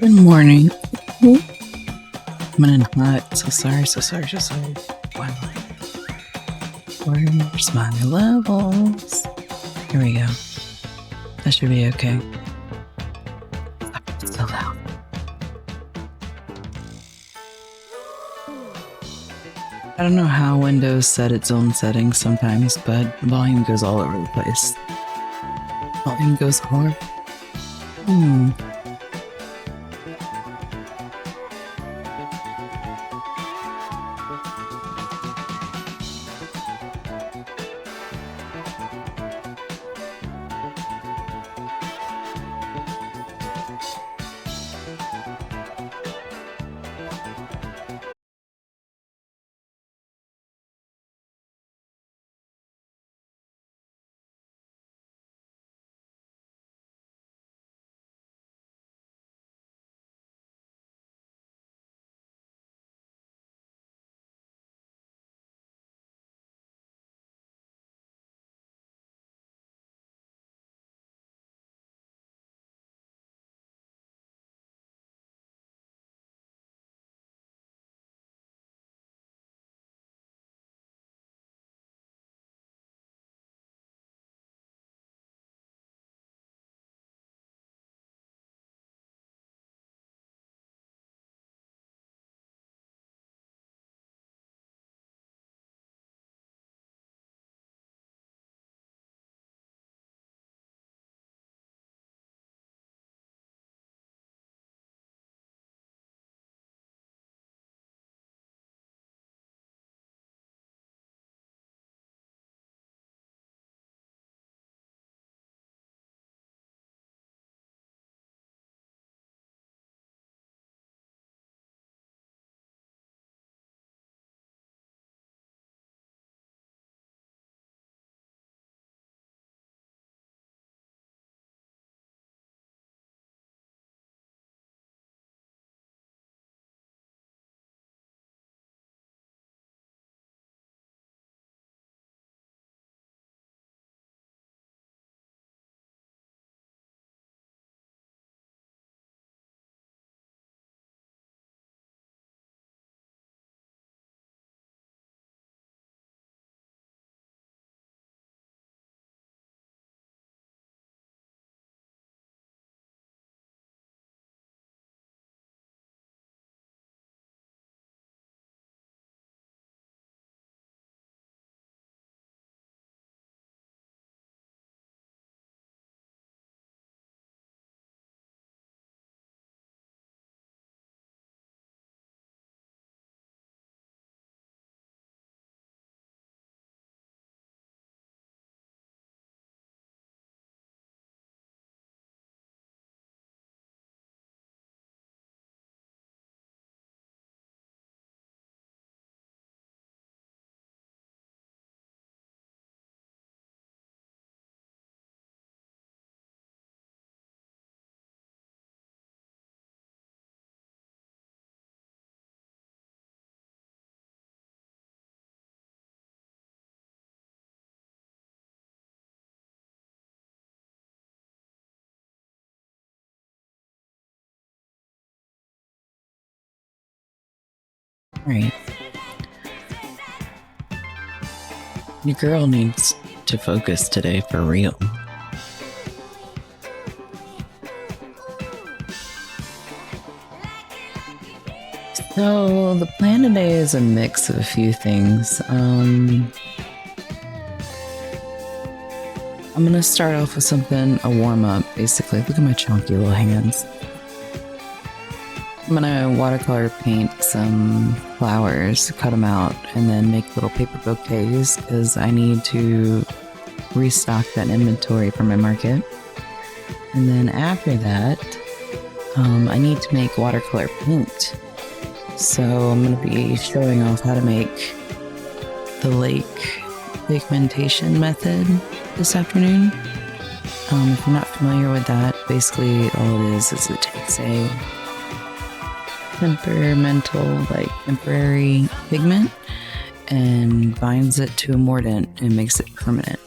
Good morning. I'm running hot. So sorry. Wow. Where's my levels? Here we go. That should be okay. It's so loud. I don't know how Windows set its own settings sometimes, but volume goes all over the place. Volume goes hard. Alright. Your girl needs to focus today for real. So the plan today is a mix of a few things. I'm gonna start off with something, a warm-up, basically. Look at my chunky little hands. I'm gonna watercolor paint some flowers, cut them out, and then make little paper bouquets because I need to restock that inventory for my market. And then after that, I need to make watercolor paint. So I'm gonna be showing off how to make the lake pigmentation method this afternoon. If you're not familiar with that, basically all it is it takes a temperamental, temporary pigment and binds it to a mordant and makes it permanent.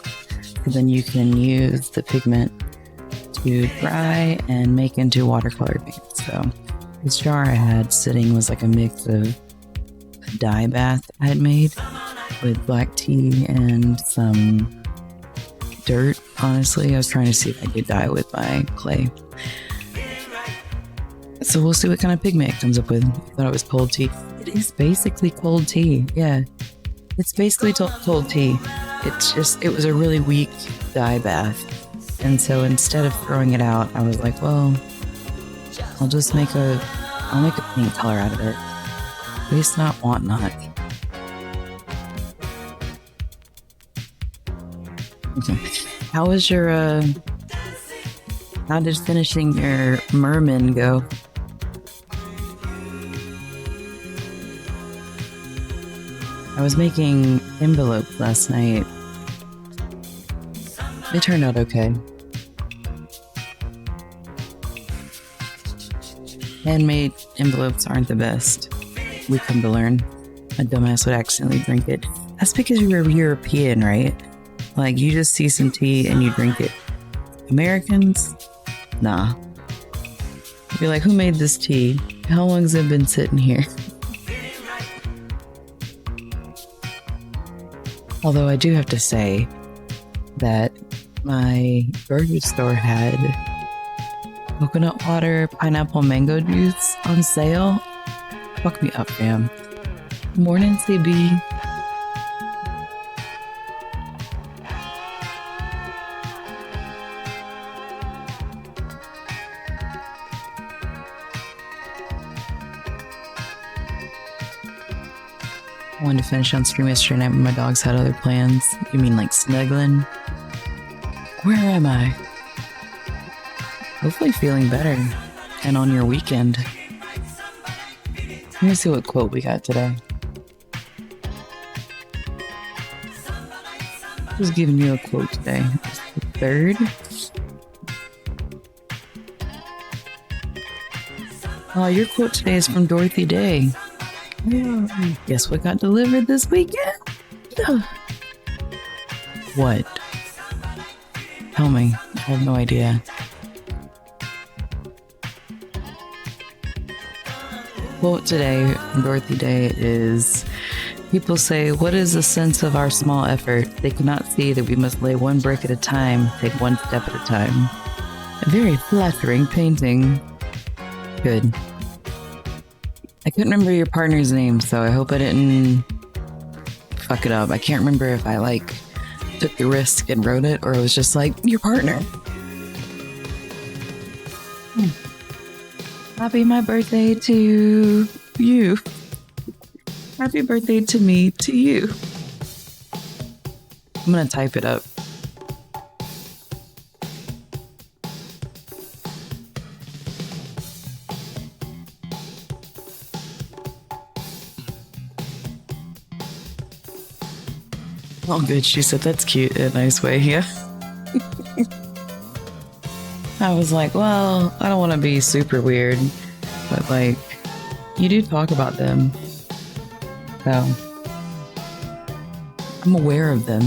And then you can use the pigment to dry and make into watercolor paint. So This jar I had sitting was like a mix of a dye bath I had made with black tea and some dirt. Honestly, I was trying to see if I could dye with my clay. So we'll see what kind of pigment it comes up with. I thought it was cold tea. It is basically cold tea. Yeah, it's basically cold tea. It was a really weak dye bath. And so instead of throwing it out, I was like, well, I'll make a paint color out of it. Waste not, want not. Okay. How did finishing your merman go? I was making envelopes last night. They turned out okay. Handmade envelopes aren't the best. We come to learn. A dumbass would accidentally drink it. That's because you're European, right? Like, you just see some tea and you drink it. Americans? Nah. You're like, who made this tea? How long has it been sitting here? Although I do have to say that my grocery store had coconut water, pineapple, mango juice on sale. Fuck me up, fam. Morning, CB. I wanted to finish on stream yesterday night, but my dogs had other plans. You mean like snuggling? Where am I? Hopefully feeling better. And on your weekend. Let me see what quote we got today. Who's giving you a quote today? It's the 3rd? Oh, your quote today is from Dorothy Day. Guess what got delivered this weekend? What? Tell me. I have no idea. Quote today from Dorothy Day is, people say, what is the sense of our small effort? They cannot see that we must lay one brick at a time, take one step at a time. A very flattering painting. Good. I couldn't remember your partner's name, so I hope I didn't fuck it up. I can't remember if I took the risk and wrote it, or it was just like, your partner. Happy my birthday to you. Happy birthday to me, to you. I'm gonna type it up. Oh, good. She said that's cute in a nice way. Yeah. I was like, well, I don't want to be super weird, but you do talk about them. So I'm aware of them.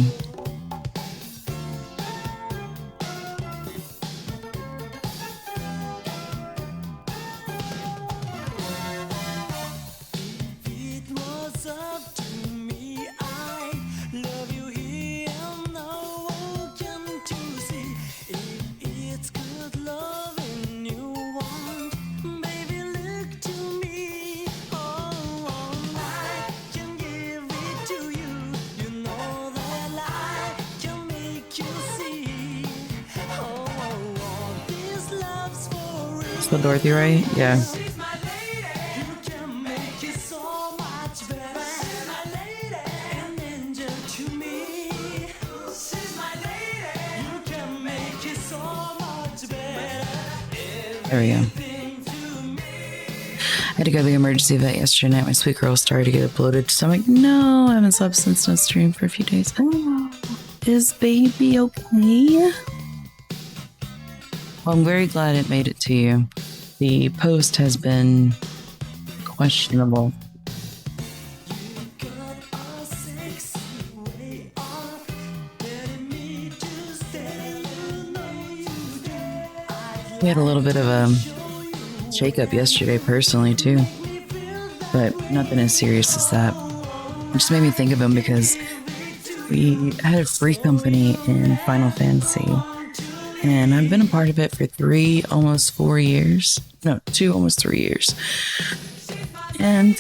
So Dorothy, right? Yeah. There we go. I had to go to the emergency vet yesterday night. My sweet girl started to get bloated. So I'm like, no, I haven't slept since no stream for a few days. Oh, is baby okay? Well, I'm very glad it made it to you. The post has been questionable. We had a little bit of a shakeup yesterday personally too, but nothing as serious as that. It just made me think of him because we had a free company in Final Fantasy, and I've been a part of it for 3, almost 4 years. No, 2, almost 3 years. And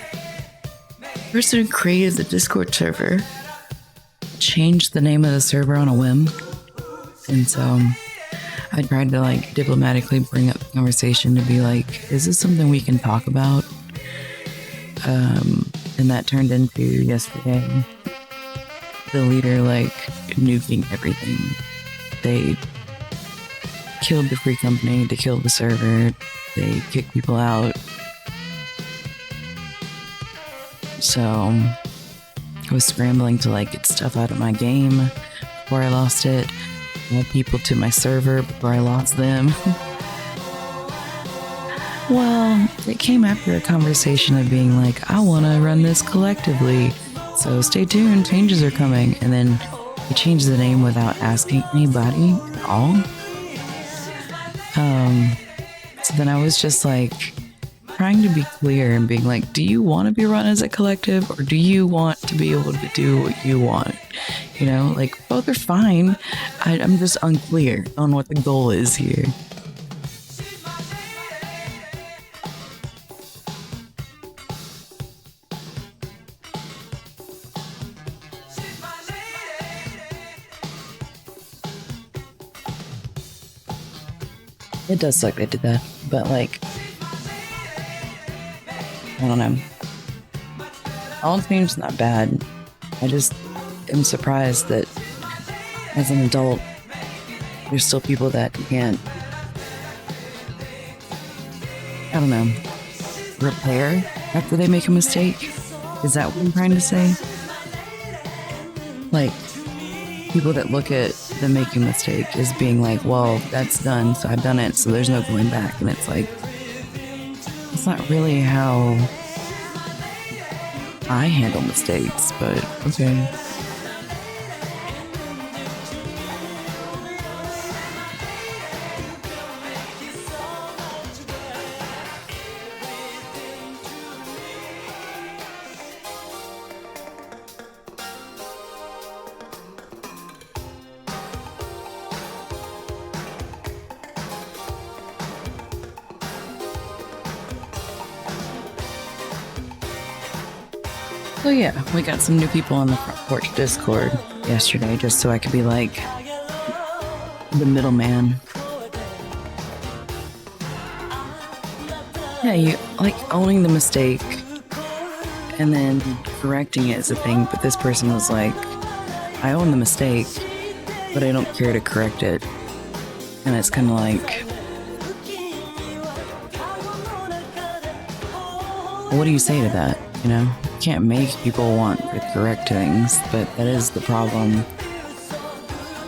the person who created the Discord server changed the name of the server on a whim. And so I tried to like diplomatically bring up the conversation to be like, is this something we can talk about? And that turned into yesterday, the leader like nuking everything. They killed the free company, they killed the server, they kicked people out. So I was scrambling to like get stuff out of my game before I lost it, add people to my server before I lost them. Well, it came after a conversation of being like, I want to run this collectively, so stay tuned, changes are coming. And then he changed the name without asking anybody at all. So then I was just like trying to be clear and being like, do you want to be run as a collective, or do you want to be able to do what you want? You know, like both are fine. I'm just unclear on what the goal is here. It does suck they did that, but like, I don't know. All Team's not bad. I just am surprised that as an adult, there's still people that can't, I don't know, repair after they make a mistake. Is that what I'm trying to say? Like, people that look at them making a mistake as being like, well, that's done, so I've done it, so there's no going back. And it's like, it's not really how I handle mistakes, but okay. So yeah, we got some new people on the Front Porch Discord yesterday just so I could be like the middleman. Yeah, you like owning the mistake and then correcting it is a thing, but this person was like, I own the mistake, but I don't care to correct it. And it's kind of like, what do you say to that, you know? You can't make people want to correct things, but that is the problem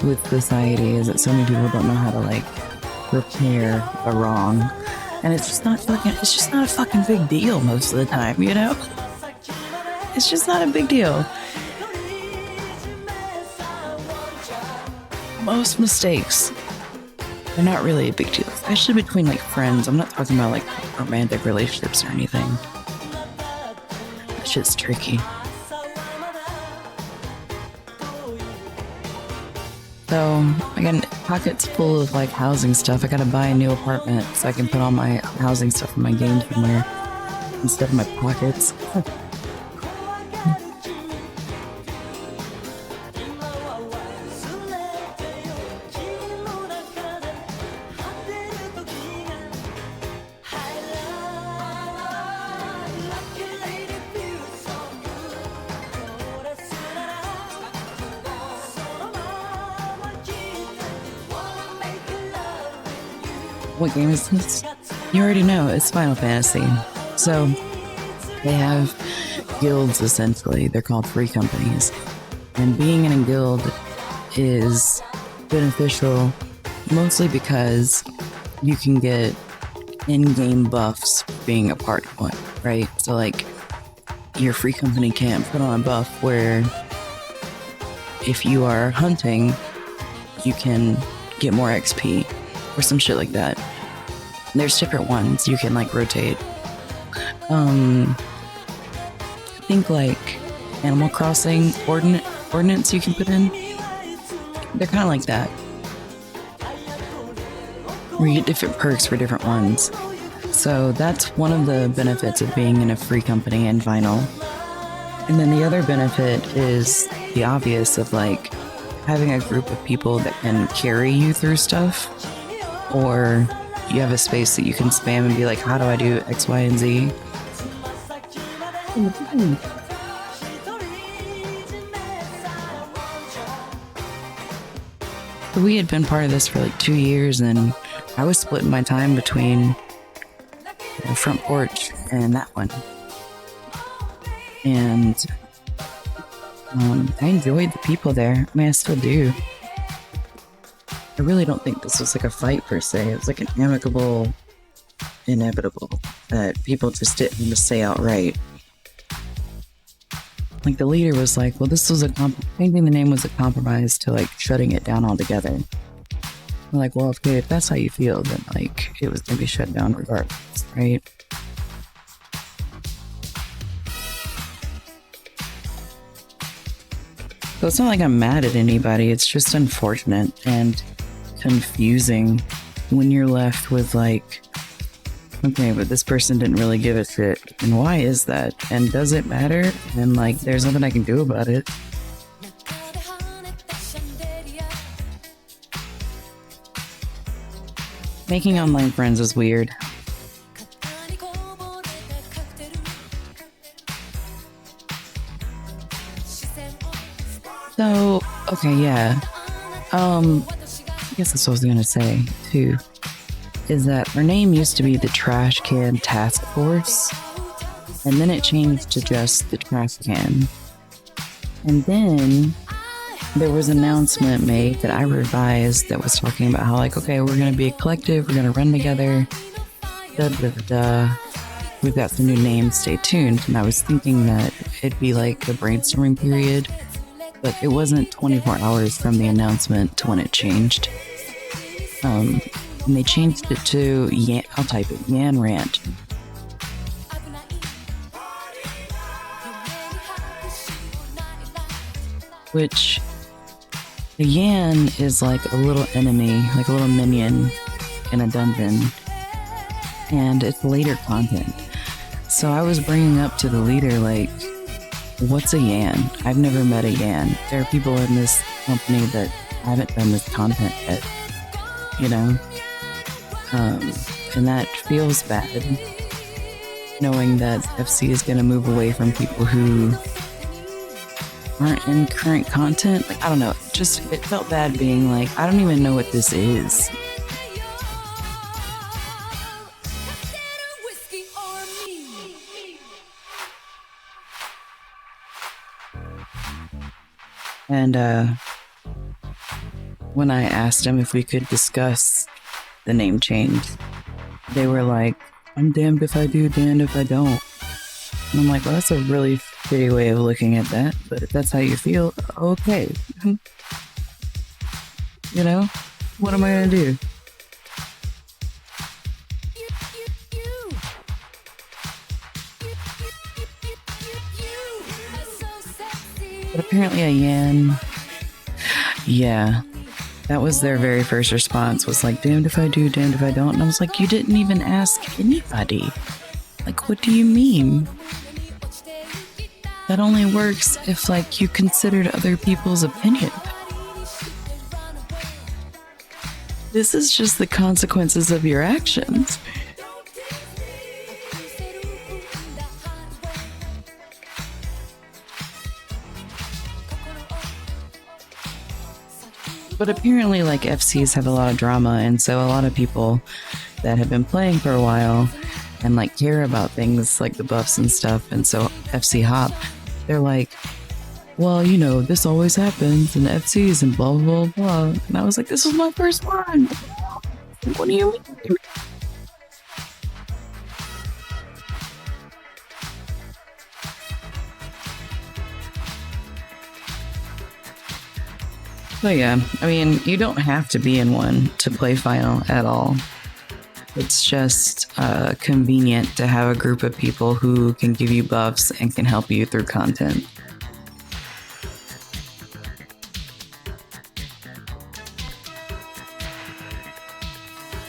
with society, is that so many people don't know how to like repair a wrong, and it's just not a fucking big deal most of the time, you know? It's just not a big deal. Most mistakes are not really a big deal, especially between like friends. I'm not talking about like romantic relationships or anything. Shit's tricky. So I got pockets full of like housing stuff. I gotta buy a new apartment so I can put all my housing stuff in my game somewhere instead of my pockets. What game is this? You already know, it's Final Fantasy. So they have guilds essentially. They're called free companies. And being in a guild is beneficial mostly because you can get in-game buffs for being a part of one, right? So like your free company can't put on a buff where if you are hunting, you can get more XP or some shit like that. There's different ones you can like rotate. I think like Animal Crossing ordinance you can put in. They're kind of like that. Where you get different perks for different ones. So that's one of the benefits of being in a free company in vinyl. And then the other benefit is the obvious of like having a group of people that can carry you through stuff, or you have a space that you can spam and be like, how do I do X, Y, and Z? We had been part of this for like 2 years, and I was splitting my time between the front porch and that one. And I enjoyed the people there. I mean, I still do. I really don't think this was like a fight per se. It was like an amicable, inevitable that people just didn't just say outright. Like the leader was like, well, this was changing the name was a compromise to like shutting it down altogether. I'm like, well, okay, if that's how you feel, then like it was gonna be shut down regardless, right? So it's not like I'm mad at anybody. It's just unfortunate and confusing when you're left with like, okay, but this person didn't really give a shit. And why is that? And does it matter? And like, there's nothing I can do about it. Making online friends is weird. So, okay, yeah. I guess that's what I was gonna say, too. Is that our name used to be the Trash Can Task Force, and then it changed to just the Trash Can. And then there was an announcement made that I revised that was talking about how, like, okay, we're gonna be a collective, we're gonna run together, da da da da. We've got some new names, stay tuned. And I was thinking that it'd be like the brainstorming period, but it wasn't 24 hours from the announcement to when it changed. And they changed it to I'll type it, Yan Rant. Which, the Yan is like a little enemy, like a little minion in a dungeon. And it's later content. So I was bringing up to the leader, like, what's a Yan? I've never met a Yan. There are people in this company that haven't done this content yet, you know? And that feels bad, knowing that FC is going to move away from people who aren't in current content. Like, I don't know, it felt bad being like, I don't even know what this is. And when I asked them if we could discuss the name change, they were like, I'm damned if I do, damned if I don't. And I'm like, well, that's a really shitty way of looking at that, but if that's how you feel, okay. You know, what am I gonna do? But apparently a Yan, yeah, that was their very first response, was like, damned if I do, damned if I don't. And I was like, you didn't even ask anybody. Like, what do you mean? That only works if, like, you considered other people's opinion. This is just the consequences of your actions. But apparently, like, FCs have a lot of drama, and so a lot of people that have been playing for a while and, like, care about things like the buffs and stuff, and so FC Hop, they're like, well, you know, this always happens in FCs and blah, blah, blah, blah. And I was like, this was my first one. What do you mean? So yeah, I mean, you don't have to be in one to play Final at all. It's just convenient to have a group of people who can give you buffs and can help you through content.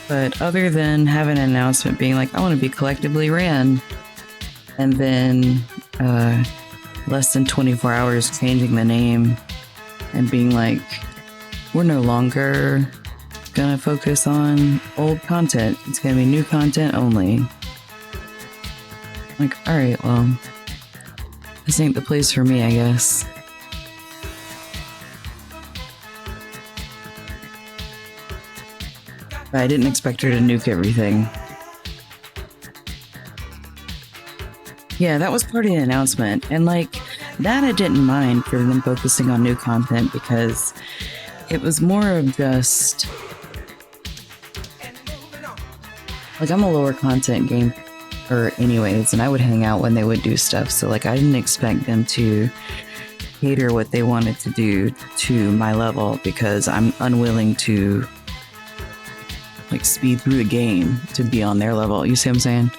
But other than having an announcement being like, I want to be collectively ran, and then less than 24 hours changing the name and being like, we're no longer gonna focus on old content. It's gonna be new content only. Like, all right, well, this ain't the place for me, I guess. But I didn't expect her to nuke everything. Yeah, that was part of the announcement. And like, that I didn't mind for them focusing on new content because it was more of just, like, I'm a lower content game or anyways, and I would hang out when they would do stuff. So like, I didn't expect them to cater what they wanted to do to my level because I'm unwilling to like speed through the game to be on their level. You see what I'm saying?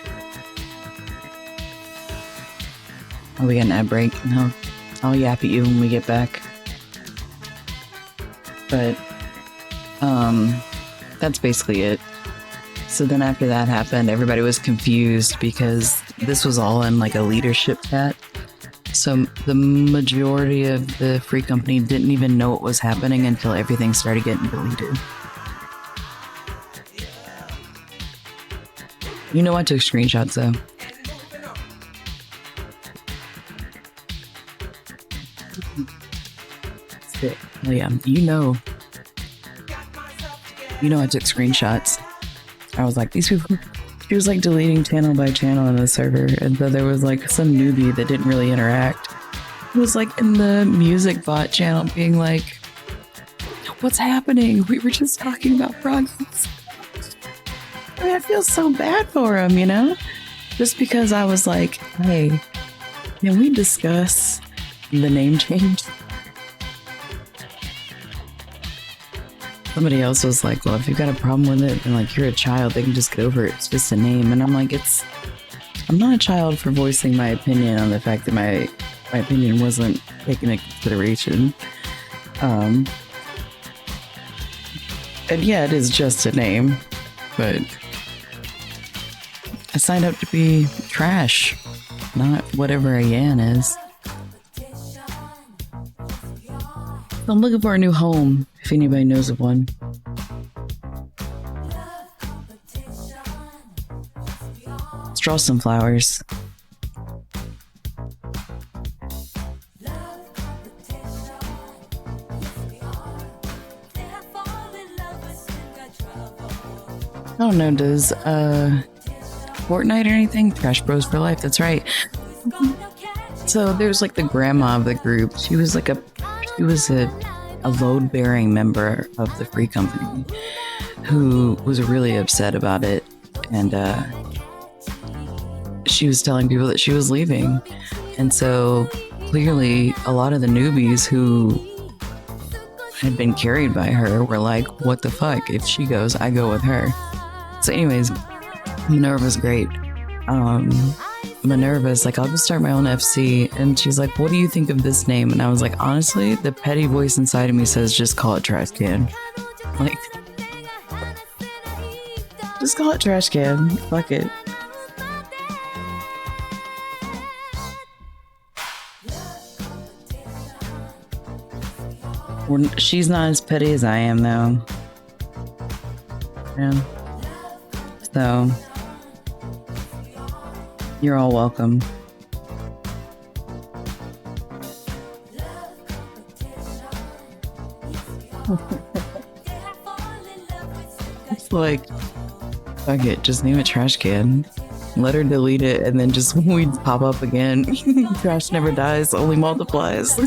Oh, we got an ad break. No, I'll yap at you when we get back. But that's basically it. So then after that happened, everybody was confused because this was all in like a leadership chat. So the majority of the free company didn't even know what was happening until everything started getting deleted. You know, I took screenshots though. Sick. Oh yeah, you know I took screenshots. I was like, these people, she was like deleting channel by channel on the server, and so there was like some newbie that didn't really interact. It was like in the music bot channel being like, what's happening? We were just talking about progress. I mean, I feel so bad for him, you know? Just because I was like, hey, can we discuss the name change? Somebody else was like, well, if you've got a problem with it, then like you're a child, they can just get over it. It's just a name. And I'm like, I'm not a child for voicing my opinion on the fact that my opinion wasn't taken into consideration. And yeah, it is just a name, but I signed up to be trash, not whatever a Yan is. I'm looking for a new home, if anybody knows of one. Let's draw some flowers. I don't know, does Fortnite or anything? Trash Bros for Life, that's right. So there's like the grandma of the group. She was a load-bearing member of the free company who was really upset about it, and she was telling people that she was leaving. And so clearly a lot of the newbies who had been carried by her were like, what the fuck? If she goes, I go with her. So anyways, Minerva's great. Minerva's like, I'll just start my own FC. And she's like, what do you think of this name? And I was like, honestly, the petty voice inside of me says, just call it Trash Can. Like, just call it Trash Can. Fuck it. She's not as petty as I am, though. Yeah. So, you're all welcome. It's like, fuck it, just name it Trash Can. Let her delete it, and then just we'd pop up again. Trash never dies, only multiplies.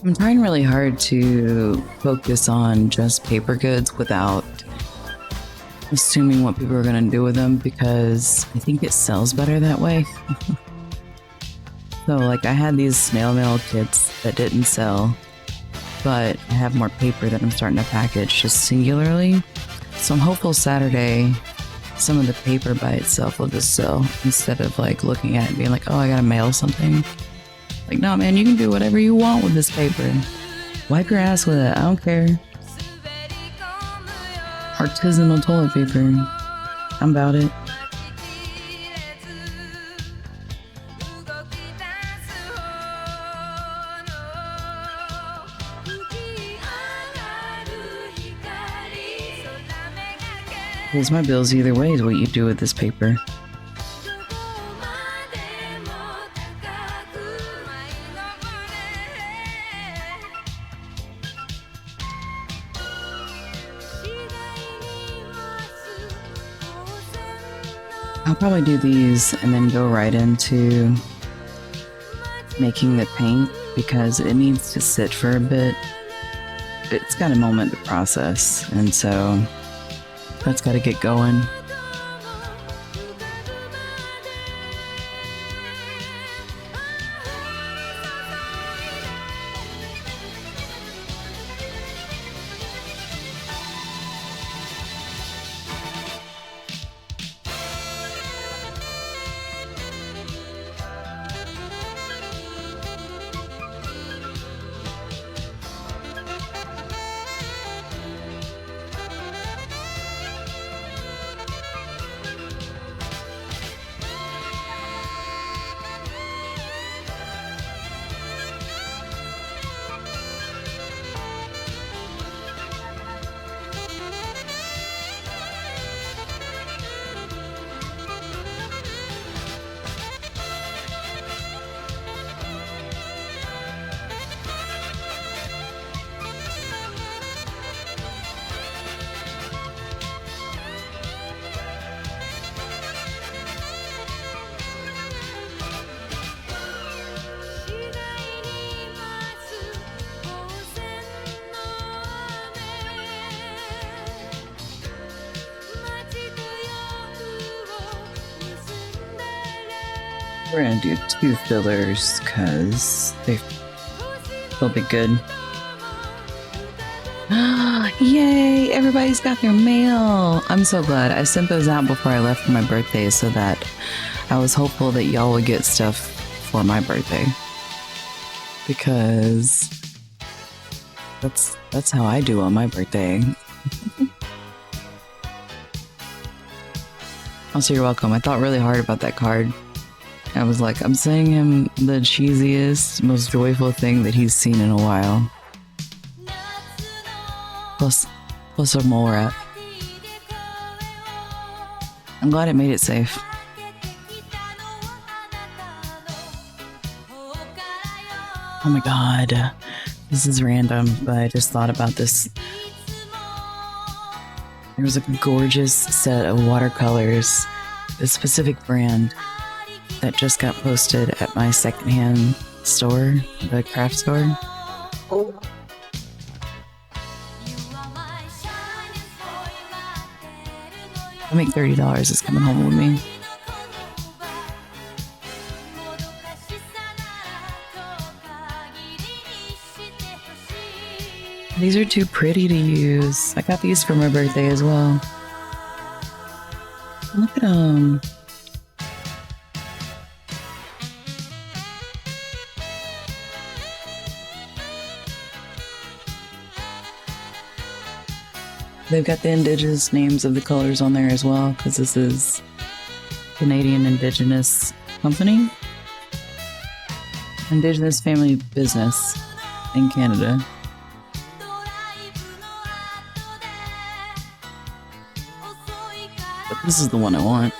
I'm trying really hard to focus on just paper goods without assuming what people are going to do with them, because I think it sells better that way. So like I had these snail mail kits that didn't sell, but I have more paper that I'm starting to package just singularly. So I'm hopeful Saturday some of the paper by itself will just sell, instead of like looking at it and being like, oh, I gotta mail something. Like, no, man, you can do whatever you want with this paper. Wipe your ass with it. I don't care. Artisanal toilet paper. I'm about it. Pays my bills either way is what you do with this paper. I'll probably do these and then go right into making the paint, because it needs to sit for a bit. It's got a moment to process, and so that's got to get going. We're gonna do 2 fillers because they'll be good. Yay! Everybody's got their mail. I'm so glad. I sent those out before I left for my birthday, so that I was hopeful that y'all would get stuff for my birthday, because that's how I do on my birthday. Also, you're welcome. I thought really hard about that card. I was like, I'm sending him the cheesiest, most joyful thing that he's seen in a while. Plus a mole rat. I'm glad it made it safe. Oh my god. This is random, but I just thought about this. There was a gorgeous set of watercolors, a specific brand, that just got posted at my secondhand store, the craft store. Oh. I make $30. It's coming home with me. These are too pretty to use. I got these for my birthday as well. Look at them. They've got the indigenous names of the colors on there as well, because this is Canadian Indigenous Company. Indigenous family business in Canada. But this is the one I want.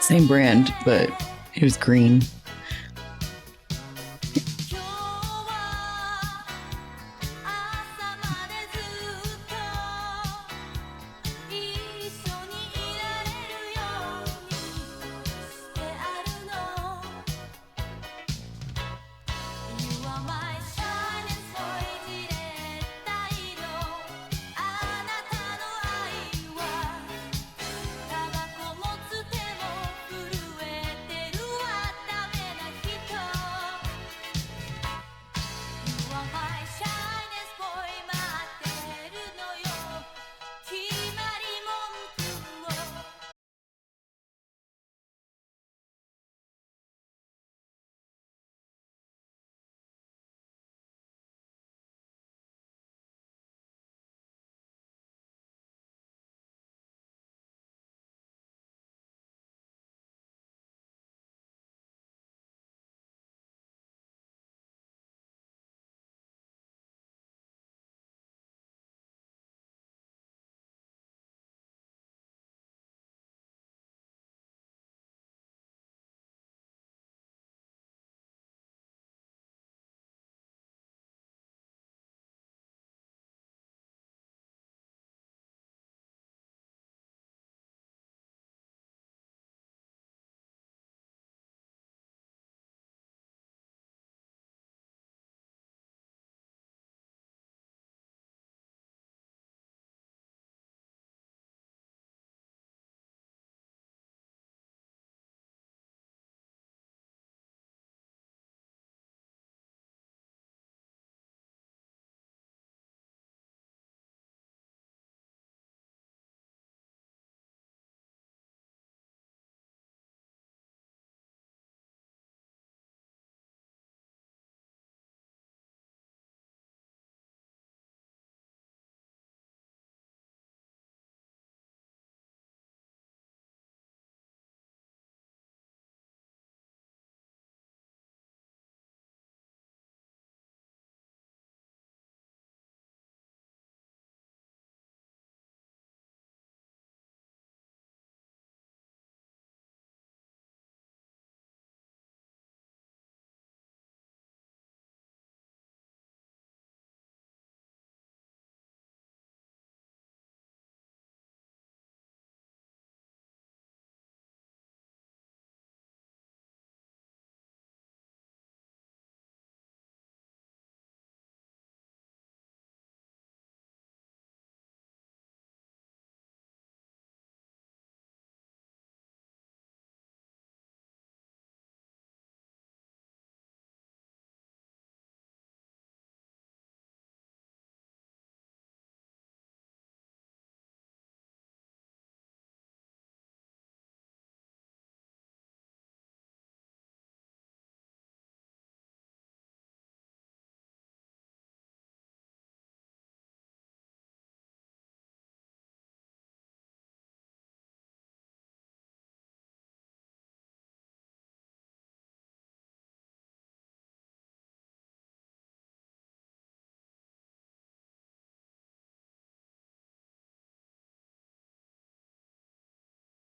Same brand, but here's green.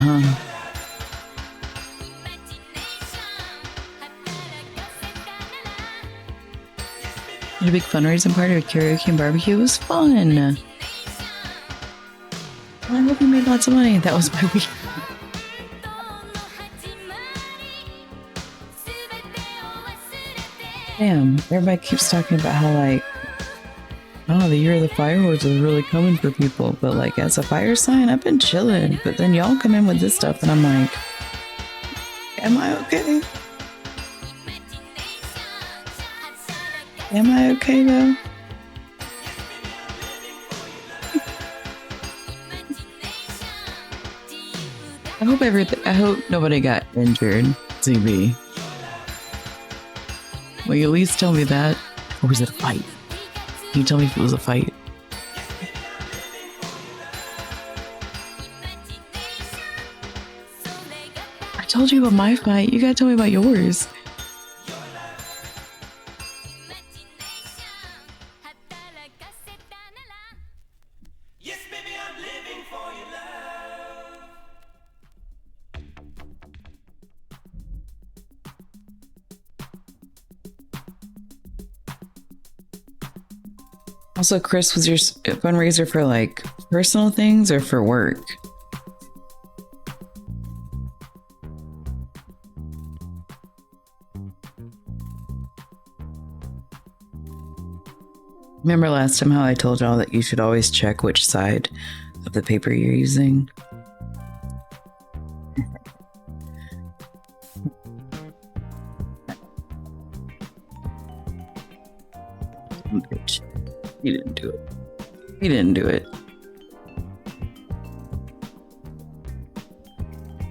Did a big fundraising party with karaoke and barbecue. It was fun. Well, I hope you made lots of money. That was my week. Damn, everybody keeps talking about how, like, oh, the year of the fireworks is really coming for people. But, like, as a fire sign, I've been chilling. But then y'all come in with this stuff, and I'm like, am I okay? Am I okay, though? I hope nobody got injured, CB. Will you at least tell me that? Or was it a fight? Can you tell me if it was a fight? I told you about my fight. You gotta tell me about yours. Also, Chris, was your fundraiser for like personal things or for work? Remember last time how I told y'all that you should always check which side of the paper you're using? Bitch. He didn't do it. He didn't do it.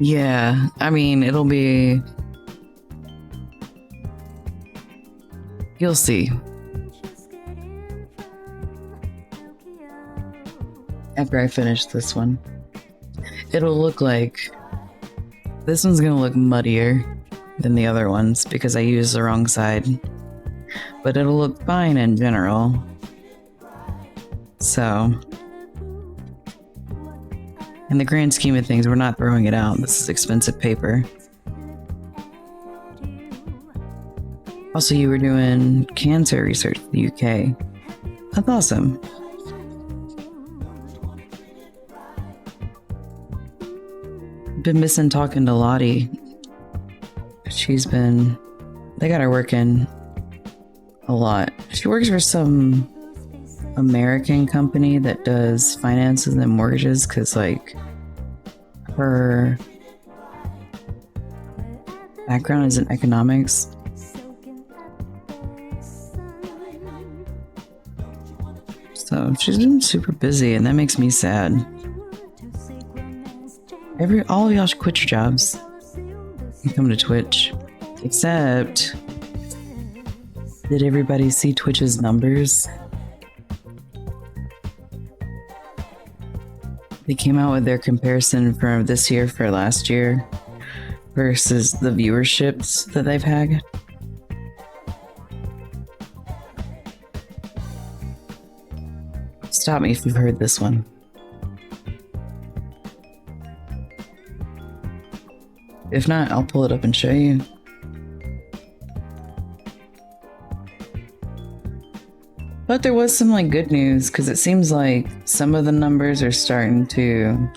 Yeah, I mean, it'll be... You'll see. After I finish this one. It'll look like... This one's gonna look muddier than the other ones because I used the wrong side. But it'll look fine in general. So, in the grand scheme of things, we're not throwing it out. This is expensive paper. Also, you were doing cancer research in the UK. That's awesome. Been missing talking to Lottie. They got her working a lot. She works for some American company that does finances and mortgages because, like, her background is in economics. So she's been super busy, and that makes me sad. All of y'all should quit your jobs and come to Twitch. Except, did everybody see Twitch's numbers? They came out with their comparison from this year for last year versus the viewerships that they've had. Stop me if you've heard this one. If not, I'll pull it up and show you. But there was some like good news because it seems like some of the numbers are starting to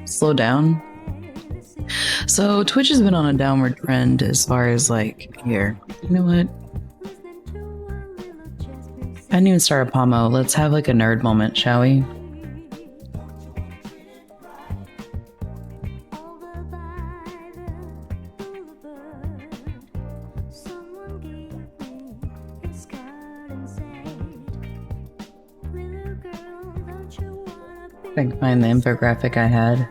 slow down. So Twitch has been on a downward trend as far as like here. You know what? I didn't even start a Pomo. Let's have like a nerd moment, shall we? I can find the infographic I had.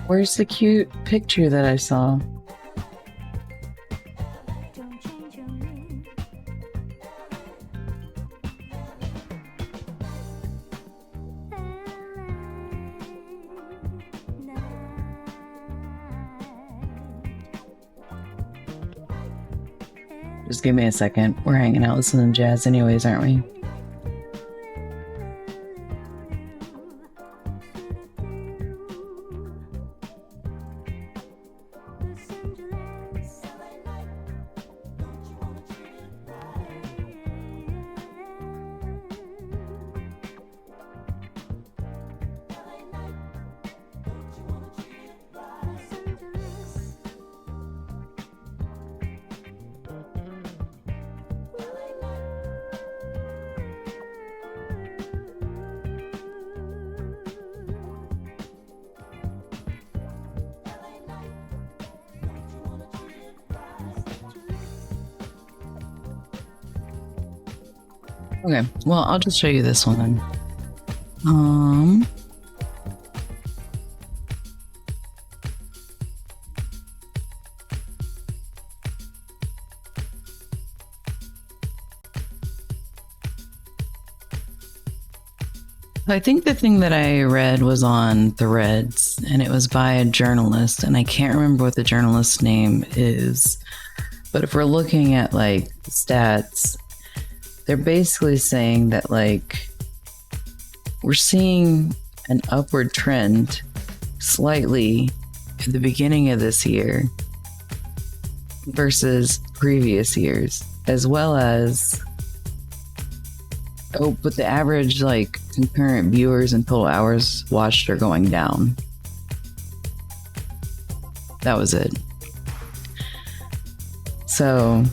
Where's the cute picture that I saw? Just give me a second. We're hanging out listening to jazz anyways, aren't we? Okay, well, I'll just show you this one. I think the thing that I read was on Threads, and it was by a journalist, and I can't remember what the journalist's name is. But if we're looking at like stats, they're basically saying that like we're seeing an upward trend slightly at the beginning of this year versus previous years, as well as but the average like concurrent viewers and total hours watched are going down. That was it. So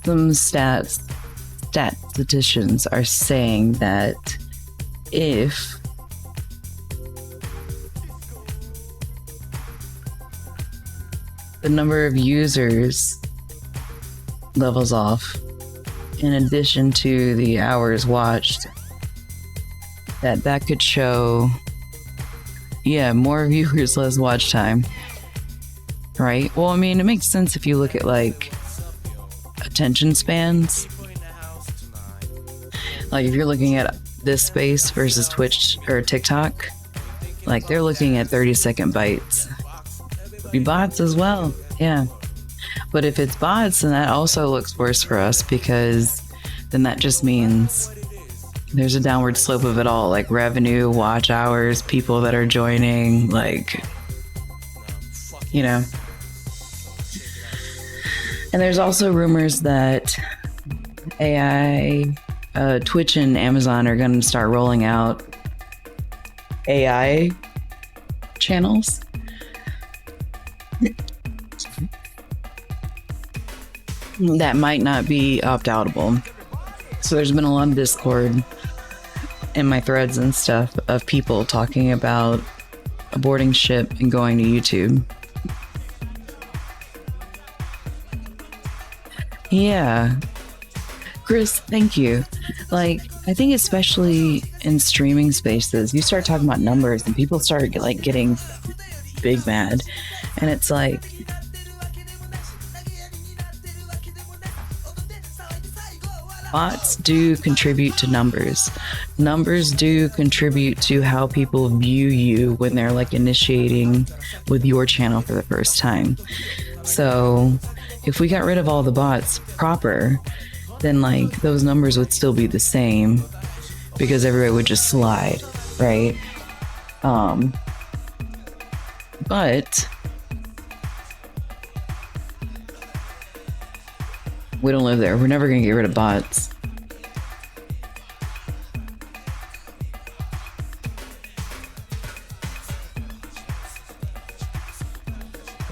some statisticians are saying that if the number of users levels off in addition to the hours watched, that could show more viewers, less watch time, right? Well, I mean, it makes sense if you look at like attention spans. Like if you're looking at this space versus Twitch or TikTok, like they're looking at 30-second bites. Be bots as well, yeah. But if it's bots, then that also looks worse for us, because then that just means there's a downward slope of it all, like revenue, watch hours, people that are joining, like, you know. And there's also rumors that AI, Twitch and Amazon are going to start rolling out AI channels. That might not be opt-outable. So there's been a lot of discord in my threads and stuff of people talking about aborting ship and going to YouTube. Yeah. Chris, thank you. Like, I think especially in streaming spaces, you start talking about numbers and people start like getting big mad. And it's like, bots do contribute to numbers. Numbers do contribute to how people view you when they're like initiating with your channel for the first time. So if we got rid of all the bots proper, then like those numbers would still be the same because everybody would just slide, right? But we don't live there. We're never going to get rid of bots.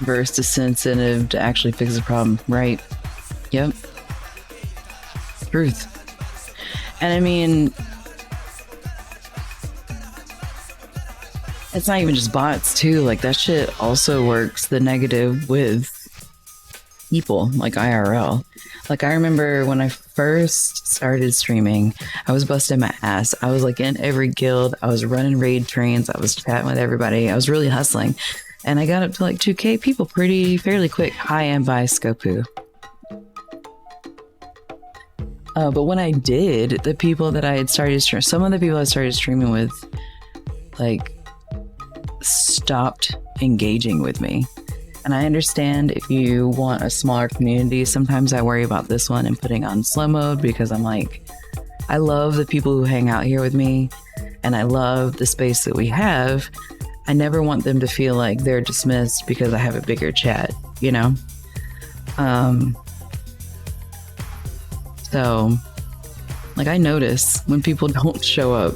Versus disincentive to actually fix the problem, right? Yep. Truth. And I mean, it's not even just bots too. Like that shit also works the negative with people, like IRL. Like, I remember when I first started streaming, I was busting my ass. I was like in every guild. I was running raid trains. I was chatting with everybody. I was really hustling. And I got up to like 2K people fairly quick. Hi, I'm by Skopu. But when I did, the people that I had started streaming, some of the people I started streaming with, like, stopped engaging with me. And I understand if you want a smaller community, sometimes I worry about this one and putting on slow mode because I'm like, I love the people who hang out here with me and I love the space that we have. I never want them to feel like they're dismissed because I have a bigger chat, you know? So, like, I notice when people don't show up.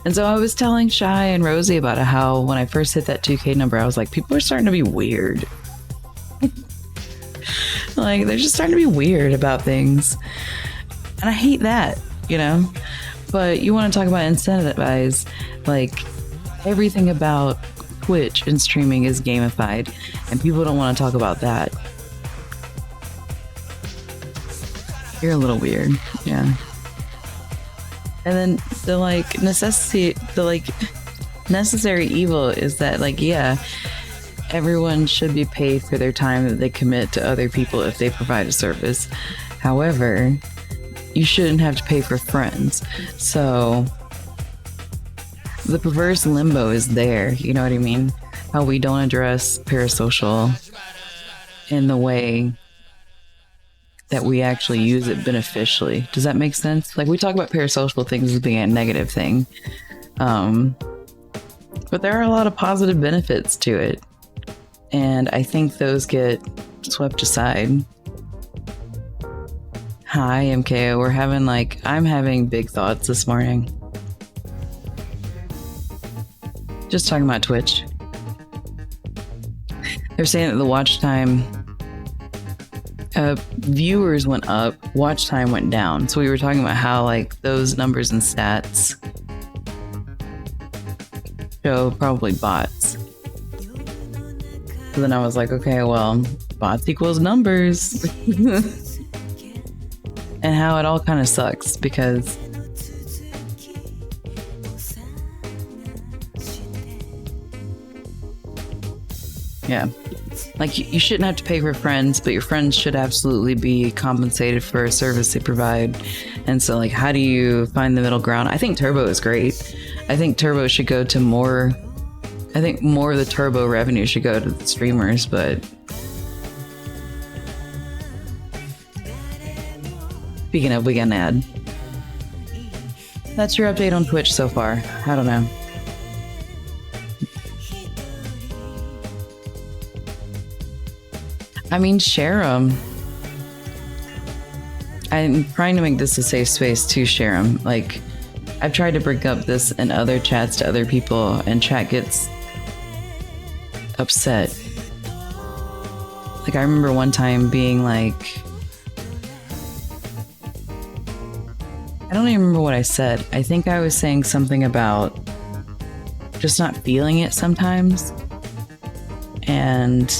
And so I was telling Shy and Rosie about how when I first hit that 2K number, I was like, people are starting to be weird. Like, they're just starting to be weird about things. And I hate that, you know? But you want to talk about incentivize, like, everything about Twitch and streaming is gamified, and people don't want to talk about that. You're a little weird, yeah. And then the necessary evil is that, like, yeah, everyone should be paid for their time that they commit to other people if they provide a service. However, you shouldn't have to pay for friends. So the perverse limbo is there, you know what I mean? How we don't address parasocial in the way that we actually use it beneficially. Does that make sense? Like, we talk about parasocial things as being a negative thing. But there are a lot of positive benefits to it. And I think those get swept aside. Hi, MKO. I'm having big thoughts this morning. Just talking about Twitch. They're saying that the watch time, viewers went up, watch time went down. So we were talking about how, like, those numbers and stats show probably bots. So then I was like, okay, well, bots equals numbers. And how it all kind of sucks because yeah, like, you shouldn't have to pay for friends, but your friends should absolutely be compensated for a service they provide. And so, like, how do you find the middle ground? I think Turbo is great. I think Turbo should go to more. I think more of the Turbo revenue should go to the streamers, but speaking of, we got an ad. That's your update on Twitch so far. I don't know. I mean, share them. I'm trying to make this a safe space to share them. Like, I've tried to bring up this in other chats to other people, and chat gets upset. Like, I remember one time being like, I don't even remember what I said. I think I was saying something about just not feeling it sometimes. And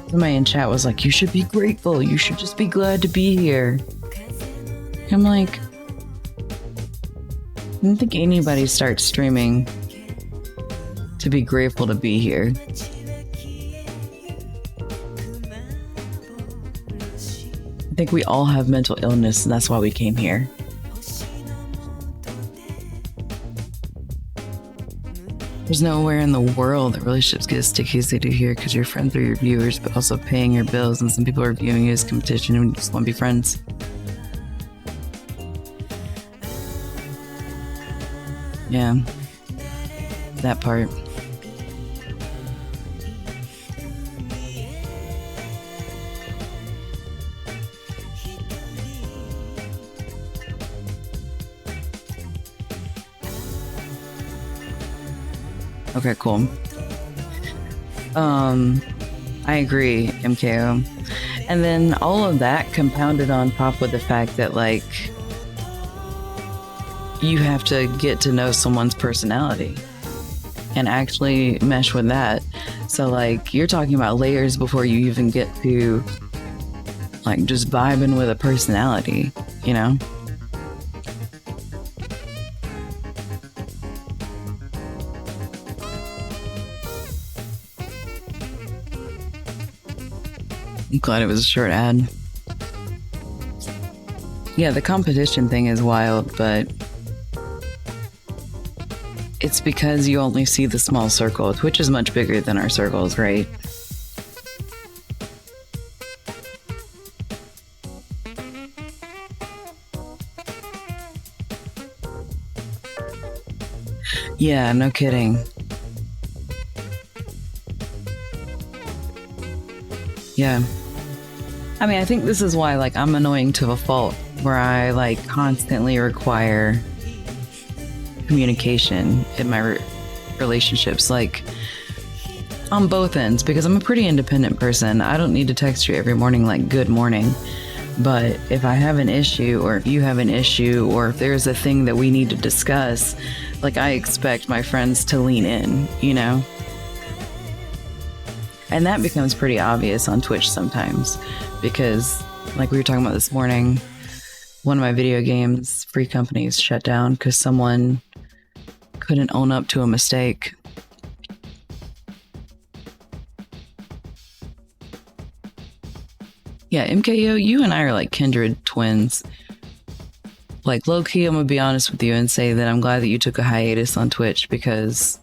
somebody in chat was like, you should be grateful. You should just be glad to be here. I'm like, I don't think anybody starts streaming to be grateful to be here. I think we all have mental illness, and that's why we came here. There's nowhere in the world that relationships get as sticky as they do here because your friends are your viewers, but also paying your bills, and some people are viewing you as competition and just want to be friends. Yeah, that part. Okay, cool. I agree, MKO. And then all of that compounded on top with the fact that, like, you have to get to know someone's personality. and actually mesh with that. So like you're talking about layers before you even get to like just vibing with a personality, you know? I'm glad it was a short ad. Yeah, the competition thing is wild, but it's because you only see the small circle. Twitch is much bigger than our circles, right? Yeah, no kidding. Yeah. I mean, I think this is why, like, I'm annoying to a fault, where I, like, constantly require communication in my relationships, like, on both ends, because I'm a pretty independent person. I don't need to text you every morning, like, good morning. But if I have an issue, or if you have an issue, or if there's a thing that we need to discuss, like, I expect my friends to lean in, you know? And that becomes pretty obvious on Twitch sometimes, because like we were talking about this morning, one of my video games, Free Companies, shut down because someone couldn't own up to a mistake. Yeah, MKO, you and I are like kindred twins. Like, low-key, I'm gonna be honest with you and say that I'm glad that you took a hiatus on Twitch, because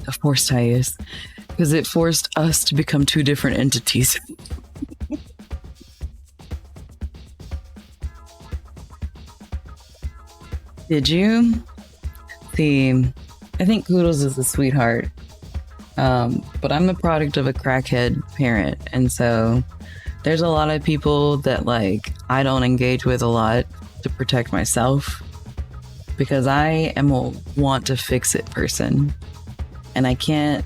a forced hiatus, because it forced us to become two different entities. Did you? See, I think Koodles is a sweetheart, but I'm the product of a crackhead parent, and so there's a lot of people that like I don't engage with a lot to protect myself, because I am a want to fix it person. And I can't,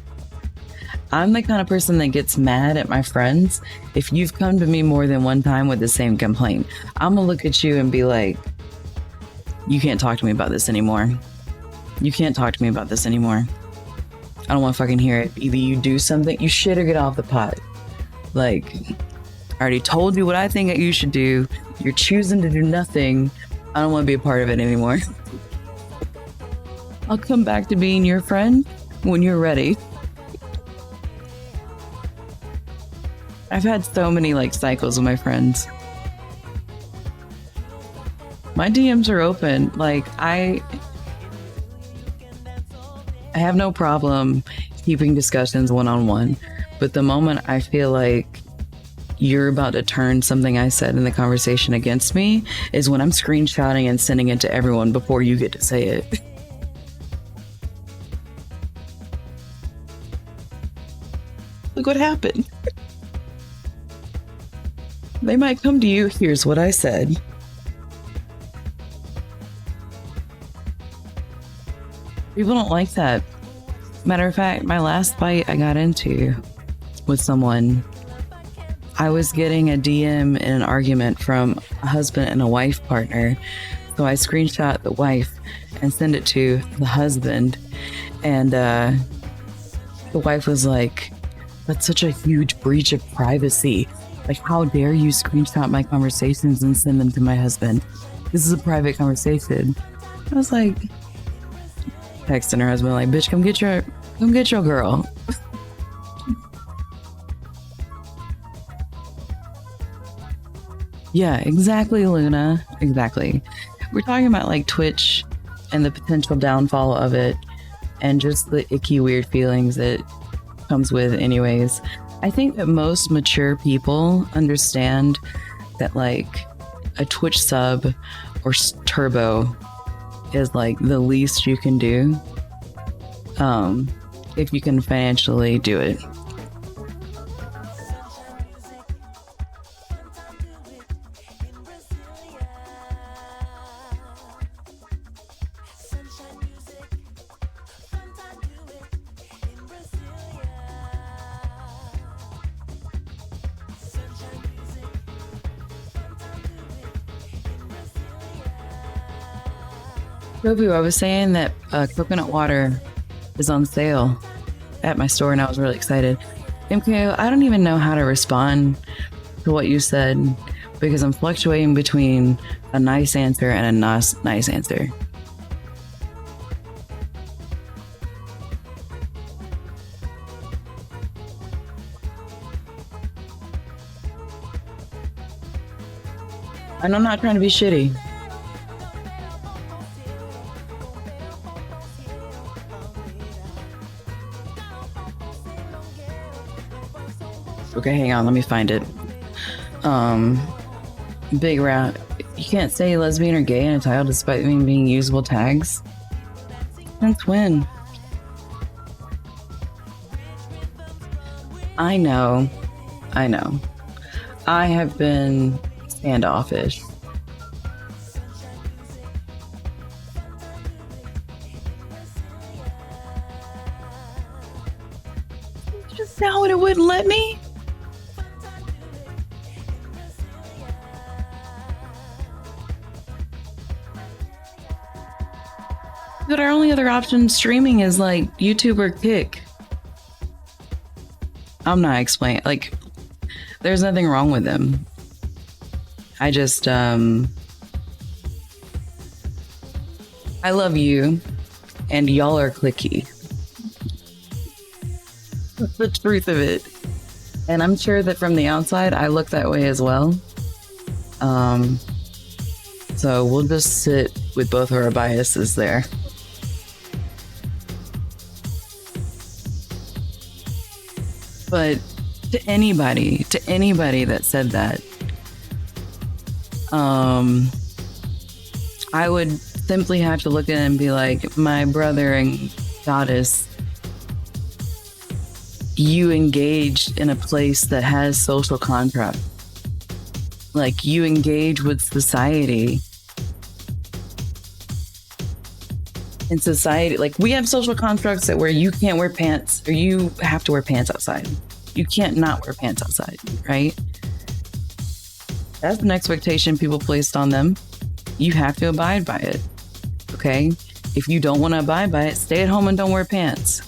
I'm the kind of person that gets mad at my friends. If you've come to me more than one time with the same complaint, I'm gonna look at you and be like, you can't talk to me about this anymore. You can't talk to me about this anymore. I don't want to fucking hear it. Either you do something, you shit or get off the pot. Like, I already told you what I think that you should do. You're choosing to do nothing. I don't want to be a part of it anymore. I'll come back to being your friend when you're ready. I've had so many like cycles with my friends. My DMs are open. Like, I have no problem keeping discussions one-on-one, but the moment I feel like you're about to turn something I said in the conversation against me is when I'm screenshotting and sending it to everyone before you get to say it. Look what happened. They might come to you, here's what I said. People don't like that. Matter of fact, my last fight I got into with someone, I was getting a DM in an argument from a husband and a wife partner. So I screenshot the wife and send it to the husband. And the wife was like, that's such a huge breach of privacy. Like, how dare you screenshot my conversations and send them to my husband? This is a private conversation. I was like, texting her husband, like, bitch, come get your girl. Yeah, exactly, Luna. Exactly. We're talking about like Twitch and the potential downfall of it, and just the icky, weird feelings that comes with anyways. I think that most mature people understand that like a Twitch sub or turbo is like the least you can do if you can financially do it. Gobu, I was saying that coconut water is on sale at my store, and I was really excited. MKO, I don't even know how to respond to what you said because I'm fluctuating between a nice answer and a nice answer. And I'm not trying to be shitty. Okay, hang on, let me find it. Big rat. You can't say lesbian or gay in a title despite them being usable tags. Since when? I know. I have been standoffish. Just now it wouldn't let me? But our only other option streaming is like YouTube or Kick. I'm not explaining. Like, there's nothing wrong with them. I just, I love you, and y'all are clicky. That's the truth of it. And I'm sure that from the outside, I look that way as well. So we'll just sit with both of our biases there. But to anybody that said that, I would simply have to look at it and be like, my brother and goddess, you engaged in a place that has social contract. Like, you engage with society. In society, like, we have social constructs that where you can't wear pants, or you have to wear pants outside. You can't not wear pants outside, right? That's an expectation people placed on them. You have to abide by it, okay? If you don't want to abide by it, stay at home and don't wear pants.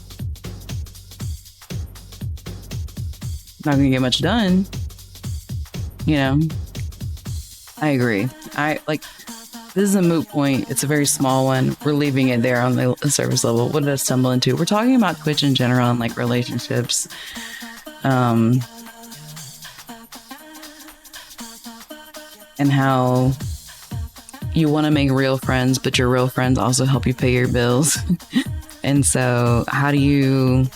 Not gonna get much done, you know? I agree. This is a moot point. It's a very small one. We're leaving it there on the surface level. What did I stumble into? We're talking about Twitch in general and like relationships. And how you want to make real friends, but your real friends also help you pay your bills. And so how do you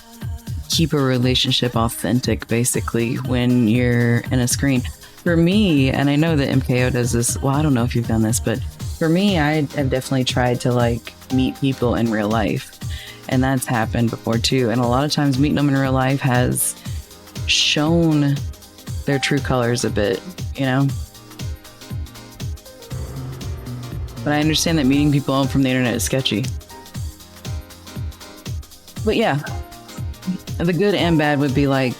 keep a relationship authentic, basically, when you're in a screen? For me, and I know that MKO does this, well, I don't know if you've done this, but for me, I have definitely tried to like meet people in real life. And that's happened before too. And a lot of times meeting them in real life has shown their true colors a bit, you know? But I understand that meeting people from the internet is sketchy. But yeah, the good and bad would be like,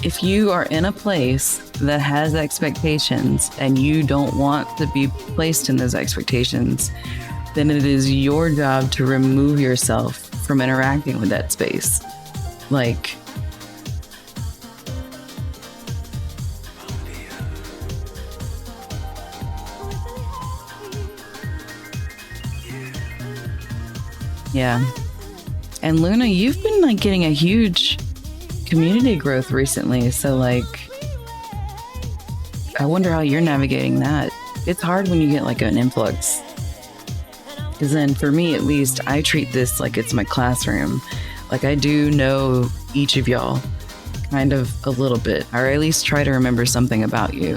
if you are in a place that has expectations and you don't want to be placed in those expectations, then it is your job to remove yourself from interacting with that space. Like, yeah. And Luna, you've been like getting a huge community growth recently, so like, I wonder how you're navigating that. It's hard when you get like an influx. Because then for me, at least, I treat this like it's my classroom. Like, I do know each of y'all kind of a little bit, or at least try to remember something about you.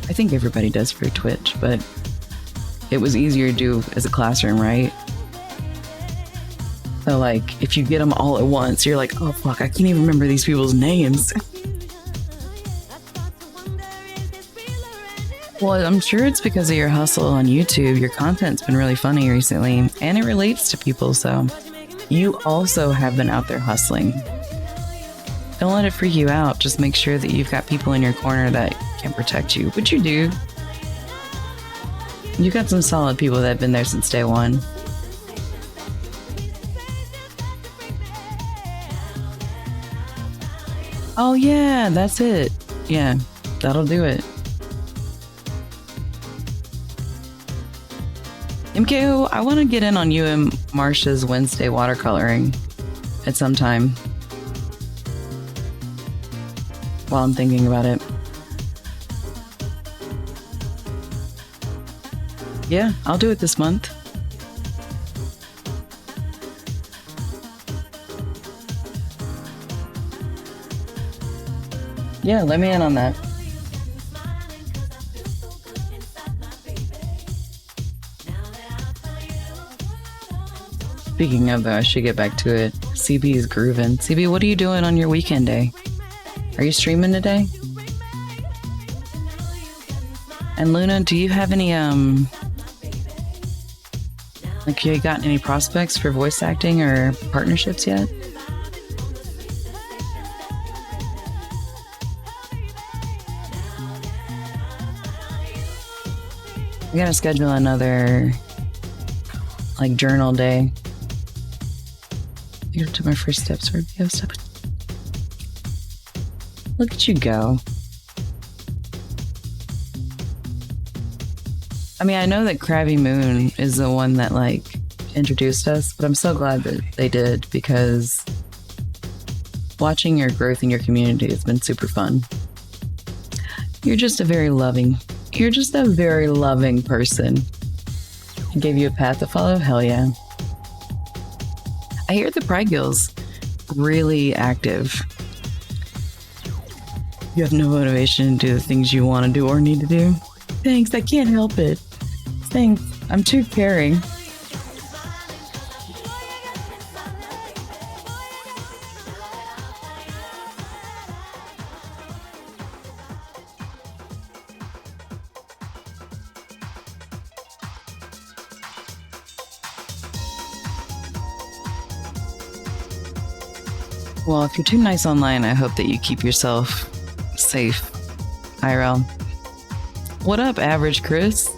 I think everybody does for Twitch, but it was easier to do as a classroom, right? So like, if you get them all at once, you're like, oh fuck, I can't even remember these people's names. Well, I'm sure it's because of your hustle on YouTube. Your content's been really funny recently, and it relates to people, so you also have been out there hustling. Don't let it freak you out. Just make sure that you've got people in your corner that can protect you, which you do. You've got some solid people that have been there since day one. Oh yeah, that's it. Yeah, that'll do it. MKO, I want to get in on you and Marsha's Wednesday watercoloring at some time while I'm thinking about it. Yeah, I'll do it this month. Yeah, let me in on that. Speaking of, though, I should get back to it. CB is grooving. CB, what are you doing on your weekend day? Are you streaming today? And Luna, do you have any, like, you got any prospects for voice acting or partnerships yet? I gotta schedule another, like, journal day. I took my first steps for BO step. Look at you go. I mean, I know that Krabby Moon is the one that, like, introduced us, but I'm so glad that they did, because watching your growth in your community has been super fun. You're just a very loving person. I gave you a path to follow? Hell yeah. I hear the Pride Guild's really active. You have no motivation to do the things you want to do or need to do? Thanks, I can't help it. Thanks, I'm too caring. Well, if you're too nice online, I hope that you keep yourself safe, IRL. What up, Average Chris?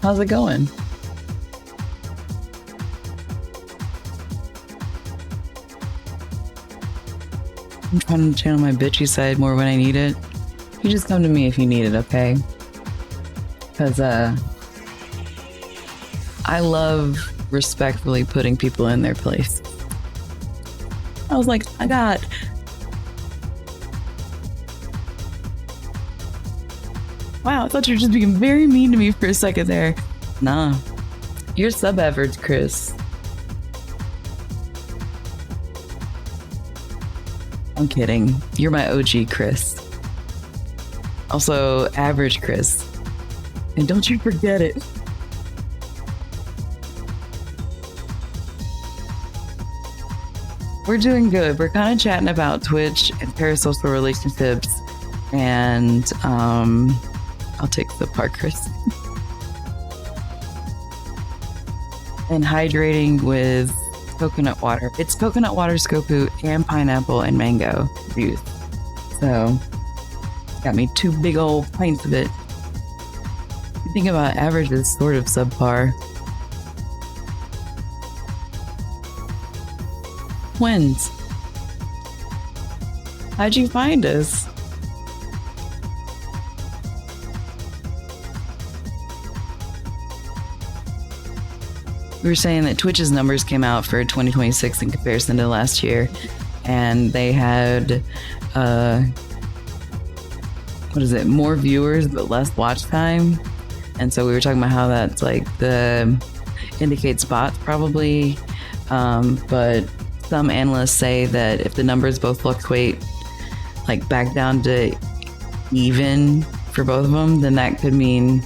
How's it going? I'm trying to channel my bitchy side more when I need it. You just come to me if you need it, okay? Because, I love respectfully putting people in their place. I was like, wow, I thought you were just being very mean to me for a second there. Nah, you're sub-average, Chris. I'm kidding. You're my OG, Chris. Also, average Chris. And don't you forget it. We're doing good. We're kind of chatting about Twitch and parasocial relationships, and I'll take the part, Chris. And hydrating with coconut water. It's coconut water, Skopu, and pineapple and mango juice. So, got me 2 big old pints of it. You think about average is sort of subpar. Twins. How'd you find us? We were saying that Twitch's numbers came out for 2026 in comparison to last year, and they had more viewers but less watch time. And so we were talking about how that's like indicates bots probably, but some analysts say that if the numbers both fluctuate like back down to even for both of them, then that could mean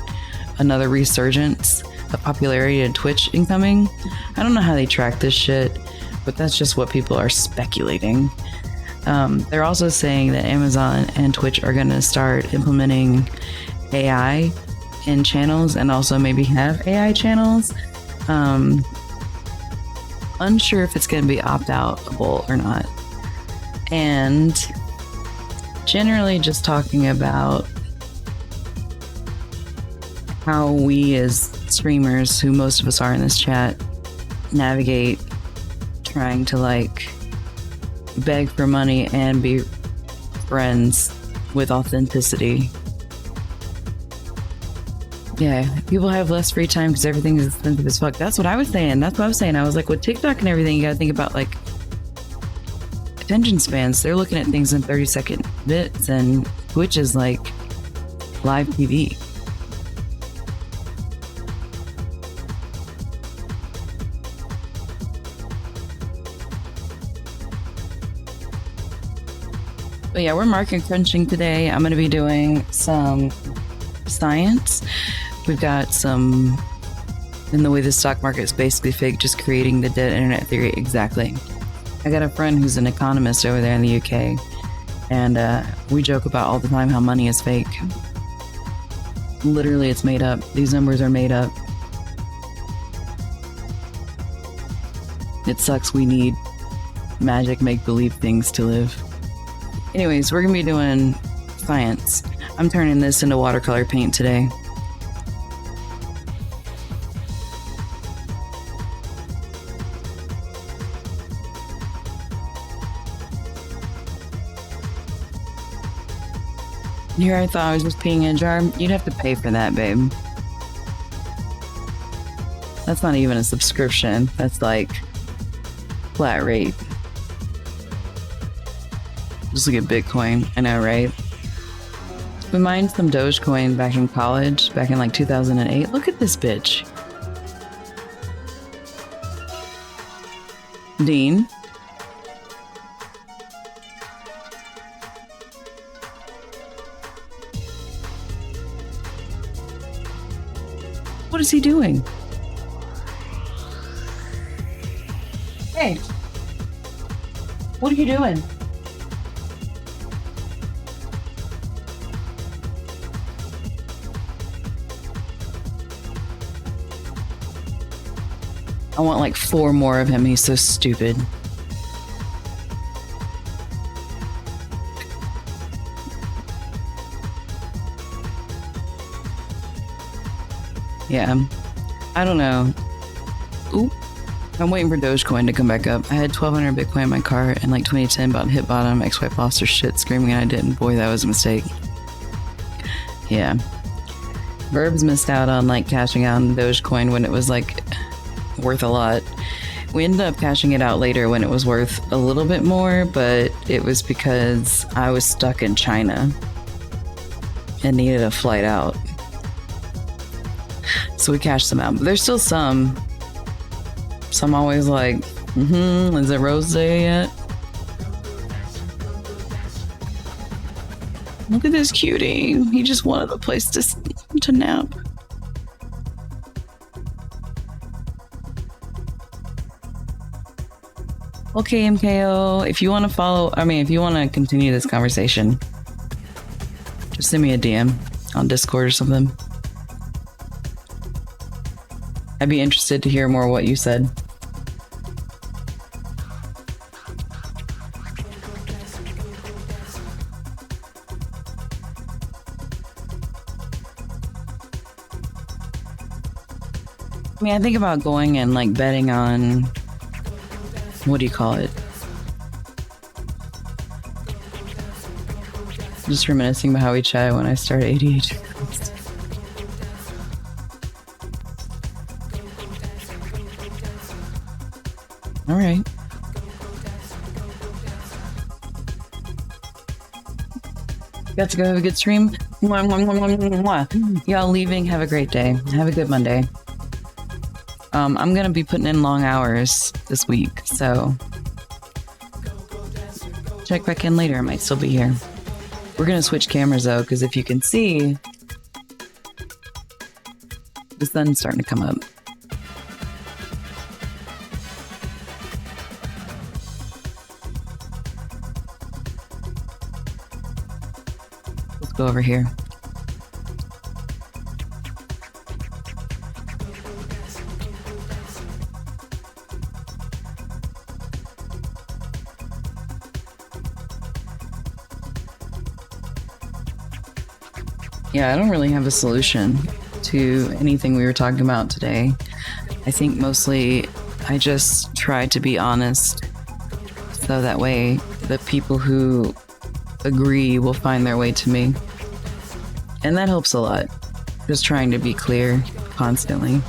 another resurgence of popularity in Twitch incoming. I don't know how they track this shit, but that's just what people are speculating. They're also saying that Amazon and Twitch are going to start implementing AI in channels and also maybe have AI channels. Unsure if it's going to be opt-outable or not. And generally just talking about how we as streamers, who most of us are in this chat, navigate trying to like beg for money and be friends with authenticity. Yeah, people have less free time because everything is expensive as fuck. That's what I was saying. That's what I was saying. I was like, with TikTok and everything, you gotta think about like attention spans. They're looking at things in 30-second bits, and Twitch is like live TV. But yeah, we're market crunching today. I'm going to be doing some science. We've got some, in the way the stock market is basically fake, just creating the dead internet theory exactly. I got a friend who's an economist over there in the UK, and we joke about all the time how money is fake. Literally, it's made up. These numbers are made up. It sucks we need magic make-believe things to live. Anyways, we're gonna be doing science. I'm turning this into watercolor paint today. Here I thought I was just peeing in a jar. You'd have to pay for that, babe. That's not even a subscription. That's like flat rate. Just look at Bitcoin. I know, right? We mined some Dogecoin back in college, back in like 2008. Look at this bitch. Dean. What is he doing? Hey. What are you doing? I want like 4 more of him. He's so stupid. Yeah. I don't know. Oop. I'm waiting for Dogecoin to come back up. I had 1,200 Bitcoin in my car in like 2010, about hit bottom, ex-wife lost her shit screaming and I didn't. Boy, that was a mistake. Yeah. Verbs missed out on like cashing out on Dogecoin when it was like worth a lot. We ended up cashing it out later when it was worth a little bit more, but it was because I was stuck in China and needed a flight out. So we cashed some out. But there's still some. So I'm always like, is it Rose Day yet? Look at this cutie. He just wanted a place to nap. Okay, MKO, if you want to if you want to continue this conversation, just send me a DM on Discord or something. I'd be interested to hear more what you said. I mean, I think about going and like betting on, what do you call it? Just reminiscing about how we chatted when I started ADHD. All right. Got to go have a good stream. Mwah, mwah, mwah, mwah, mwah. Y'all leaving. Have a great day. Have a good Monday. I'm gonna be putting in long hours this week, so check back in later. I might still be here. We're gonna switch cameras though, because if you can see, the sun's starting to come up. Let's go over here. Yeah, I don't really have a solution to anything we were talking about today. I think mostly I just try to be honest, so that way the people who agree will find their way to me. And that helps a lot. Just trying to be clear constantly.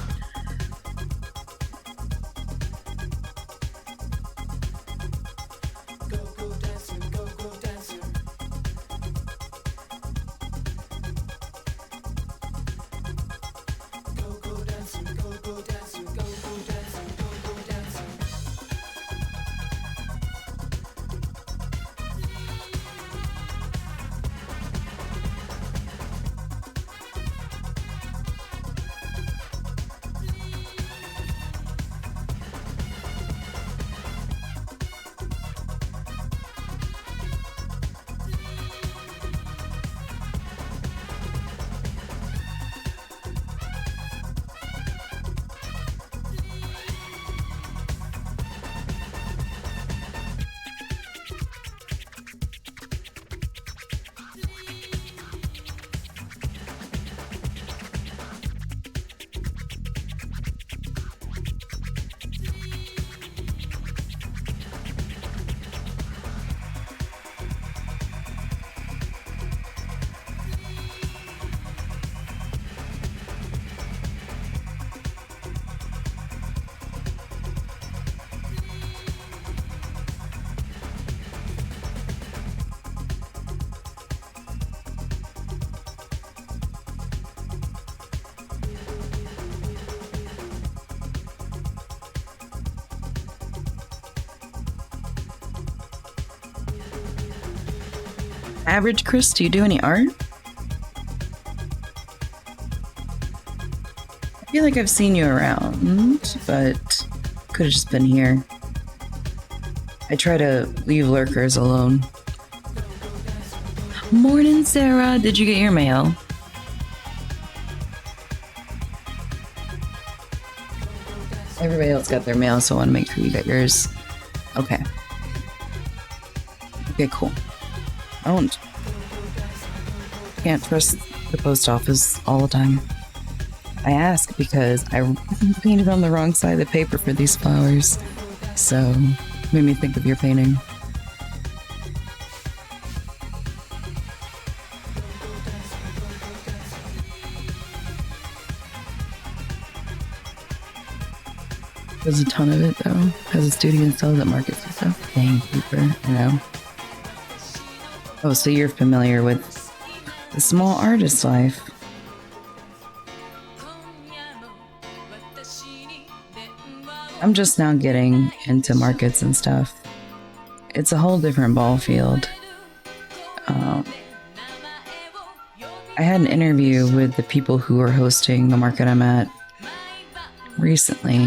Average Chris, do you do any art? I feel like I've seen you around, but could have just been here. I try to leave lurkers alone. Morning, Sarah. Did you get your mail? Everybody else got their mail, so I want to make sure you got yours. Okay. Okay, cool. Can't trust the post office all the time. I ask because I painted on the wrong side of the paper for these flowers, so made me think of your painting. There's a ton of it though. Has a studio and sells at markets and stuff. Dang, Cooper, you know. Oh, so you're familiar with the small artist life. I'm just now getting into markets and stuff. It's a whole different ball field. I had an interview with the people who are hosting the market I'm at recently,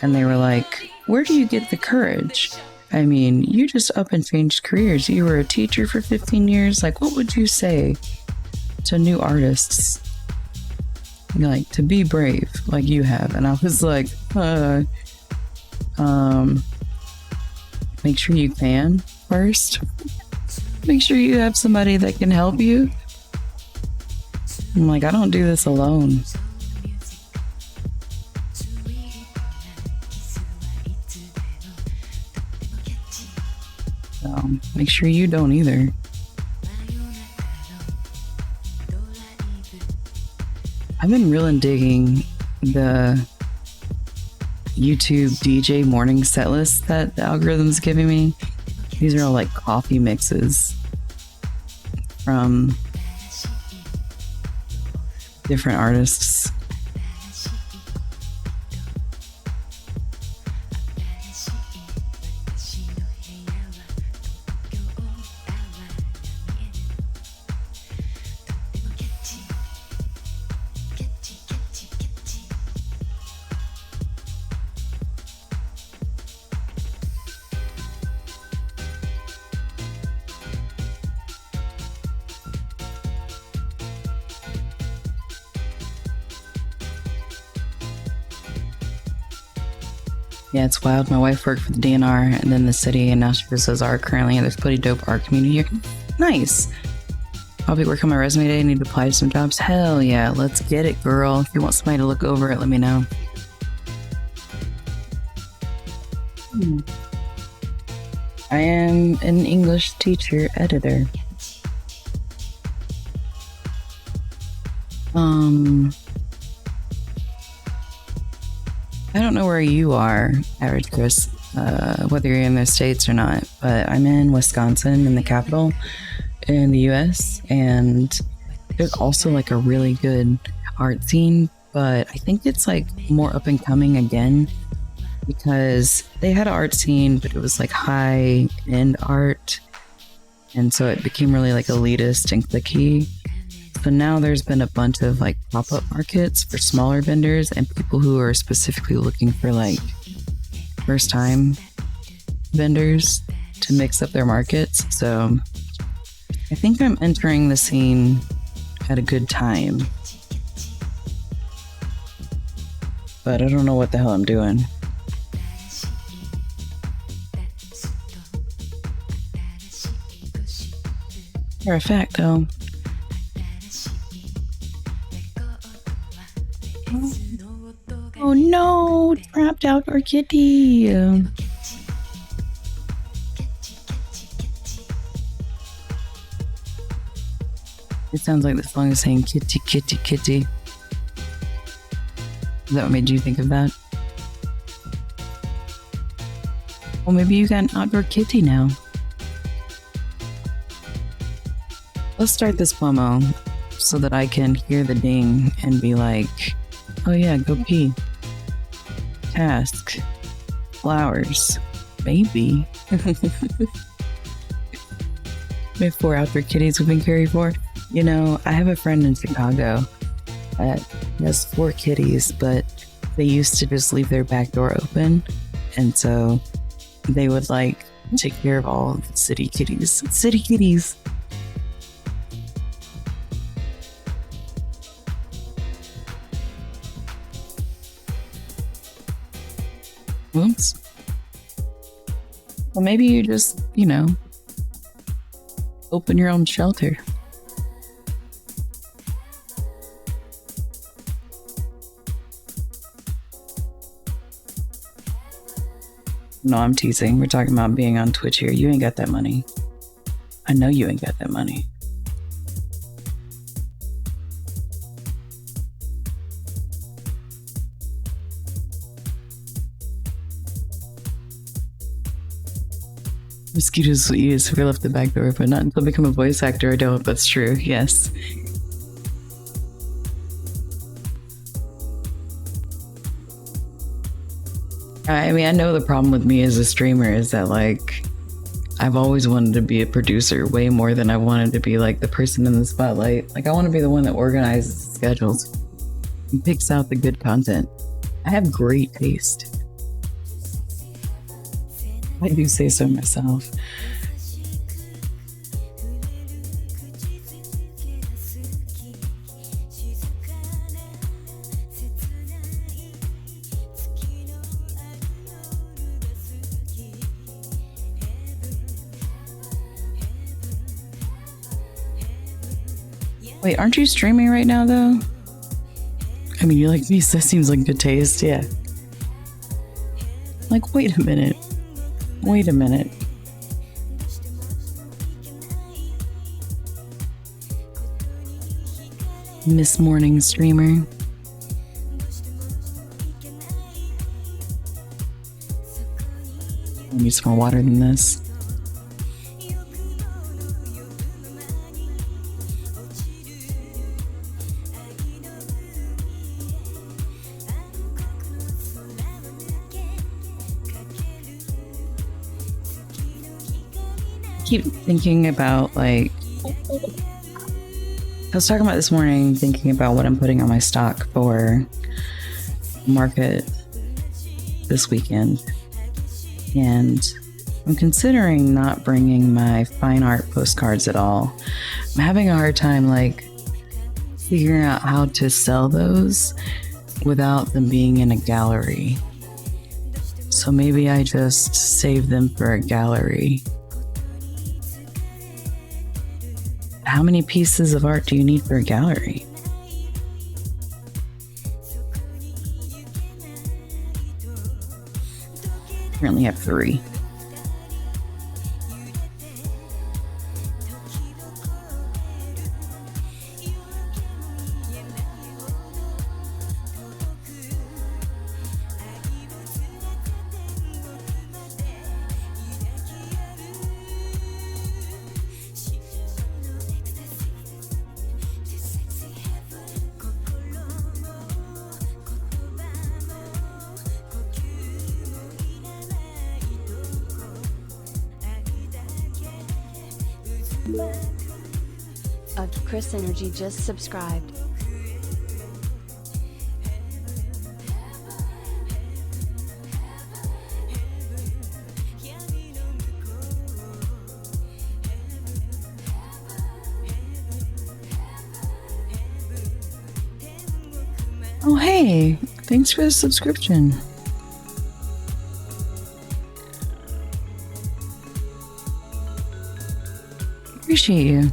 and they were like, where do you get the courage? I mean, you just up and changed careers. You were a teacher for 15 years. Like, what would you say to new artists? Like, to be brave like you have. And I was like, make sure you can first. Make sure you have somebody that can help you. I'm like, I don't do this alone. So make sure you don't either. I've been really digging the YouTube DJ morning set list that the algorithm's giving me. These are all like coffee mixes from different artists. Yeah, it's wild. My wife worked for the DNR and then the city, and now she just does art currently, and there's a pretty dope art community here. Nice. I'll be working on my resume today. I need to apply to some jobs. Hell yeah, let's get it, girl. If you want somebody to look over it, let me know. I am an English teacher editor. I don't know where you are, Average Chris, whether you're in the States or not, but I'm in Wisconsin, in the capital, in the US, and there's also like a really good art scene, but I think it's like more up and coming again because they had an art scene, but it was like high end art, and so it became really like elitist and cliquey. So now there's been a bunch of like pop-up markets for smaller vendors and people who are specifically looking for like first time vendors to mix up their markets. So I think I'm entering the scene at a good time, but I don't know what the hell I'm doing. For a fact though, oh no, trapped outdoor kitty. It sounds like the song is saying kitty, kitty, kitty. Is that what made you think of that? Well, maybe you got an outdoor kitty now. Let's start this promo so that I can hear the ding and be like, oh yeah, go pee. Task. Flowers. Maybe. We have 4 outdoor kitties we've been caring for. You know, I have a friend in Chicago that has 4 kitties, but they used to just leave their back door open. And so they would like take care of all the city kitties. City kitties. Oops. Well, maybe you just, you know, open your own shelter. No, I'm teasing. We're talking about being on Twitch here. You ain't got that money. I know you ain't got that money. Mosquitoes will eat us if we left the back door, but not until I become a voice actor. I don't. That's true. Yes. I mean, I know the problem with me as a streamer is that, like, I've always wanted to be a producer way more than I wanted to be, like, the person in the spotlight. Like, I want to be the one that organizes the schedules and picks out the good content. I have great taste. I do say so myself. Wait, aren't you streaming right now, though? I mean, you like me, so that seems like good taste, yeah. Like, wait a minute. Wait a minute. Miss Morning Streamer. I need some more water than this. Keep thinking about, like, I was talking about this morning, thinking about what I'm putting on my stock for market this weekend, and I'm considering not bringing my fine art postcards at all. I'm having a hard time, like, figuring out how to sell those without them being in a gallery. So maybe I just save them for a gallery. How many pieces of art do you need for a gallery? Currently have 3. Chris Energy just subscribed. Oh, hey, thanks for the subscription. Appreciate you.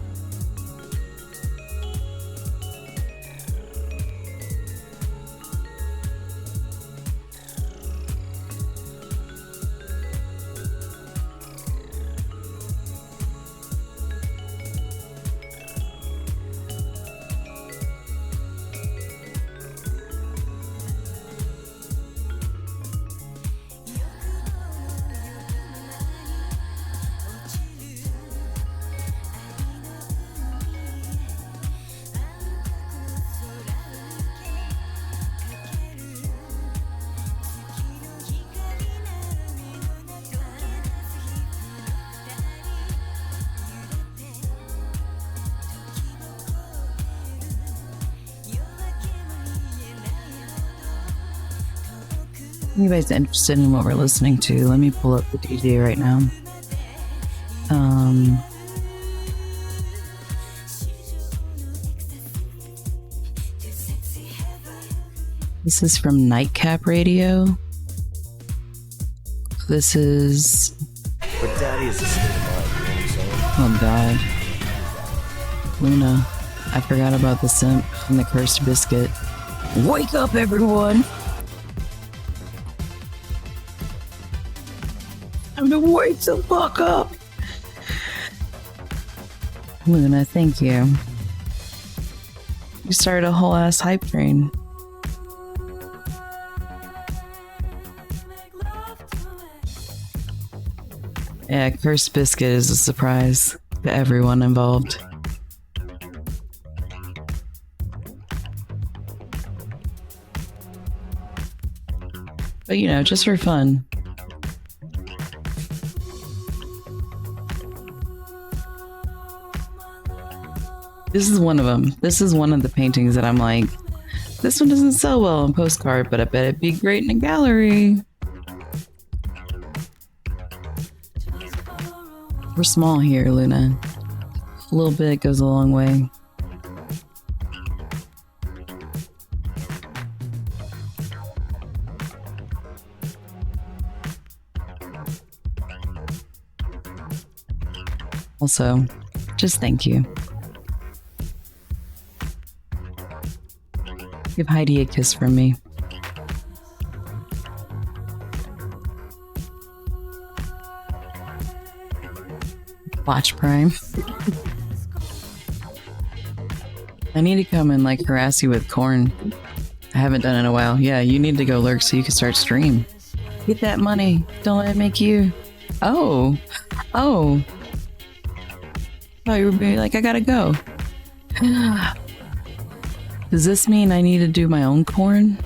Anybody's interested in what we're listening to, let me pull up the DJ right now. This is from Nightcap Radio. This is... But Daddy is a state of mind, you know what I'm saying? Oh God. Luna. I forgot about the simp and the cursed biscuit. Wake up, everyone! I'm gonna wake the fuck up! Luna, thank you. You started a whole ass hype train. Yeah, cursed biscuit is a surprise to everyone involved. But you know, just for fun. This is one of them. This is one of the paintings that I'm like, this one doesn't sell well on postcard, but I bet it'd be great in a gallery. We're small here, Luna. A little bit goes a long way. Also, just thank you. Give Heidi a kiss from me. Watch Prime. I need to come and like harass you with corn. I haven't done it in a while. Yeah, you need to go lurk so you can start stream. Get that money. Don't let it make you. Oh. Oh. Oh, you were being like, I gotta go. Does this mean I need to do my own corn?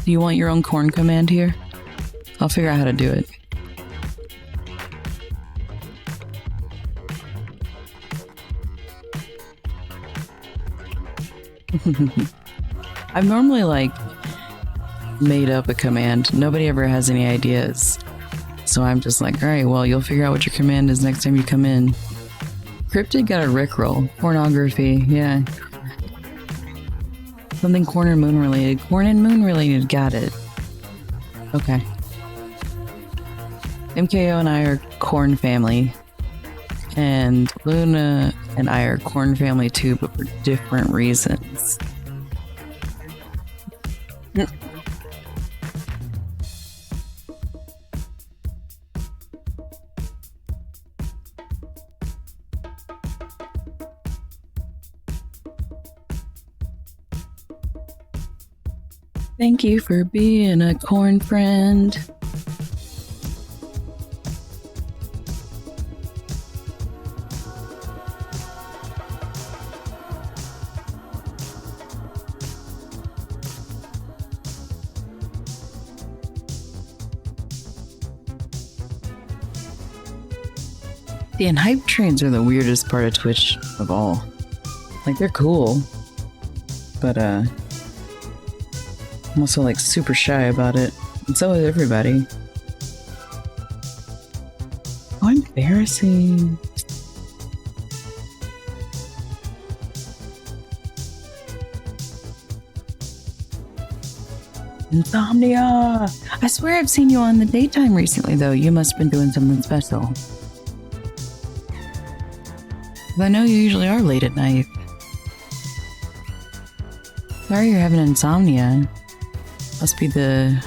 Do you want your own corn command here? I'll figure out how to do it. I've normally like made up a command. Nobody ever has any ideas. So I'm just like, all right, well, you'll figure out what your command is next time you come in. Cryptid got a rickroll. Pornography, yeah. Something corn and moon related. Corn and moon related, got it. Okay. MKO and I are corn family. And Luna and I are corn family too, but for different reasons. Thank you for being a corn friend. And hype trains are the weirdest part of Twitch of all. Like, they're cool, but I'm also like super shy about it. And so is everybody. Oh, embarrassing. Insomnia! I swear I've seen you on the daytime recently, though. You must have been doing something special. I know you usually are late at night. Sorry you're having insomnia. Must be the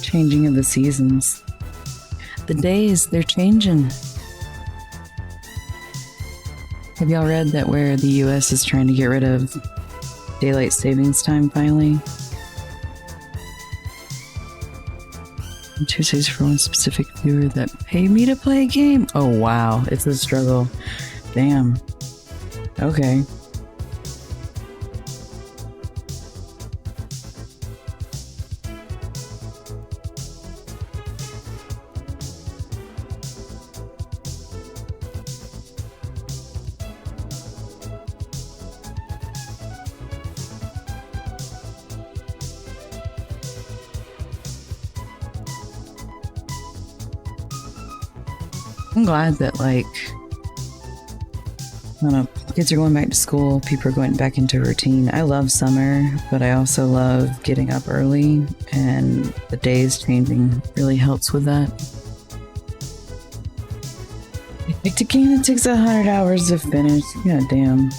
changing of the seasons. The days, they're changing. Have y'all read that where the US is trying to get rid of daylight savings time finally? Tuesdays for one specific viewer that paid me to play a game. Oh wow, it's a struggle. Damn. Okay. I'm glad that, like, I don't know, kids are going back to school, people are going back into routine. I love summer, but I also love getting up early, and the days changing really helps with that. Like, a game that takes 100 hours to finish. God damn.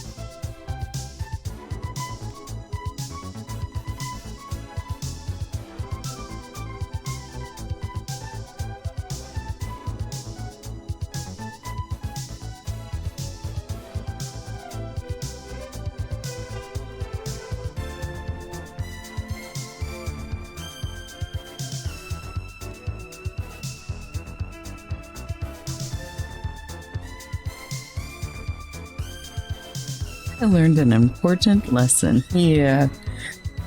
I learned an important lesson. Yeah,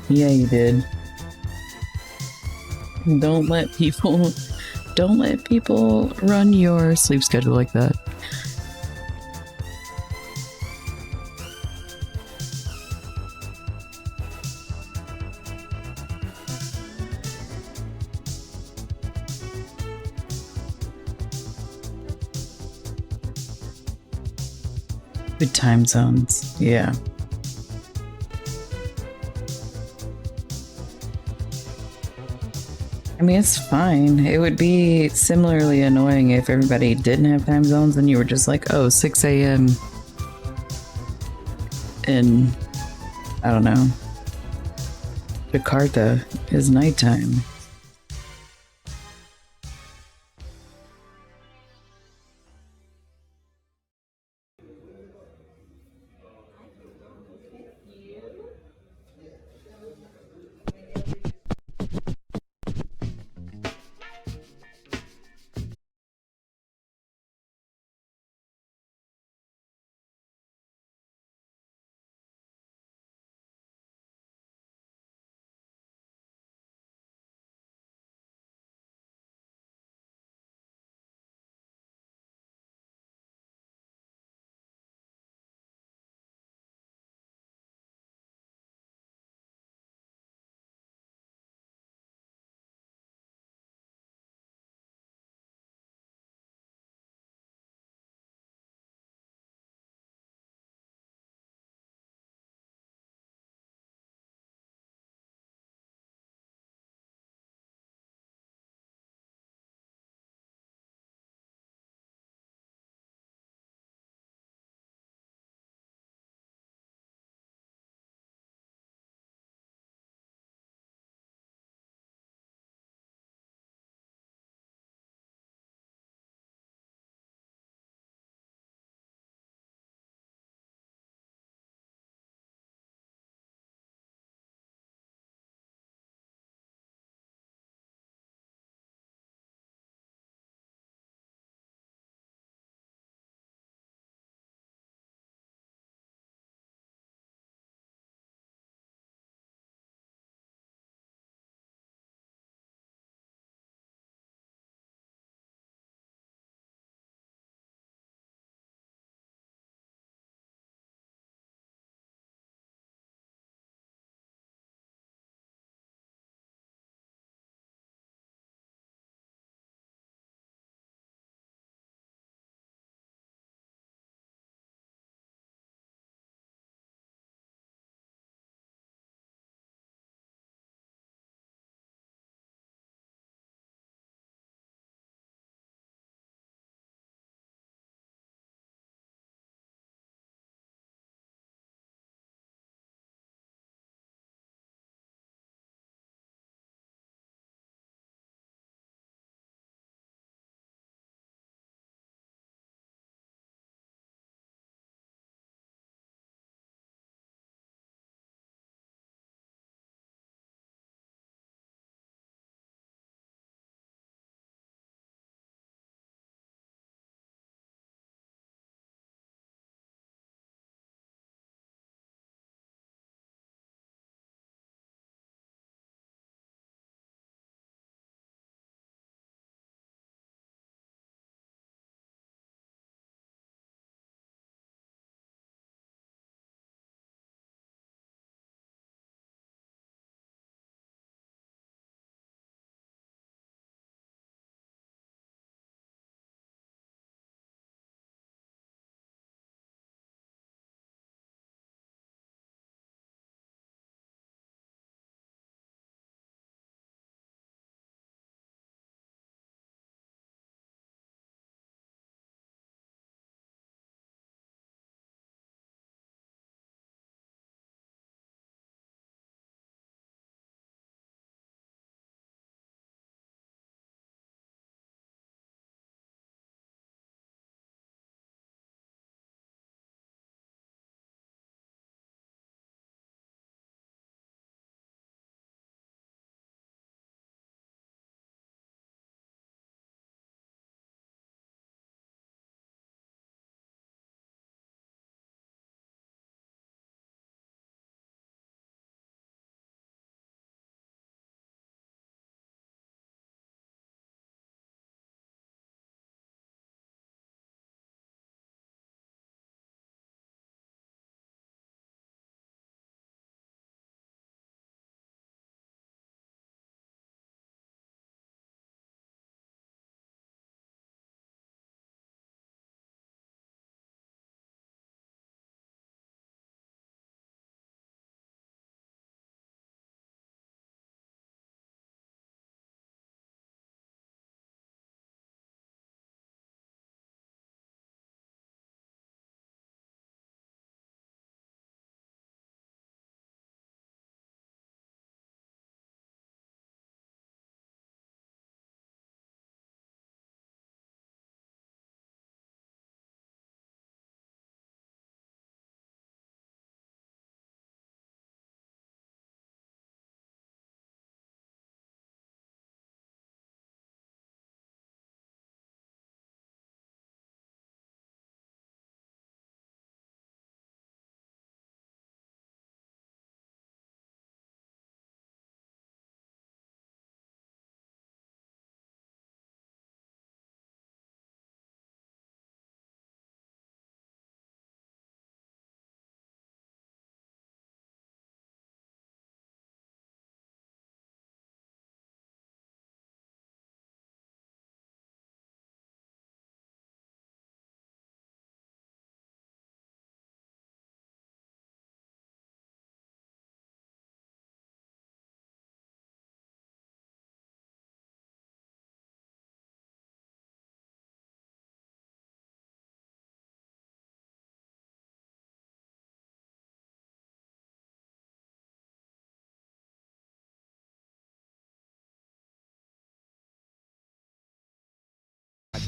you did. Don't let people run your sleep schedule like that. Good time zones. Yeah. I mean, it's fine. It would be similarly annoying if everybody didn't have time zones and you were just like, oh, 6 a.m. in, I don't know, Jakarta is nighttime.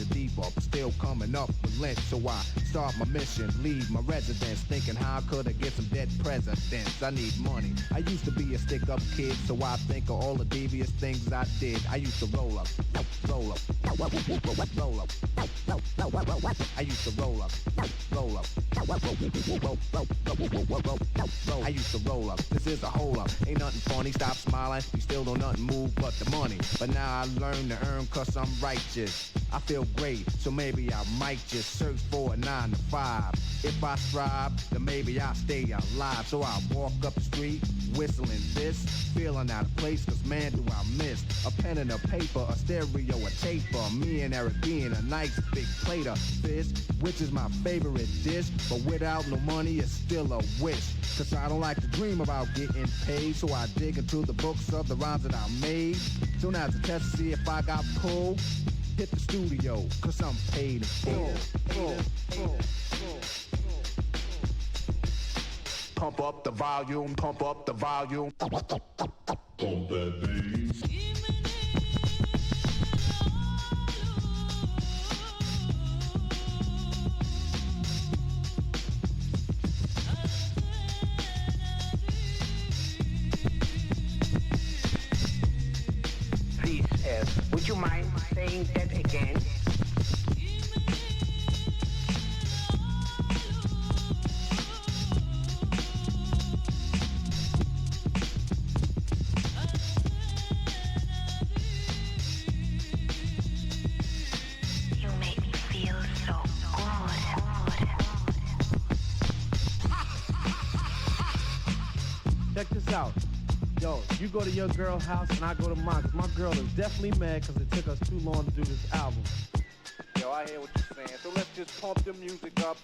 the deeper, but still coming up with lint. So I start my mission, leave my residence, thinking how could I get some dead presidents? I need money. I used to be a stick-up kid, so I think of all the devious things I did. I used to roll up, roll up, roll up, roll up. I used to roll up, roll up, I used to roll up. This is a hole up. Ain't nothing funny. Stop smiling. You still don't nothing move but the money. But now I learn to earn 'cause I'm righteous. I feel great, so maybe I might just search for a 9 to 5. If I strive, then maybe I'll stay alive. So I walk up the street, whistling this, feeling out of place, 'cause man do I miss a pen and a paper, a stereo, a taper. Me and Eric being a nice big plate of fish, which is my favorite dish. But without no money, it's still a wish. 'Cause I don't like to dream about getting paid, so I dig into the books of the rhymes that I made. So now to test to see if I got pulled, hit the studio, 'cause I'm paid in full. Pump up the volume, pump up the volume. Pump that bass. Please, would you mind saying that again? You make me feel so good. Check this out. Yo, you go to your girl's house and I go to mine. 'Cause my girl is definitely mad because it took us too long to do this album. Yo, I hear what you're saying. So let's just pump the music up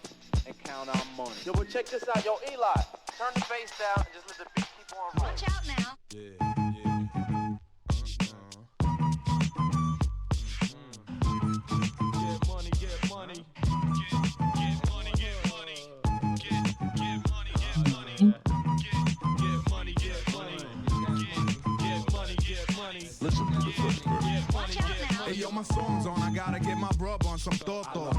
and count our money. Yo, but check this out. Yo, Eli, turn the bass down and just let the beat keep on rolling. Watch out now. Yeah. Get money, get money. Get money, get money. Get money, get money. Get money, get money. Get money, get money. Listen to the first verse. Watch out now. Hey yo, my song's on, I gotta get my grub on some Toto.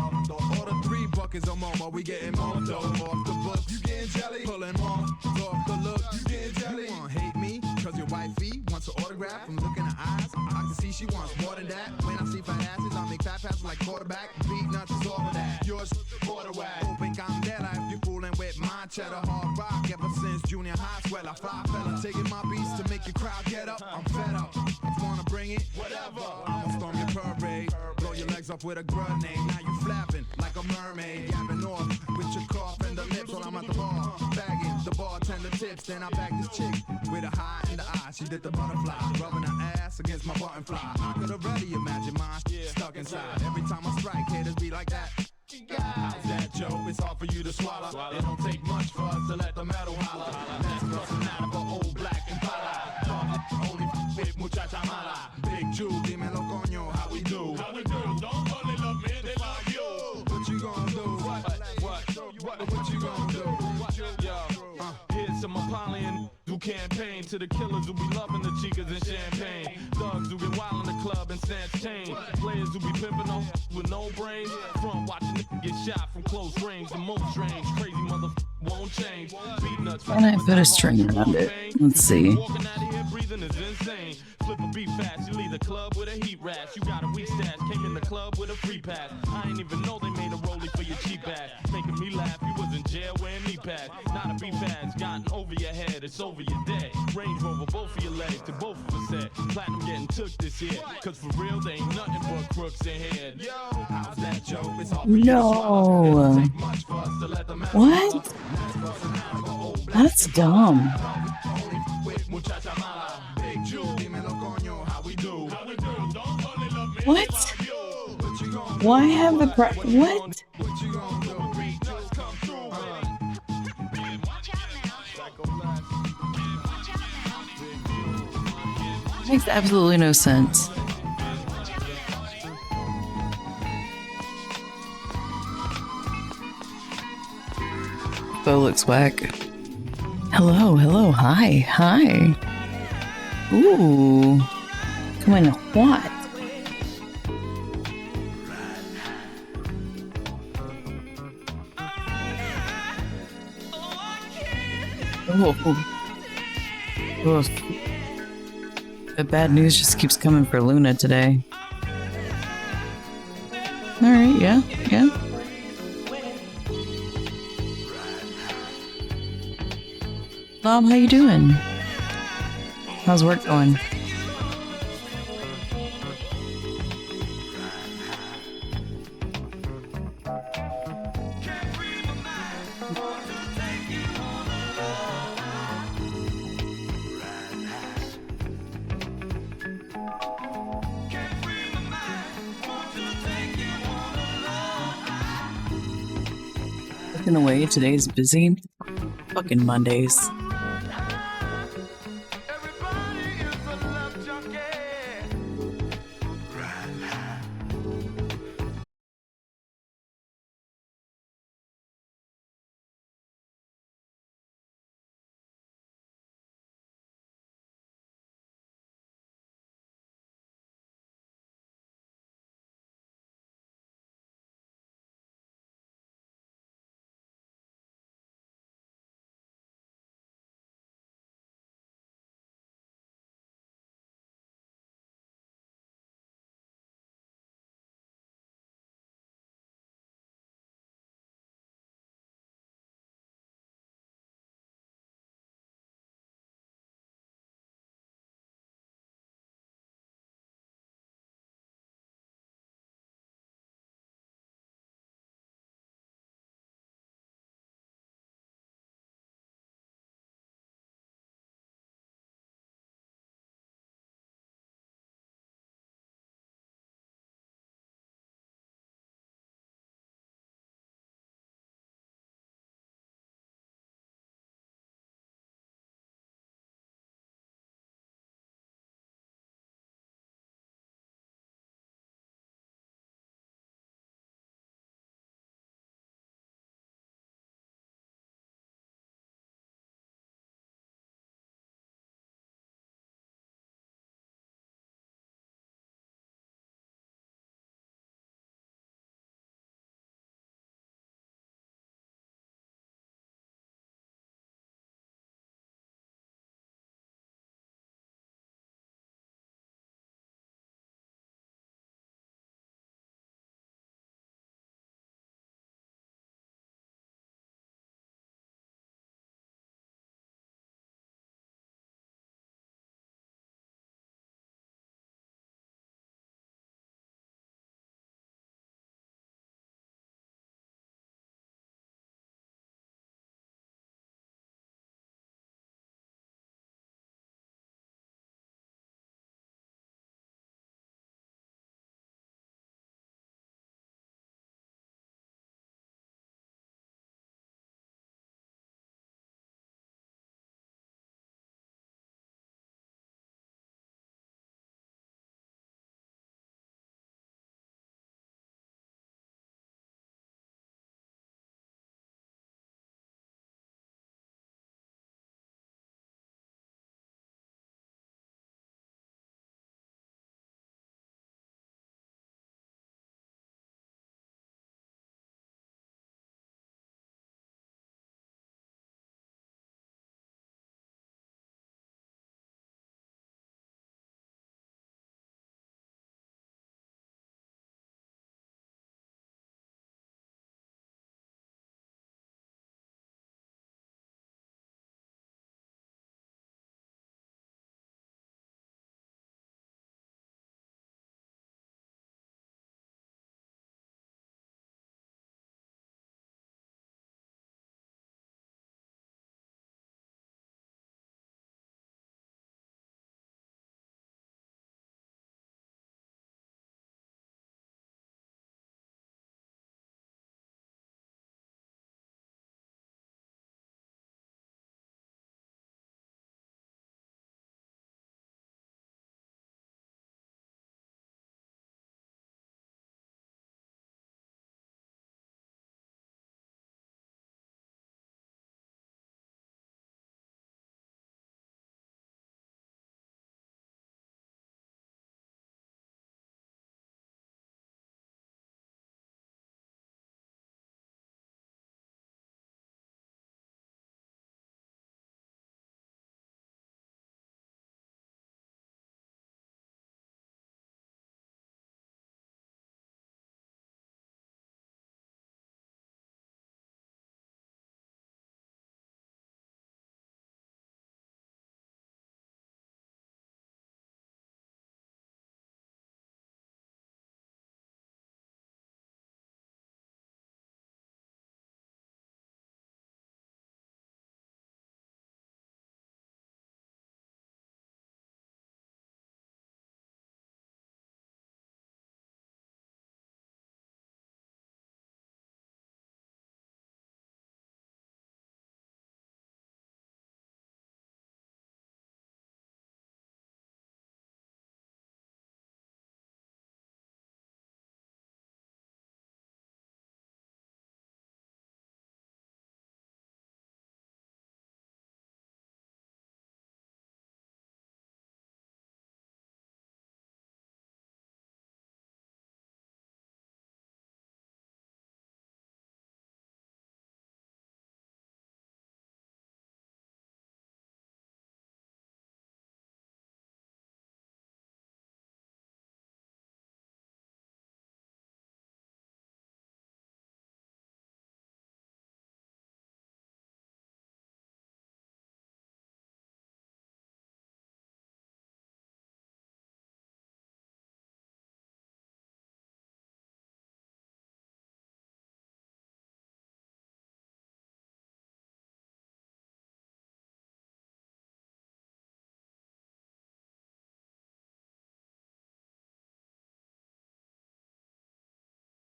Order 3 buckets or more, but we getting more dough. Off the books, you getting jelly? Pulling more, off the look, you getting jelly? You wanna hate me, 'cause your wifey wants an autograph from looking in her eyes. I can see she wants more than that. When I see fat asses, I make fat passes like quarterback. Beat nuts is all of that. Yours, quarterback. Hoping I'm dead, if you fooling with my cheddar. Hard rock ever since junior high. Swell, I fly fella. Taking my beats to make your crowd get up. I'm fed up. You wanna bring it? Whatever. I'ma storm your parade. Blow your legs off with a grenade. Now you flapping like a mermaid. Yapping off with your cough and the lips while I'm at the bar. Bagging the bartender tips. Then I bag this chick with a high in the eye. She did the butterfly. Rubbing her ass against my button fly. I could already imagine mine stuck inside. Every time I strike, haters be like that. How's that, Joe? It's hard for you to swallow. It don't take much for us to let the metal holler. That's bustin' out of an old black Impala. Only with muchacha mala. Big Jew, dímelo coño, how we do? How we do? Don't only love me, they love you. What you gonna do? What you gonna do? Yo, here's some Apollyon who campaign to the killers who be loving the chicas and champagne. Thugs who get wild in the club and snatch chain. Players who be pimping on with no brains. From watching the get shot from close range. The most strange, crazy mother won't change. Beat nuts. Can I put a string around it? Let's see. Walking out of here breathing is insane. Flip a beat fast, you leave the club with a heat rash. You got a weak stash, came in the club with a free pass. I ain't even know they made a rollie for your cheap ass. Making me laugh, you was in jail wearing knee pads. Not a beef ass, gotten over your head, it's over your dead. Range Rover, both of your legs, to both of us said. Platinum getting took this year, 'cause for real, they ain't nothing but crooks in here. Yo, how's that, Joe? It's all for you to swallow. It don't take much for us to let the metal What? holler. That's dumb. What? Why have the what? Makes absolutely no sense. Bo looks whack. Hello, hello, hi, hi. Ooh. Coming what? Oh, oh. The bad news just keeps coming for Luna today. Alright, yeah, yeah. Bob, how you doing? How's work going? Working away, today's busy. Fucking Mondays.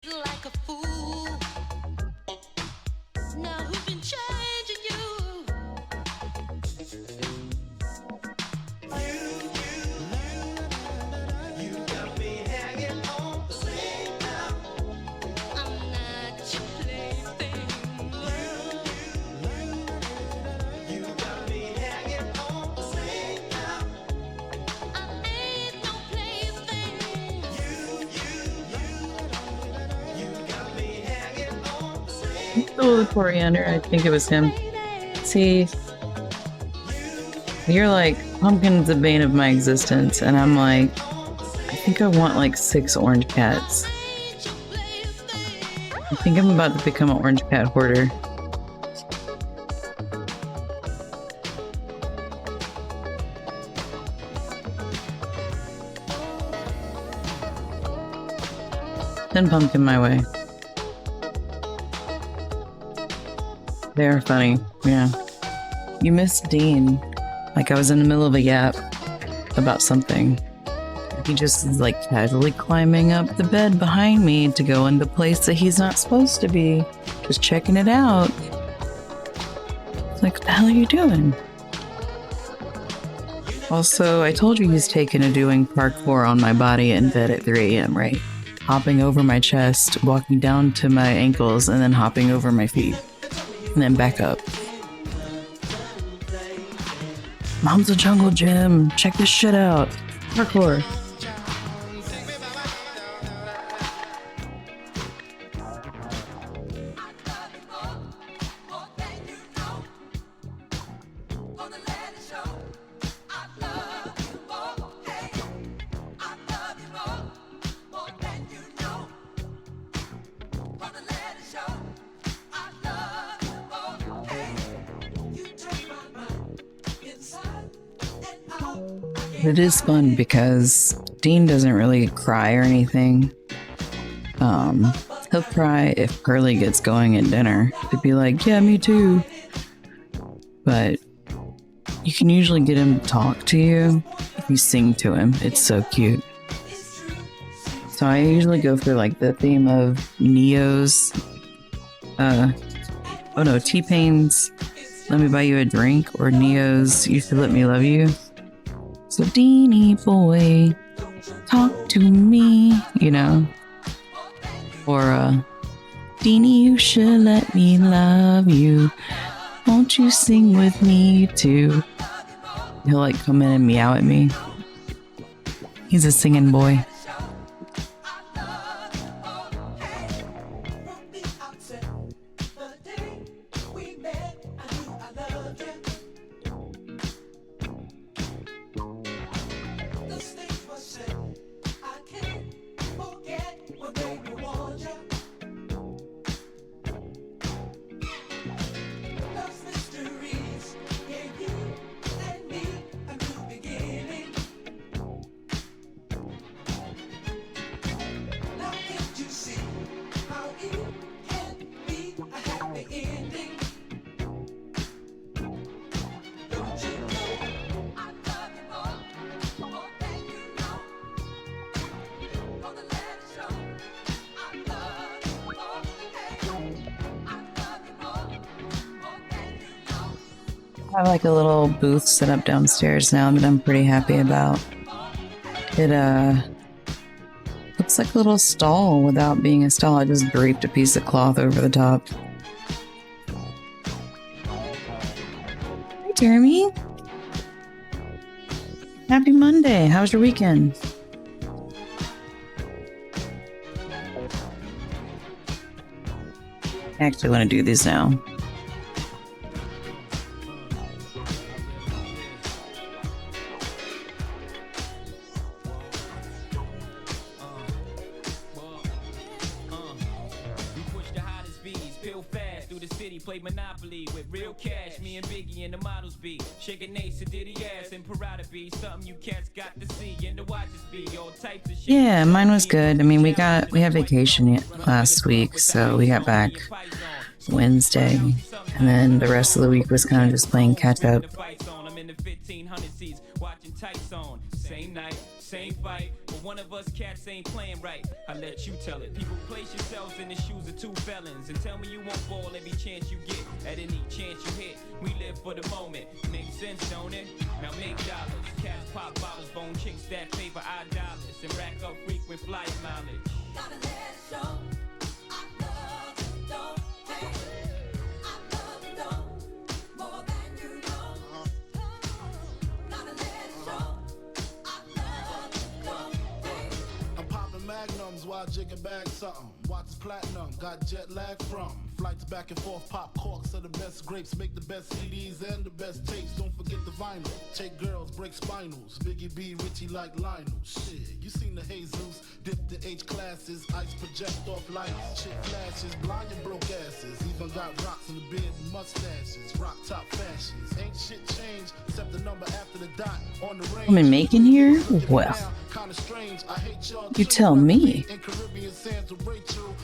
Like a fool. Now who's been changing you? You got me hanging on the same now. I'm not your plaything. You got me hanging on the same now. I ain't no plaything. You got me hanging on the same. Oh, the coriander. I think it was him. See, you're like, pumpkin's the bane of my existence, and I'm like, I think I want like 6 orange cats. I think I'm about to become an orange cat hoarder. Send pumpkin my way. They're funny, yeah. You missed Dean. Like I was in the middle of a yap about something. He just is like casually climbing up the bed behind me to go in the place that he's not supposed to be. Just checking it out. It's like, what the hell are you doing? Also, I told you he's taken to doing parkour on my body in bed at 3 a.m., right? Hopping over my chest, walking down to my ankles, and then hopping over my feet. And then back up. Mom's a jungle gym. Check this shit out. Parkour. It is fun because Dean doesn't really cry or anything. He'll cry if Pearly gets going at dinner. He'd be like, yeah, me too. But you can usually get him to talk to you if you sing to him. It's so cute. So I usually go for like the theme of Neo's, T-Pain's Let Me Buy You a Drink, or Neo's You Should Let Me Love You. So Deanie boy, talk to me, you know. Or Deanie, you should let me love you. Won't you sing with me too? He'll like come in and meow at me. He's a singing boy. I have like a little booth set up downstairs now that I'm pretty happy about. It looks like a little stall without being a stall. I just draped a piece of cloth over the top. Hi Jeremy. Happy Monday. How was your weekend? I actually want to do these now. Monopoly with real cash, me and Biggie and the models be shaking Ace and Diddy ass and Parada be something you cats got to see and the watches be all types of shit. Yeah, mine was good. I mean, we had vacation last week, so we got back Wednesday, and then the rest of the week was kind of just playing catch up. Same night, same fight. one of us cats ain't playing right, I let you tell it. People, place yourselves in the shoes of two felons and tell me you won't ball every chance you get. At any chance you hit, we live for the moment. Makes sense, don't it? Now make dollars. Cats pop bottles, bone chicks that favor our dollars and rack up frequent flyer mileage. Gotta let it show. I love it, don't hate. I love it, don't more than you know. Gotta let it show. I love it, don't hate. I'm popping magnums while jigging back something. Watch platinum, got jet lag from flights back and forth. Pop corks are the best grapes, make the best CDs and the best tapes. Don't forget the vinyl. Take girls, break spinals. Biggie B, Richie like Lionel. Shit, you seen the Jesus? Dip the H classes, ice project off lights. Shit flashes, blind and broke asses. Even got rocks in the beard and mustaches. Rock top fashions. Ain't shit changed except the number after the dot on the range. What am I making here? Well, Kinda strange. I hate y'all you too. tell me. In Caribbean sands with Rachel.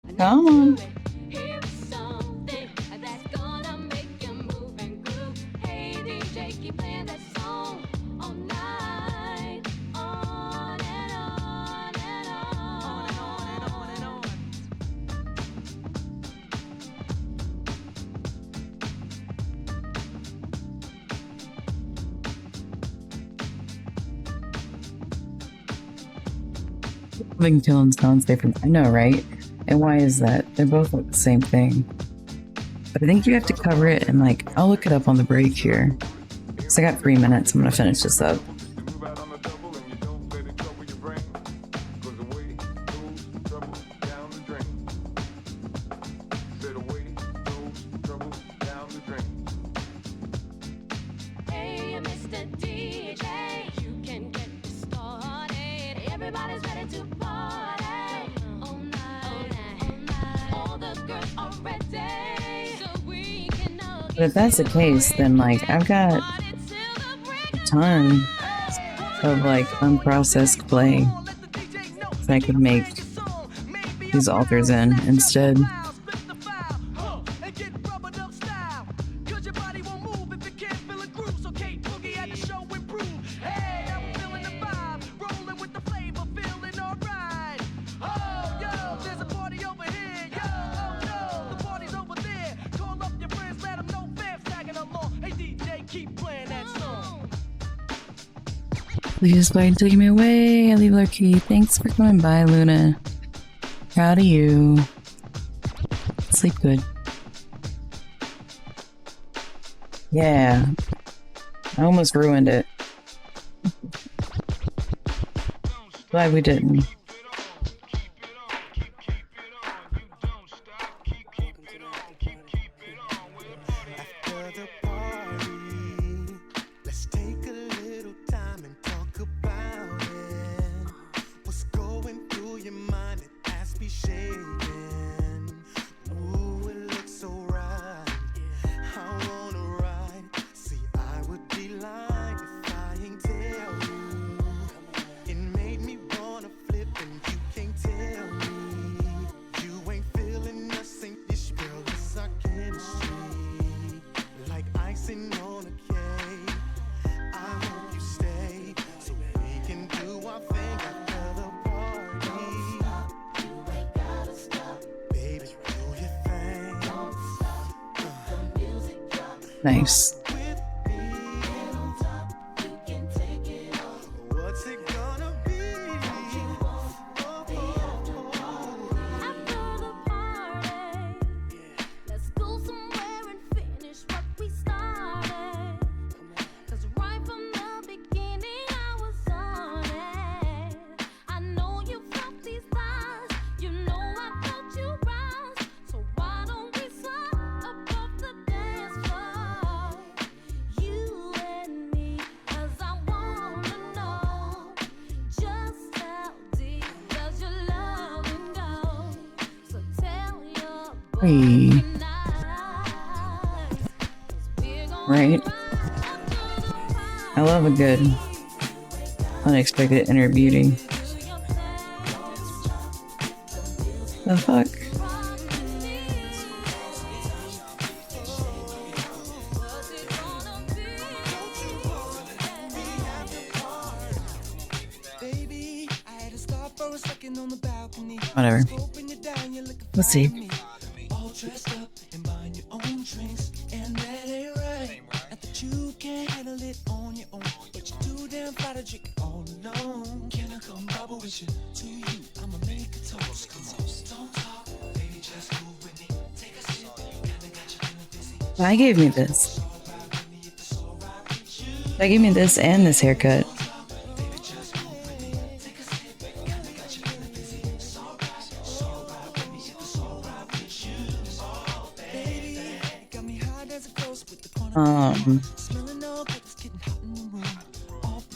Come on. Here's something that's gonna make you move and groove. Hey DJ, keep playing that song all night, on and on and on and on and on and on. Ringtone sounds different. I know, right? And why is that? They're both like the same thing. But I think you have to cover it and like, I'll look it up on the break here. So I got 3 minutes. I'm gonna finish this up. Hey, Mr. DJ, you can get this started. Everybody's ready to party all night, all night. All the girls are ready, so we can all But if that's the case, then like I've got a ton of like unprocessed clay that I could make these altars in instead. Please bye until you me away. I leave our key. Thanks for coming by, Luna. Proud of you. Sleep good. Yeah. I almost ruined it. Glad we didn't. Nice. Right? I love a good unexpected inner beauty. The fuck? Whatever. Let's see. I gave me this. I gave me this and this haircut.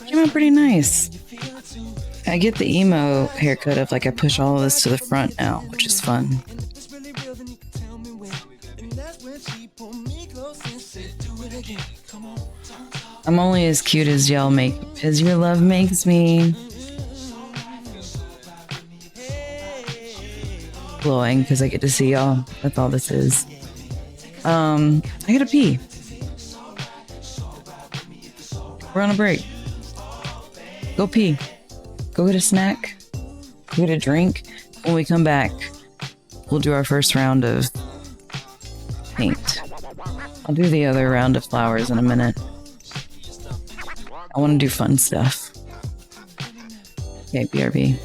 Came out pretty nice. I get the emo haircut of like I push all of this to the front now, which is fun. I'm only as cute as y'all make, as your love makes me. glowing because I get to see y'all. That's all this is. I gotta pee. We're on a break. Go pee. Go get a snack. Go get a drink. When we come back, we'll do our first round of paint. I'll do the other round of flowers in a minute. I want to do fun stuff. Okay, BRB.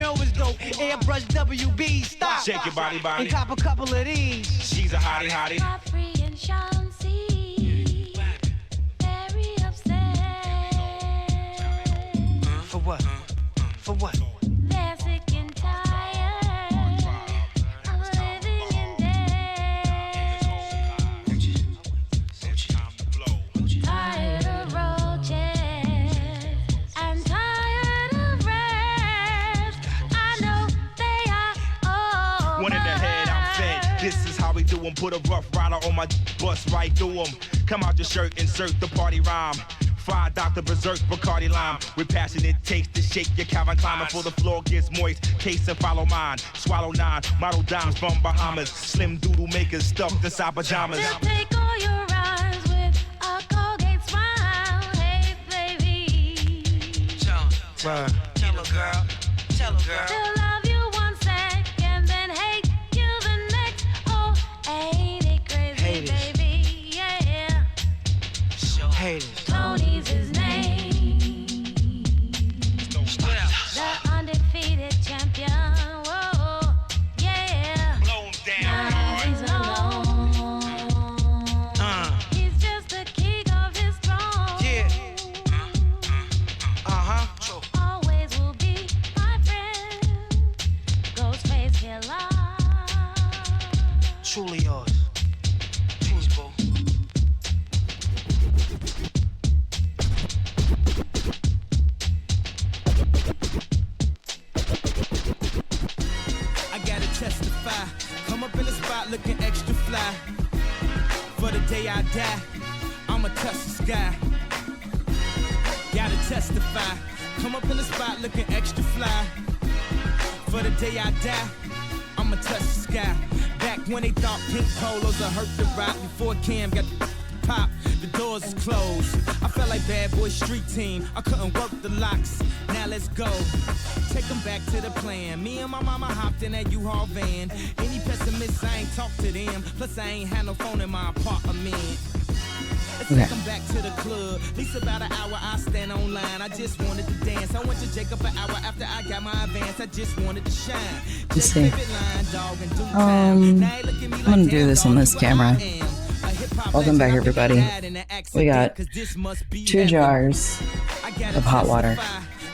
Was dope. Airbrush WB, stop. Shake your body, body. And cop a couple of these. She's a hottie, hottie. Free and Chauncey, very upset. For what? For what? They're sick and tired of living in debt. Tired of roaches and tired of rats. I know they are over. One in the head, I'm fed. This is how we do 'em. Put a rough rider on my bust right through 'em. Come out your shirt, insert the party rhyme. Fried Dr. Berserk, Bacardi Lime. With passionate taste to shake your Calvin Klein before the floor gets moist. Case and follow mine. Swallow 9, model dimes from Bahamas. Slim doodle makers stuffed inside pajamas. They'll take all your rhymes with a Colgate smile. Hey, baby. Tell a girl. Tell 'em, girl. They'll love you one second, then hate you the next. Oh, ain't it crazy, Haters. baby? Yeah. Haters. Tony's his name. The undefeated champion. Whoa, yeah. Now he's alone. He's just the king of his throne. Yeah. Always will be my friend. Ghostface killer. Truly yours. Cheese, boo. I gotta testify. Come up in the spot looking extra fly. For the day I die, I'ma touch the sky. Gotta testify. Come up in the spot looking extra fly. For the day I die, I'ma touch the sky. Back when they thought pink polos would hurt the rock. Before Cam got the pop, the doors is closed. I felt like bad boy street team. I couldn't work the locks. Now let's go. Take them back to the plan. Me and my mama hopped in that U-Haul van. Any pessimists, I ain't talk to them. Plus, I ain't had no phone in my apartment. Let's take them back to the club. At least about an hour I stand online. I just wanted to dance. I went to Jacob an hour after I got my advance. I just wanted to shine. Let's see. I'm gonna do this on this camera. Welcome back, everybody. We got 2 jars of hot water.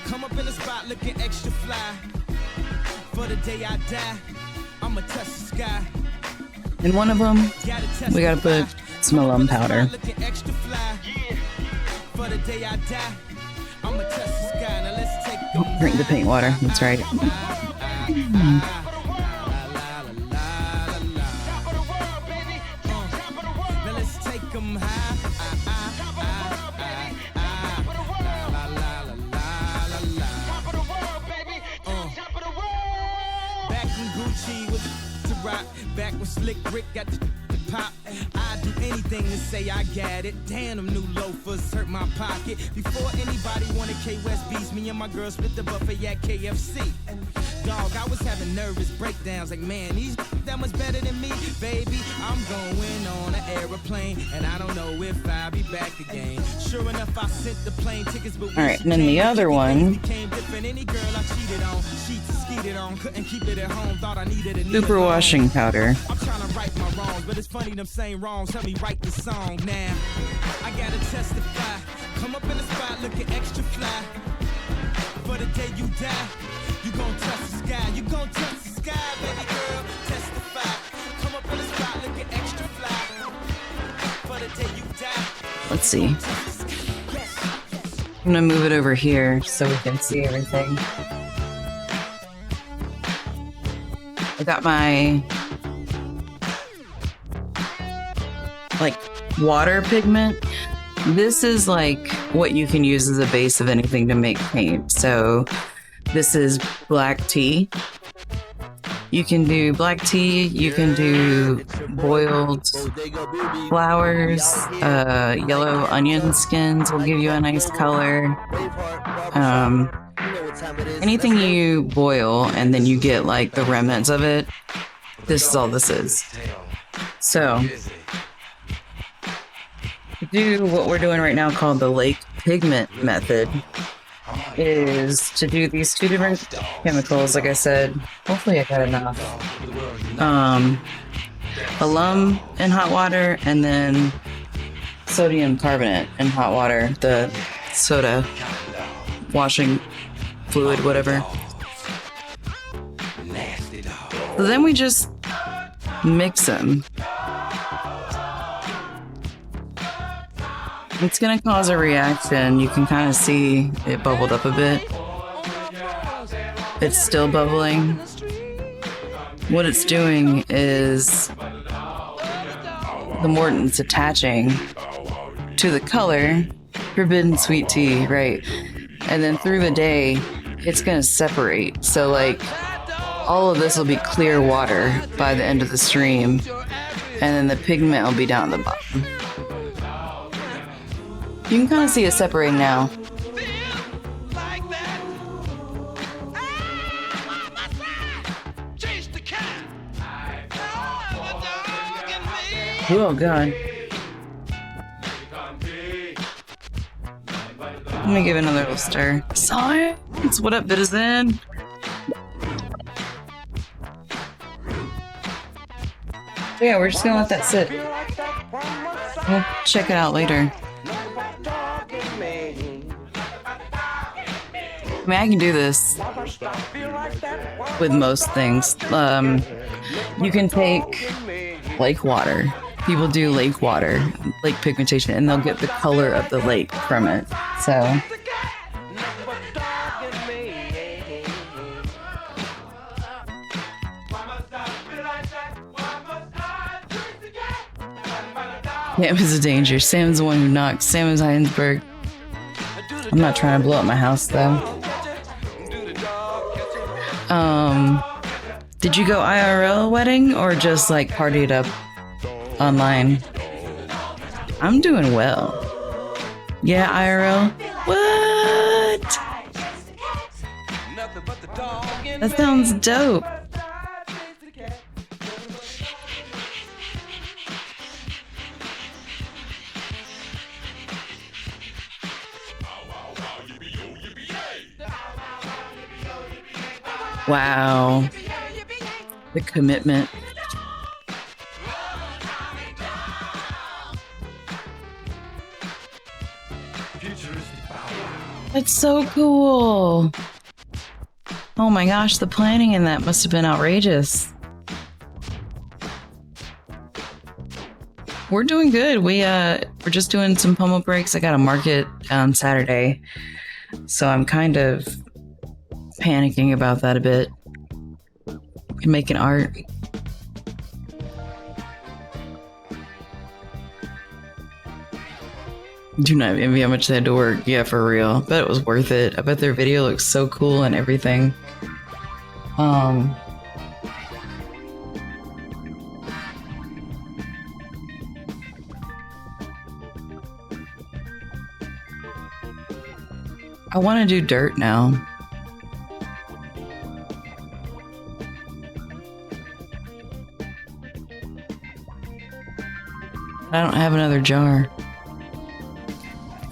Come up in the spot looking extra fly. For the day I die, I'ma touch the sky. In one of them, we gotta put some alum powder. For the day I die, I'ma touch the sky. Now let's take Drink the paint water. That's right. Now let's take them high. Back when Gucci was to rock, back when Slick Rick got the pop, I'd do anything to say I got it. Damn, them new loafers hurt my pocket. Before anybody wanted K-West beats, me and my girl split the buffet at KFC. Dog, I was having nervous breakdowns like, man, these that much better than me. Baby, I'm going on an aeroplane, and I don't know if I'll be back again. Sure enough, I sent the plane tickets, but All right, and then the other one, super washing powder. I'm trying to right my wrongs, but it's funny them same wrongs help me write the song now. I gotta testify. Come up in the spot looking extra fly. For the day you die, you gon' touch the sky. You gon' touch the sky, baby girl. Testify. Come up in the spot looking extra fly. For the day you die. Let's see. I'm gonna move it over here so we can see everything. I got my like water pigment. This is like what you can use as a base of anything to make paint. So this is black tea. You can do black tea, you can do boiled flowers, yellow onion skins will give you a nice color. Anything you boil and then you get like the remnants of it, this is all this is. So, to do what we're doing right now called the lake pigment method is to do these 2 different chemicals, like I said. Hopefully I got enough. Alum in hot water and then sodium carbonate in hot water, the soda washing fluid, whatever. So then we just mix them. It's gonna cause a reaction. You can kind of see it bubbled up a bit. It's still bubbling. What it's doing is the mordant's attaching to the color, forbidden sweet tea, right? And then through the day, it's gonna separate. So like, all of this will be clear water by the end of the stream, and then the pigment will be down at the bottom. You can kind of see it separating now. Oh god. Let me give it another little stir. Science! What up, Citizen? Yeah, we're just gonna let that sit. We'll check it out later. I mean, I can do this with most things. You can take lake water. People do lake water, lake pigmentation, and they'll get the color of the lake from it. So. Sam is a danger. Sam's the one who knocks. Sam is Heinsberg. I'm not trying to blow up my house though. Did you go IRL wedding or just like partied up online? I'm doing well. Yeah, IRL. What? That sounds dope. Wow. The commitment. That's so cool. Oh my gosh, the planning in that must have been outrageous. We're doing good. We're just doing some pomo breaks. I got a market on Saturday, so I'm kind of panicking about that a bit. Making art. Do not envy how much they had to work. Yeah, for real. I bet it was worth it. I bet their video looks so cool and everything. I want to do dirt now. I don't have another jar.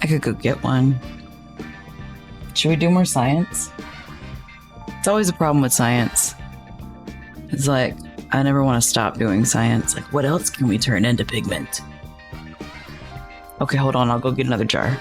I could go get one. Should we do more science? It's always a problem with science. It's like, I never want to stop doing science. Like, what else can we turn into pigment? Okay, hold on. I'll go get another jar.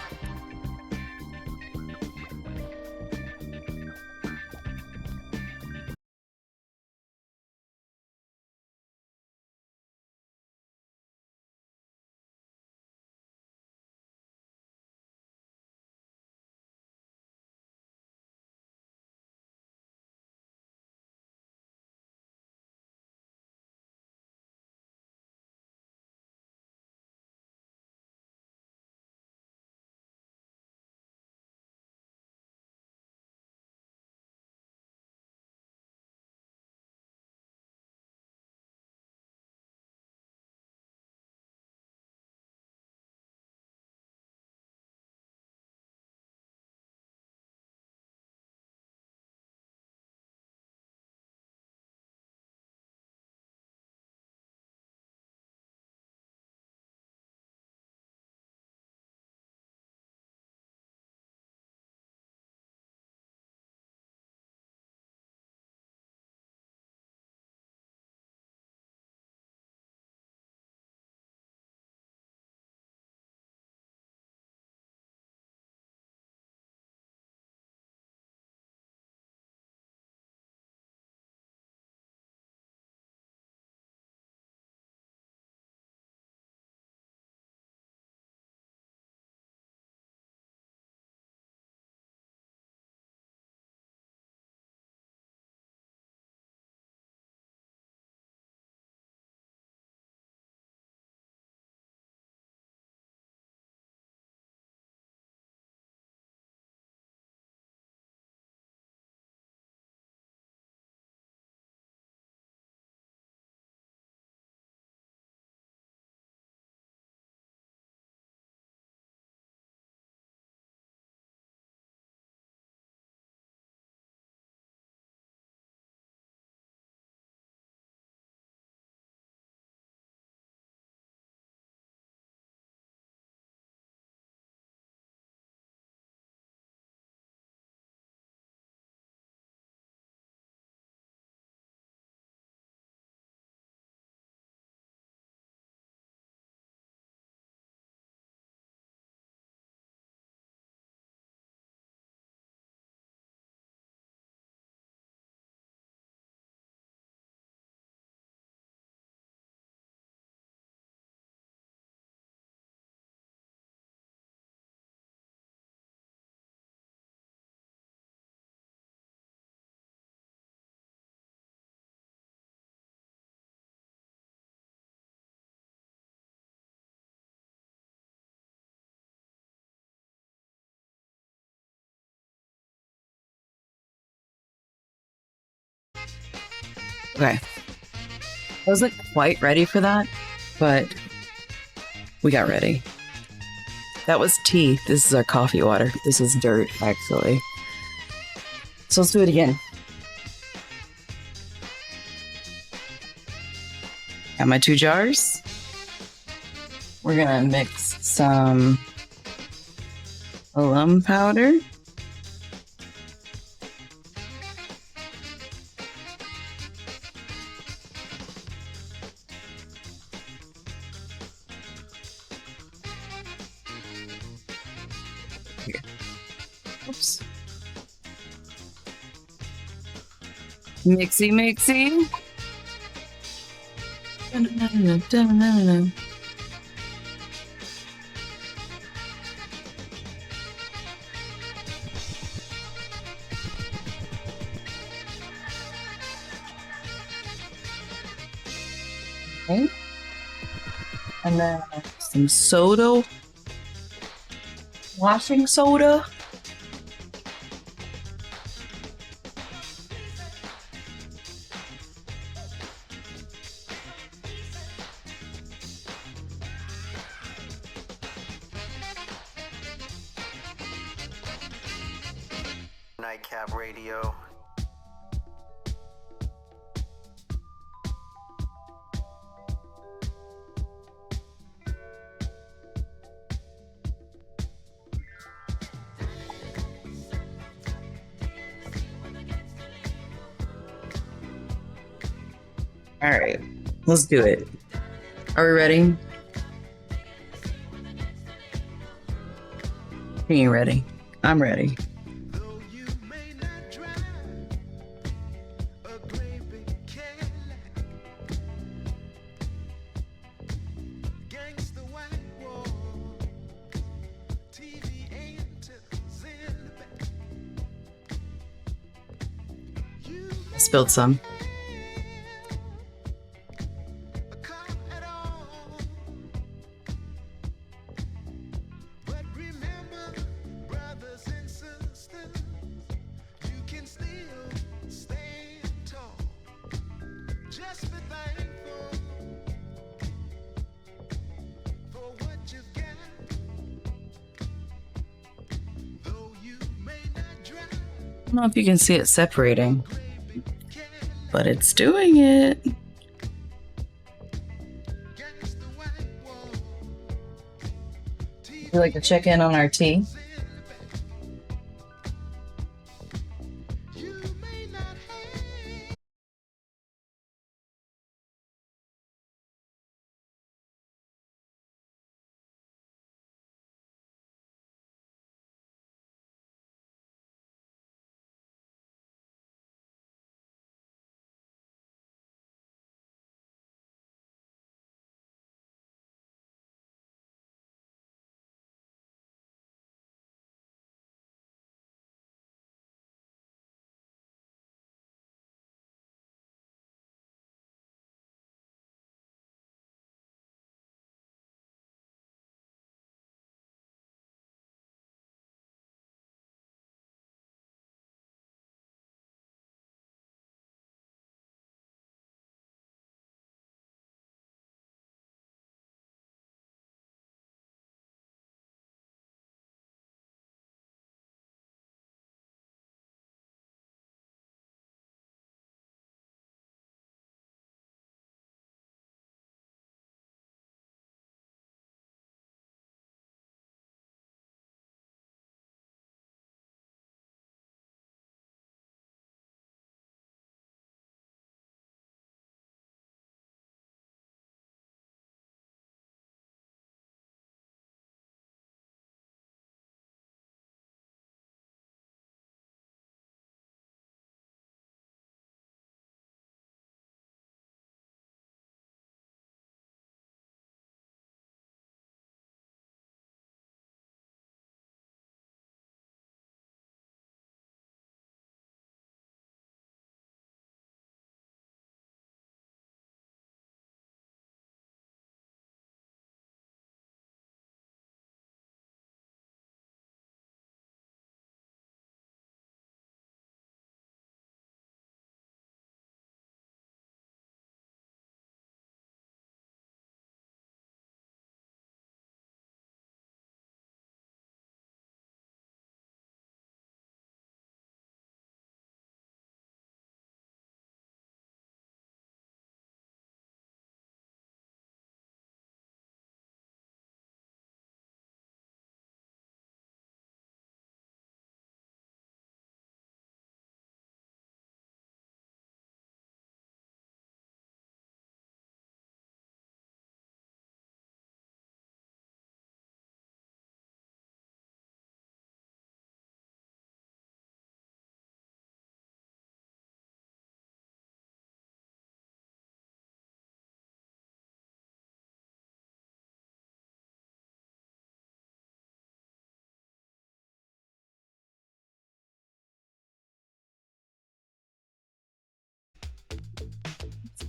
Okay. I wasn't quite ready for that, but we got ready. That was tea. This is our coffee water. This is dirt, actually. So let's do it again. Got my 2 jars. We're gonna mix some alum powder. Here. Oops. Mixy, mixy. Dun-dun-dun-dun-dun-dun-dun. Okay. And then some soda. Washing soda. Nightcap radio. All right, let's do it. Are we ready? Are you ready? I'm ready. I spilled some. I don't know if you can see it separating, but it's doing it. Would you like to check in on our tea?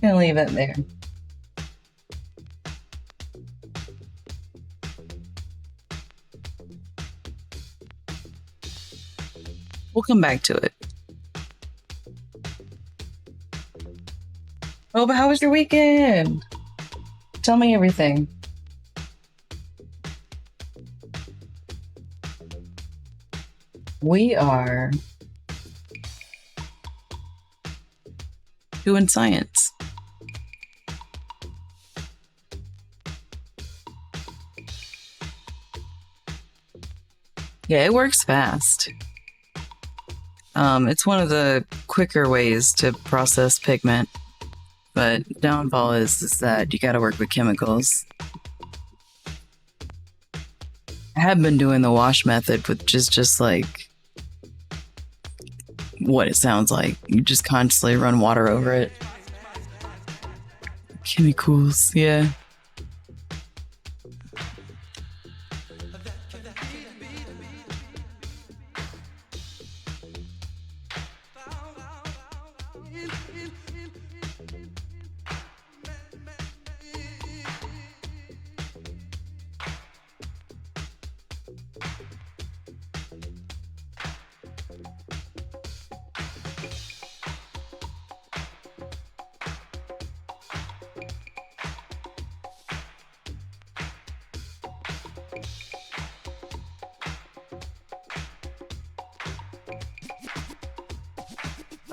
gonna leave it there. We'll come back to it. Oh, but how was your weekend? Tell me everything. We are doing science. Yeah, it works fast. It's one of the quicker ways to process pigment, but downfall is that you gotta work with chemicals. I have been doing the wash method, which is just like what it sounds like. You just constantly run water over it. Chemicals, yeah.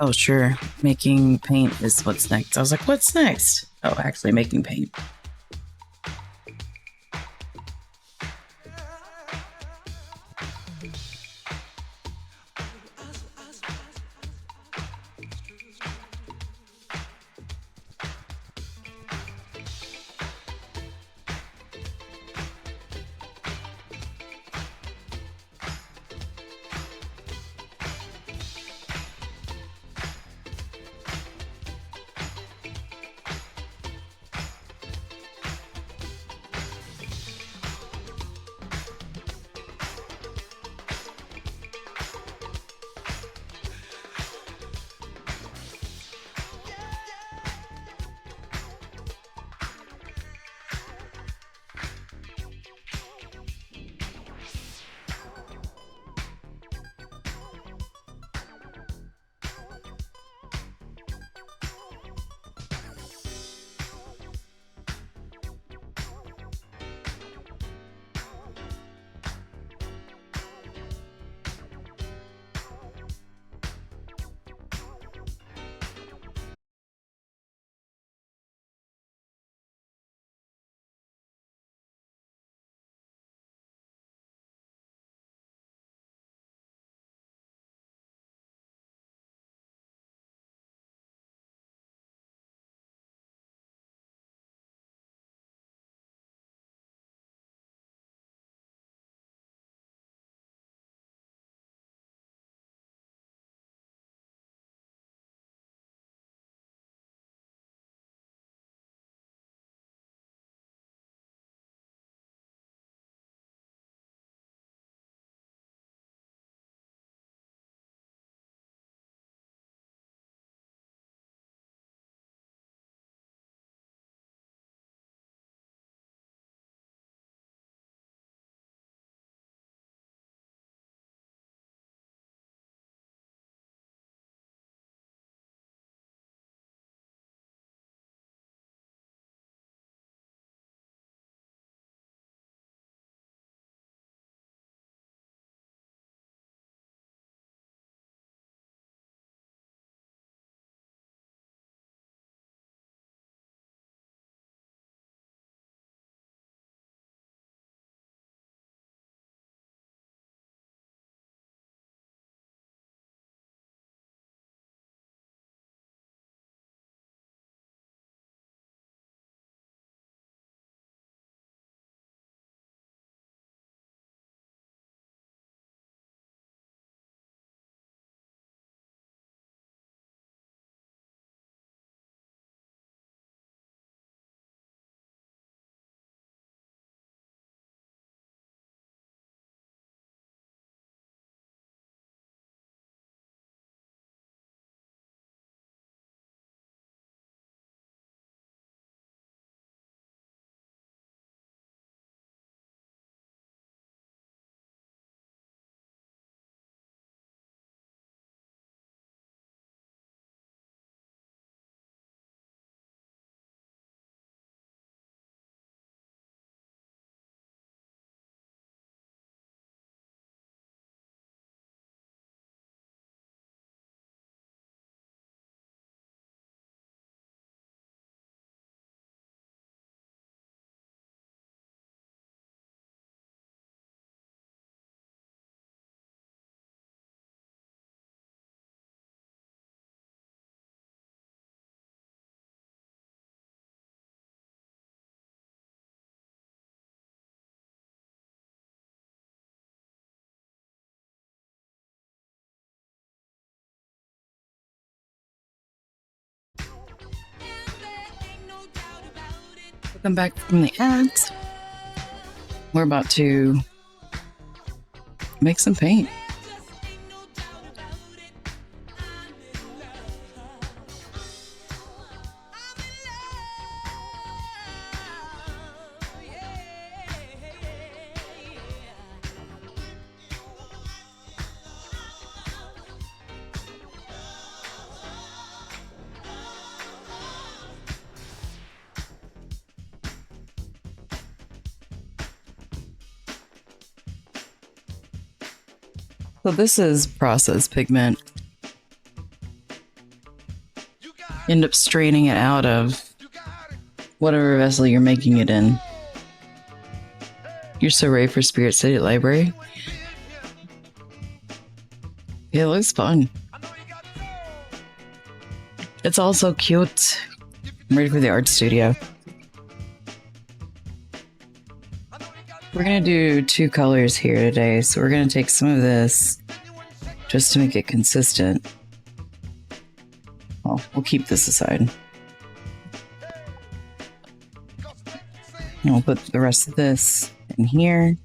Oh, sure. Making paint is what's next. I was like, what's next? Oh, actually making paint. Come back from the ads. We're about to make some paint. So this is processed pigment. End up straining it out of whatever vessel you're making it in. You're so ready for Spirit City Library. Yeah, it looks fun. It's also cute. I'm ready for the art studio. We're gonna do 2 colors here today, so we're gonna take some of this just to make it consistent. Well, we'll keep this aside. And we'll put the rest of this in here.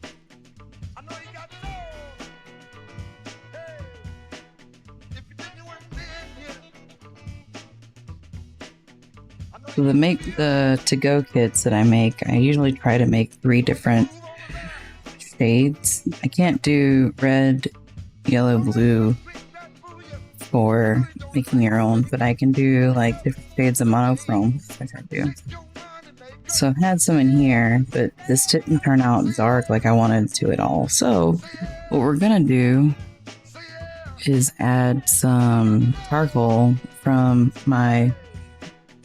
So the to-go kits that I make, I usually try to make 3 different shades. I can't do red, yellow, blue for making your own, but I can do like different shades of monochrome, which I do. So I've had some in here, but this didn't turn out dark like I wanted to at all. So what we're gonna do is add some charcoal from my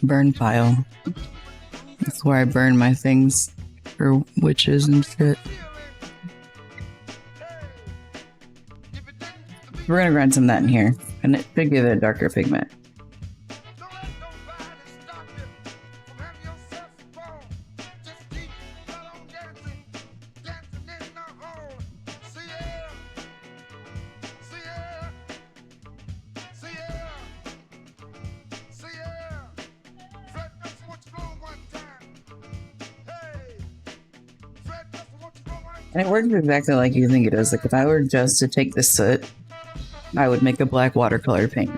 burn pile. That's where I burn my things for witches and shit. We're gonna grind some of that in here, and it should give it a darker pigment. And it works exactly like you think it is. Like if I were just to take the soot, I would make a black watercolor paint.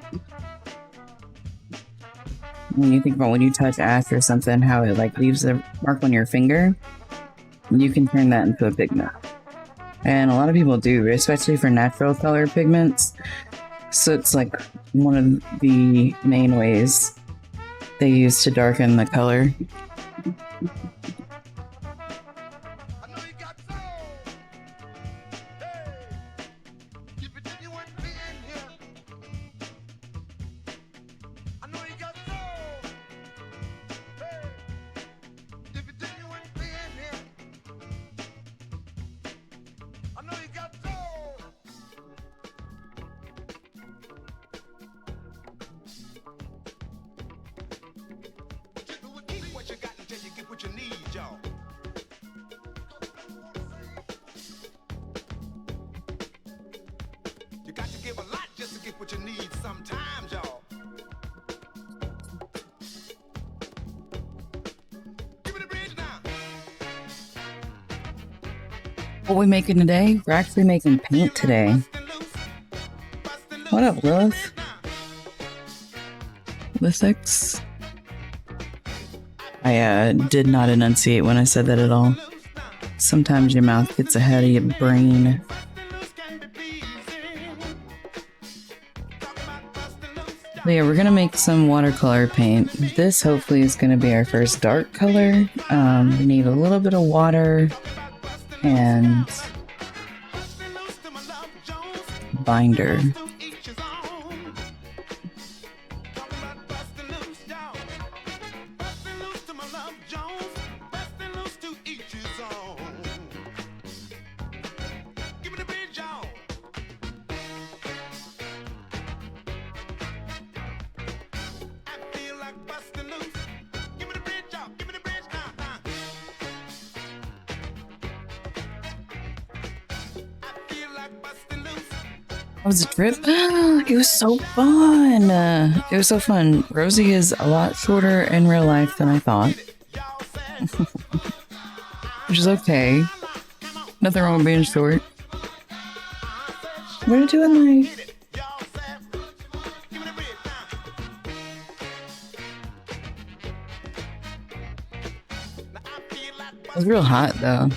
When you think about when you touch ash or something, how it like leaves a mark on your finger, you can turn that into a pigment. And a lot of people do, especially for natural color pigments. So it's like one of the main ways they use to darken the color. What we making today? We're actually making paint today. What up, Lilith? Lithix? I did not enunciate when I said that at all. Sometimes your mouth gets ahead of your brain. But yeah, we're gonna make some watercolor paint. This hopefully is gonna be our first dark color. We need a little bit of water and binder. That was a trip. It was so fun. It was so fun. Rosie is a lot shorter in real life than I thought. Which is okay. Nothing wrong with being short. What are you doing, like? It was real hot, though.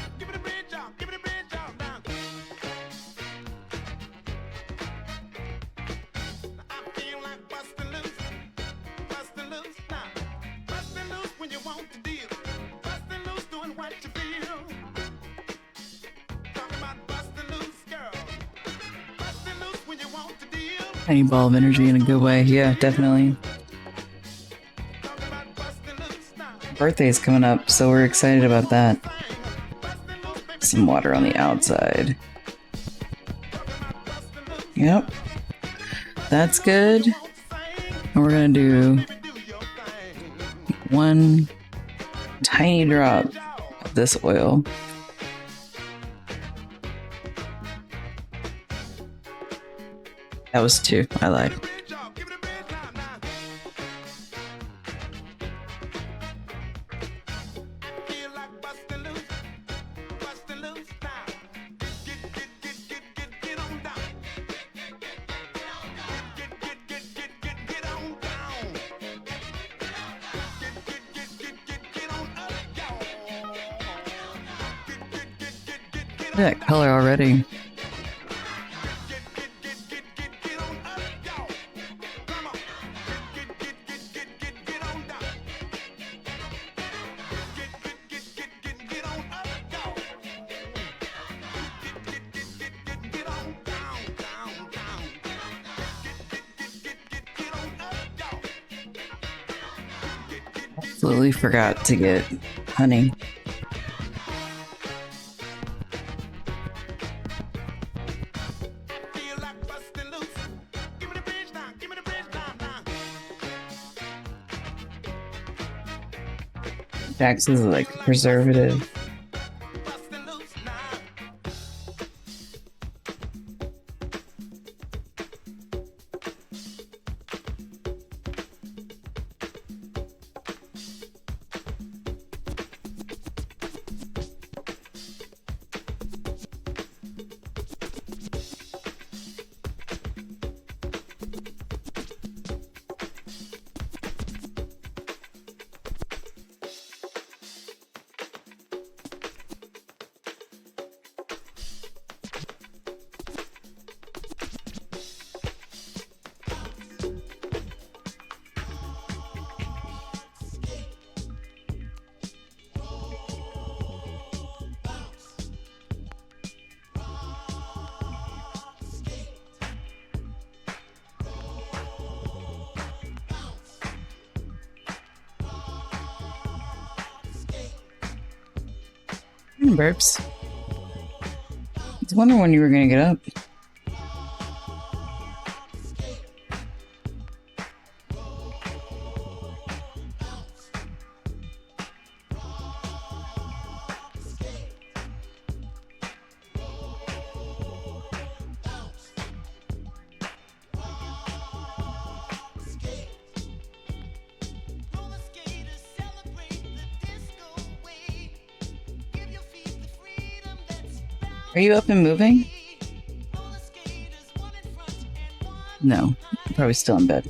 Tiny ball of energy in a good way. Yeah, definitely. Birthday's coming up, so we're excited about that. Some water on the outside. Yep. That's good. And we're gonna do one tiny drop of this oil. That was 2. I lied. Look at that color already. Absolutely forgot to get honey. Jax is like preservative. Burps. I was wondering when you were gonna get up. Are you up and moving? No, I'm probably still in bed.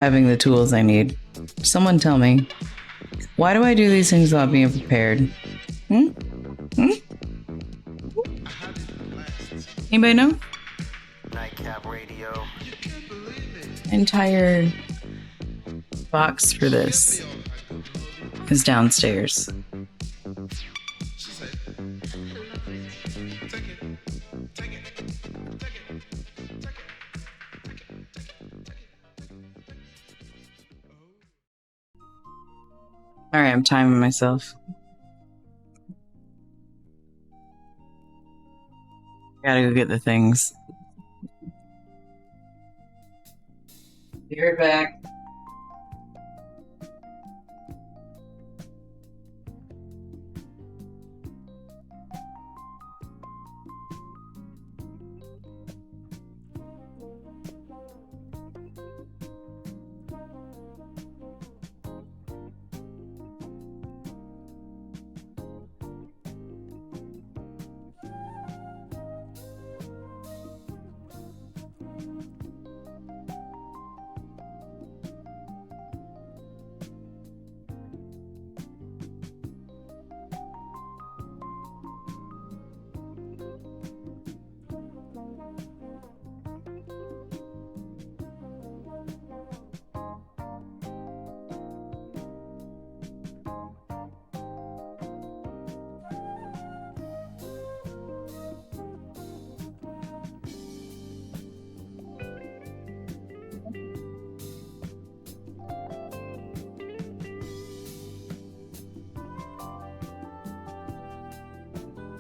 having the tools I need. Someone tell me, why do I do these things without being prepared? Anybody know? Nightcap Radio. Entire box for this is downstairs. All right, I'm timing myself. Gotta go get the things. Be right back.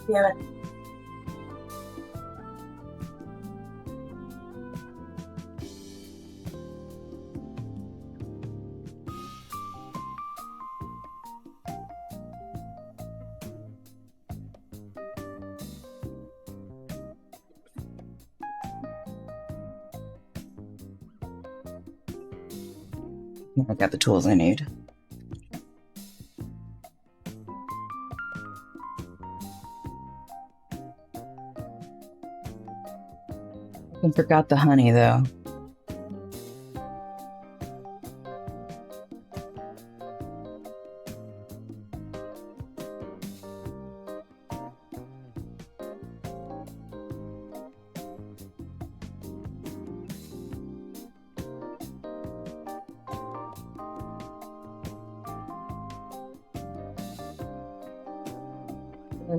Yeah. I got the tools I need. I forgot the honey though.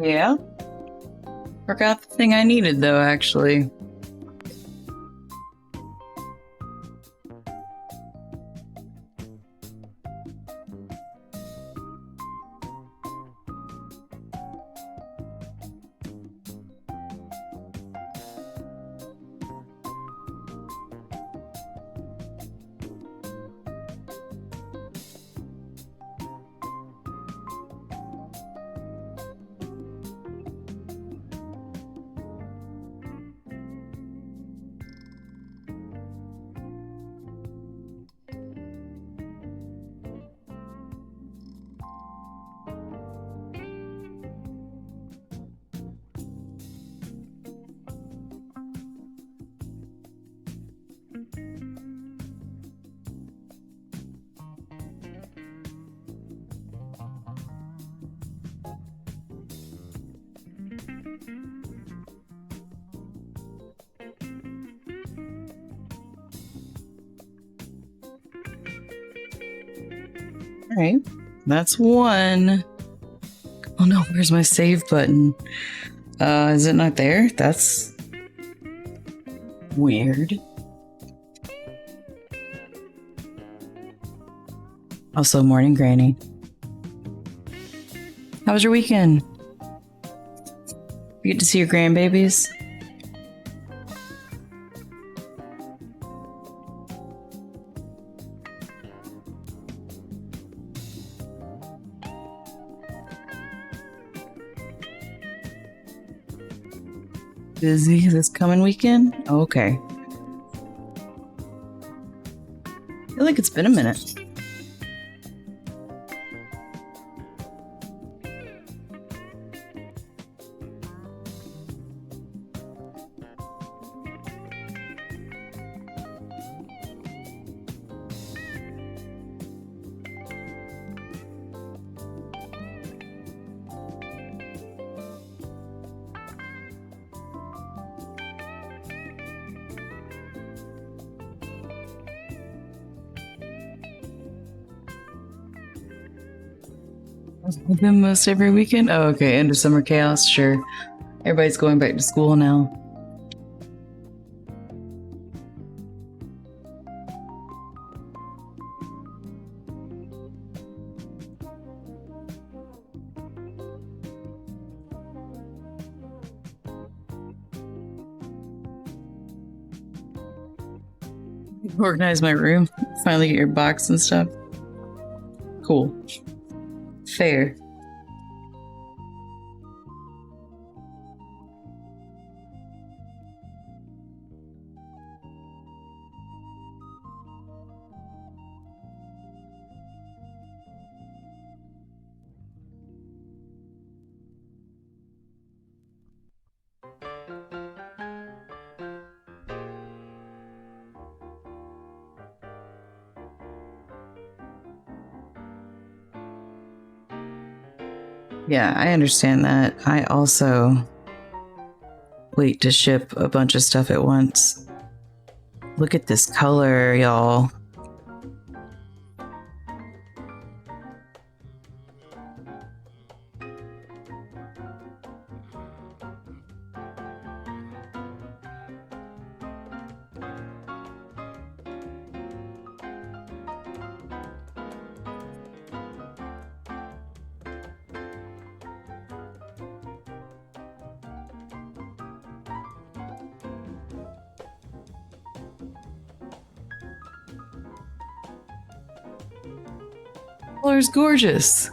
Yeah. Forgot the thing I needed though, actually. All right, that's one. Oh no, where's my save button? Is it not there? That's weird. Also, morning, Granny. How was your weekend? You get to see your grandbabies? Busy this coming weekend? Okay. I feel like it's been a minute. Then most every weekend? Oh, okay. End of summer chaos, sure. Everybody's going back to school now. Organize my room. Finally get your box and stuff. Cool. Fair. Yeah, I understand that. I also wait to ship a bunch of stuff at once. Look at this color, y'all. Color's gorgeous.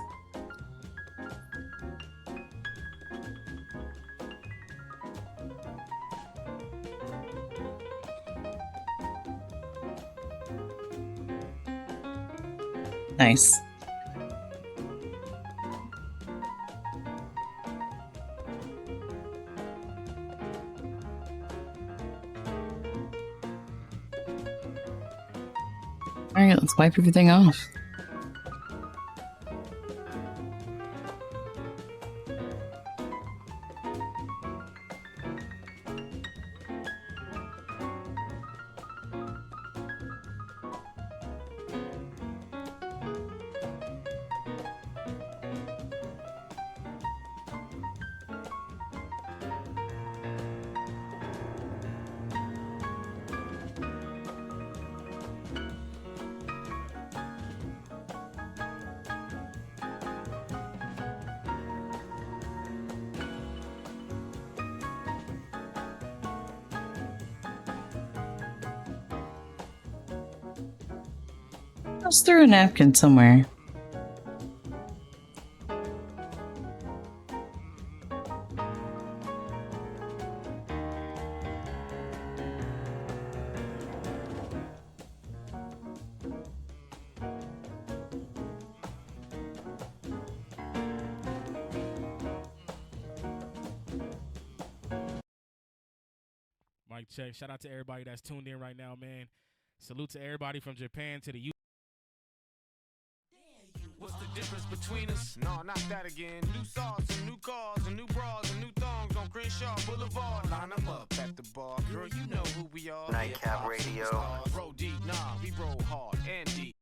Nice. All right, let's wipe everything off. Let's throw a napkin somewhere. Mic check. Shout out to everybody that's tuned in right now, man. Salute to everybody from Japan to the U. What's the difference between us? No, not that again. New sauce and new cars and new bras and new thongs on Crenshaw Boulevard. Line them up at the bar. Girl, you know who we are. Nightcap Radio. Roll deep, nah, we roll hard and deep.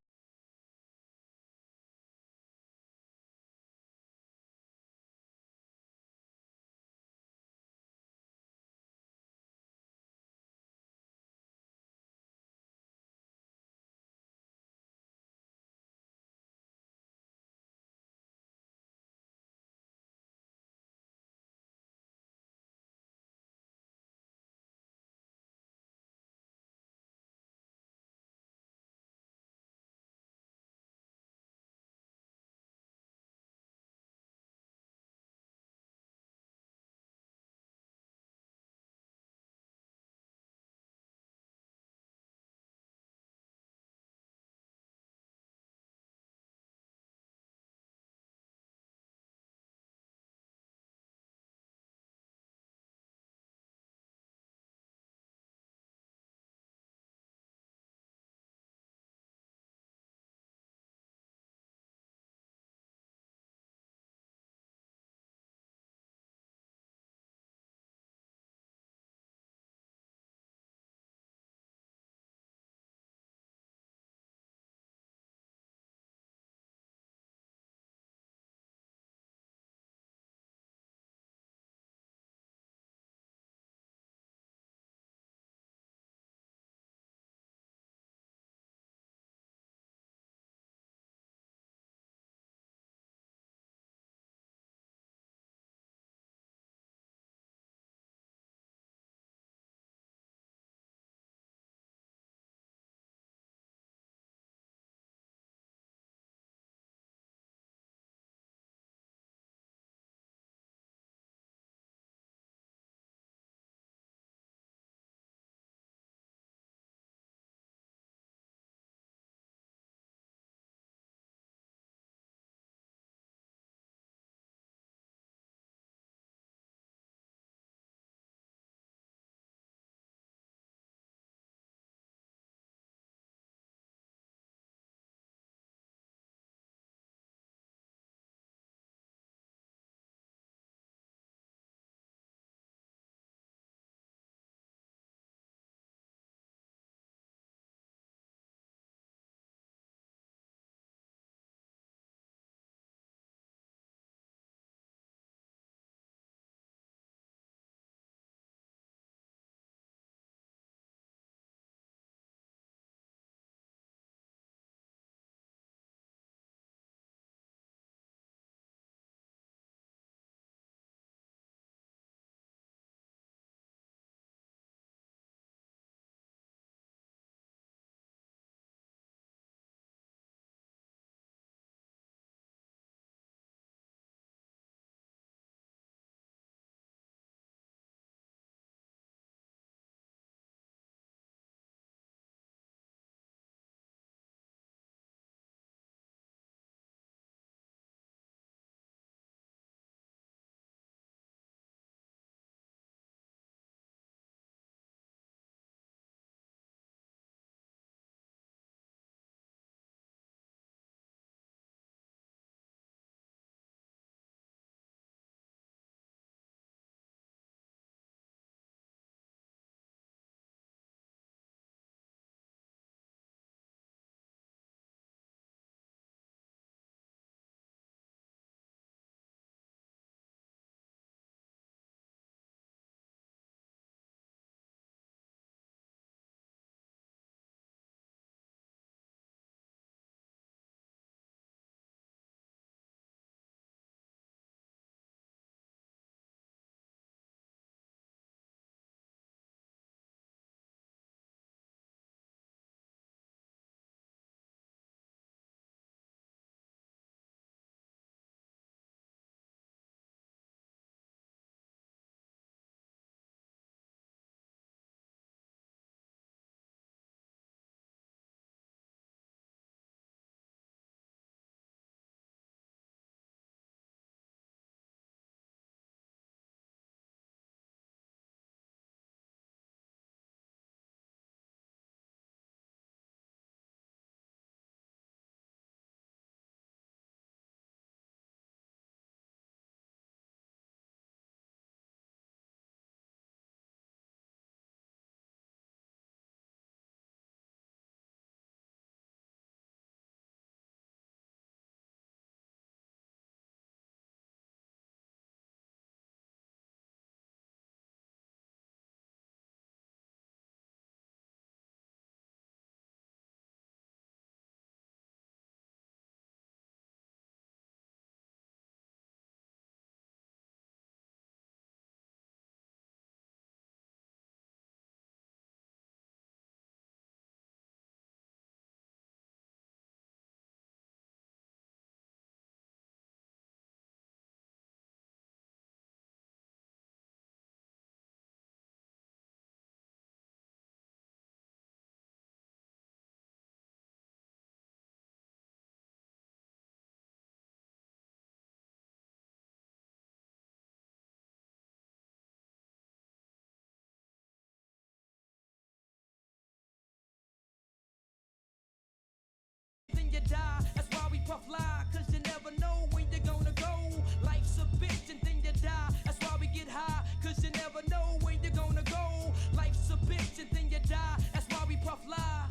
you die. That's why we puff lie, cause you never know when you're gonna go. Life's a bitch and then you die. That's why we get high, cause you never know when you're gonna go. Life's a bitch and then you die. That's why we puff lie.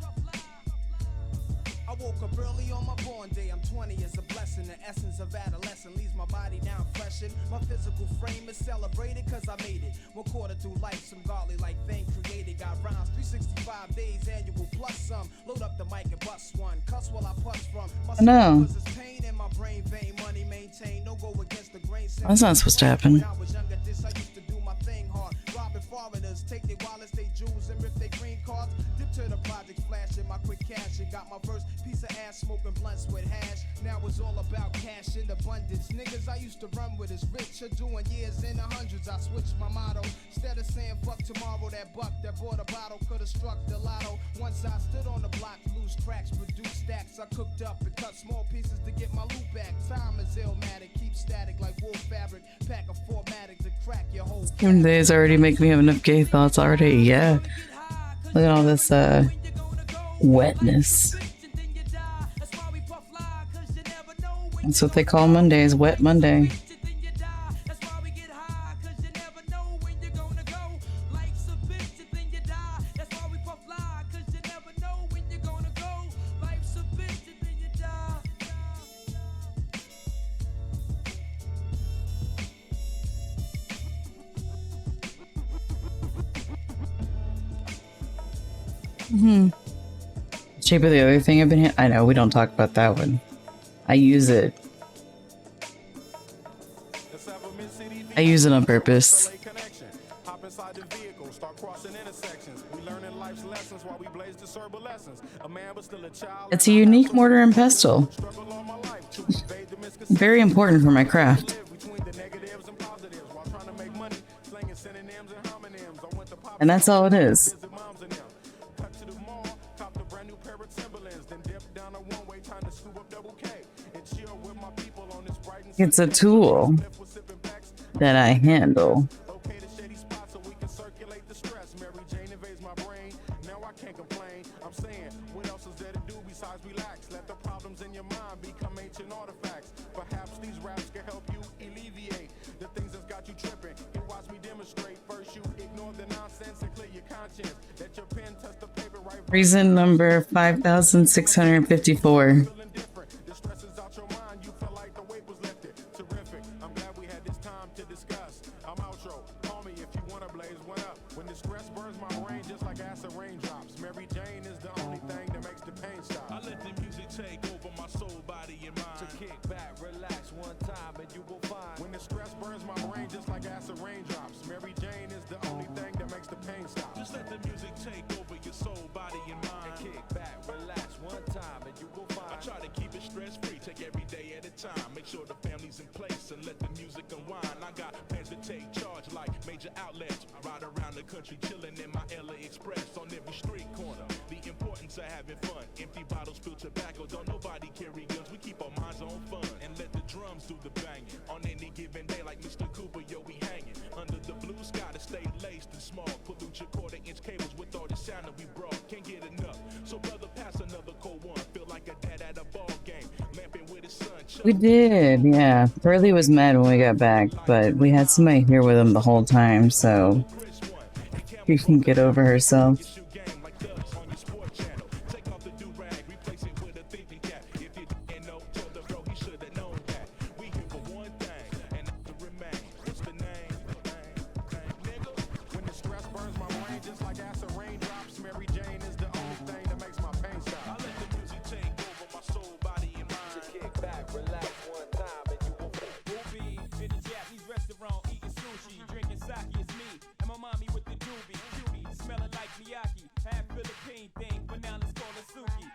I woke up early on my born day. I'm 20 is a blessing. The essence of adolescence leaves my body now freshened. My physical frame is celebrated cause I made it. 1/4 through life, some godly like thing created. Got rhymes 365 days annual plus some. Load up the mic and bust one. Cuss while I push from. No. Cause it's pain in my brain vein. Money maintain. No go against the grain. That's not supposed to happen. When I was younger, this I used to do my thing hard. Robbing foreigners, take their wallets, they jewels, and rip their green cards. Dip to the projects, flashing my quick cash. And got my first piece of ass smoking blunts with hash. Now it's all about cash in abundance. Niggas I used to run with is rich. Are doing years in the hundreds. I switched my motto. Instead of saying fuck tomorrow, that buck that bought a bottle could have struck the lotto. Once I stood on the block, loose cracks, produced stacks. I cooked up and cut small pieces to get my loot back. Time is illmatic, keep static like wool fabric. Pack a 4matic to crack your whole. Some days already make me have enough gay thoughts already. Yeah. Look at all this wetness. That's what they call Mondays, Wet Monday. Shape of the other thing I've been I know we don't talk about that one. I use it. I use it on purpose. It's a unique mortar and pestle. Very important for my craft. And that's all it is. It's a tool that I handle. Reason number 5654. We did, yeah. Burley was mad when we got back, but we had somebody here with him the whole time, so she can get over herself.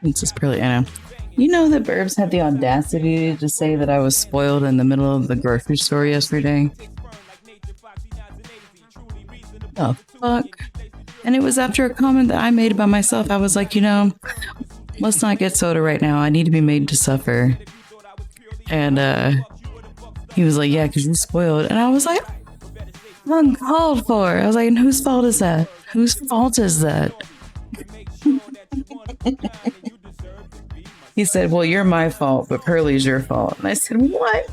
This is pretty, I know. You know that Burbs had the audacity to say that I was spoiled in the middle of the grocery store yesterday? Oh, fuck. And it was after a comment that I made about myself. I was like, you know, let's not get soda right now. I need to be made to suffer. And he was like, yeah, because you're spoiled. And I was like, uncalled for. I was like, and whose fault is that? Whose fault is that? He said, well, you're my fault, but Pearlie's your fault. And I said, what?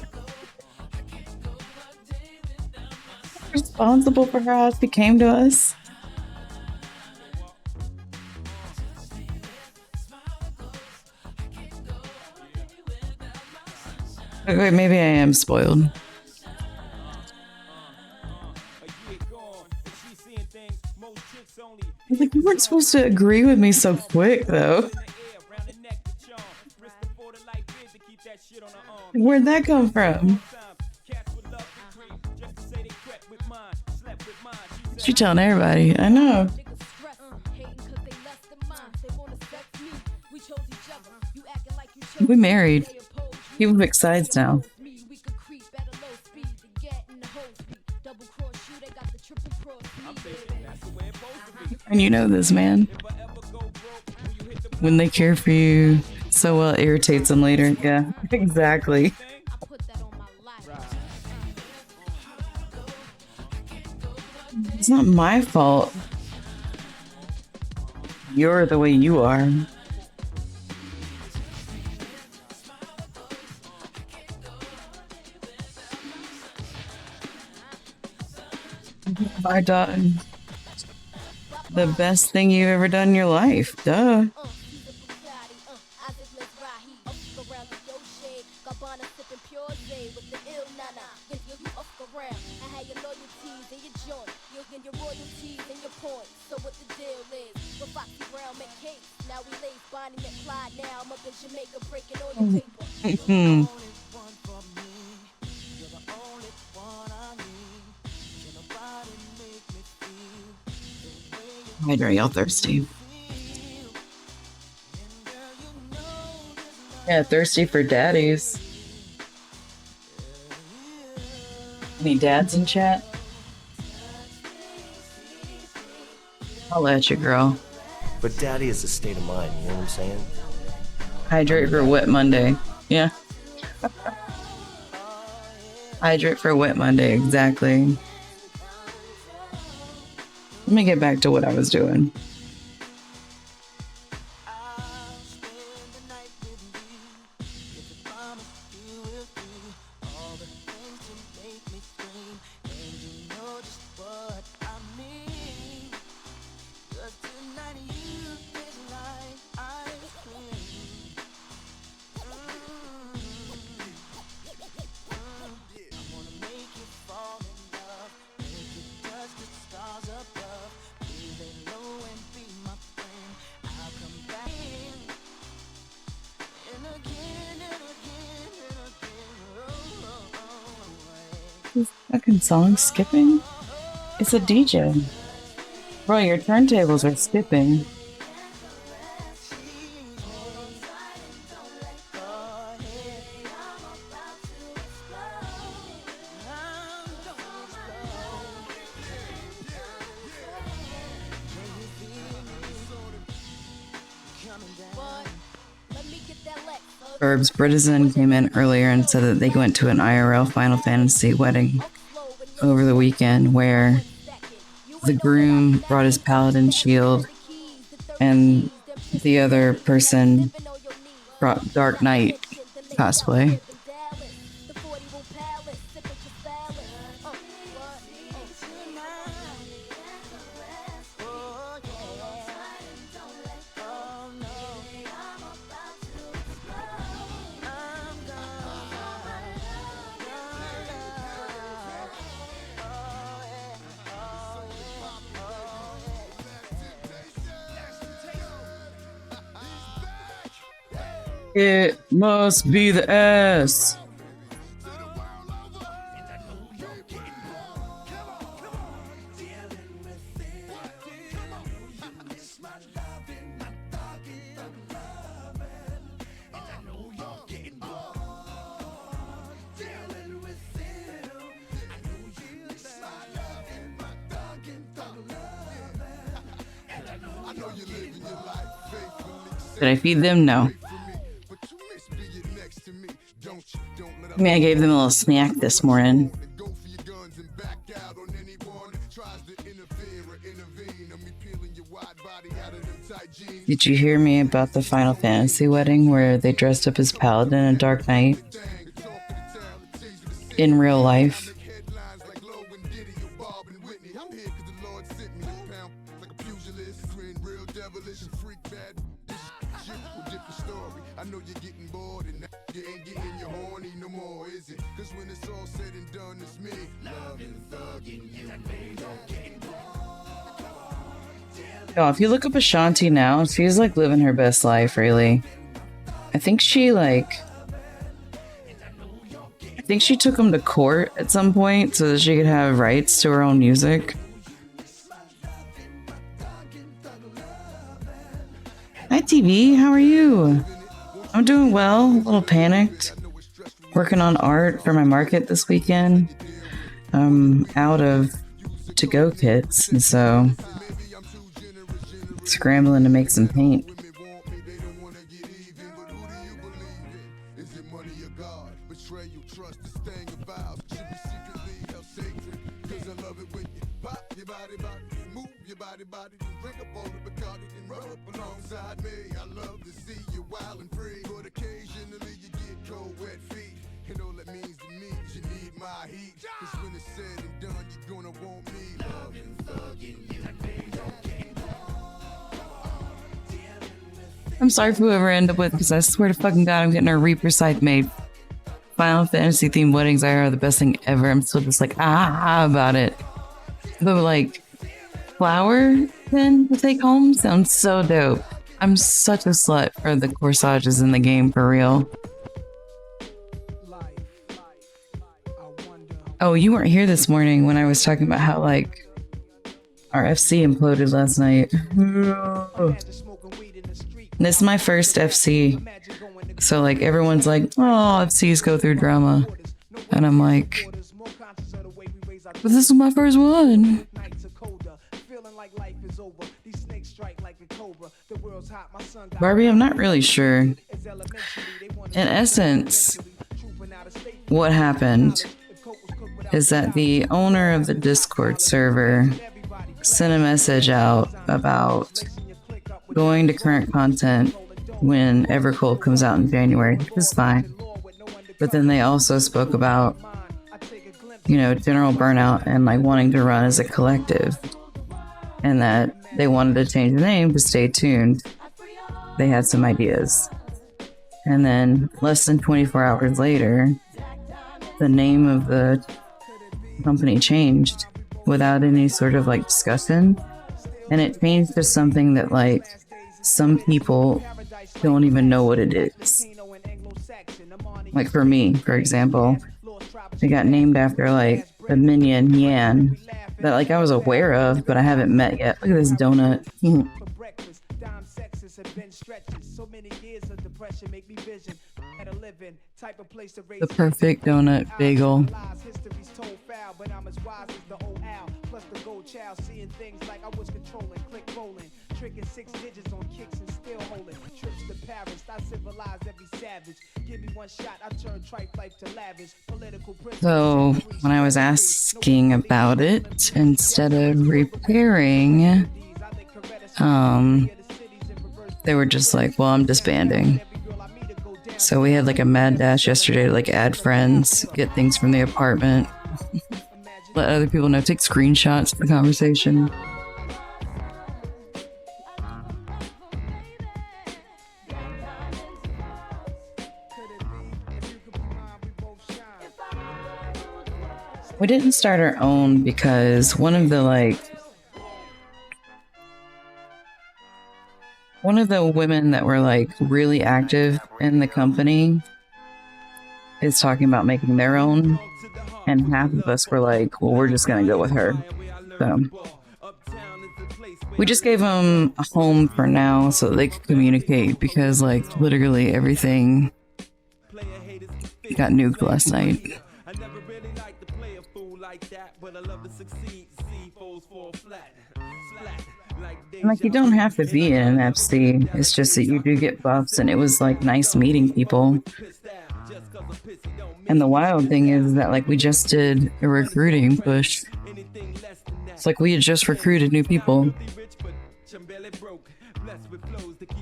Responsible for how she came to us? Okay, maybe I am spoiled. I was like, you weren't supposed to agree with me so quick, though. Where'd that come from? She telling everybody. I know. We married. He was FFXIV now. And you know this, man. When they care for you so well, it irritates them later. Yeah, exactly. It's not my fault. You're the way you are. I done the best thing you've ever done in your life. Duh. Hydrate, y'all thirsty. Yeah, thirsty for daddies. Any dads in chat? I'll let you, girl. But daddy is a state of mind, you know what I'm saying? Hydrate for Wet Monday. Yeah. Hydrate for Wet Monday, exactly. Let me get back to what I was doing. This fucking song skipping? It's a DJ. Bro, your turntables are skipping. Herbs Bridison came in earlier and said that they went to an IRL Final Fantasy wedding over the weekend where the groom brought his paladin shield and the other person brought Dark Knight cosplay. It must be the S. Did I feed them? No. I mean, I gave them a little snack this morning. guns and back out on anyone tries to interfere or intervene. Me peeling your wide body out of them tight jeans. Did you hear me about the Final Fantasy wedding where they dressed up as Paladin and Dark Knight in real life? I know you're getting bored and you ain't getting your horny no more, is it? Cause when it's all said and done, it's me loving, thugging you. Oh, if you look up Ashanti now, she's like living her best life, really. I think she took him to court at some point so that she could have rights to her own music. Hi TV, how are you? I'm doing well, a little panicked. Working on art for my market this weekend. I'm out of to-go kits, and so scrambling to make some paint. I'm sorry for whoever I end up with, because I swear to fucking God, I'm getting a Reaper scythe made. Final Fantasy themed weddings are the best thing ever. I'm still just like, about it. The like flower pin to take home sounds so dope. I'm such a slut for the corsages in the game, for real. Oh, you weren't here this morning when I was talking about how like our FC imploded last night. This is my first FC, so like everyone's like, oh, FCs go through drama, and I'm like, but this is my first one. Barbie, I'm not really sure. In essence, what happened is that the owner of the Discord server sent a message out about going to current content when Evercold comes out in January, which is fine. But then they also spoke about, general burnout and like wanting to run as a collective, and that they wanted to change the name to Stay Tuned. They had some ideas. And then less than 24 hours later, the name of the company changed without any sort of like discussion. And it changed to something that like some people don't even know what it is. Like for me, for example, it got named after like a minion Yan that like I was aware of, but I haven't met yet. Look at this donut. The perfect donut bagel. Tricking 6 digits on kicks and still holding trips to Paris. I civilize every savage. Give me one shot, I turn tripe life to lavish. Political prison. So when I was asking about it, instead of repairing, they were just like, well, I'm disbanding. So we had like a mad dash yesterday to like add friends, get things from the apartment, let other people know, take screenshots of the conversation. We didn't start our own because one of the women that were like really active in the company is talking about making their own, and half of us were like, well, we're just gonna go with her. So we just gave them a home for now so that they could communicate, because like literally everything got nuked last night. Like, you don't have to be in an FC. It's just that you do get buffs, and it was like nice meeting people. And the wild thing is that like we just did a recruiting push. It's like we had just recruited new people.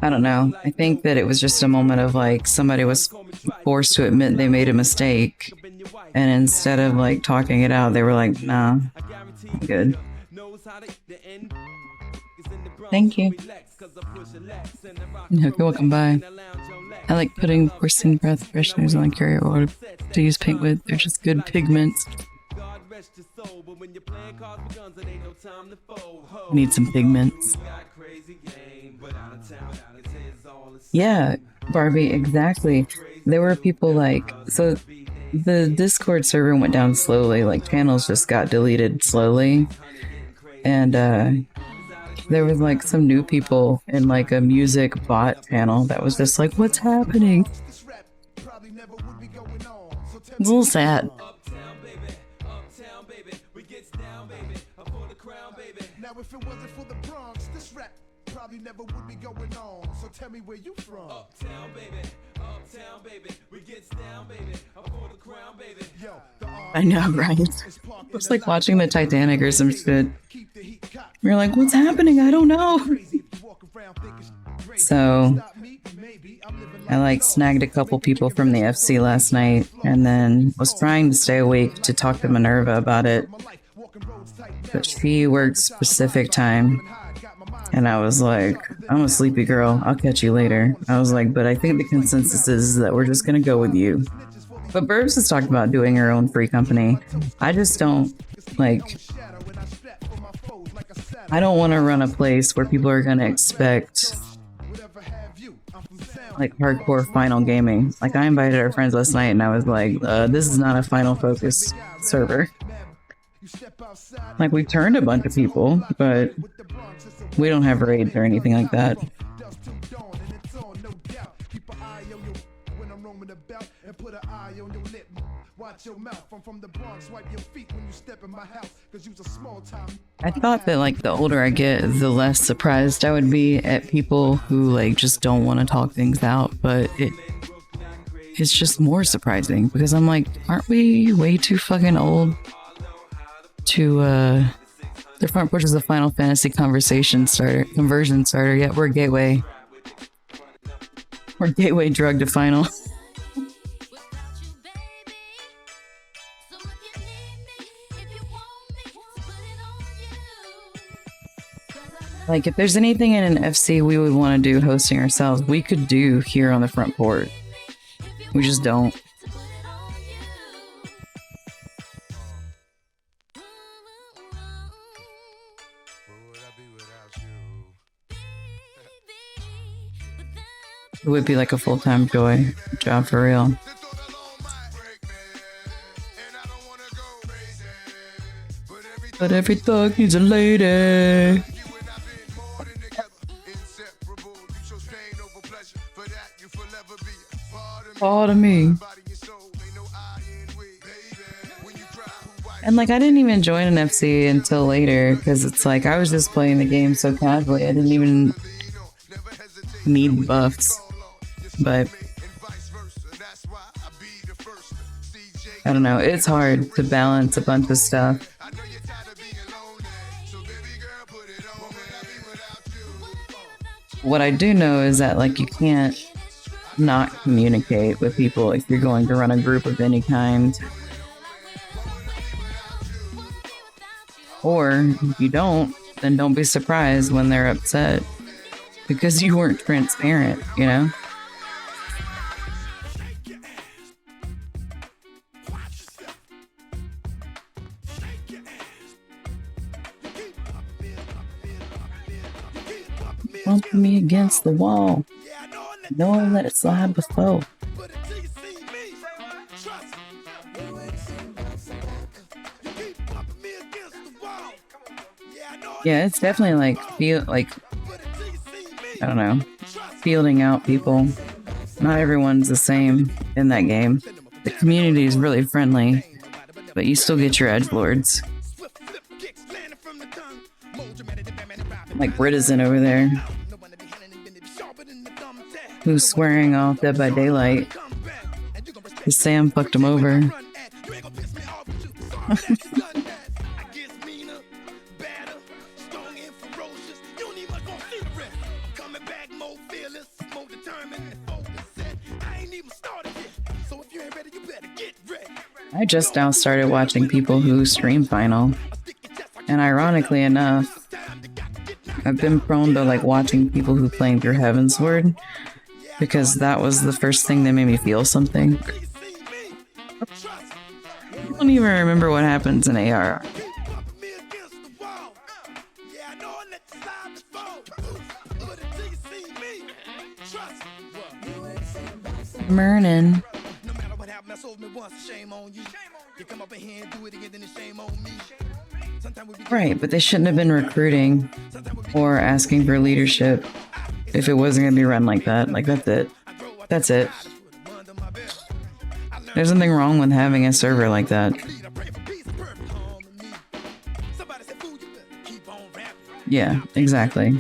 I don't know. I think that it was just a moment of like somebody was forced to admit they made a mistake. And instead of like talking it out, they were like, nah, I'm good. Thank you. You're welcome by. I like putting porcine breath fresheners on carrier order to use paint with. They're just good pigments. Need some pigments. Yeah, Barbie, exactly. There were people like, so the Discord server went down slowly, like channels just got deleted slowly. And there was like some new people in like a music bot channel that was just like, what's happening? It's a little sad. Now if it wasn't for the Bronx, this rap probably never would be going on. So tell me where you from. Uptown baby, we get down baby, up for the crown baby. Yo, I know, right? It's like watching the Titanic or some shit. You're like, what's happening? I don't know. So I like snagged a couple people from the FC last night and then was trying to stay awake to talk to Minerva about it. But she works Pacific time. And I was like, I'm a sleepy girl. I'll catch you later. I was like, but I think the consensus is that we're just going to go with you. But Burbs has talked about doing her own free company. I just don't, like, I don't want to run a place where people are going to expect, like, hardcore Final gaming. Like, I invited our friends last night and I was like, this is not a Final Focus server. Like, we've turned a bunch of people, but we don't have raids or anything like that. I thought that like the older I get, the less surprised I would be at people who like just don't want to talk things out, but it's just more surprising because I'm like, aren't we way too fucking old to the front porch is a Final Fantasy conversion starter, yet we're gateway drug to Final. Like, if there's anything in an FC we would want to do hosting ourselves, we could do here on the front porch. We just don't. It would be like a full-time job for real. But every thug needs a lady. Part of me. And like, I didn't even join an FC until later because it's like I was just playing the game so casually. I didn't even need buffs. But I don't know, it's hard to balance a bunch of stuff. What I do know is that like you can't not communicate with people if you're going to run a group of any kind. Or if you don't, then don't be surprised when they're upset because you weren't transparent, you know? Bumping me against the wall. No one let it slide before. Yeah, it's definitely like I don't know, fielding out people. Not everyone's the same in that game. The community is really friendly, but you still get your edgelords. Like Britizen over there, who's swearing off Dead by Daylight. Cause Sam fucked him over. I just now started watching people who stream Final. And ironically enough, I've been prone to like watching people who playing through Heavensward because that was the first thing that made me feel something. I don't even remember what happens in AR. Mernin. Right, but they shouldn't have been recruiting or asking for leadership if it wasn't going to be run like that. Like, that's it. That's it. There's nothing wrong with having a server like that. Yeah, exactly.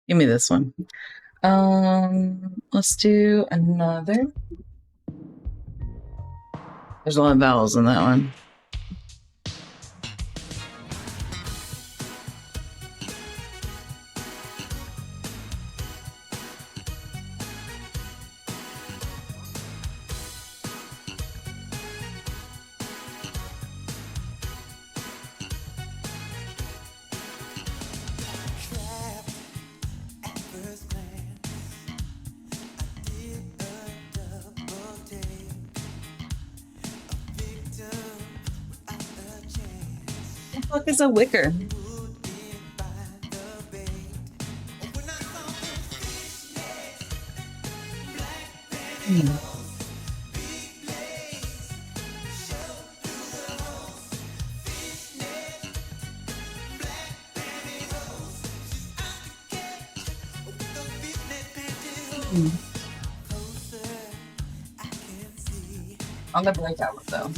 Give me this one. Let's do another. There's a lot of vowels in that one. fuck is a wicker? On the breakout though.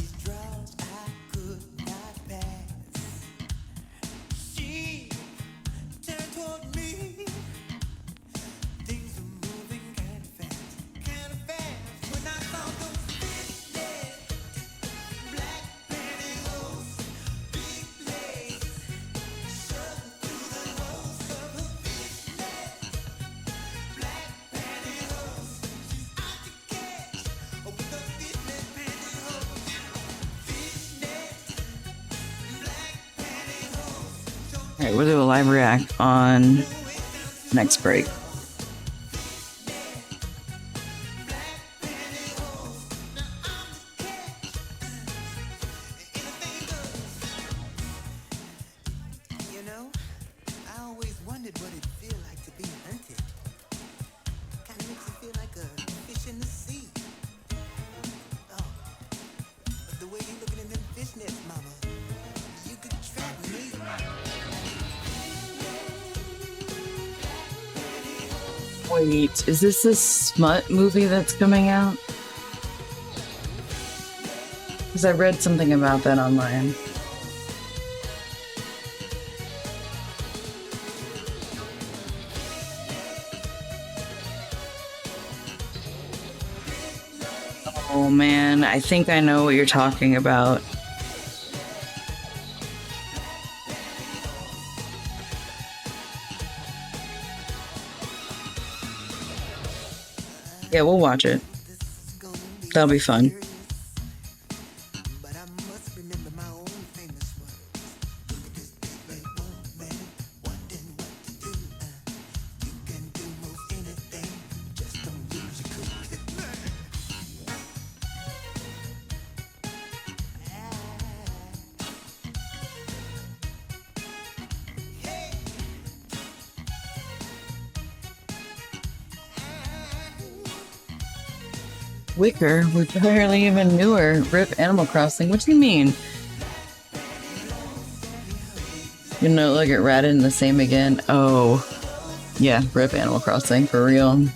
Alright, we'll do a live react on next break. You know, I always wondered what it'd feel like to be hunted. Kinda makes you feel like a fish in the sea. Oh, but the way you looking in them fishnets, mama, you could trap me. Wait, is this a smut movie that's coming out? Because I read something about that online. Oh man, I think I know what you're talking about. Yeah, we'll watch it. That'll be fun. Wicker, we're barely even newer. RIP Animal Crossing. What do you mean? You know, look at Ratted and the same again. Oh, yeah, RIP Animal Crossing for real.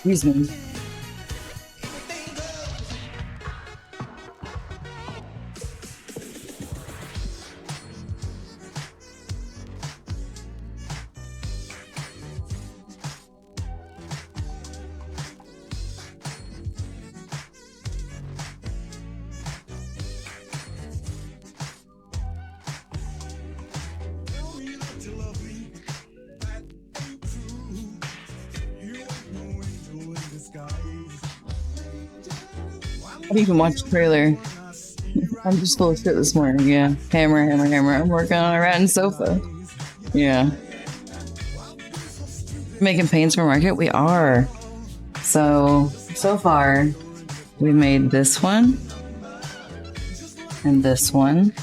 Excuse me. I didn't even watch the trailer. I'm just full of shit this morning. Yeah. Hammer. I'm working on a rattan sofa. Yeah. Making paints for market? We are. So far, we made this one. And this one.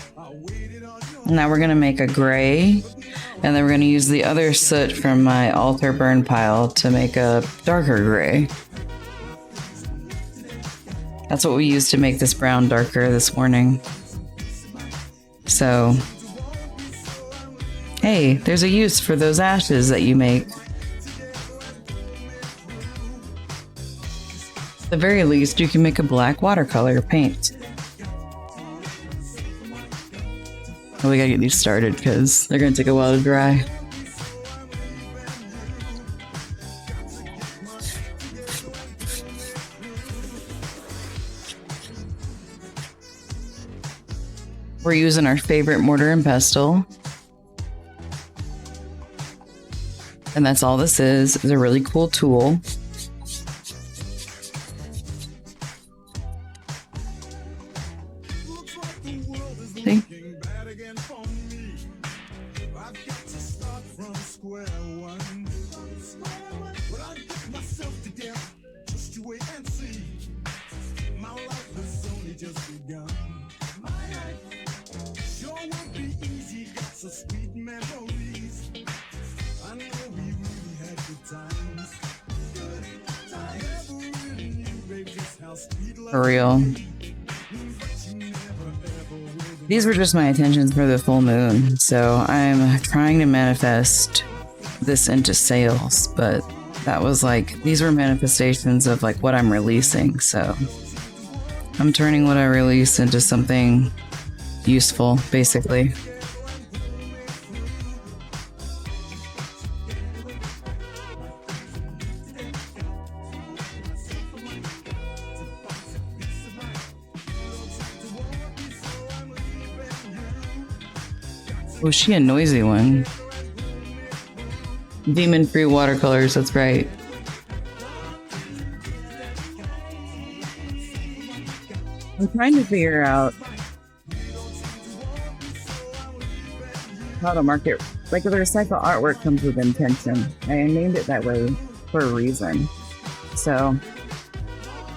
Now we're going to make a gray. And then we're going to use the other soot from my altar burn pile to make a darker gray. That's what we used to make this brown darker this morning. So, hey, there's a use for those ashes that you make. At the very least, you can make a black watercolor paint. Oh, we gotta get these started because they're gonna take a while to dry. We're using our favorite mortar and pestle. And that's all this is. It's a really cool tool. can't see. My life has only just begun. My life sure won't be easy. Got some sweet memories. I know we really had good times. Good times. Never really knew, babe, just how sweet love For real. can be. But you never ever will. These were just my intentions for the full moon, so I'm trying to manifest this into sales, but that was like, these were manifestations of like what I'm releasing, so I'm turning what I release into something useful, basically. Was she a noisy one? Demon-free watercolors, that's right. I'm trying to figure out how to market. Like, the recycle artwork comes with intention. I named it that way for a reason. So,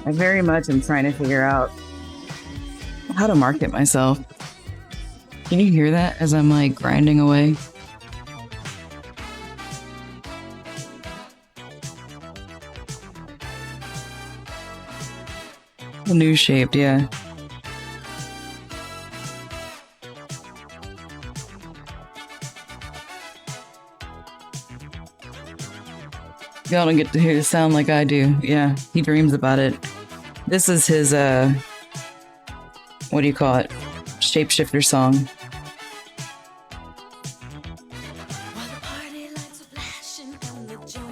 I very much am trying to figure out how to market myself. Can you hear that as I'm like grinding away? New shaped, yeah. Y'all don't get to hear the sound like I do. Yeah, he dreams about it. This is his, what do you call it? Shapeshifter song.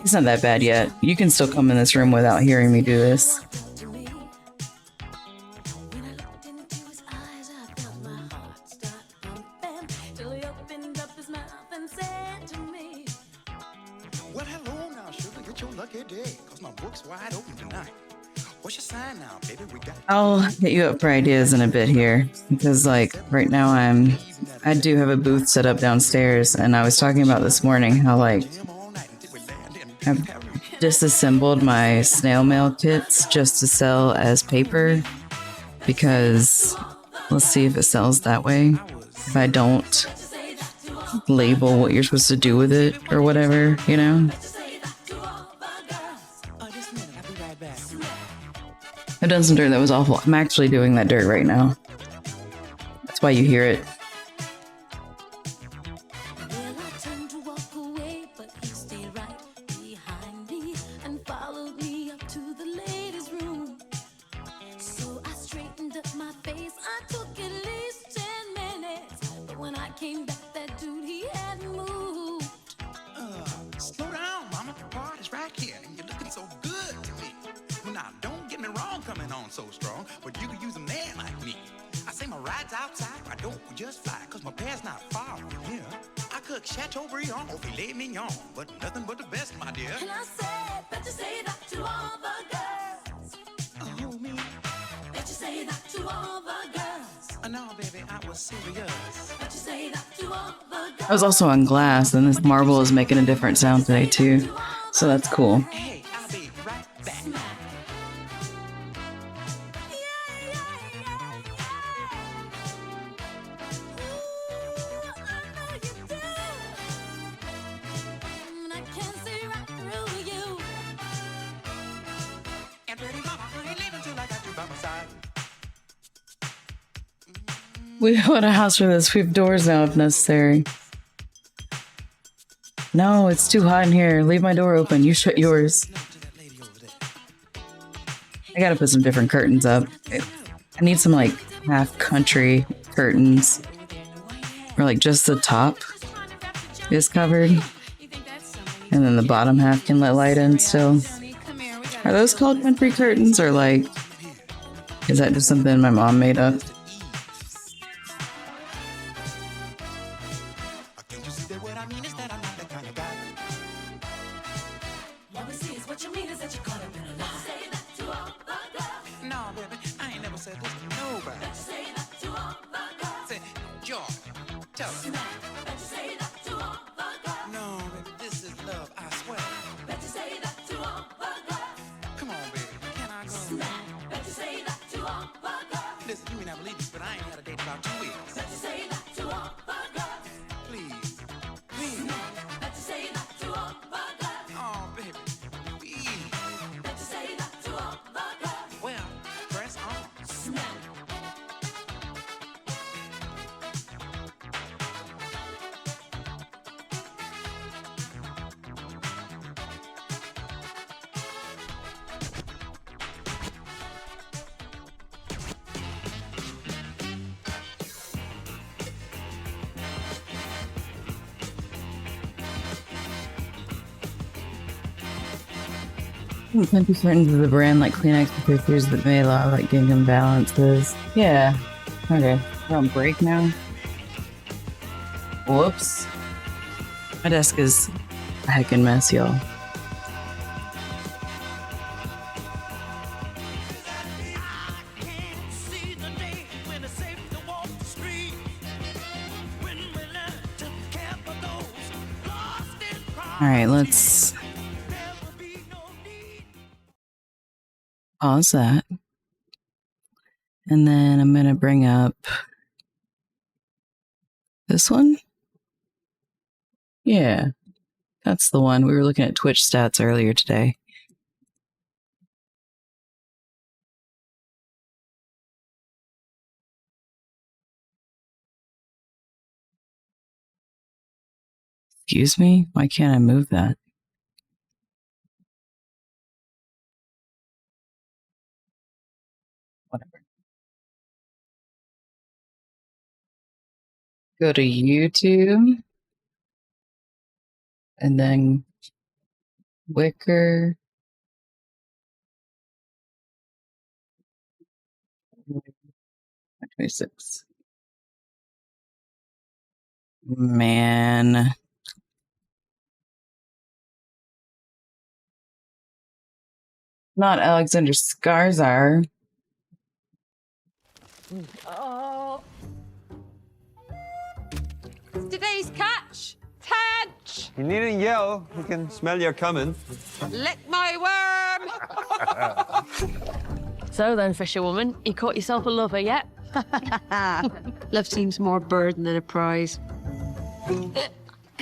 It's not that bad yet. You can still come in this room without hearing me do this. Well, hello now, sugar. Get your lucky day, cause my book's wide open tonight. What's your sign now, baby? We got. I'll hit you up for ideas in a bit here, because like right now I do have a booth set up downstairs, and I was talking about this morning how like I've disassembled my snail mail kits just to sell as paper, because let's see if it sells that way. If I don't label what you're supposed to do with it or whatever, you know? I've done some dirt that was awful. I'm actually doing that dirt right now. That's why you hear it. Slow down, mama. The party's right here, and you're looking so good to me. Well, now, don't get me wrong, coming on so strong, but you could use a man like me. I say my ride's outside, I don't just fly, cause my pair's not far from here. I cook Chateaubriand or filet mignon, but nothing but the best, my dear. And I said, bet you say that to all the girls. Oh, me? Bet you say that to all the girls. No, baby, I was serious. Bet you say that to all the girls. I was also on glass, and this marble is making a different sound today too. So that's cool. Hey, I'll be right back. I can't see right through you. And pretty mama, I ain't leaving till I got you by my side. We want a house for this. We have doors now if necessary. No, it's too hot in here. Leave my door open. You shut yours. I gotta put some different curtains up. I need some like half country curtains. Where like just the top is covered. And then the bottom half can let light in still. Are those called country curtains, or like, is that just something my mom made up? What we see is what you mean is that you're caught up in a lie. Say that to all the girls. No, baby, I ain't never said this to nobody. Bet you say that to all the girls. Say, George, tell her. Bet you say that to all the girls. No, baby, this is love, I swear. Bet you say that to all the girls. Come on, baby, can I go? You may not believe this, but I ain't had a date about 2 weeks. Let's just say that to all the girls. Please. Please. Let's just say that to all the girls. Oh, baby. Please. Let's just say that to all the girls. Well, press on. Smell. Might be certain to the brand like Kleenex pictures that may allow like gingham balances. Yeah. Okay. We're on break now. Whoops. My desk is a heckin' mess, y'all. Alright, let's pause that. And then I'm going to bring up this one. Yeah, that's the one. We were looking at Twitch stats earlier today. Excuse me? Why can't I move that? Whatever. Go to YouTube. And then Wicker. 26. Man. Not Alexander Skarsgård. Oh. Today's catch. Catch. You needn't yell. We can smell you coming. Lick my worm. So then, fisherwoman, you caught yourself a lover yet? Love seems more a burden than a prize.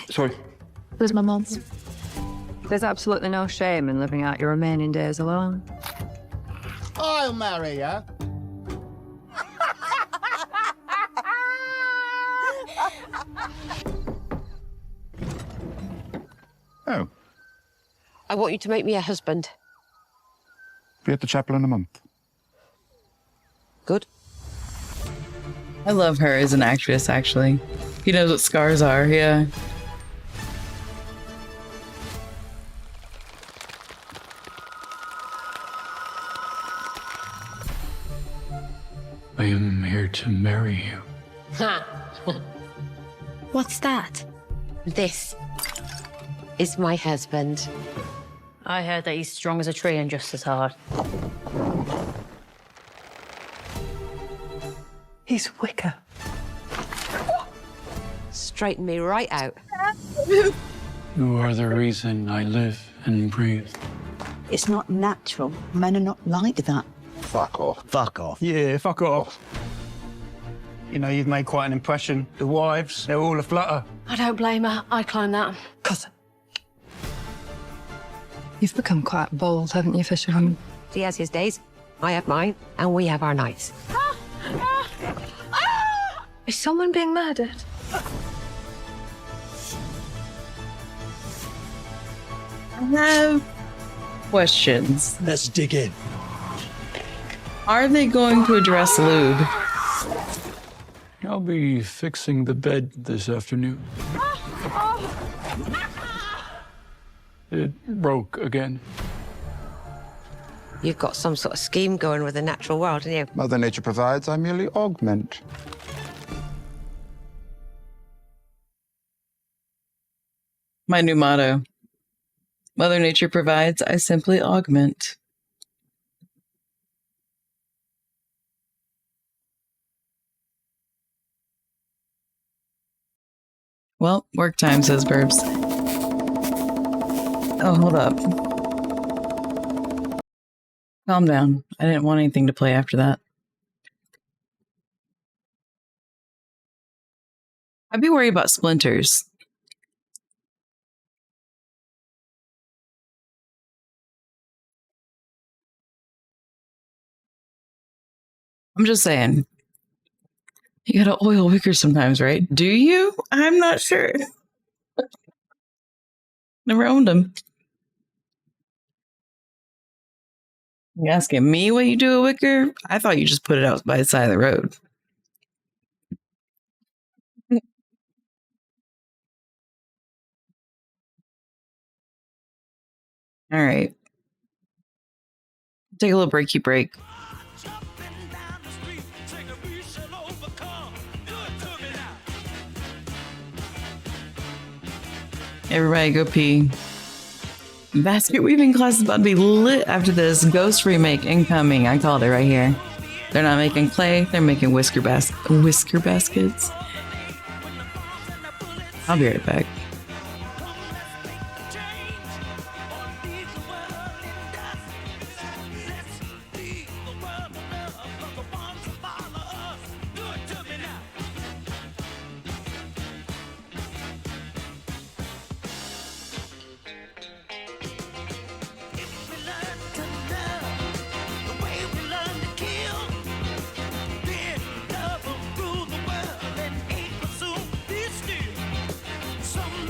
Sorry. Where's my mum? There's absolutely no shame in living out your remaining days alone. I'll marry you. Oh, I want you to make me a husband. be at the chapel in a month. Good. I love her as an actress, actually. He knows what scars are, yeah. I am here to marry you. Ha! What's that? This is my husband. I heard that he's strong as a tree and just as hard. He's Wicker. Straighten me right out. You are the reason I live and breathe. It's not natural. Men are not like that. Fuck off. Fuck off. Yeah, fuck off. You know, you've made quite an impression. The wives, they're all aflutter. I don't blame her. I climbed that. Cousin. You've become quite bold, haven't you, fisherwoman? He has his days, I have mine, and we have our nights. Is someone being murdered? I have questions. Let's dig in. Are they going to address lube? I'll be fixing the bed this afternoon. It broke again. You've got some sort of scheme going with the natural world, haven't you? Mother Nature provides, I merely augment. My new motto. Mother Nature provides, I simply augment. Well, work time, says Burbs. Oh, hold up. Calm down. I didn't want anything to play after that. I'd be worried about splinters. I'm just saying. You gotta oil wicker sometimes, right? Do you? I'm not sure. Never owned them. You asking me what you do with wicker? I thought you just put it out by the side of the road. All right. Take a little breaky break. Everybody go pee. Basket weaving class is about to be lit after this. Ghost remake incoming. I called it right here. They're not making clay. They're making whisker baskets. I'll be right back. Some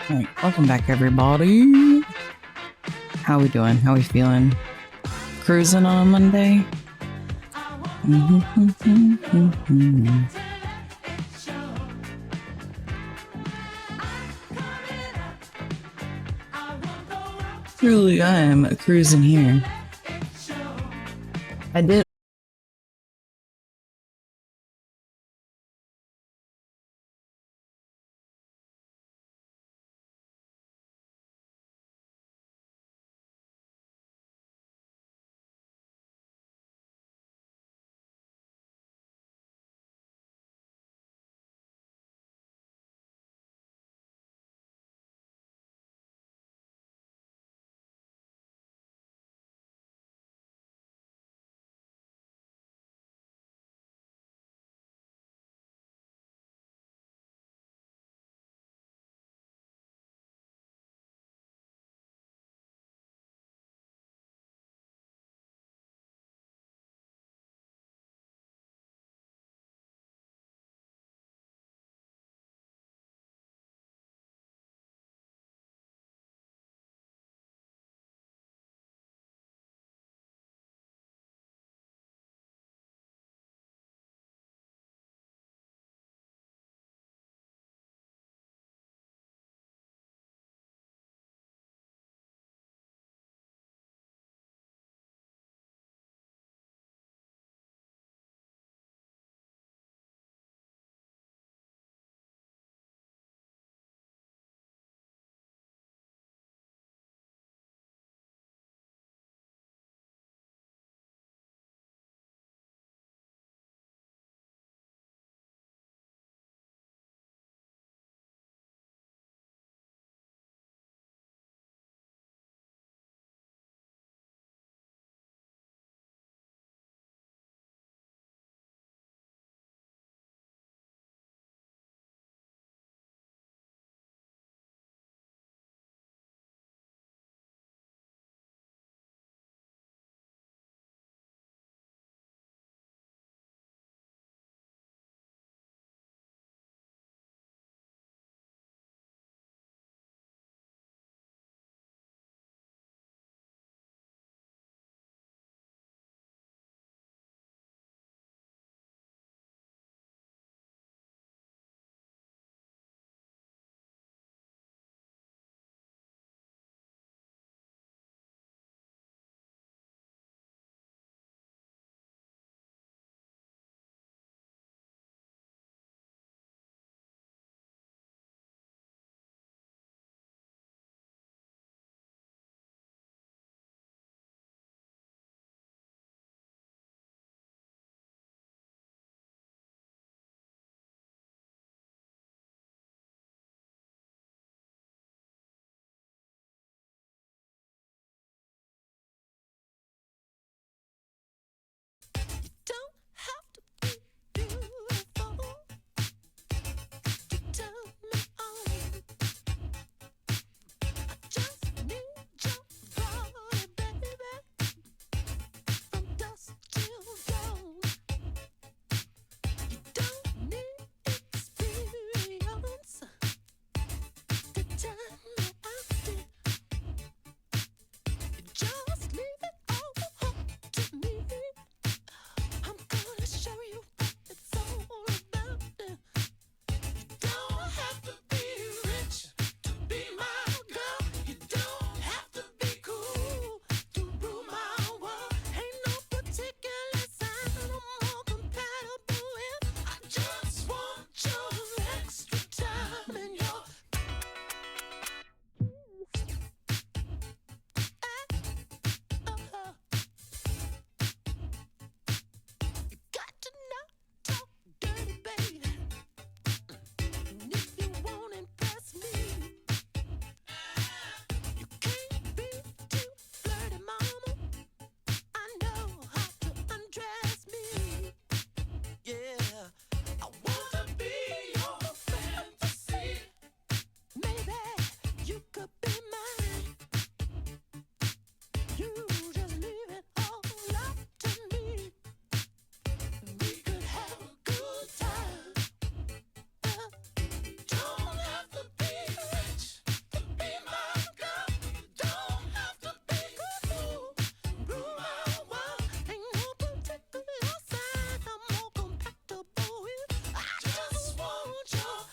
All right, welcome back, everybody. How we doing? How we feeling? Cruising on a Monday? Truly, I am cruising here. I did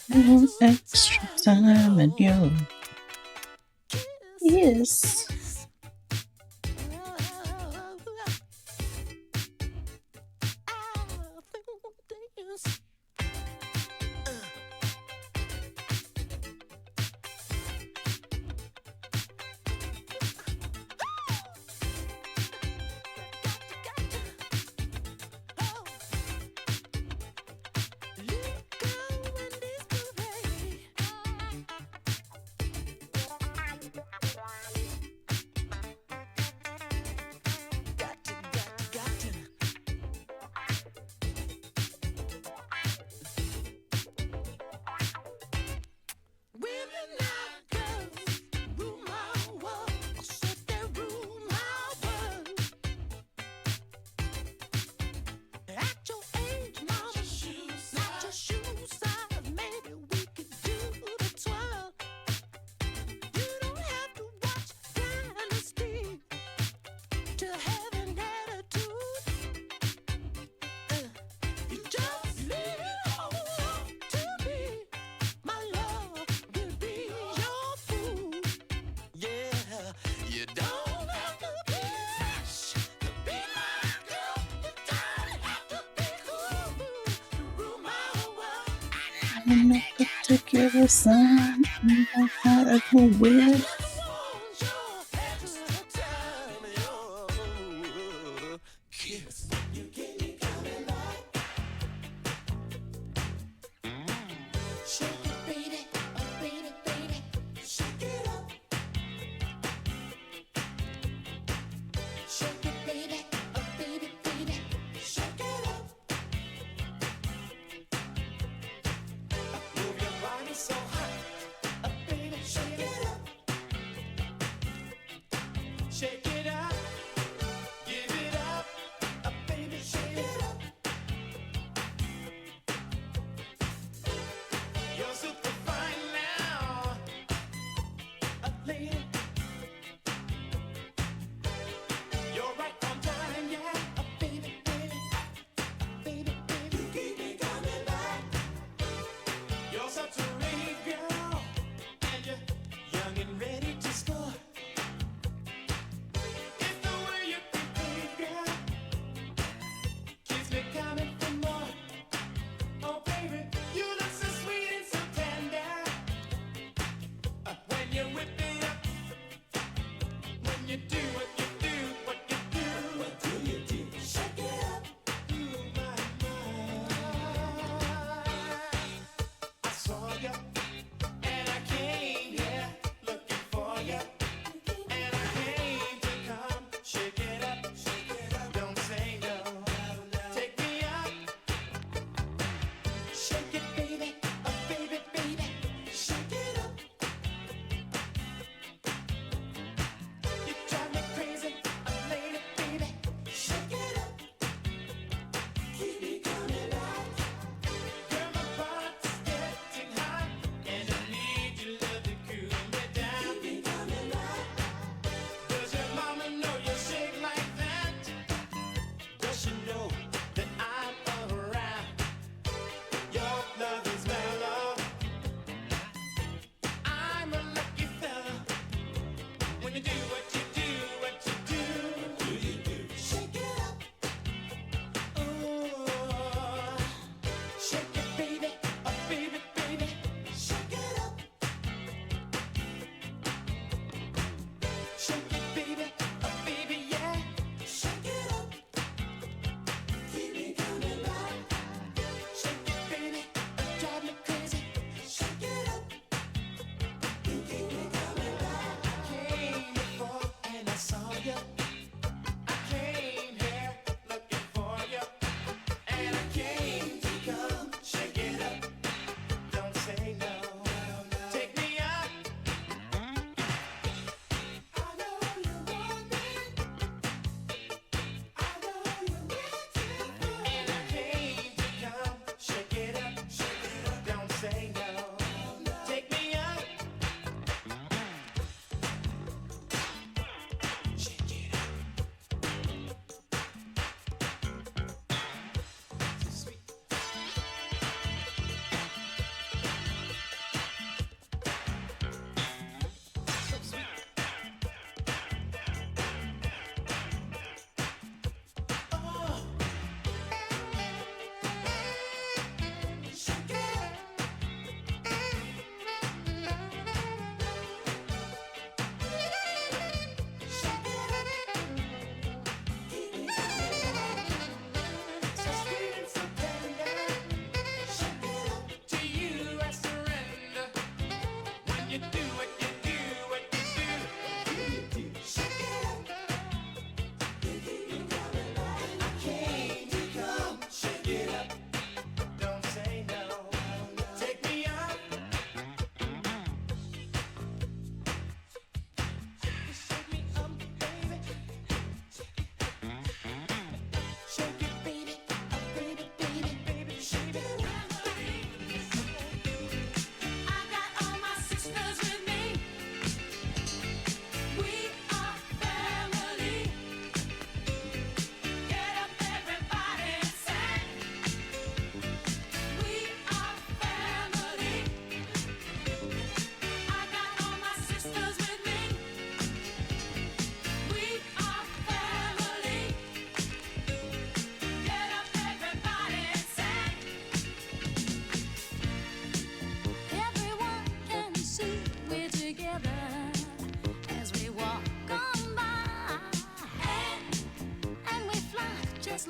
Extra time and you. Yes. In no particular sign, I had a go weird. Shake it up, give it up, baby, shake it up. You're super fine now, lady. You're right on time, yeah, baby, baby, baby, baby. You keep me coming back. You're such a rave girl, and you're young and ready to score.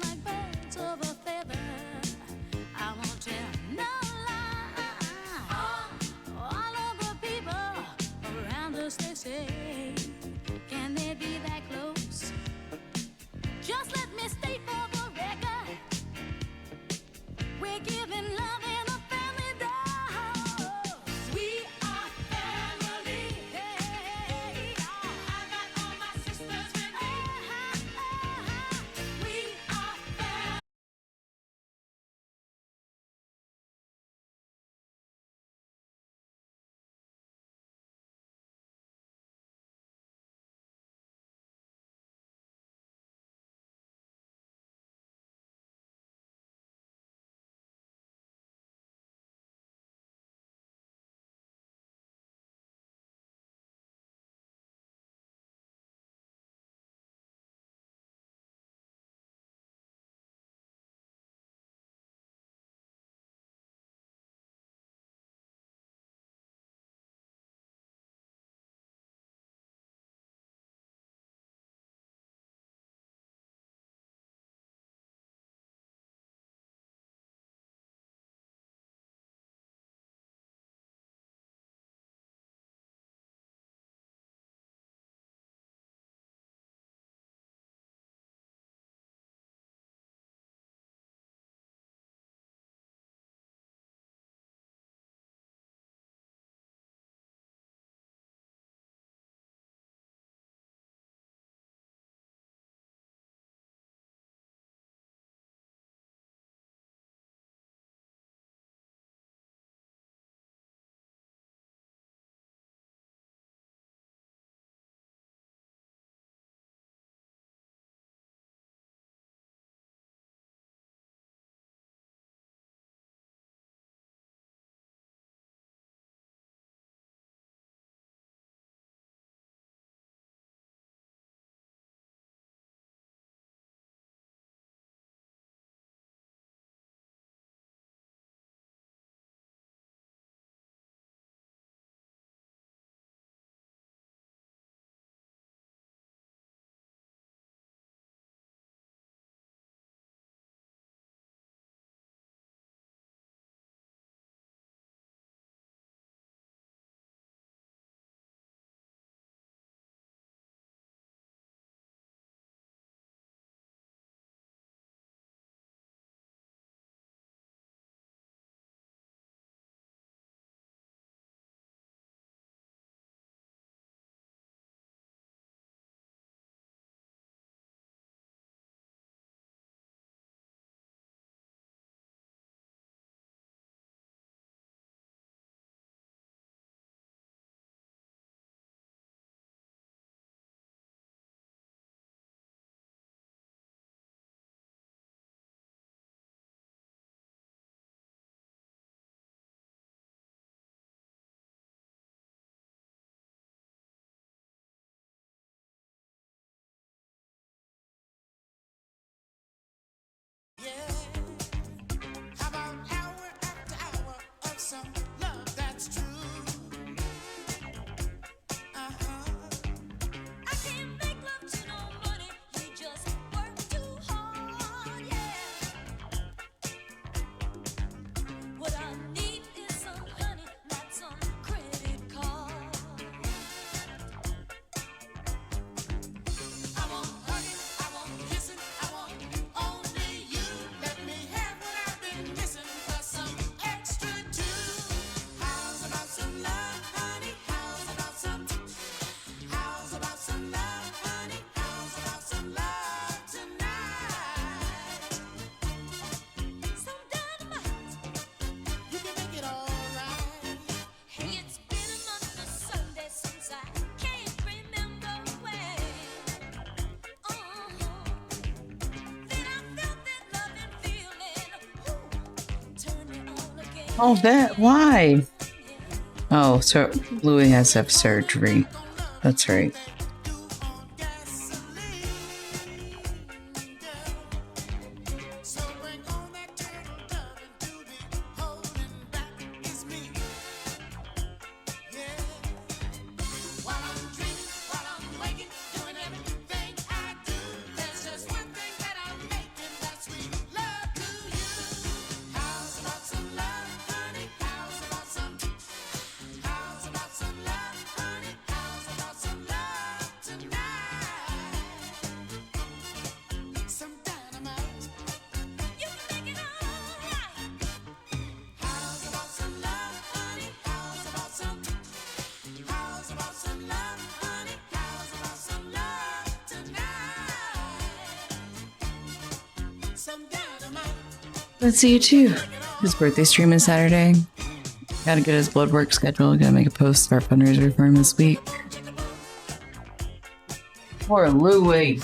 like birds of a feather. I won't tell no lie. All of the people around us, they say, can they be that close? Just let me state for the record, we're giving love in a family dose. We are family. Hey, I got all my sisters with me. We are family. How about hour after hour of some love that's true? I can't make love to nobody. We just work too hard, yeah. What I need is some honey, not some credit card. I want hugging, I want kissing, I want only you. Let me have what I've been missing, plus some extra too. How's about some love, honey? How's about some love, honey? How's about some love tonight? Some dynamite. You can make it all right. Hey, it's been another Sunday since I can't remember when. Then I felt that loving feeling. Ooh, turn me on again. Oh, that why? Oh, so Louis has to have surgery. That's right. While I'm waking, doing everything I do, there's just one thing that I'm making that's Let's see you too. His birthday stream is Saturday. Gotta get his blood work scheduled. Gotta make a post, start fundraiser for him this week. Poor Louie.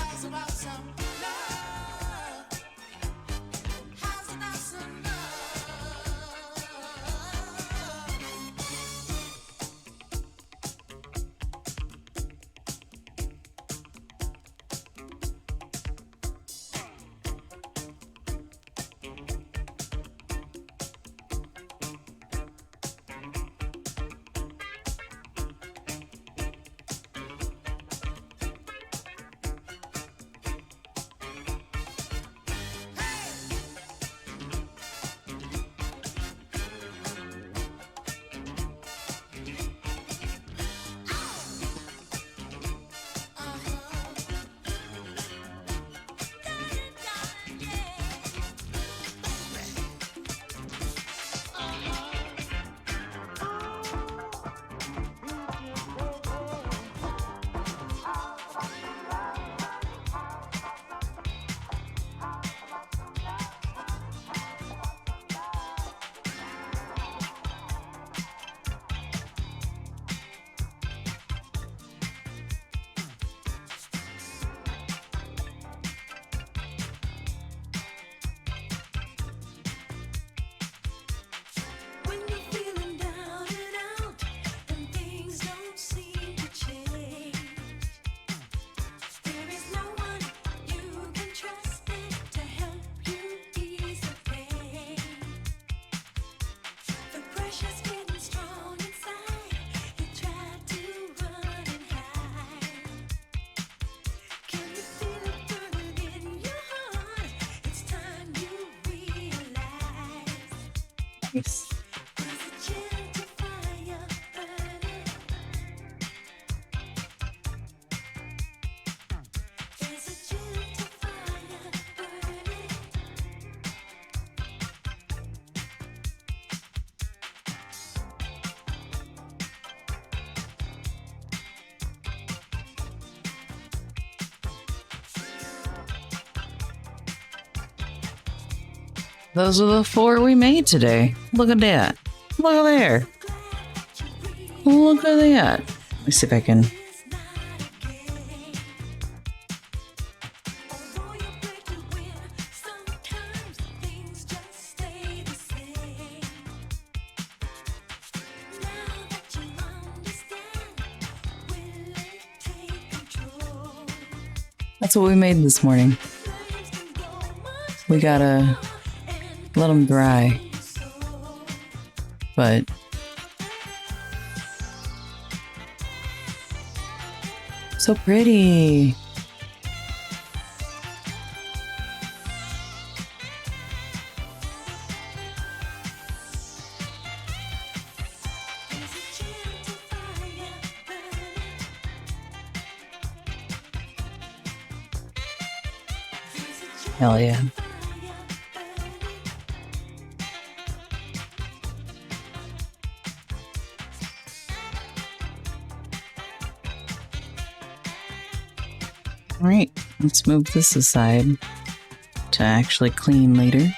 When you're feeling down and out and things don't seem to change, there is no one you can trust to help you ease the pain. The pressure's getting strong inside. You try to run and hide. Can you feel it burning in your heart? It's time you realize. Nice. Those are the 4 we made today. Look at that. Look at there. Look at that. Let me see if I can. That's what we made this morning. We gotta let them dry. But so pretty. Hell yeah. All right, let's move this aside to actually clean later.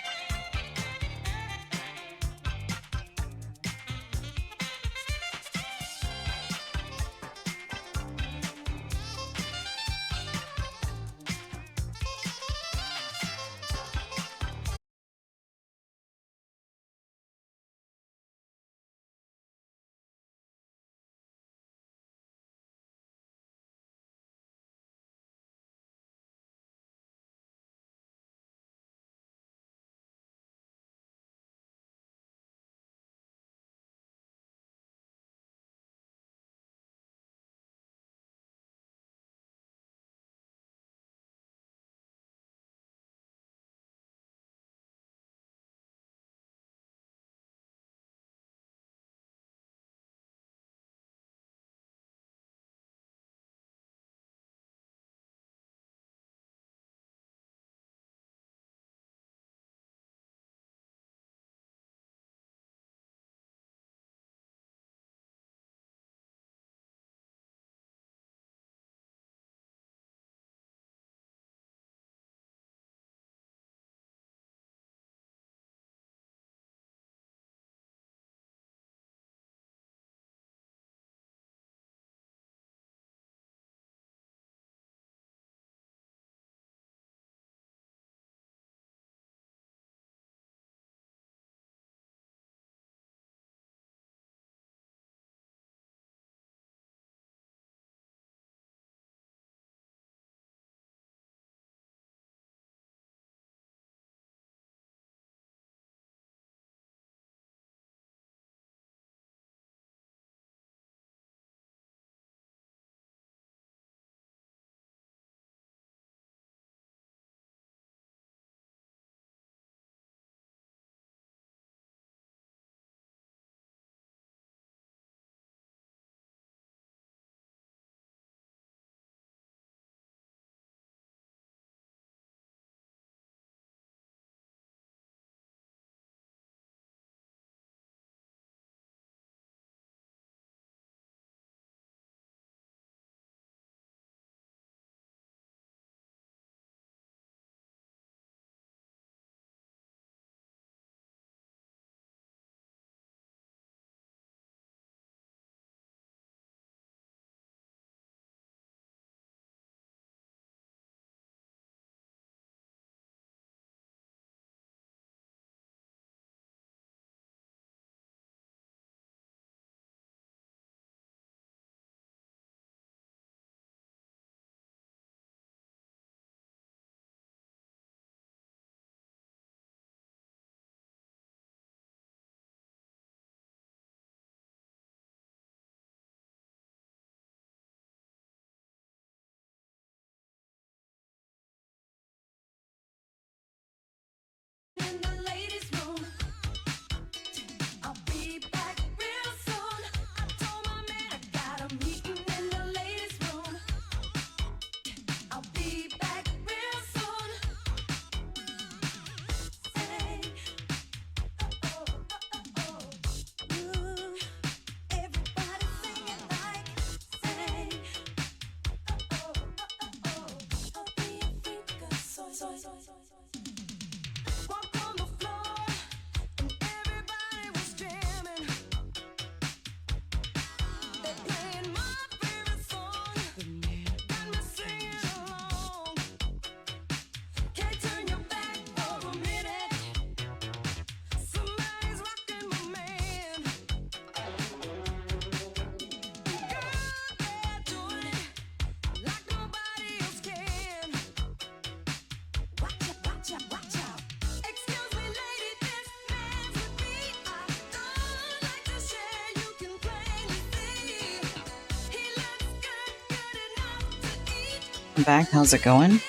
I'm back. How's it going?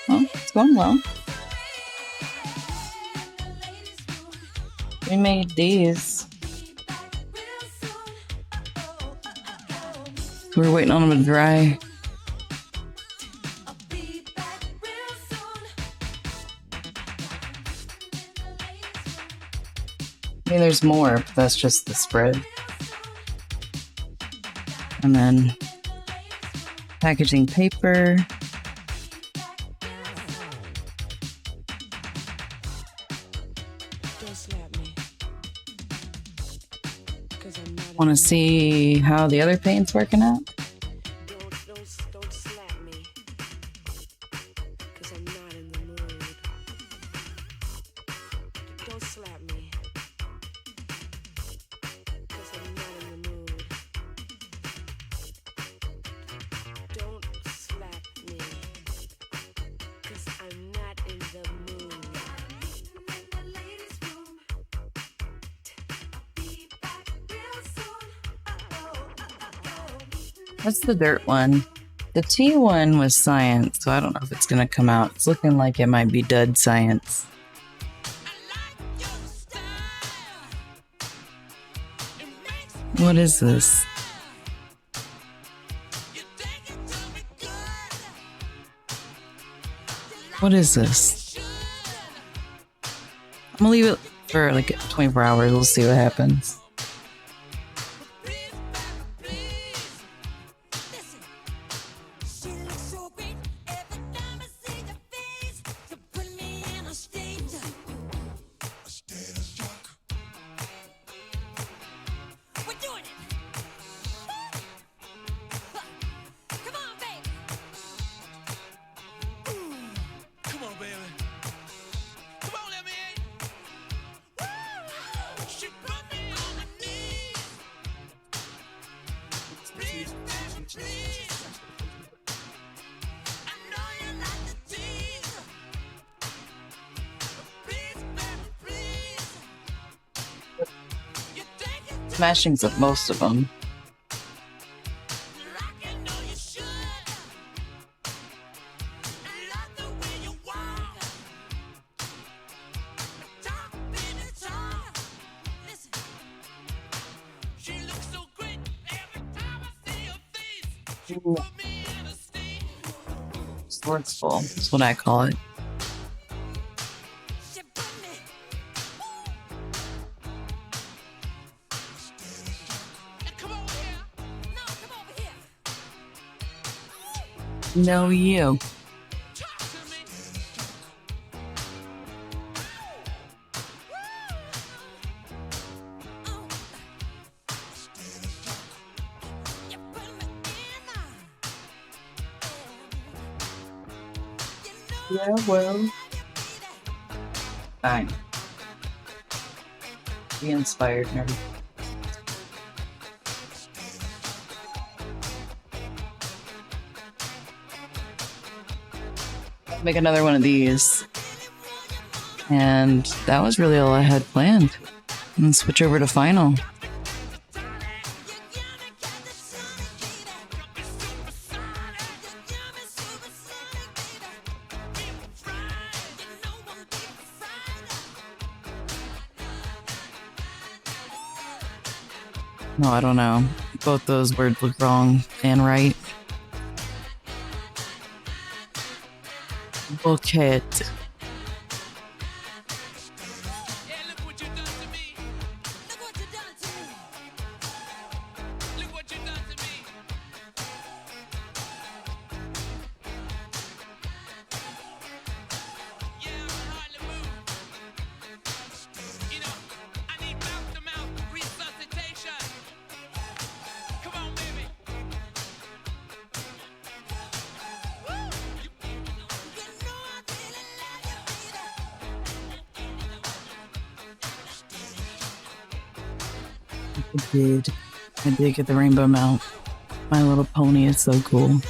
Well, it's going well. We made these. We were waiting on them to dry. I mean, there's more, but that's just the spread. And then packaging paper. Want to see how the other paint's working out? What's the dirt one? The T one was science, so I don't know if it's gonna come out. It's looking like it might be dud science. What is this? What is this? I'm gonna leave it for like 24 hours. We'll see what happens. Smashings of most of them. Sportsful is what I call it. No, you. Yeah, well. Fine. Be inspired, nerd. Make another one of these. And that was really all I had planned. And switch over to final. No, I don't know. Both those words look wrong and right. Bucket. I did get the rainbow mount. My Little Pony is so cool.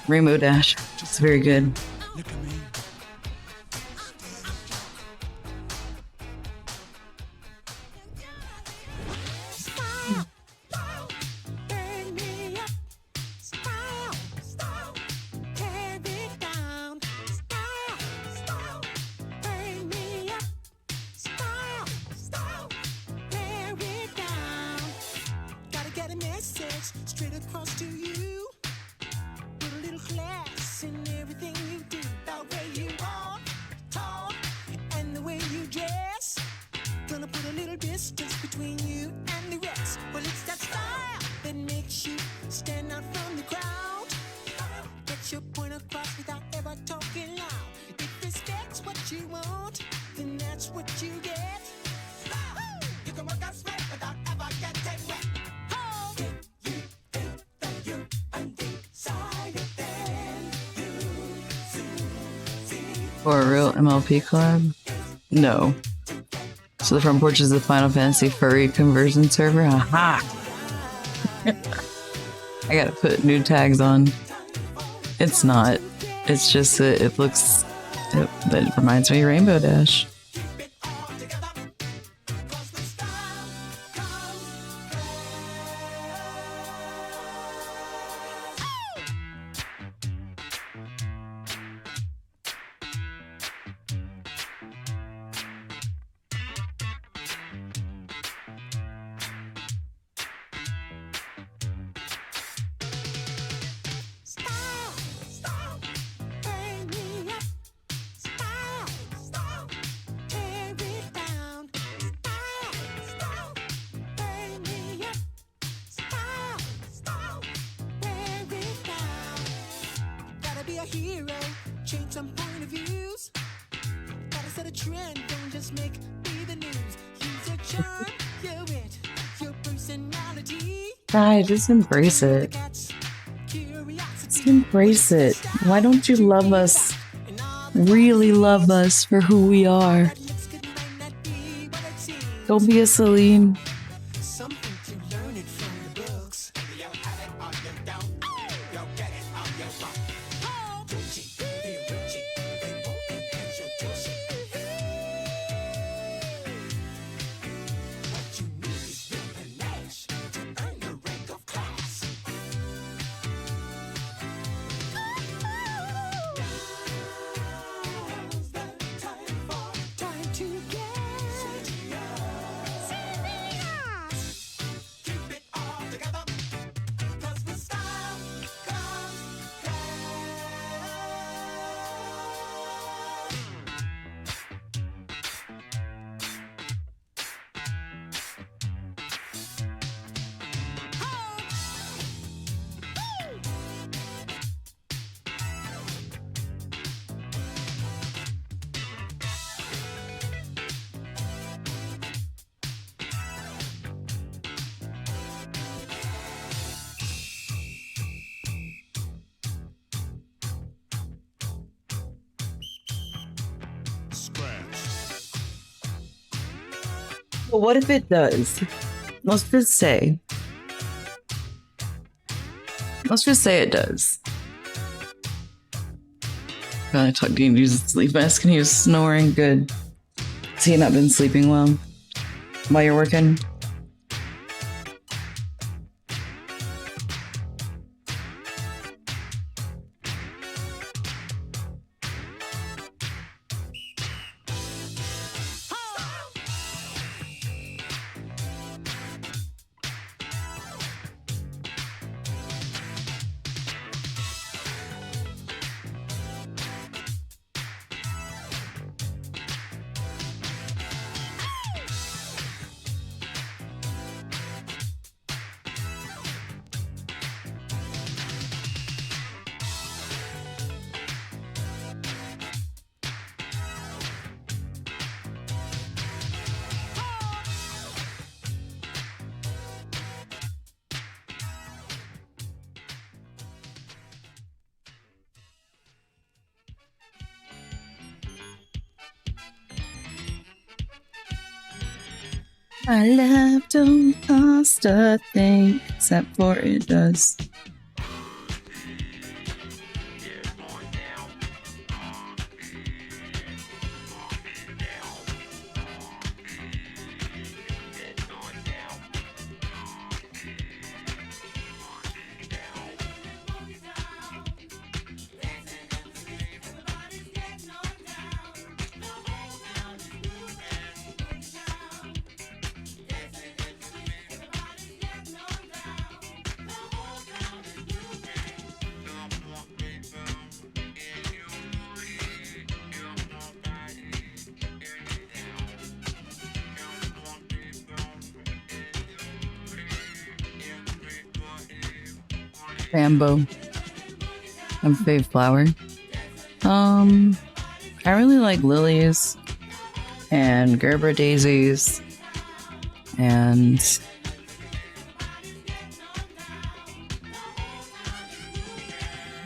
Rainbow Dash. It's very good. straight across to you. Put a little class in everything you do. The way you walk, talk, and the way you dress. Gonna put a little distance between you and the rest. Well, it's that style that makes you stand out from the crowd. Get your point across without ever talking loud. If respect's what you want, then that's what you get. You can work out sweat without ever getting wet. Oh, if you think that you undecided, then you see. For a real MLP collab? No. So the front porch is the Final Fantasy furry conversion server? Aha! I gotta put new tags on. It's not. It's just that it looks... It reminds me of Rainbow Dash. Guys, just embrace it. Just embrace it. Why don't you love us? Really love us for who we are. Don't be a Celine. But what if it does? Let's just say it does. I talked to him, use a sleep mask, and he was snoring good. Has he not been sleeping well while you're working? My love don't cost a thing, except for it does. Bamboo. I'm a fave flower. I really like lilies and Gerber daisies and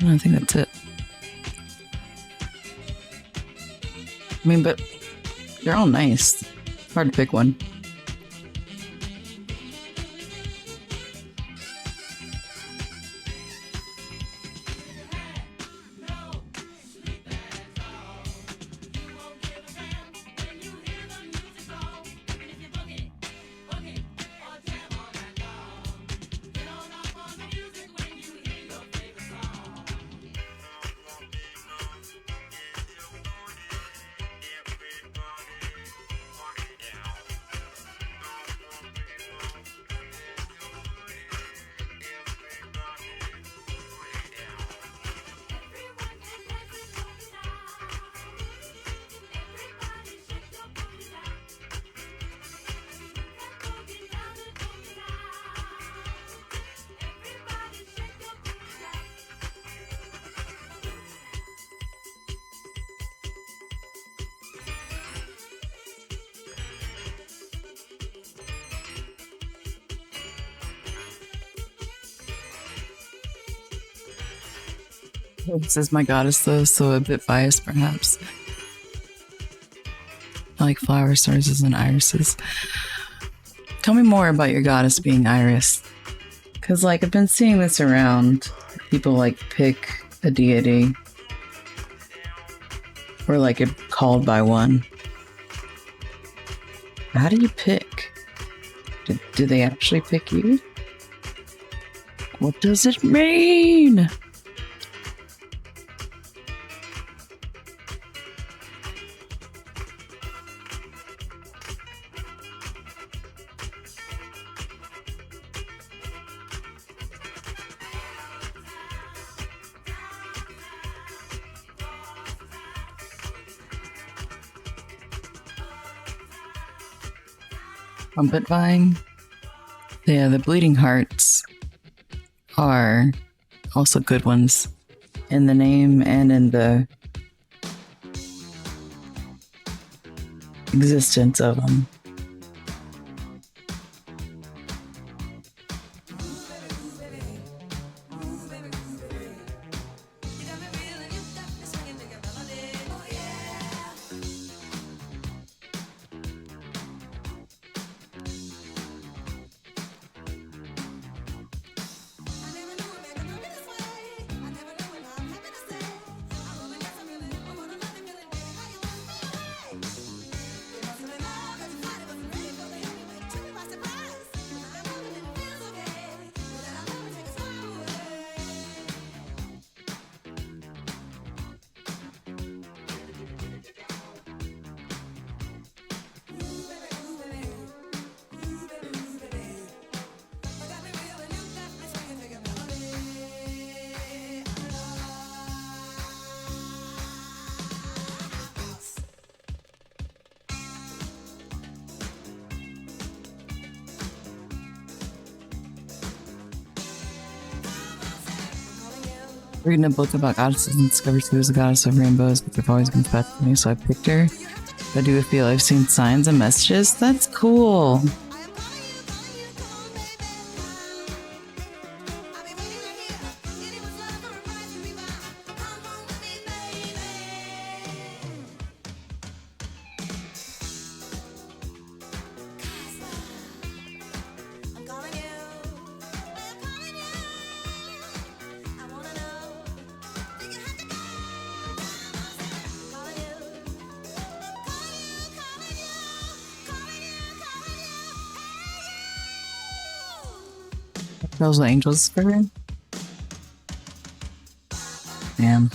I think that's it. I mean, but they're all nice. Hard to pick one. This is my goddess though, so a bit biased perhaps. I like flower stars and irises. Tell me more about your goddess being Iris. Cause like I've been seeing this around. People like pick a deity. Or like get called by one. How do you pick? Do they actually pick you? What does it mean? Trumpet vine. Yeah, the bleeding hearts are also good ones in the name and in the existence of them. Reading a book about goddesses and discovered she was a goddess of rainbows, but they've always been special to me, so I picked her. I do feel I've seen signs and messages. That's cool. Those angels for her. Damn.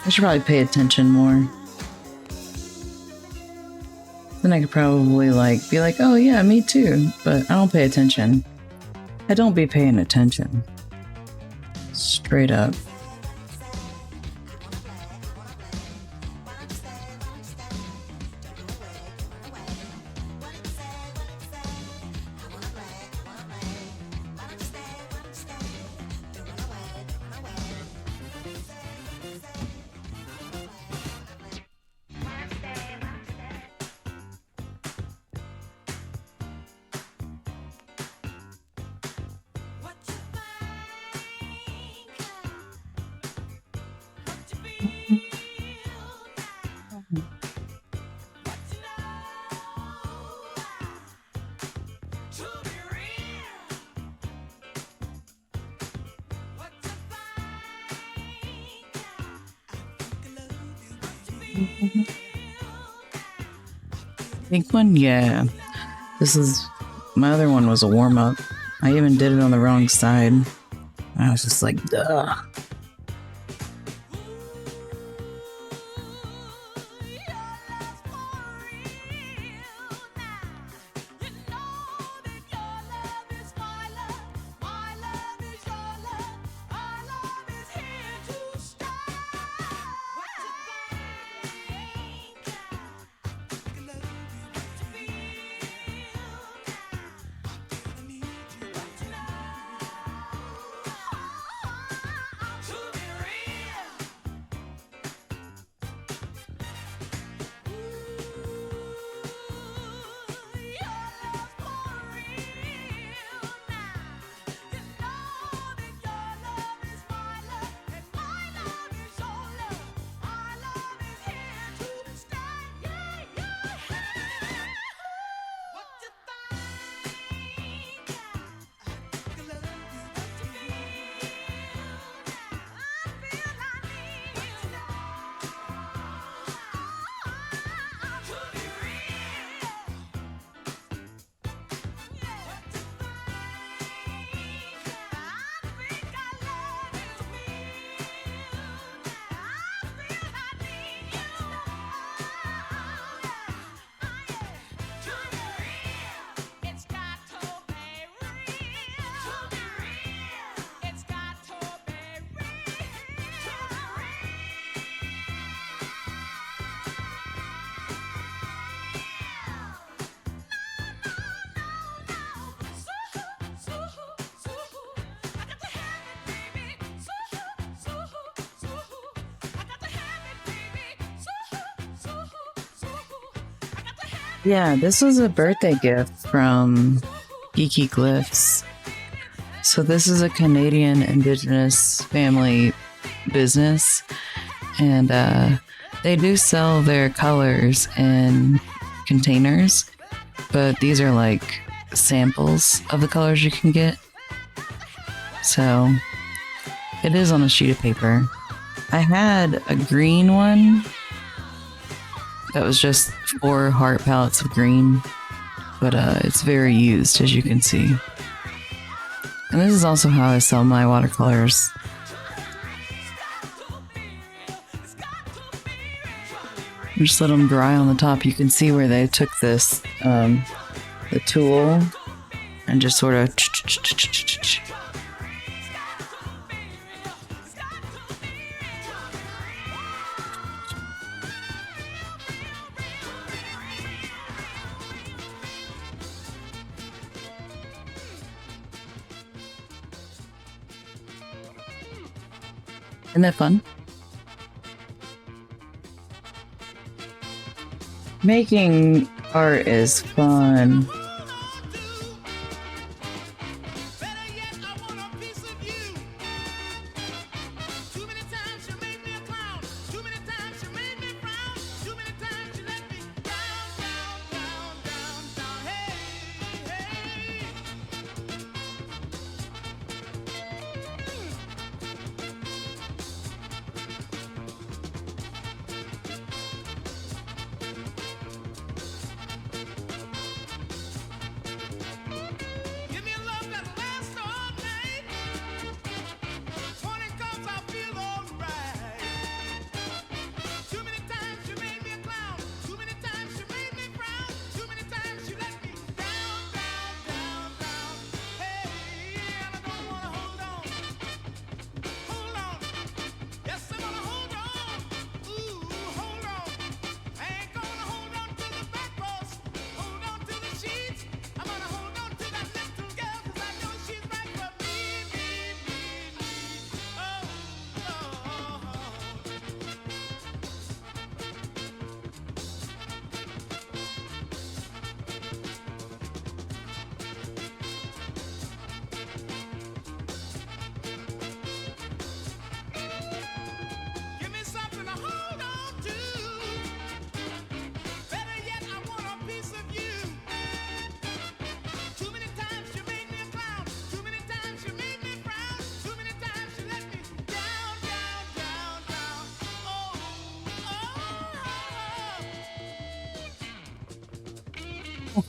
I should probably pay attention more. Then I could probably like be like, oh yeah, me too. But I don't pay attention. I don't be paying attention. Straight up. Pink one? Yeah. This is... My other one was a warm-up. I even did it on the wrong side. I was just like, duh. Yeah, this was a birthday gift from Geeky Glyphs. So this is a Canadian Indigenous family business, and they do sell their colors in containers, but these are like samples of the colors you can get. So it is on a sheet of paper. I had a green one that was just 4 heart palettes of green, but it's very used, as you can see. And this is also how I sell my watercolors. Just let them dry on the top. You can see where they took this, the tool, and just sort of... Isn't that fun? Making art is fun.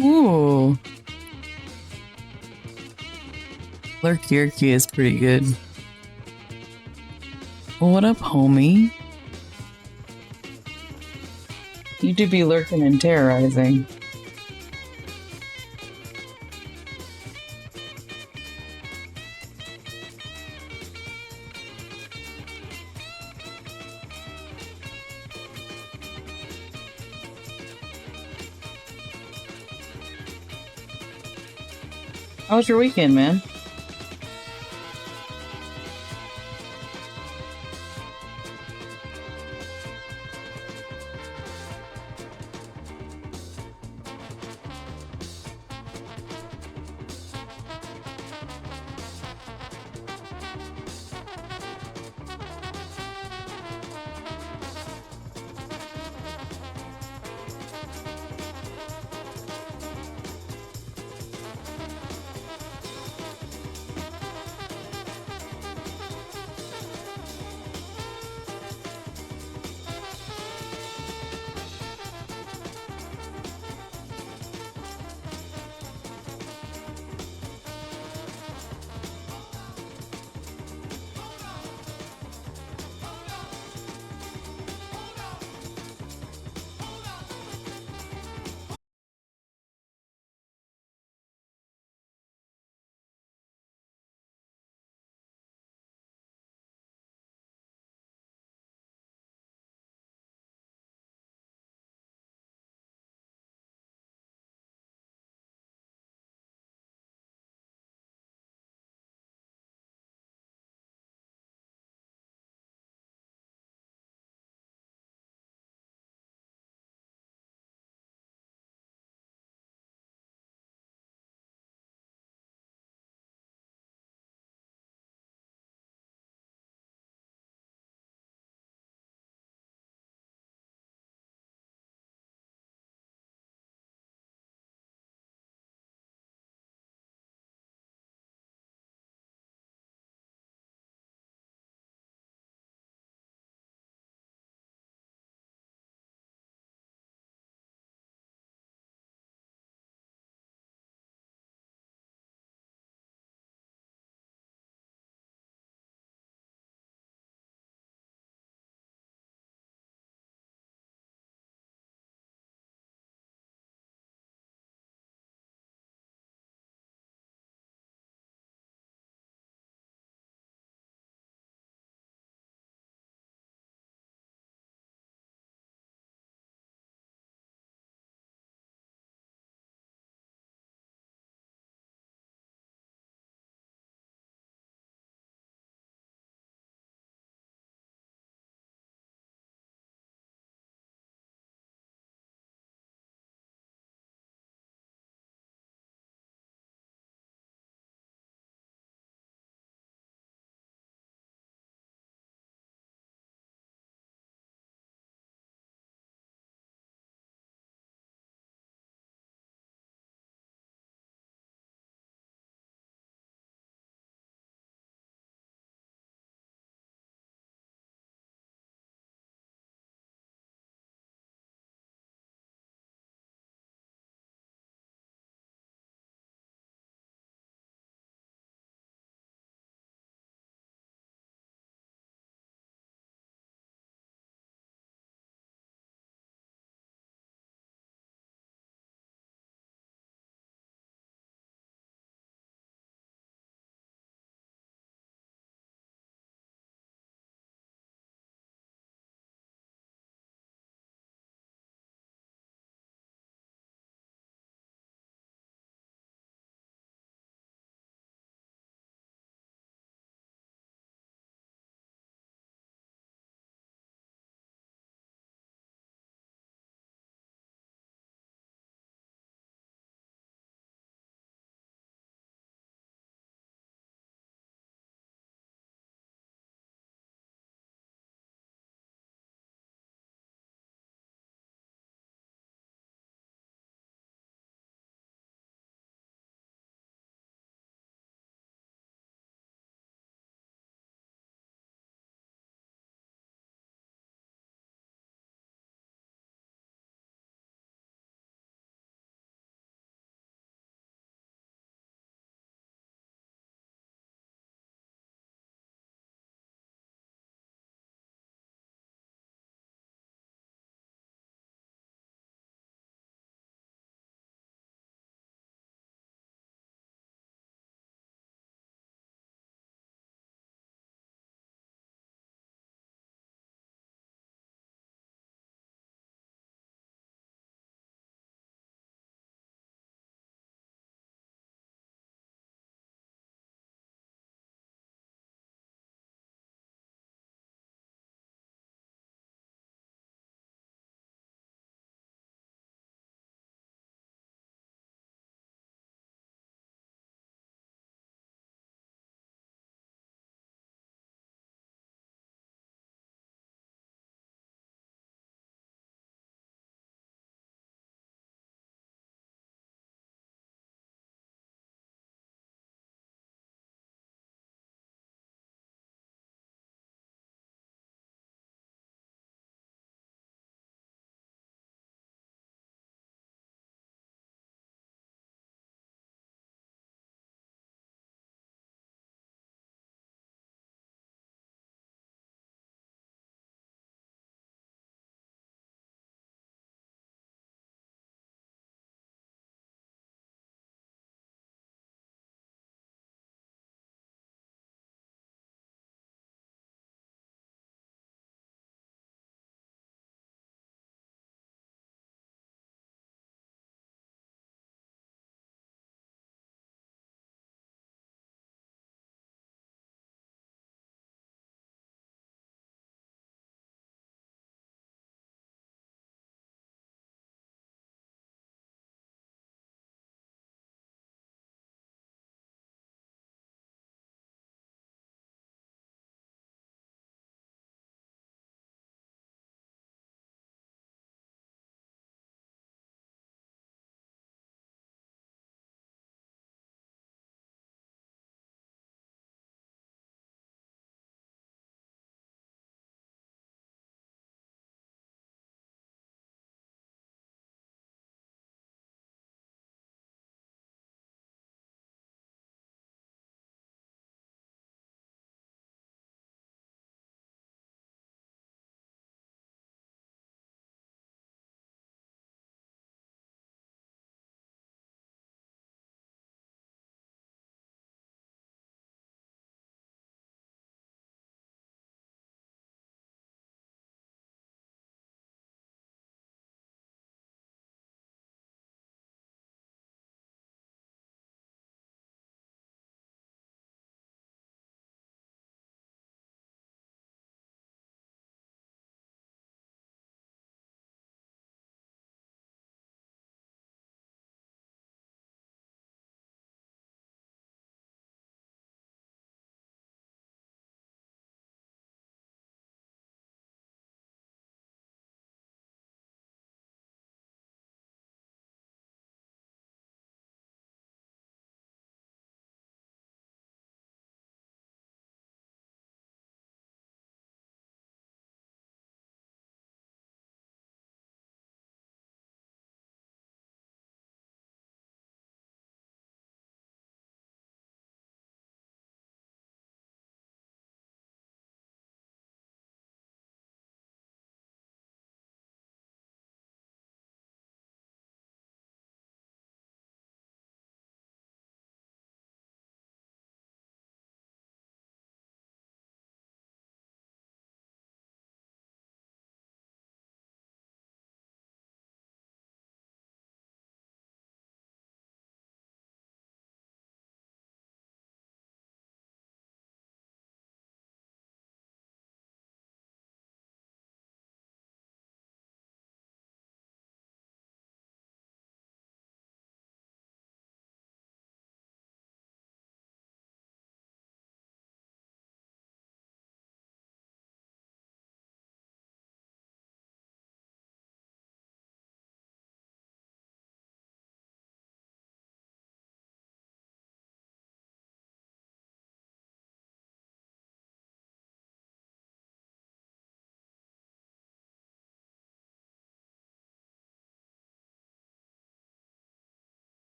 Ooh. Lurk Yerky is pretty good. Well, what up, homie? You do be lurking and terrorizing. How was your weekend, man?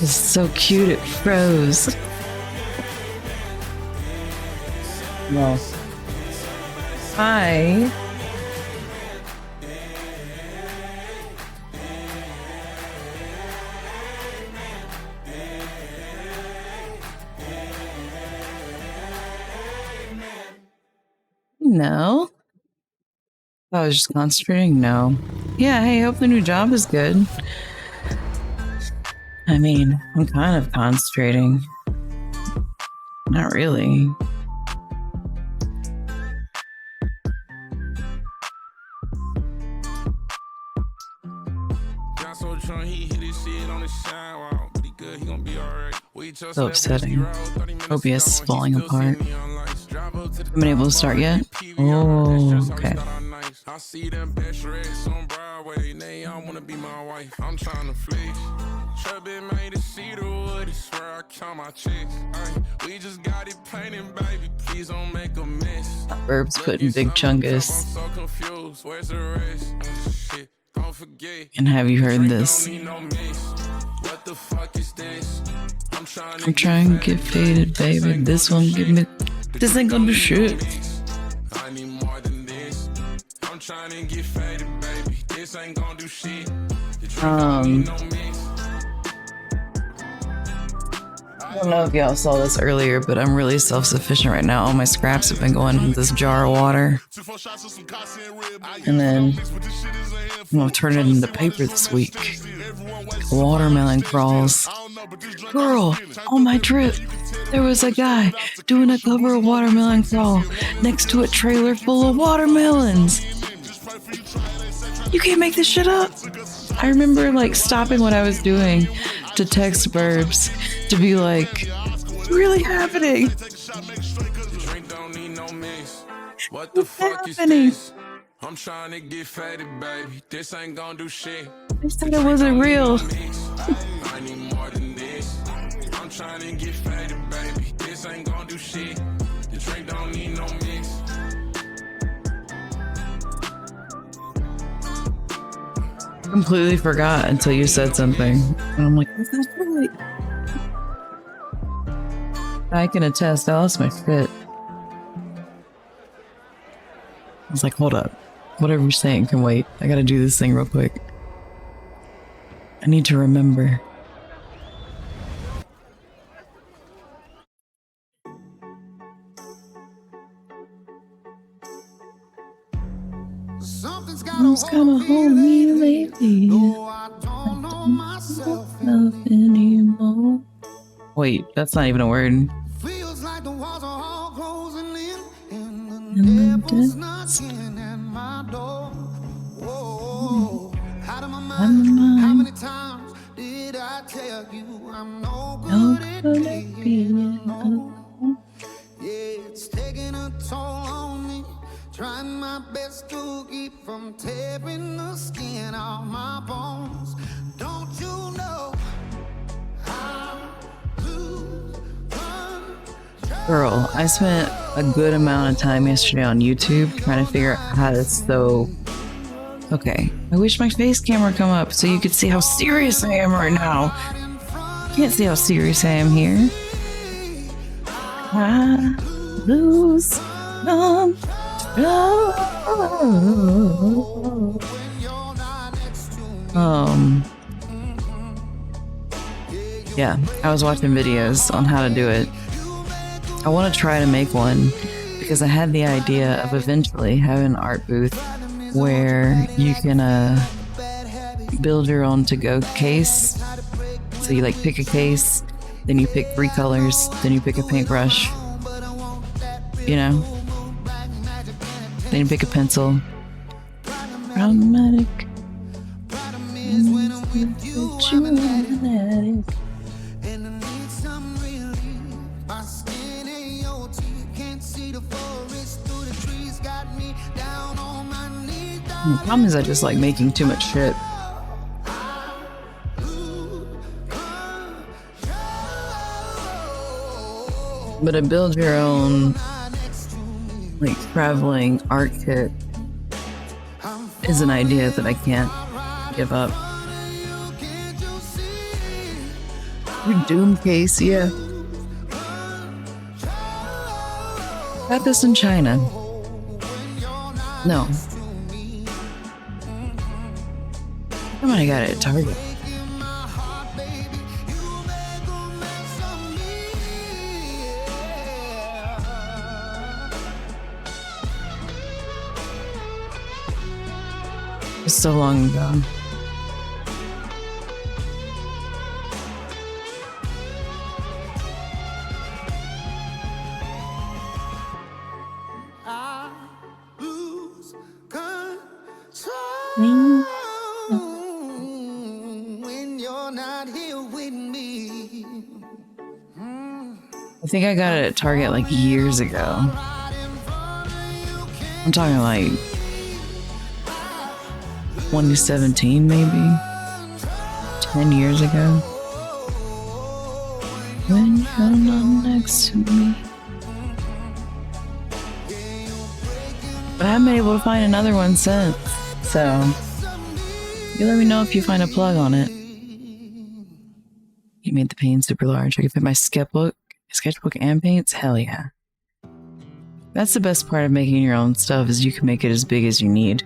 It's so cute it froze. Well, I no. I was just concentrating. No. Yeah. Hey, hope the new job is good. I mean, I'm kind of concentrating. Not really. So upsetting. OBS is falling apart. Haven't been able to start yet? Oh, okay. I see them best reds on Broadway. They all wanna be my wife. I'm trying to flex. Chubby made to see the wood. It's where I count my checks. We just got it painted, baby. Please don't make a mess. Burbs putting big chungus. I'm so confused. Where's the rest? Shit, don't forget. And have you heard this? What the fuck is this? I'm trying to get faded, baby. This one give me. This ain't gonna do shit. I need more than this. I'm trying to get faded, baby. This ain't gonna do shit. I don't know if y'all saw this earlier, but I'm really self-sufficient right now. All my scraps have been going in this jar of water. And then I'm gonna turn it into paper this week. Watermelon crawls. Girl, on my trip, there was a guy doing a cover of Watermelon Crawl next to a trailer full of watermelons. You can't make this shit up. I remember like stopping what I was doing to text Burbs to be like, what's really happening? What the fuck is this? I'm trying to get faded, baby. This ain't gonna do shit. I said it wasn't real. I need more than this. I'm trying to get faded, baby. This ain't gonna do shit. The drink don't need no mix. Completely forgot until you said something. And I'm like, what's that really? I can attest, I lost my fit. I was like, hold up. Whatever you're saying can wait. I gotta do this thing real quick. I need to remember. Something's gonna hold me lately. I don't know myself anymore. Wait, that's not even a word. Feels like the walls are all closing in, and the devil's knocking at my door. Whoa, out of my mind. How many times did I tell you I'm no good at being alone? Yeah, it's taking a toll on me. Trying my best to keep from tearing the skin off my bones. Don't you know how to run? Girl, I spent a good amount of time yesterday on YouTube trying to figure out how to sew. Okay, I wish my face camera would come up so you could see how serious I am right now. You can't see how serious I am here. I lose control. Yeah, I was watching videos on how to do it. I want to try to make one because I had the idea of eventually having an art booth where you can build your own to-go case. So you like pick a case, then you pick 3 colors, then you pick a paintbrush, you know? Then you pick a pencil. Problematic. The problem is I just like making too much shit. But a build your own like traveling art kit is an idea that I can't give up. Doom case, yeah. Got this in China. No. Come on, I got it at Target. It's so long ago. When you're not here with me. I think I got it at Target like years ago. I'm talking like 2017, maybe 10 years ago. When you're not next to me. But I haven't been able to find another one since. So, you let me know if you find a plug on it. You made the paint super large. I can fit my sketchbook and paints? Hell yeah. That's the best part of making your own stuff, is you can make it as big as you need.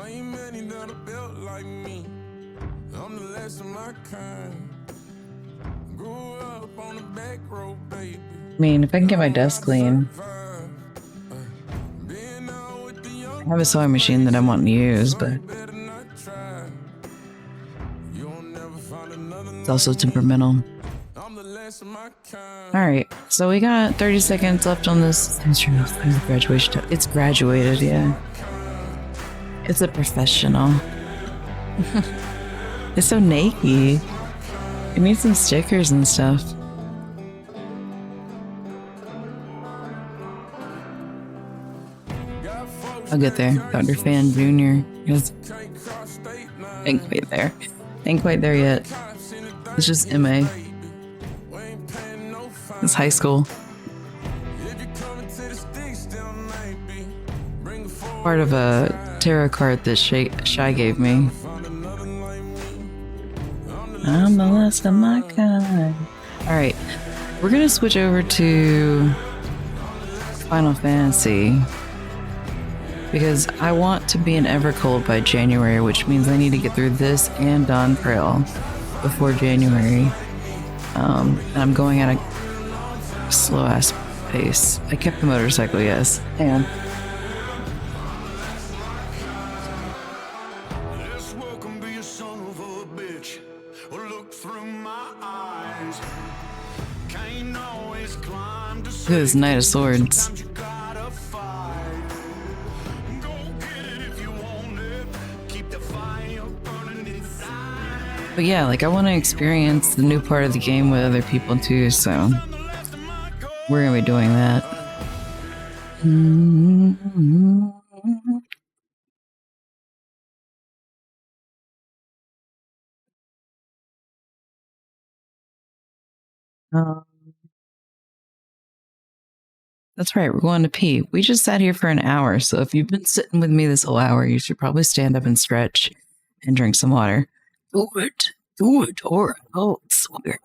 Ain't many that are built like me. I'm the last of my kind. Grew up on the back road, baby. I mean, if I can get my desk clean. I have a sewing machine that I want to use, but it's also temperamental. Alright, so we got 30 seconds left on this graduation. It's graduated, yeah. It's a professional. It's so naked. It needs some stickers and stuff. I'll get there. Dr. Fan Jr. Ain't quite there. Ain't quite there yet. It's just MA. It's high school. Part of a tarot card that Shy gave me. I'm the last of my kind. Alright, we're gonna switch over to Final Fantasy because I want to be in Evercold by January, which means I need to get through this and Dawn Trail before January. And I'm going at a slow ass pace. I kept the motorcycle, yes. And look at this Knight of Swords. But yeah, like I want to experience the new part of the game with other people too, so we're gonna be doing that. That's right, we're going to pee. We just sat here for an hour, so if you've been sitting with me this whole hour, you should probably stand up and stretch and drink some water. Do it, or oh, it's so weird.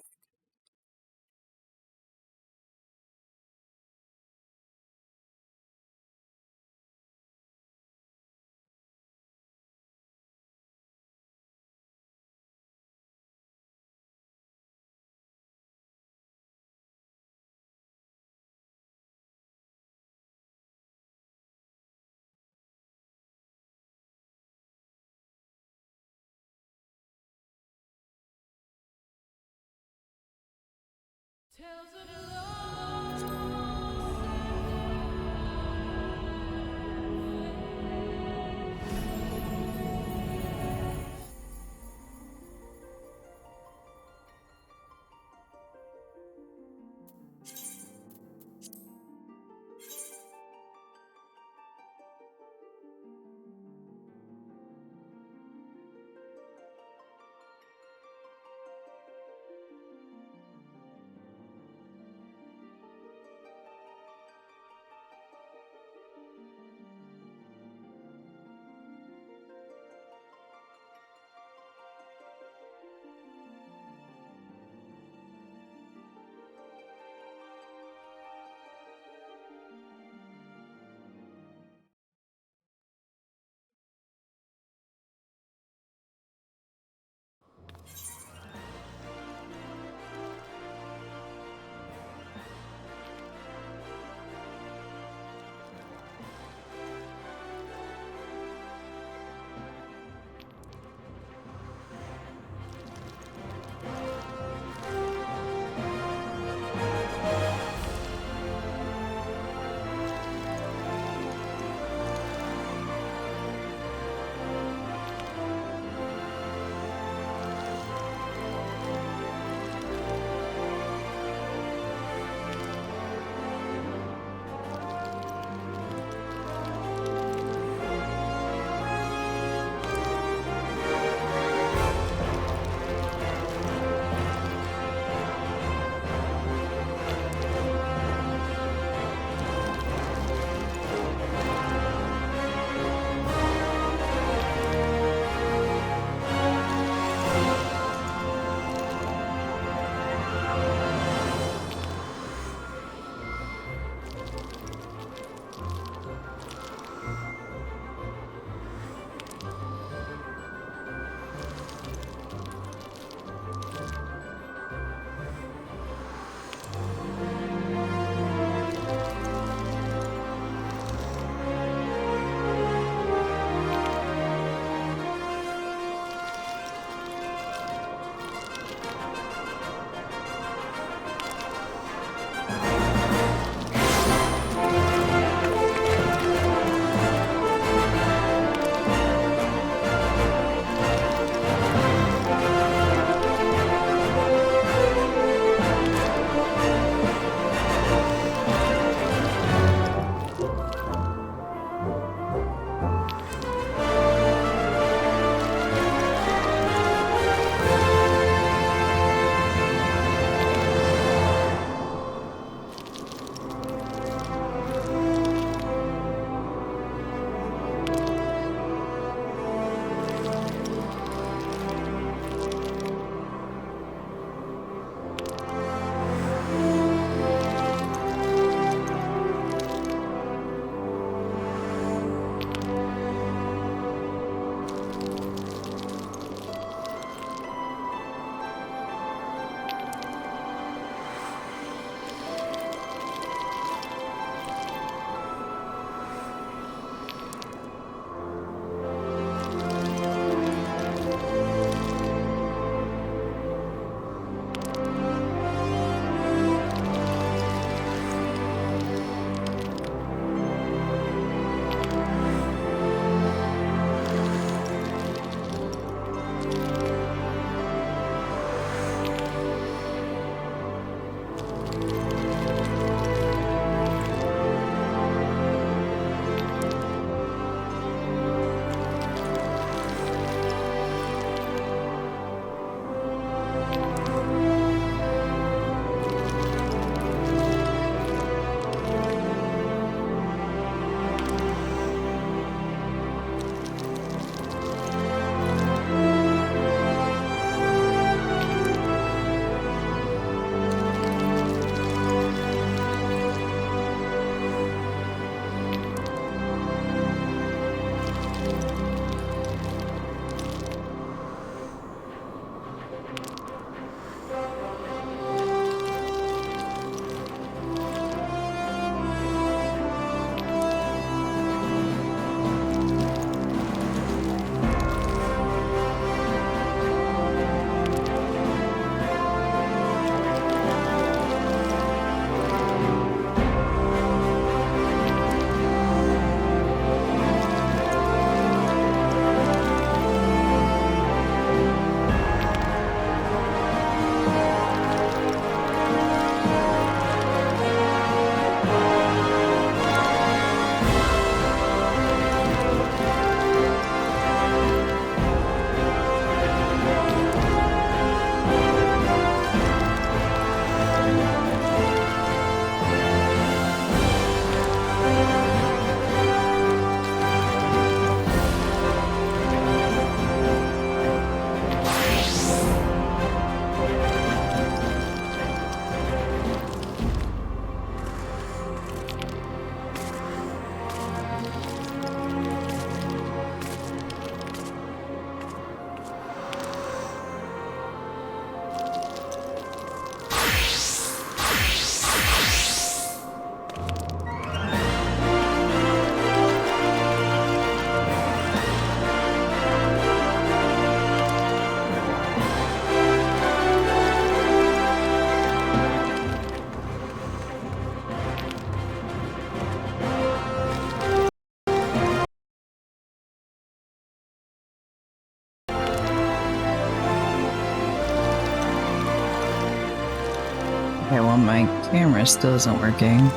my camera still isn't working.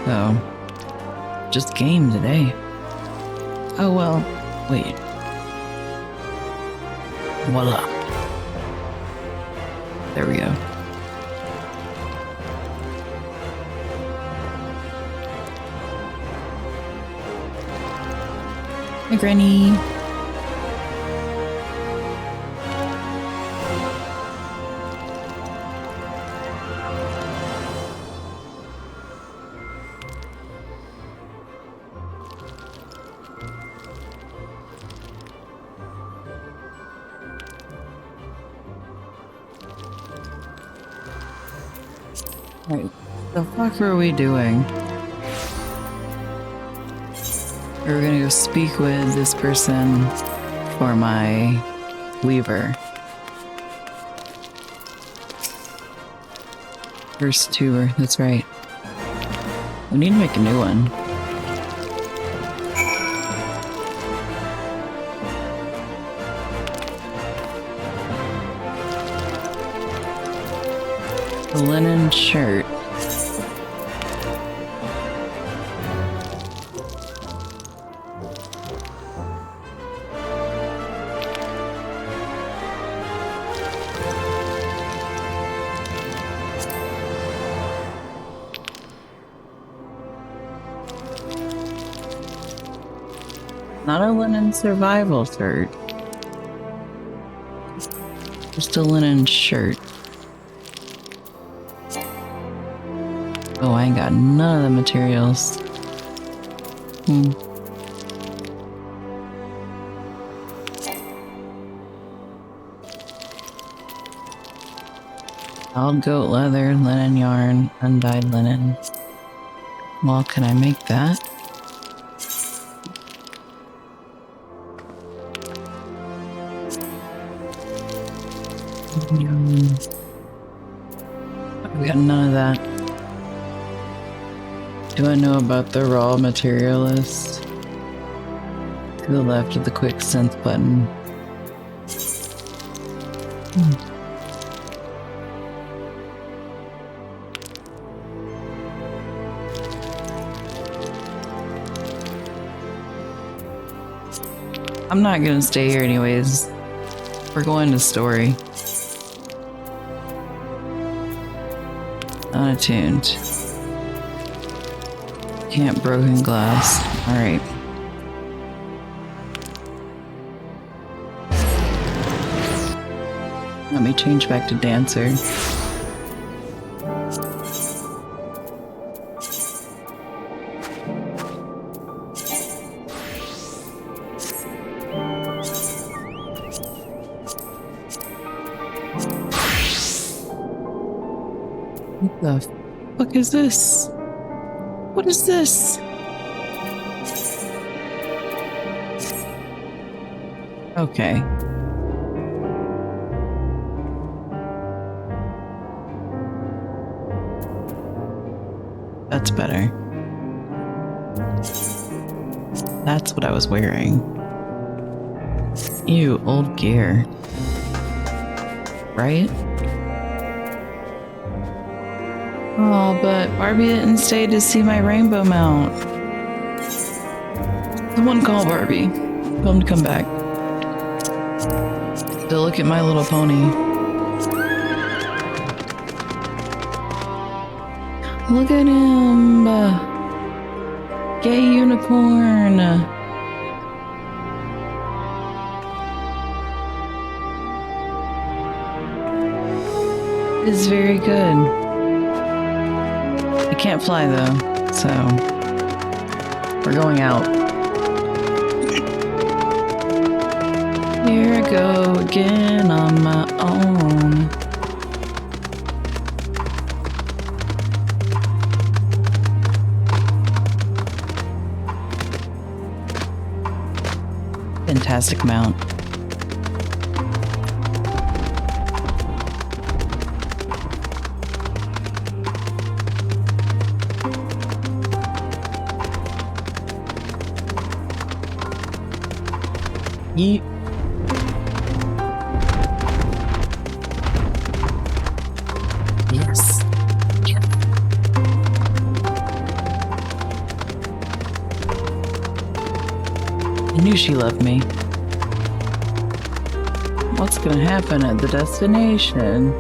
So, just game today. Oh well, wait. Voila. There we go. Hi, Granny. Right. The fuck were we doing? We were gonna go speak with this person for my weaver. First tour, that's right. We need to make a new one. The linen shirt. Not a linen survival shirt. Just a linen shirt. Oh, I ain't got none of the materials. Wild goat leather, linen yarn, undyed linen. Well, can I make that? We got none of that. Do I know about the raw material list? To the left of the quick synth button. I'm not gonna stay here anyways. We're going to story. Unattuned. Can't broken glass. Alright. Let me change back to dancer. What the fuck is this? What is this? Okay. That's better. That's what I was wearing. Ew, old gear. Right? Oh, but Barbie didn't stay to see my rainbow mount. Someone call Barbie. Tell him to come back. To look at My Little Pony. Look at him. Gay unicorn. It's very good. I can't fly though, so we're going out. Here I go again on my own. Fantastic mount. Yeet. knew she loved me. What's gonna happen at the destination?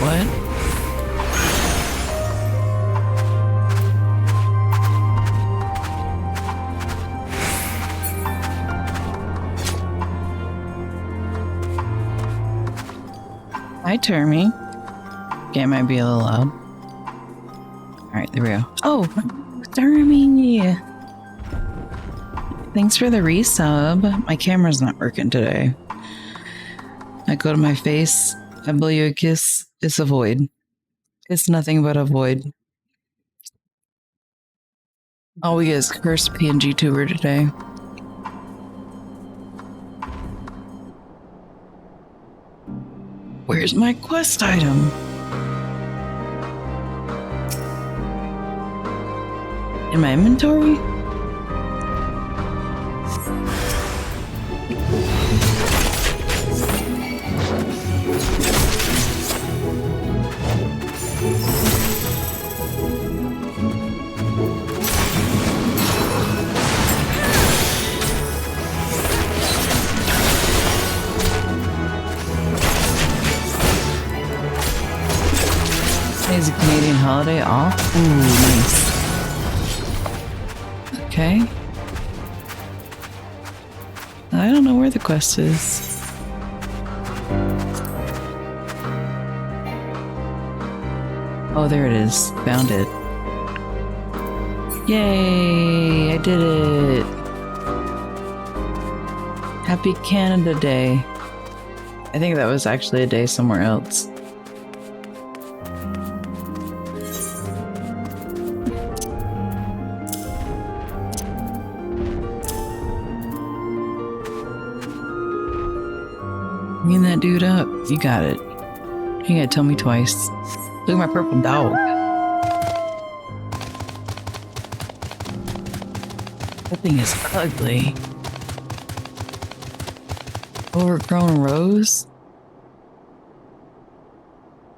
What? Hi, Termy. Okay, it might be a little loud. Alright, there we go. Oh, Termy! Thanks for the resub. My camera's not working today. I go to my face, I blow you a kiss, it's a void. It's nothing but a void. All we get is cursed PNG tuber today. Where's my quest item? In my inventory? Is a Canadian holiday off? Ooh, nice. Okay. I don't know where the quest is. Oh, there it is. Found it. Yay! I did it! Happy Canada Day. I think that was actually a day somewhere else. Clean that dude up. You got it. You gotta tell me twice. Look at my purple dog. That thing is ugly. Overgrown rose?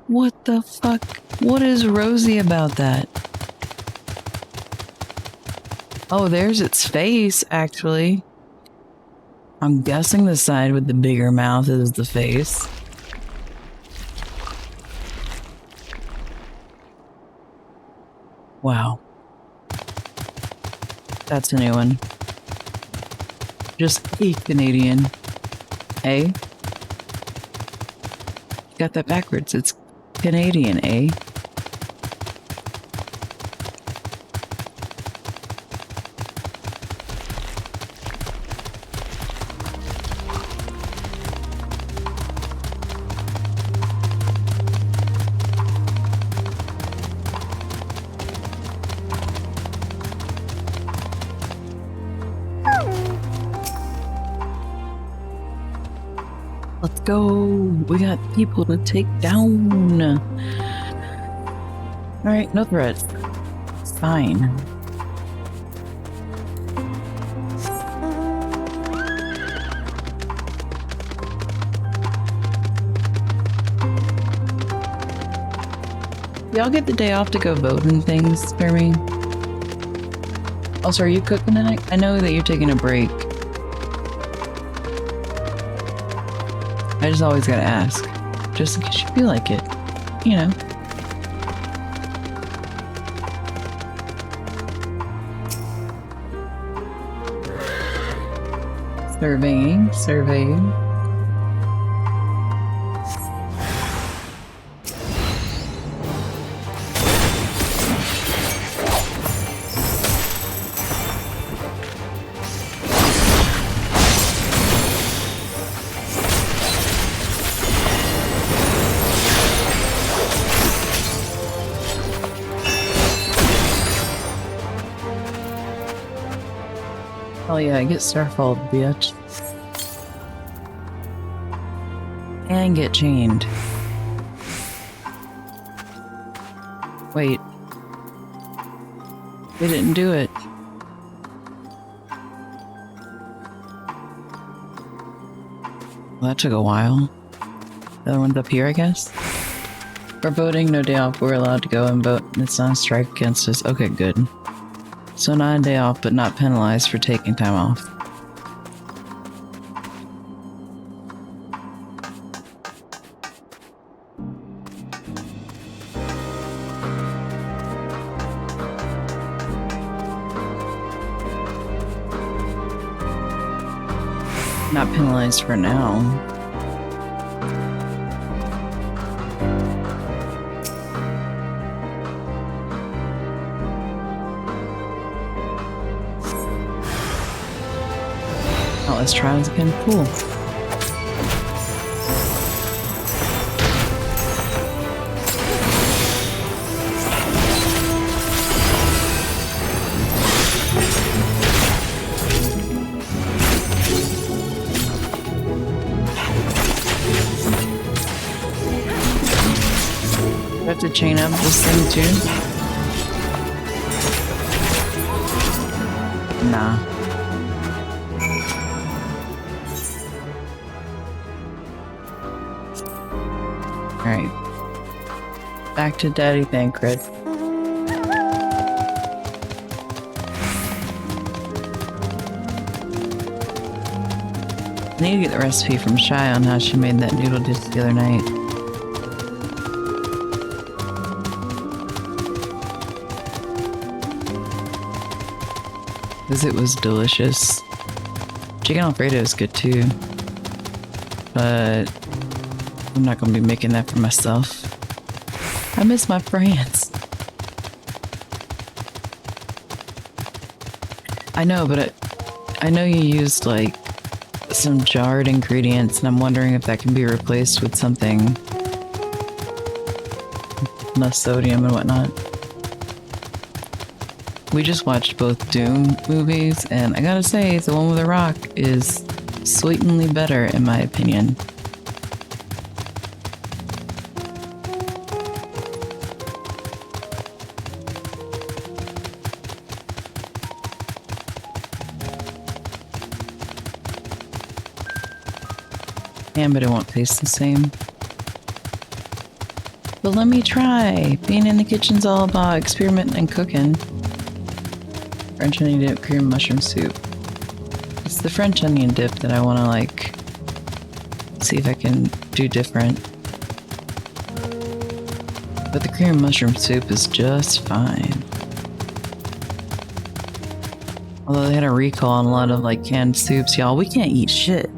What the fuck? What is rosy about that? Oh, there's its face, actually. I'm guessing the side with the bigger mouth is the face. Wow. That's a new one. Just a Canadian. Eh? You got that backwards. It's Canadian, eh? Let's go. We got people to take down. Alright, no threats. It's fine. Y'all get the day off to go vote and things, Jeremy? Also, are you cooking tonight? I know that you're taking a break. I just always gotta ask. Just in case you feel like it. You know. Surveying. Oh yeah, get Starfall, bitch. And get chained. Wait. We didn't do it. Well, that took a while. The other one's up here, I guess? We're voting, no day off. We're allowed to go and vote. It's not a strike against us. Okay, good. So not a day off, but not penalized for taking time off. Not penalized for now. Oh, let's try this again. Cool. I have to chain up this thing too? Nah. Alright. Back to Daddy Thancred. I need to get the recipe from Shy on how she made that noodle dish the other night. Because it was delicious. Chicken Alfredo is good too. But I'm not going to be making that for myself. I miss my friends. I know, but I know you used like some jarred ingredients, and I'm wondering if that can be replaced with something less sodium and whatnot. We just watched both Doom movies, and I gotta say, the one with The Rock is sweeteningly better, in my opinion. Yeah, but it won't taste the same. But let me try. Being in the kitchen's all about experimenting and cooking. French onion dip, cream mushroom soup. It's the French onion dip that I want to like see if I can do different. But the cream mushroom soup is just fine. Although they had a recall on a lot of like canned soups, y'all. We can't eat shit.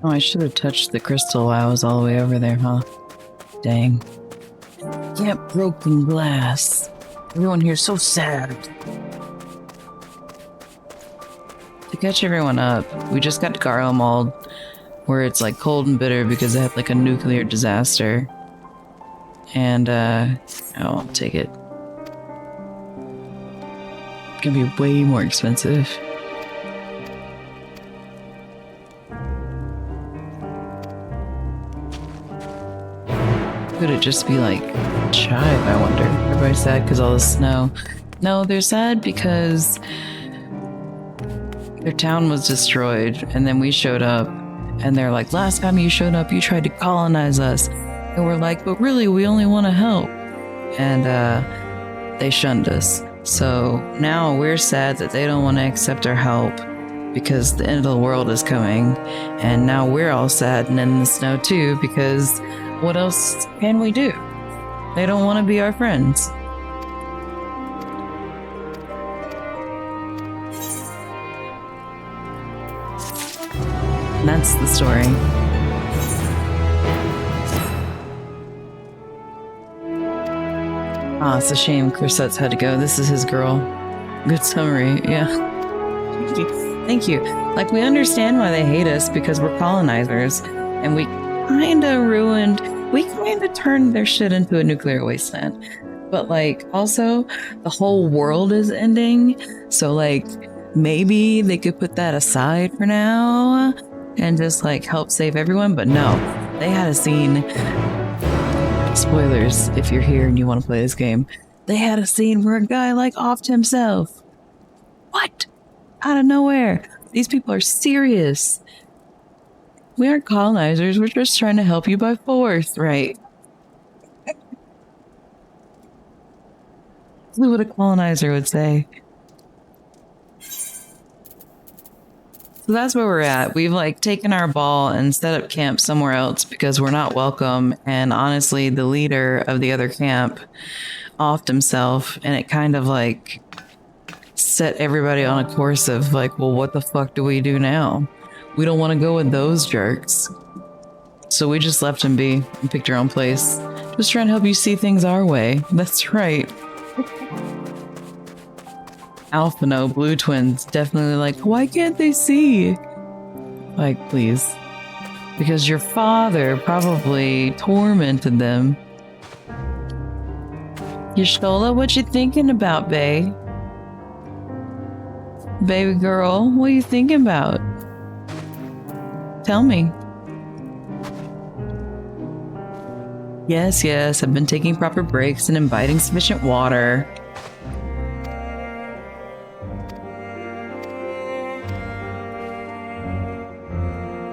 Oh, I should have touched the crystal while I was all the way over there, huh? Dang. Yeah, broken glass. Everyone here's so sad. To catch everyone up, we just got to Garlemald, where it's like cold and bitter because they had like a nuclear disaster. And, I'll take it. It's gonna be way more expensive. Could it just be like Chive, I wonder? Everybody's sad because all the snow. No, they're sad because their town was destroyed and then we showed up and they're like, last time you showed up, you tried to colonize us. And we're like, but really, we only want to help. And they shunned us. So now we're sad that they don't want to accept our help because the end of the world is coming. And now we're all sad and in the snow too because what else can we do? They don't want to be our friends. And that's the story. Ah, it's a shame Corsette's had to go. This is his girl. Good summary, yeah. Thank you. Like, we understand why they hate us because we're colonizers, and we kinda turned their shit into a nuclear wasteland. But, like, also, the whole world is ending, so, like, maybe they could put that aside for now and just, like, help save everyone, but no. They had a scene... Spoilers, if you're here and you want to play this game. They had a scene where a guy, like, offed himself. What? Out of nowhere. These people are serious. We aren't colonizers. We're just trying to help you by force, right? That's what a colonizer would say. So that's where we're at. We've like taken our ball and set up camp somewhere else because we're not welcome. And honestly, the leader of the other camp offed himself, and it kind of like set everybody on a course of like, well, what the fuck do we do now? We don't want to go with those jerks. So we just left him be and picked our own place. Just trying to help you see things our way. That's right. Alphino, Blue Twins, definitely like, why can't they see? Like, please. Because your father probably tormented them. Yashola, what you thinking about, bae? Baby girl, what are you thinking about? Tell me. Yes, yes, I've been taking proper breaks and imbibing sufficient water.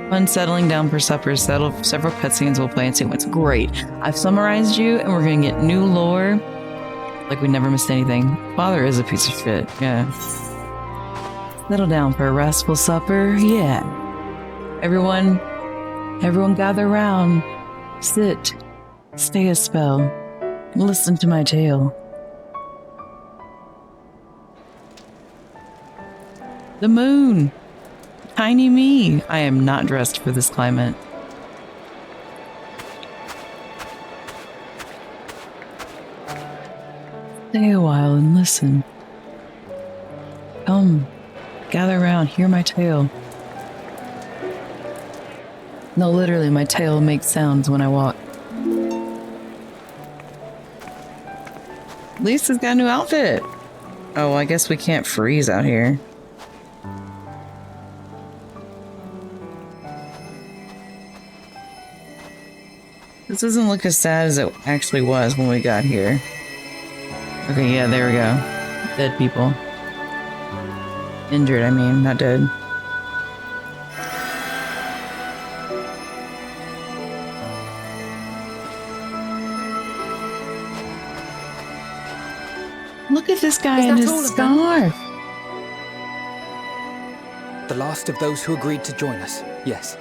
Fun settling down for supper. Several cutscenes will play in sequence. Great. I've summarized you, and we're gonna get new lore. Like we never missed anything. Father is a piece of shit. Yeah. Settle down for a restful supper. Yeah. Everyone gather round. Sit. Stay a spell. Listen to my tale. The moon. Tiny me. I am not dressed for this climate. Stay a while and listen. Come, gather around, hear my tale. No, literally, my tail makes sounds when I walk. Lisa's got a new outfit. Oh, I guess we can't freeze out here. This doesn't look as sad as it actually was when we got here. Okay, yeah, there we go. Dead people. Injured, I mean, not dead. Look at this guy in his scarf. The last of those who agreed to join us, yes.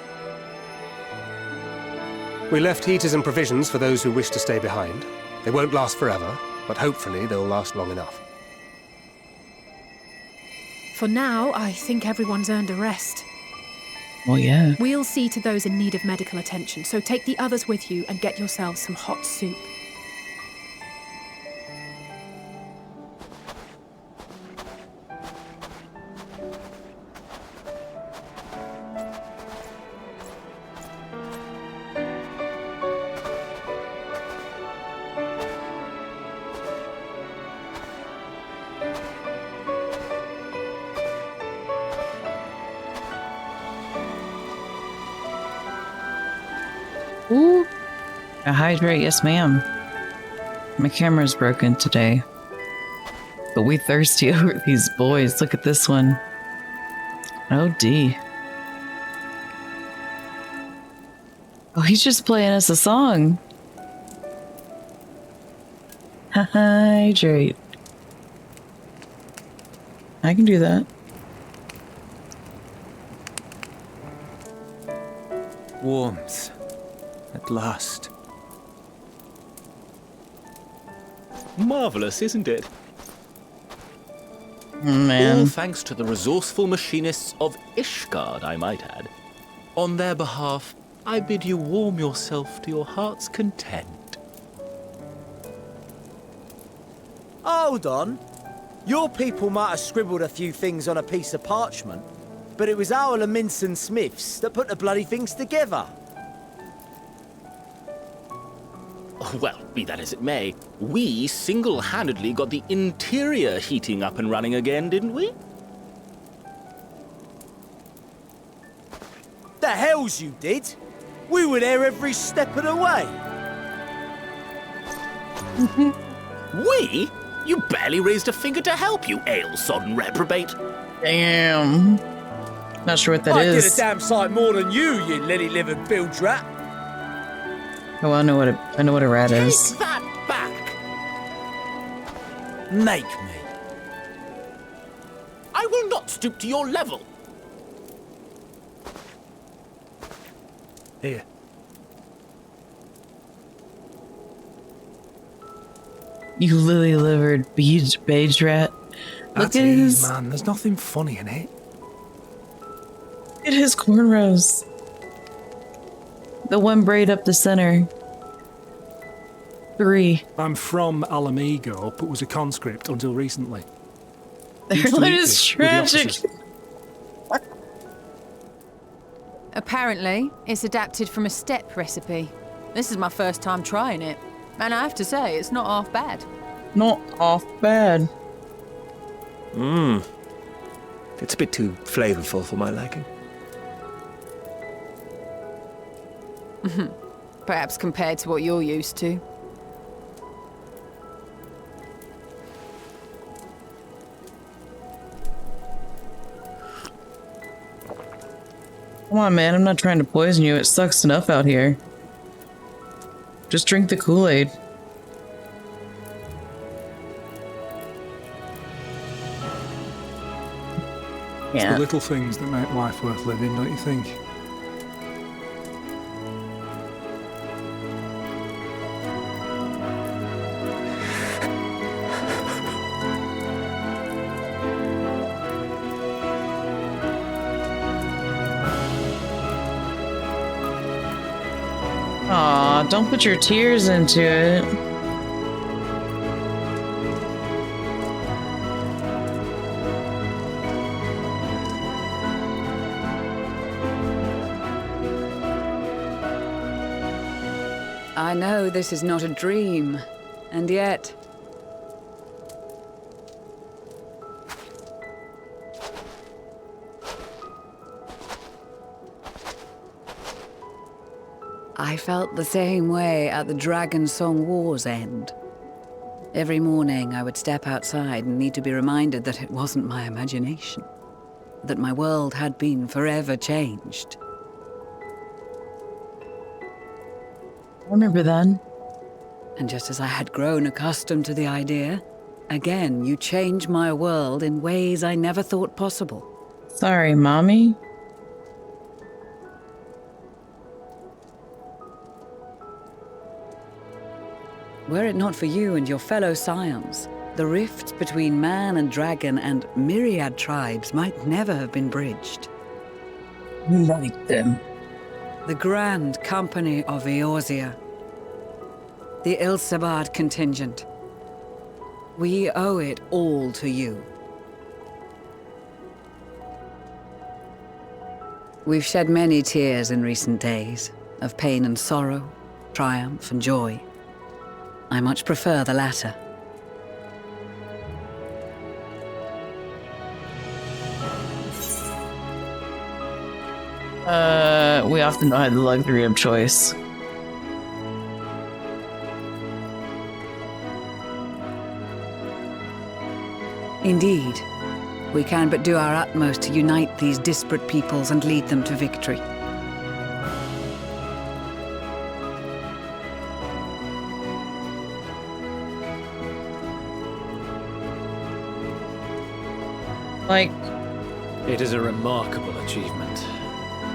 We left heaters and provisions for those who wish to stay behind. They won't last forever, but hopefully they'll last long enough. For now, I think everyone's earned a rest. Well, yeah. We'll see to those in need of medical attention, so take the others with you and get yourselves some hot soup. Ooh. A hydrate, yes ma'am. My camera's broken today. But we thirsty over these boys. Look at this one. Oh, D. Oh, he's just playing us a song. Hydrate. I can do that. Warmth. At last. Marvelous, isn't it? Man. All thanks to the resourceful machinists of Ishgard, I might add. On their behalf, I bid you warm yourself to your heart's content. Hold on. Your people might have scribbled a few things on a piece of parchment, but it was our Minson Smiths that put the bloody things together. Well, be that as it may, we single-handedly got the interior heating up and running again, didn't we? The hells you did! We were there every step of the way. We? You barely raised a finger to help, you ale-sodden reprobate. Damn. Not sure what that I is. did a damn sight more than you lily-livered bilge rat. Oh, I know what a rat is. Take that back! Make me. I will not stoop to your level. Here. You lily-livered beige rat. Look That's at ease, his. man. There's nothing funny in it. Look at his cornrows. The one braid up the center. 3. I'm from Alamigo, but was a conscript until recently. Their Used to line eat is this with the tragic. officers. Apparently, it's adapted from a steppe recipe. This is my first time trying it, and I have to say, it's not half bad. Not half bad. It's a bit too flavorful for my liking. Perhaps compared to what you're used to. Come on, man. I'm not trying to poison you. It sucks enough out here. Just drink the Kool-Aid. It's Yeah. the little things that make life worth living, don't you think? Aw, don't put your tears into it. I know this is not a dream, and yet... I felt the same way at the Dragon Song War's end. Every morning I would step outside and need to be reminded that it wasn't my imagination, that my world had been forever changed. I remember then. And just as I had grown accustomed to the idea, again you changed my world in ways I never thought possible. Sorry, Mommy. Were it not for you and your fellow scions, the rifts between man and dragon and myriad tribes might never have been bridged. You like them. The Grand Company of Eorzea. The Ilsabard contingent. We owe it all to you. We've shed many tears in recent days, of pain and sorrow, triumph and joy. I much prefer the latter. We often don't have the luxury of choice. Indeed. We can but do our utmost to unite these disparate peoples and lead them to victory. Like... It is a remarkable achievement.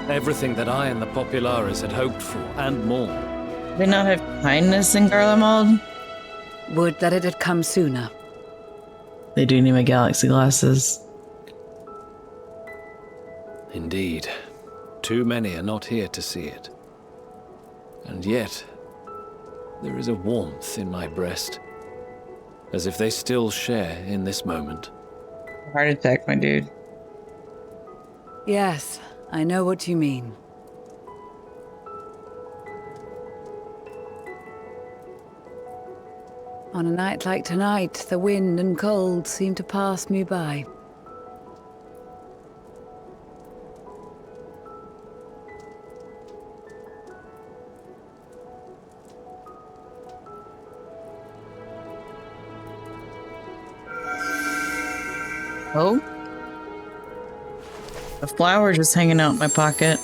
Everything that I and the Populares had hoped for, and more. They not have kindness in Garlemald? Would that it had come sooner. They do need my galaxy glasses. Indeed. Too many are not here to see it. And yet, there is a warmth in my breast. as if they still share in this moment. Heart attack, my dude. Yes, I know what you mean. On a night like tonight, the wind and cold seem to pass me by. Oh? A flower just hanging out in my pocket.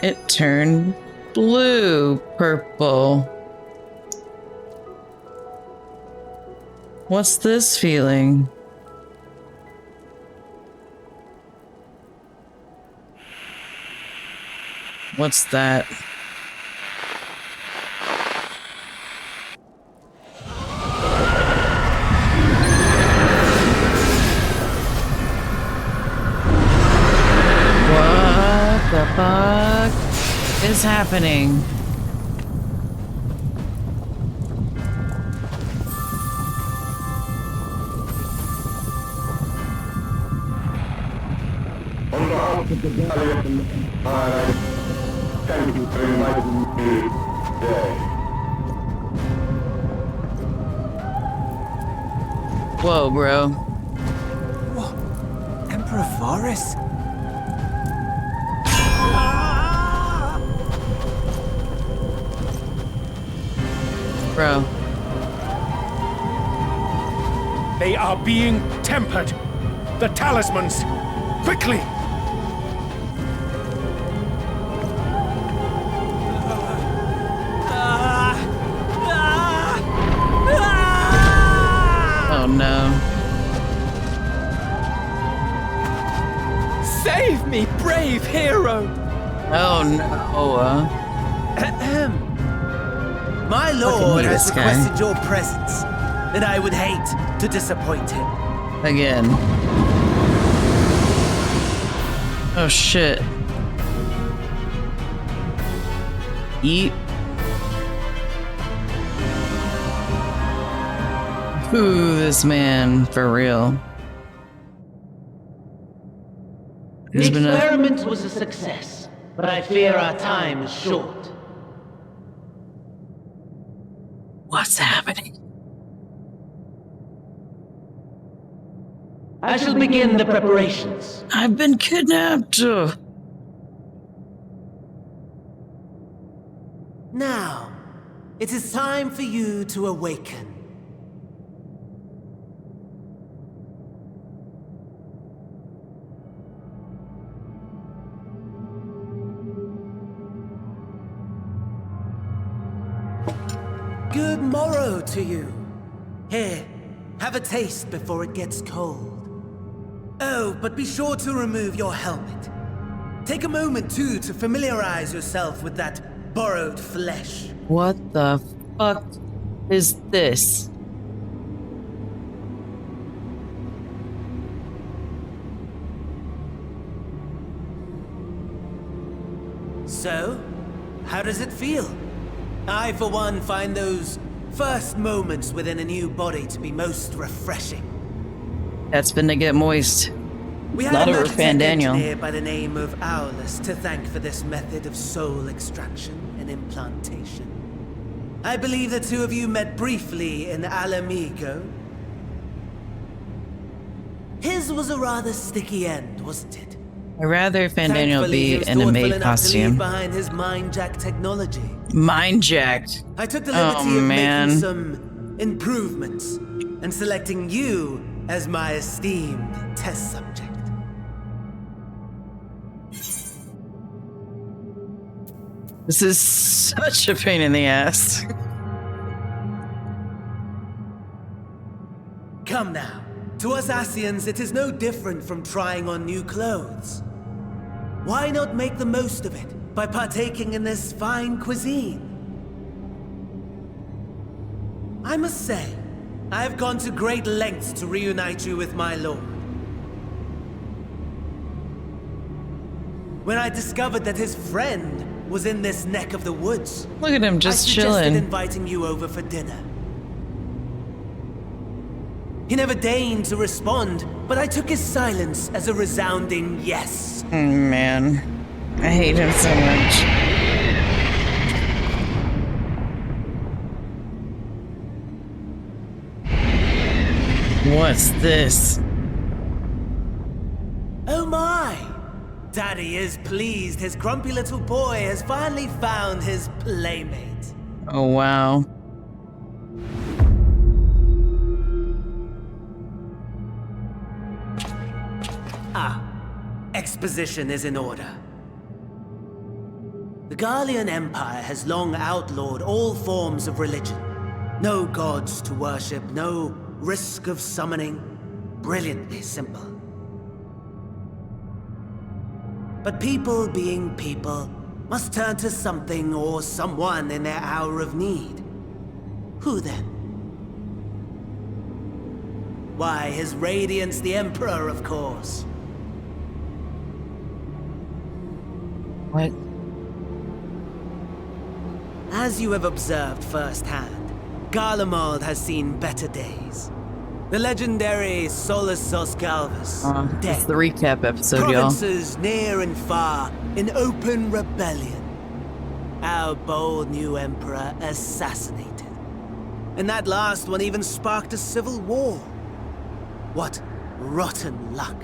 It turned blue, purple. What's this feeling? What's that? What the fuck is happening? On behalf of the Valley, I thank you for inviting me today. Whoa, bro. What? Emperor Varus? Bro. They are being tempered. The talismans. Quickly! Oh no. Save me, brave hero! Oh no. My Fucking lord hate has this guy. requested your presence, and I would hate to disappoint him. Again. Oh shit. Eat. Ooh, this man, for real. The There's been experiment was a success, but I fear our time is short. What's happening? I shall begin the preparations. I've been kidnapped. Now, it is time for you to awaken. Good morrow to you. Here, have a taste before it gets cold. Oh, but be sure to remove your helmet. Take a moment, too, to familiarize yourself with that borrowed flesh. What the fuck is this? So, how does it feel? I, for one, find those first moments within a new body to be most refreshing. That's been to get moist. We Not had a over Mertec Fan Daniel. engineer by the name of Aulus to thank for this method of soul extraction and implantation. I believe the two of you met briefly in Alamigo. His was a rather sticky end, wasn't it? I'd rather Fan Daniel Thankfully, he be was in a thoughtful maid enough to leave costume. behind his mind jack technology. Mind jacked. I took the liberty Oh of man. making some improvements and selecting you as my esteemed test subject. This is such a pain in the ass. Come now. To us Asians, it is no different from trying on new clothes. Why not make the most of it by partaking in this fine cuisine? I must say, I have gone to great lengths to reunite you with my lord. When I discovered that his friend was in this neck of the woods, Look at him just I suggested chilling. inviting you over for dinner. He never deigned to respond, but I took his silence as a resounding yes. Man, I hate him so much. What's this? Oh my! Daddy is pleased his grumpy little boy has finally found his playmate. Oh, wow. Ah, exposition is in order. The Garlean Empire has long outlawed all forms of religion. No gods to worship, no risk of summoning. Brilliantly simple. But people being people must turn to something or someone in their hour of need. Who then? Why, His Radiance the Emperor, of course. What? As you have observed firsthand, Garlemald has seen better days. The legendary Solus Galvus, dead. It's the recap episode, y'all. Provinces near and far in open rebellion. Our bold new emperor assassinated. And that last one even sparked a civil war. What rotten luck.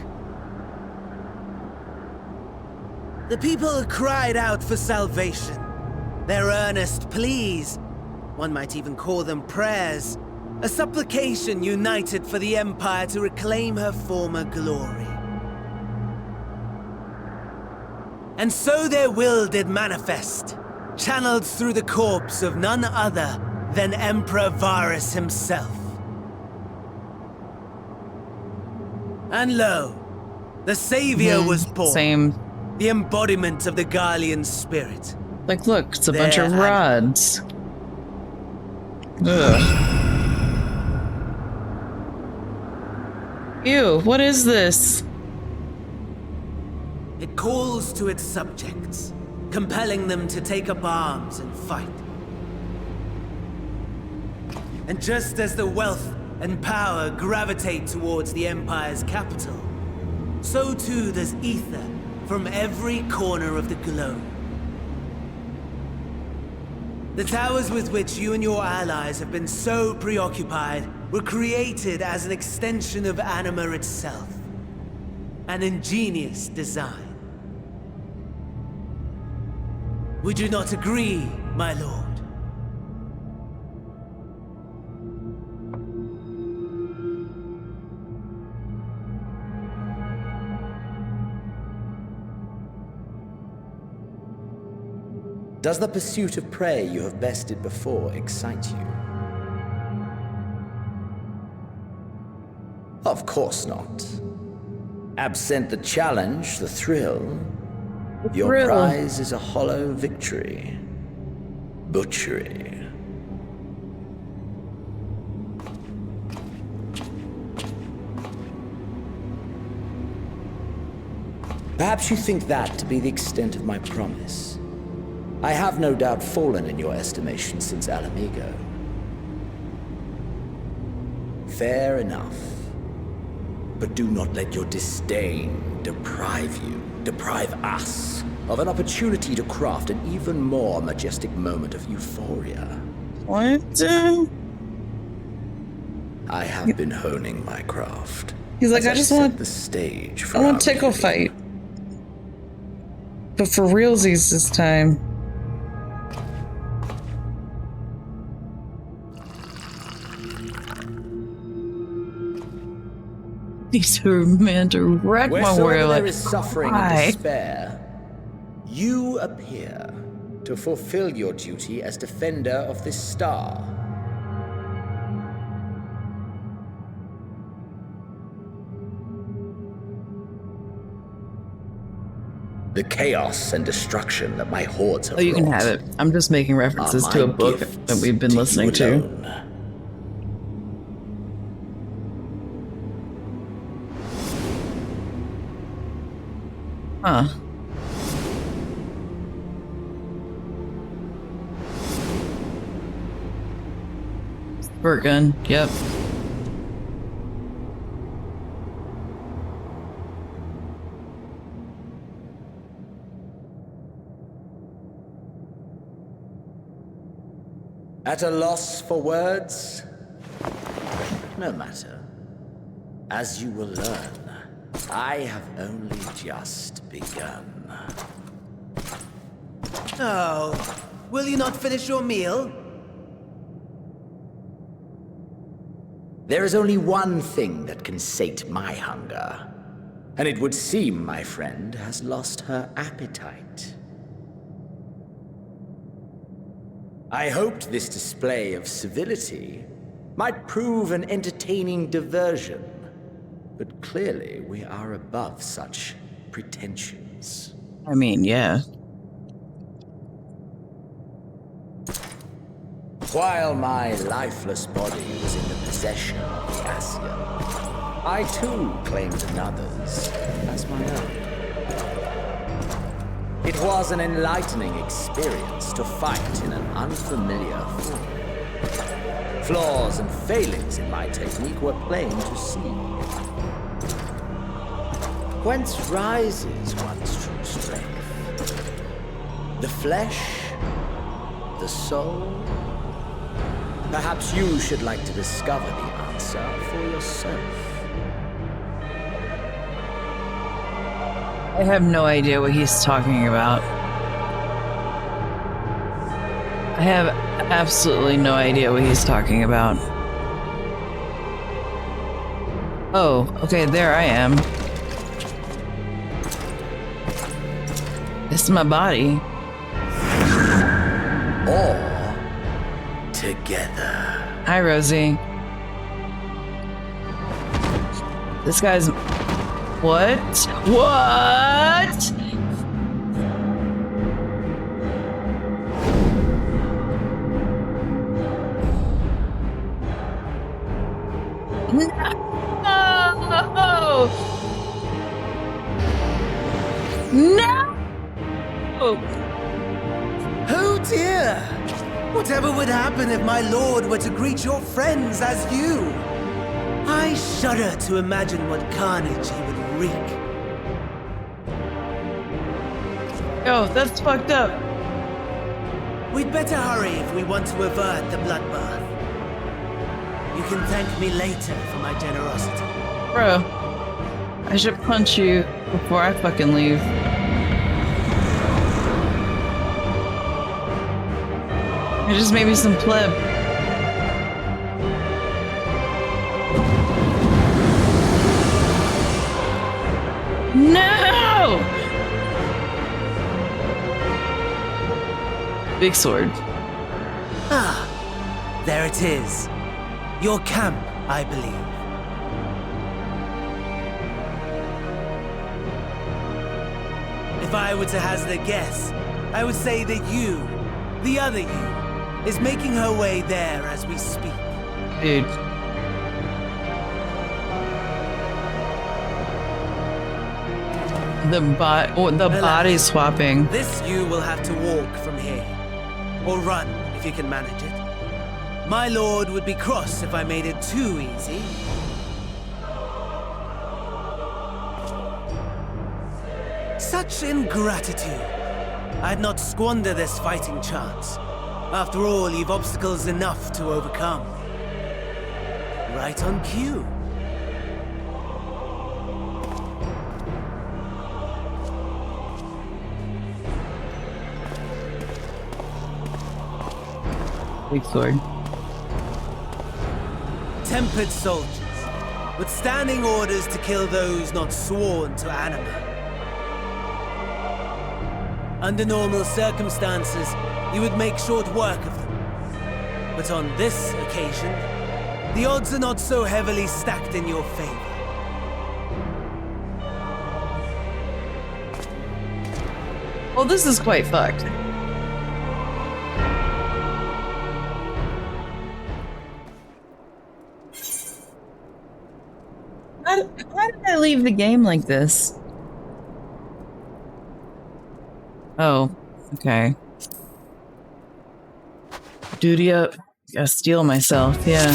The people cried out for salvation. Their earnest pleas, one might even call them prayers, a supplication united for the Empire to reclaim her former glory. And so their will did manifest, channeled through the corpse of none other than Emperor Varus himself. And lo, the Savior was born. Same. The embodiment of the Garlean spirit. Like, look, it's a bunch of rods. Ugh. Ew, what is this? It calls to its subjects, compelling them to take up arms and fight. And just as the wealth and power gravitate towards the Empire's capital, so too does ether from every corner of the globe. The towers with which you and your allies have been so preoccupied were created as an extension of Anima itself. An ingenious design. Would you not agree, my lord? Does the pursuit of prey you have bested before excite you? Of course not. Absent the challenge, the thrill, your prize is a hollow victory. Butchery. Perhaps you think that to be the extent of my promise. I have no doubt fallen in your estimation since Alamigo. Fair enough. But do not let your disdain deprive us, of an opportunity to craft an even more majestic moment of euphoria. What? I have been honing my craft. He's like, I just want the stage for I want tickle fight. But for realsies this time. These are meant to wreck my world. Wheresoever there is suffering and despair, you appear to fulfill your duty as defender of this star. The chaos and destruction that my hordes have you can wrought have it. I'm just making references to a book that we've been listening to. Huh. Squirt gun, yep. At a loss for words? No matter. As you will learn, I have only just begun. Oh, will you not finish your meal? There is only one thing that can sate my hunger, and it would seem my friend has lost her appetite. I hoped this display of civility might prove an entertaining diversion, but clearly we are above such pretensions. I mean, yeah. While my lifeless body was in the possession of the Ascian, I too claimed another's as my own. It was an enlightening experience to fight in an unfamiliar form. Flaws and failings in my technique were plain to see. Whence rises one's true strength? The flesh? The soul? Perhaps you should like to discover the answer for yourself. I have no idea what he's talking about. I have absolutely no idea what he's talking about. Oh, okay, there I am. This is my body. All together. Hi, Rosie. This guy's... What? What? No! No! Oh dear! Whatever would happen if my lord were to greet your friends as you? I shudder to imagine what carnage he would wreak. Oh, that's fucked up. We'd better hurry if we want to avert the bloodbath. You can thank me later for my generosity. Bro, I should punch you before I fucking leave. Or just maybe some pleb. No! Big sword. Ah, there it is. Your camp, I believe. If I were to hazard a guess, I would say that you, the other you, is making her way there as we speak. Dude. The body swapping. This you will have to walk from here. Or run, if you can manage it. My lord would be cross if I made it too easy. Such ingratitude. I'd not squander this fighting chance. After all, you've obstacles enough to overcome. Right on cue. Big sword. Tempered soldiers, withstanding orders to kill those not sworn to anima. Under normal circumstances, you would make short work of them. But on this occasion, the odds are not so heavily stacked in your favor. Well, this is quite fucked. How did I leave the game like this? Oh, okay. Duty up. Gotta steal myself, yeah.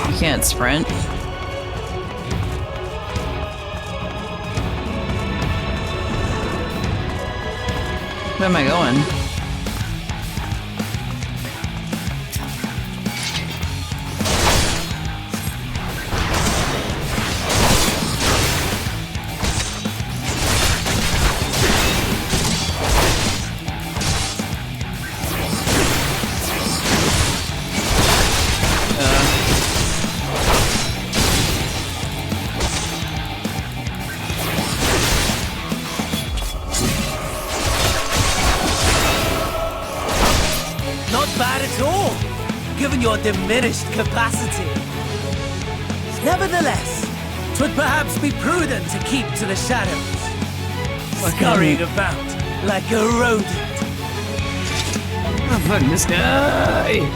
You can't sprint. Where am I going? Not bad at all, given your diminished capacity. Nevertheless, 'twould perhaps be prudent to keep to the shadows, scurrying about like a rodent. Oh, fuck this guy!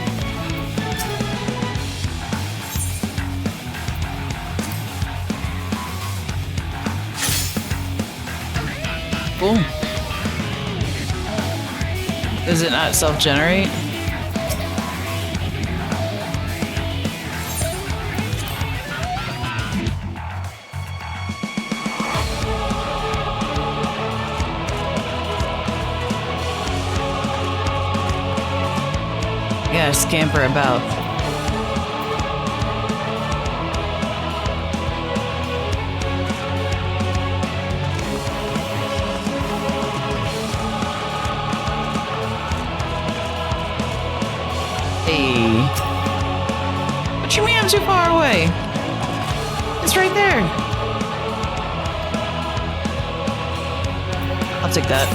Cool. Does it not self-generate? Yeah, scamper about. Hey. What you mean I'm too far away? It's right there. I'll take that.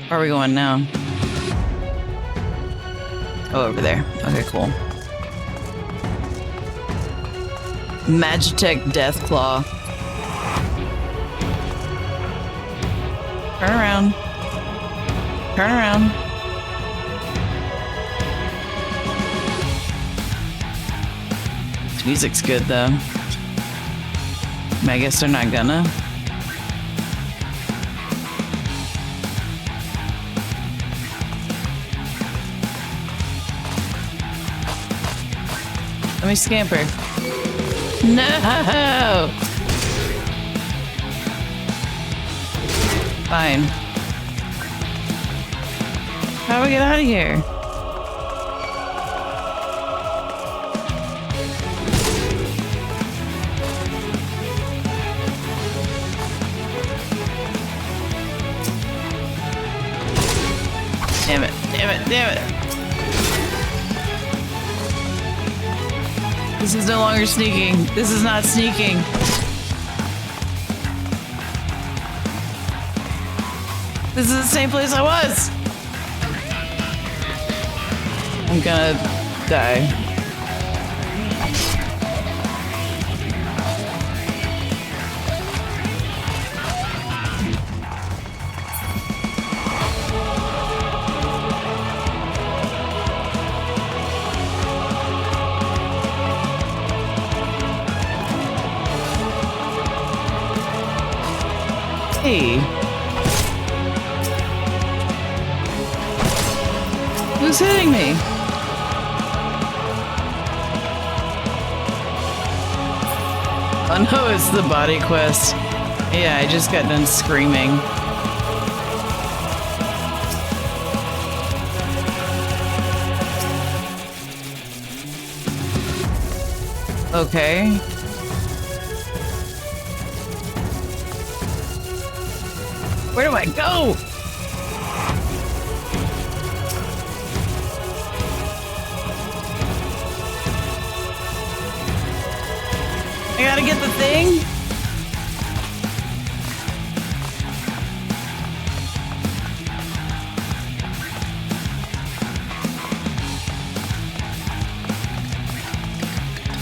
Where are we going now? Oh, over there. Okay, cool. Magitech Deathclaw. Turn around. Turn around. This music's good, though. I guess they're not gonna. Let me scamper. No! Fine. How do we get out of here? Damn it, damn it, damn it. This is no longer sneaking. This is not sneaking. This is the same place I was. I'm gonna die. Hey. Who's hitting me? Oh no, it's the body quest. Yeah, I just got done screaming. Okay. Where do I go? I gotta get the thing.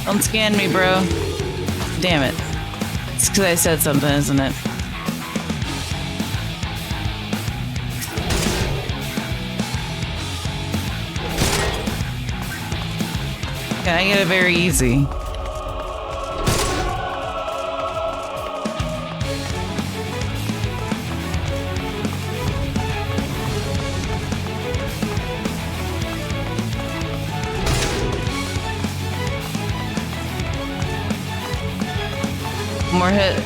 Don't scan me, bro. Damn it. It's because I said something, isn't it? Can I get it very easy? More hit.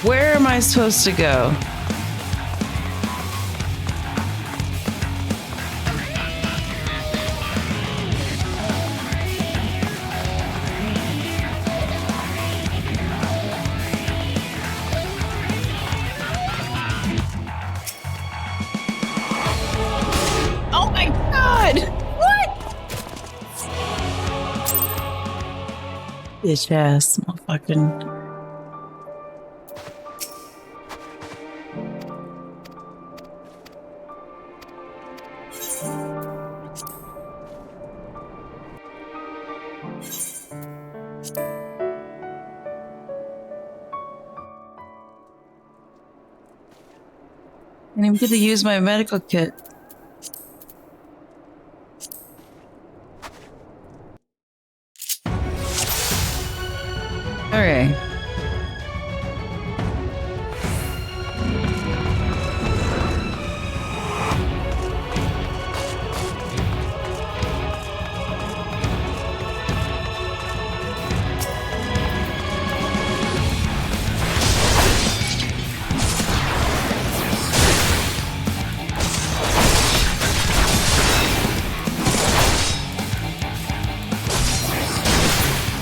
Where am I supposed to go? Oh my god! What? Bitch ass motherfucking. I didn't even get to use my medical kit. Okay.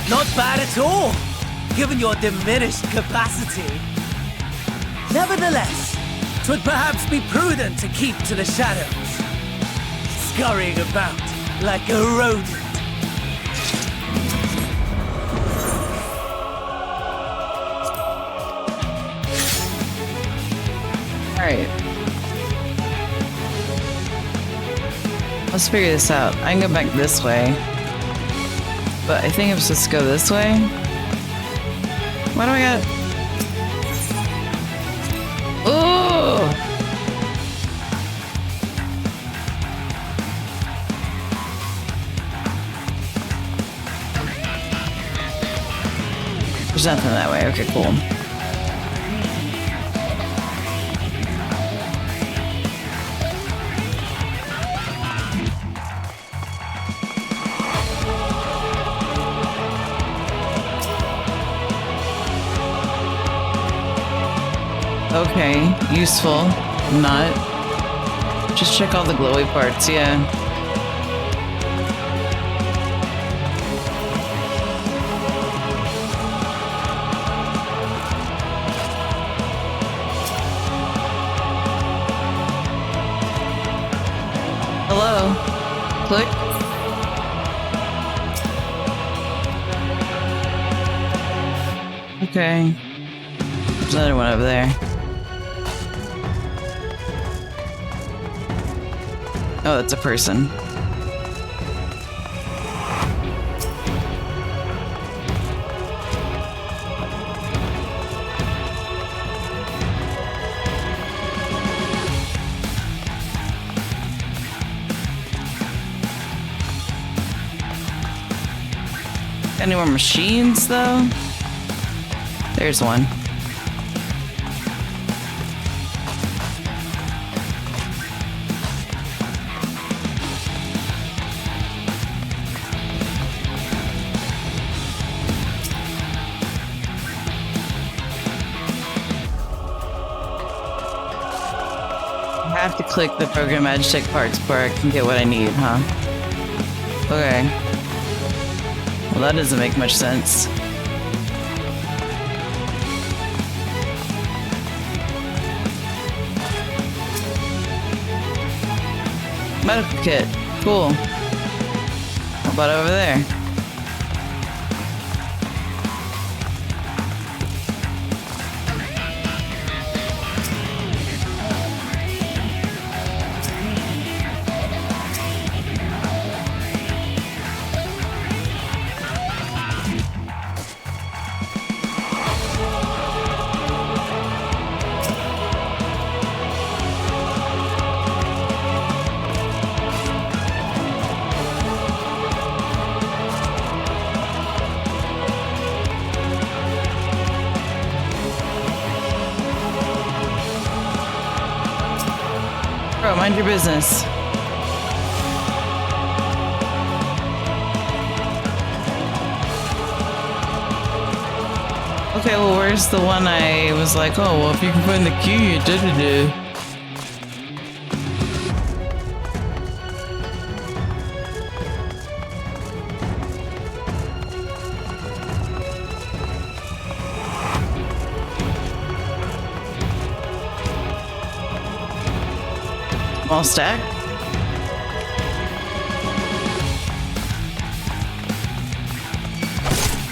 Not bad at all, given your diminished capacity. Nevertheless, 'twould perhaps be prudent to keep to the shadows, scurrying about like a rodent. Alright. Let's figure this out. I can go back this way. But I think I'm supposed to go this way. Why do I got... Oh! There's nothing that way. Okay, cool. Okay, useful. Not. Just check all the glowy parts, yeah. Hello? Click. Okay. There's another one over there. Oh, it's a person. Got any more machines, though? There's one. I have to click the program magic parts before I can get what I need, huh? Okay. Well, that doesn't make much sense. Medical kit. Cool. How about over there? Bro, mind your business. Okay, well, where's the one I was like, oh, well, if you can find the key, da-da-da. All stack?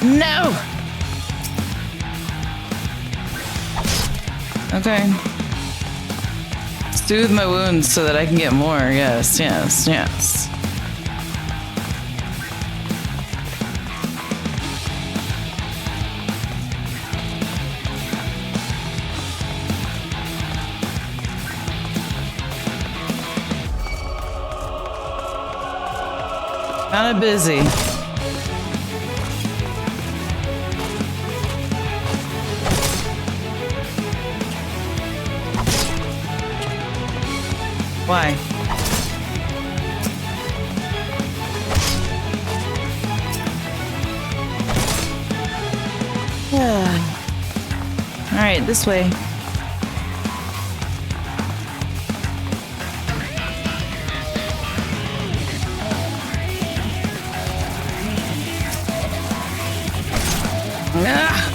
No! Okay. Soothe my wounds so that I can get more. Yes, yes, yes. Kind of busy. Why? All right, this way. Ah!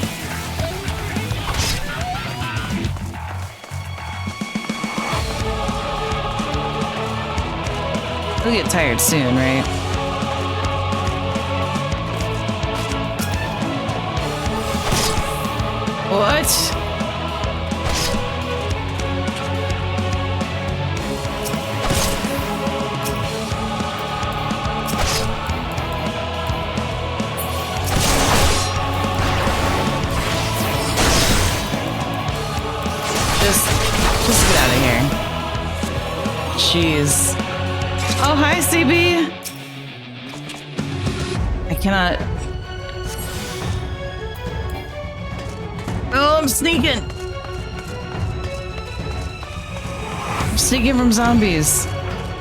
We'll get tired soon, right? What? Just get out of here. Jeez. Oh, hi, CB. I cannot. Oh, I'm sneaking. I'm sneaking from zombies.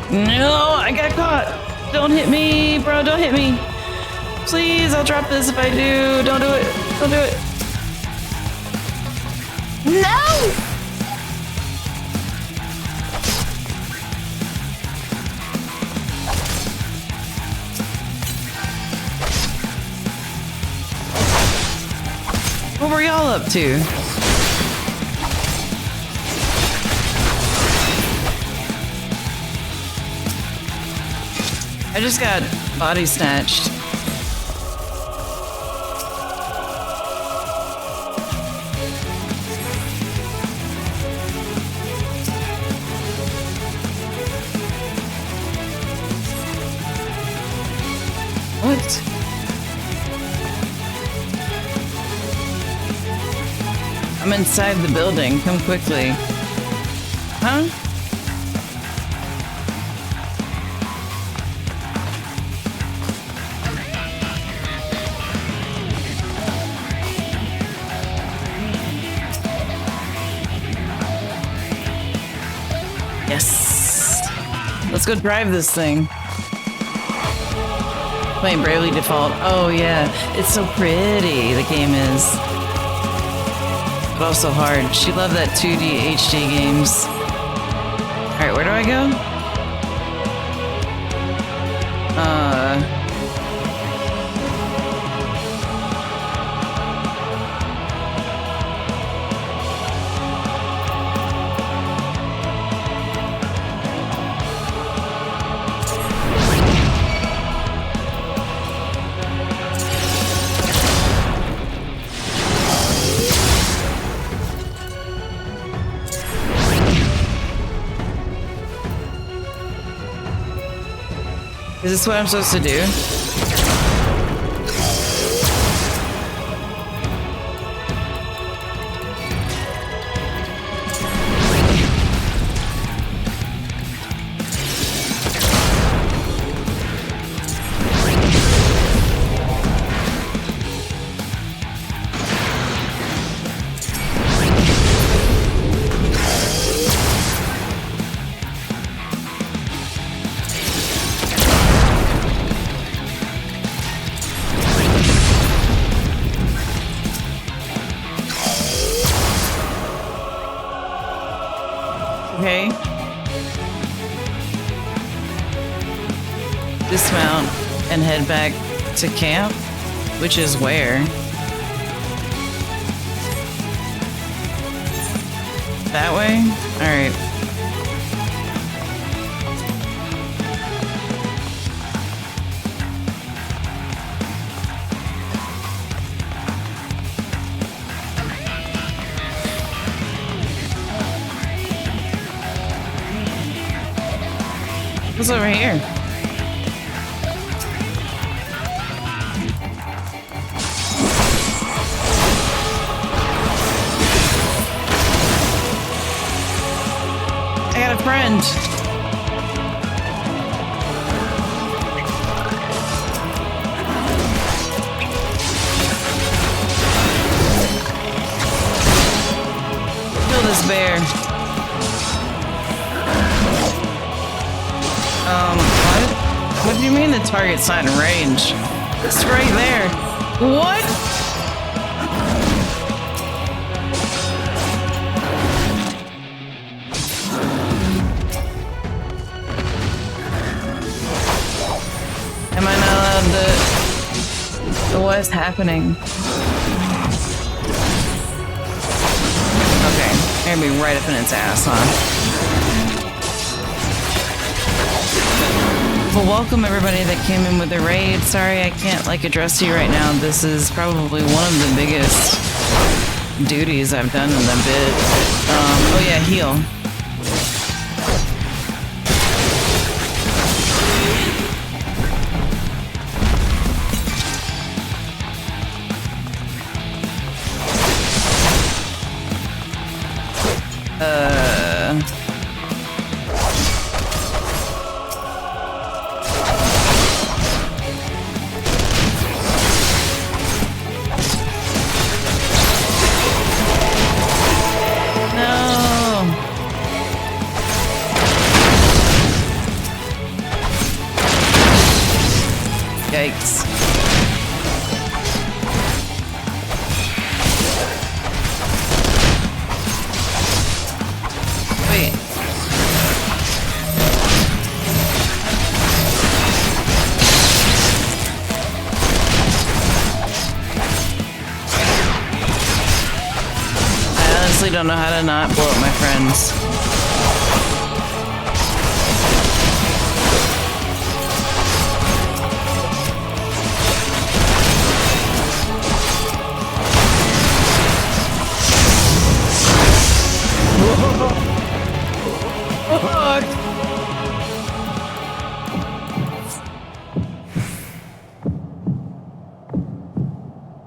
No, I got caught. Don't hit me, bro. Don't hit me. Please, I'll drop this if I do. Don't do it. Don't do it. No! What were y'all up to? I just got body snatched. What? I'm inside the building. Come quickly. Huh? Yes. Let's go drive this thing. Playing Bravely Default. Oh yeah, it's so pretty. The game is. But also hard. She loved that 2D HD games. Alright, where do I go? Is this what I'm supposed to do? dismount and head back to camp, which is where? That way? Alright. What's over here? I got a friend. Kill this bear. What do you mean the target's not in range? It's right there. What? Am I not allowed to... What's happening? Okay, I'm gonna be right up in its ass, huh? Well, welcome everybody that came in with the raid. Sorry I can't address you right now. This is probably one of the biggest duties I've done in a bit. Oh yeah, heal. Yikes. Wait. I honestly don't know how to not blow up my friends.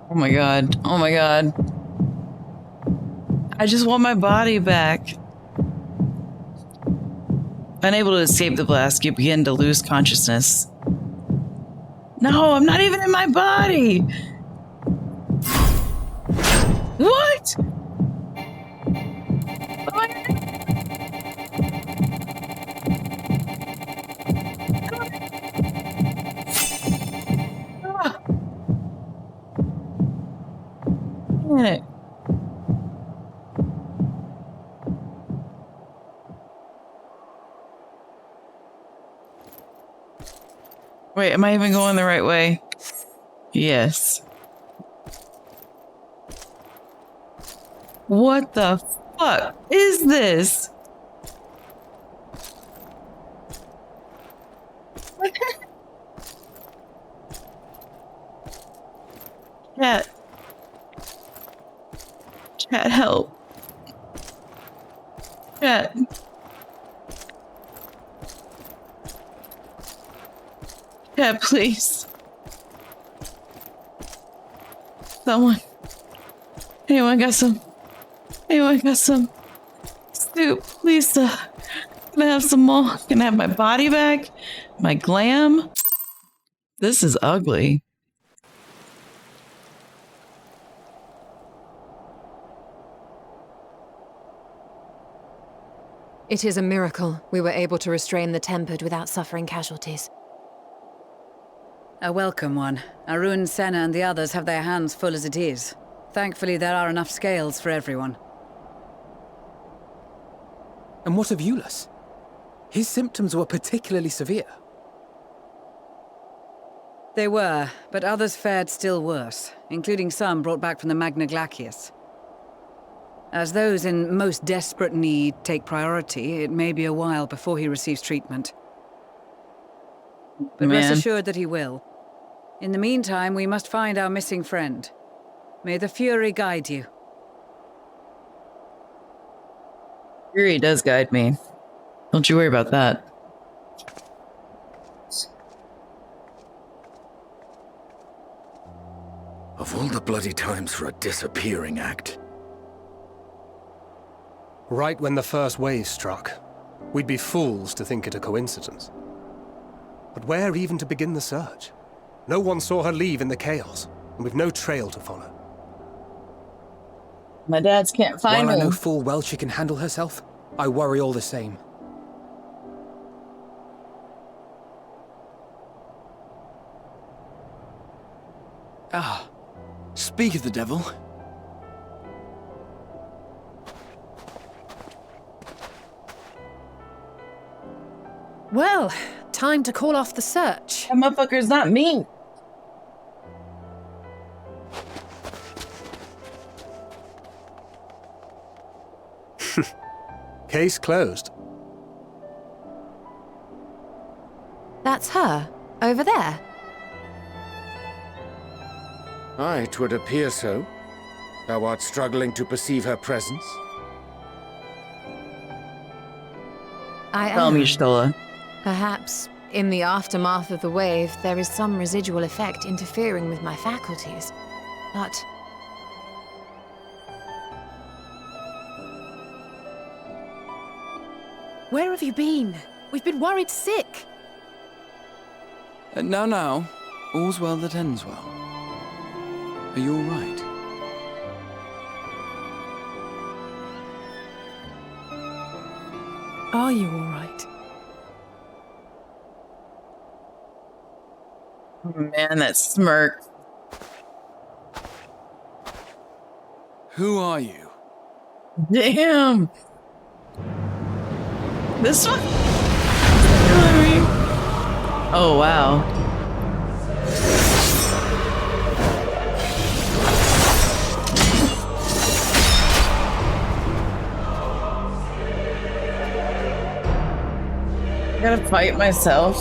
Oh my god. Oh my god. I just want my body back. Unable to escape the blast, you begin to lose consciousness. No, I'm not even in my body! What? It. Wait, am I even going the right way? Yes. What the fuck is this? Chat. Chat, help. Chat. Chat, please. Someone. Anyone got some? Anyone got some soup? Please, can I have some more? Can I have my body back? My glam? This is ugly. It is a miracle we were able to restrain the Tempered without suffering casualties. A welcome one. Arun, Senna, and the others have their hands full as it is. Thankfully, there are enough scales for everyone. And what of Euless? His symptoms were particularly severe. They were, but others fared still worse, including some brought back from the Magna Glacius. As those in most desperate need take priority, it may be a while before he receives treatment. But rest assured that he will. In the meantime, we must find our missing friend. May the Fury guide you. Fury does guide me. Don't you worry about that. Of all the bloody times for a disappearing act. Right when the first wave struck, we'd be fools to think it a coincidence. But where even to begin the search? No one saw her leave in the chaos, and we've no trail to follow. My dads can't find While I her. know full well she can handle herself, I worry all the same. Ah, speak of the devil. Well, time to call off the search. That motherfucker's not me. Case closed. That's her, over there. Aye, 'twould appear so. Thou art struggling to perceive her presence. I Tell me, am. Stola. Perhaps, in the aftermath of the wave, there is some residual effect interfering with my faculties. But... Where have you been? We've been worried sick. Now. All's well that ends well. Are you all right? Are you all right? Man, that smirk. Who are you? Damn. This one? Oh, wow. I gotta fight myself.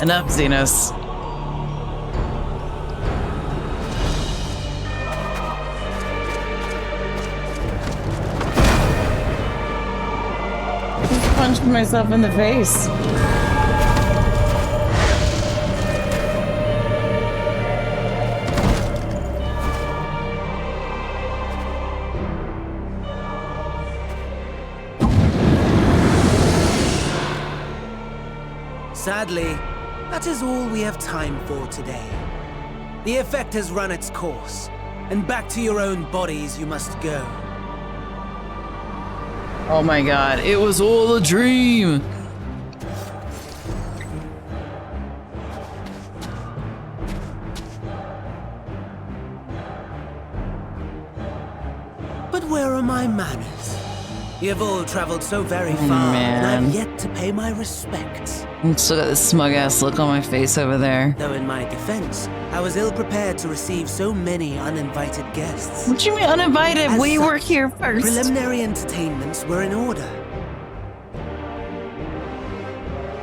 Enough, Xenos. Just punched myself in the face. Sadly, that is all we have time for today. The effect has run its course, and back to your own bodies you must go. Oh my god, it was all a dream! But where are my manners? You have all traveled so very far, and I've yet to pay my respects. Still got this smug ass look on my face over there. Though in my defense, I was ill prepared to receive so many uninvited guests. What do you mean uninvited? As We were such, here first. Preliminary entertainments were in order.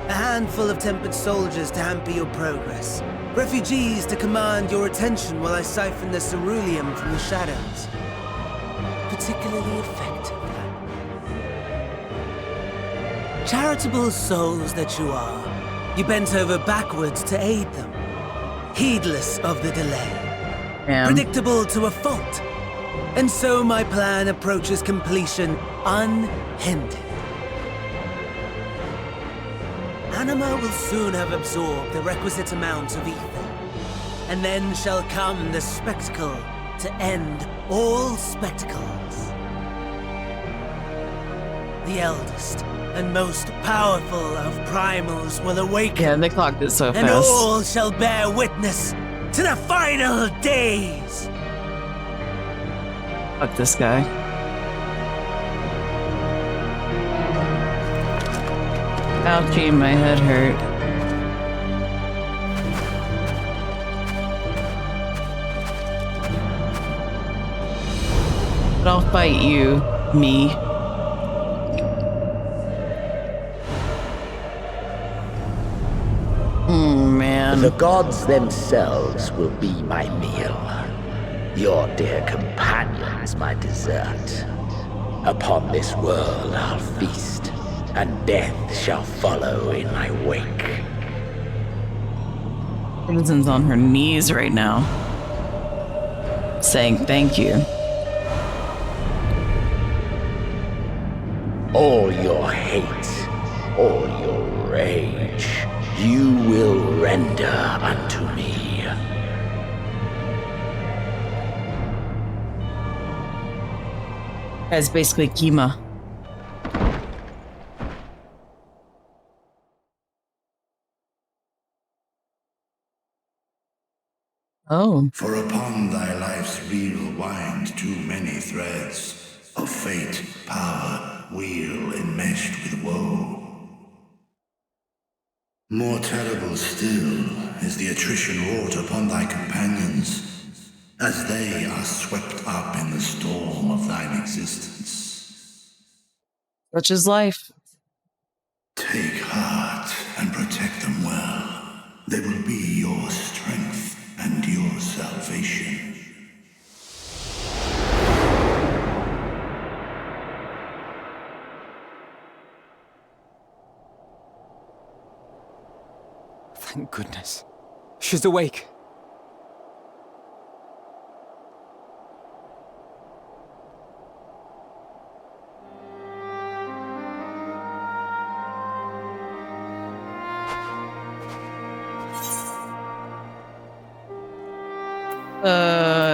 A handful of tempered soldiers to hamper your progress. Refugees to command your attention while I siphon the ceruleum from the shadows. Particularly effective. Charitable souls that you are, you bent over backwards to aid them, heedless of the delay. Predictable to a fault. And so my plan approaches completion unhindered. Anima will soon have absorbed the requisite amount of ether, and then shall come the spectacle to end all spectacles. The eldest and most powerful of primals will awaken. Yeah, they clocked it so and fast. all shall bear witness to the final days. Fuck this guy. Ouchie, my head hurt. But I'll fight you, me. Man. The gods themselves will be my meal. Your dear companions my dessert. Upon this world I'll feast, and death shall follow in my wake. Citizen's on her knees right now, saying thank you. All your hate, all your rage, you will render unto me. That's basically Kima. Oh. For upon thy life's reel wind too many threads of fate, power, wheel enmeshed with woe. More terrible still is the attrition wrought upon thy companions, as they are swept up in the storm of thine existence. Such is life. Take heart and protect them well. They will be your strength and your salvation. Thank goodness. She's awake.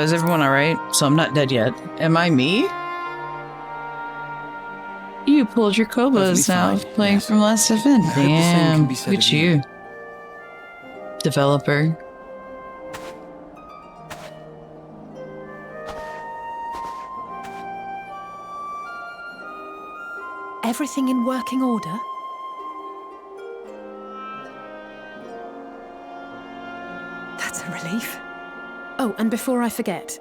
Is everyone alright? So I'm not dead yet. Am I me? You pulled your Kobas now, playing from last event. Damn, look at you. Developer. Everything in working order? That's a relief. Oh, and before I forget,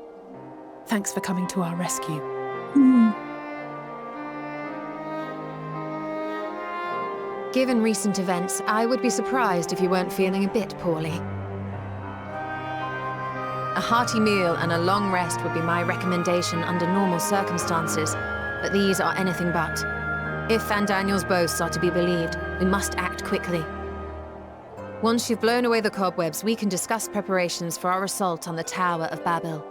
thanks for coming to our rescue. Given recent events, I would be surprised if you weren't feeling a bit poorly. A hearty meal and a long rest would be my recommendation under normal circumstances, but these are anything but. If Van Daniel's boasts are to be believed, we must act quickly. Once you've blown away the cobwebs, we can discuss preparations for our assault on the Tower of Babel.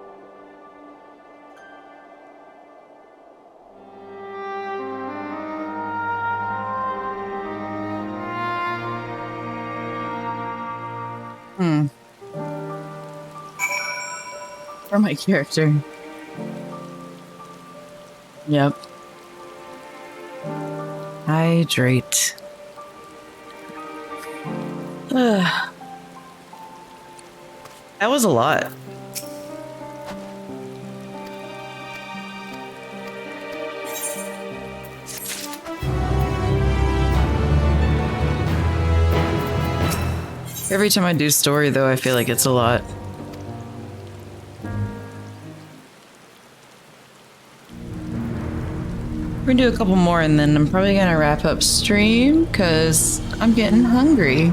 For my character. Yep. Hydrate. That was a lot. Every time I do story, though, I feel like it's a lot. We're gonna do a couple more and then I'm probably gonna wrap up stream because I'm getting hungry.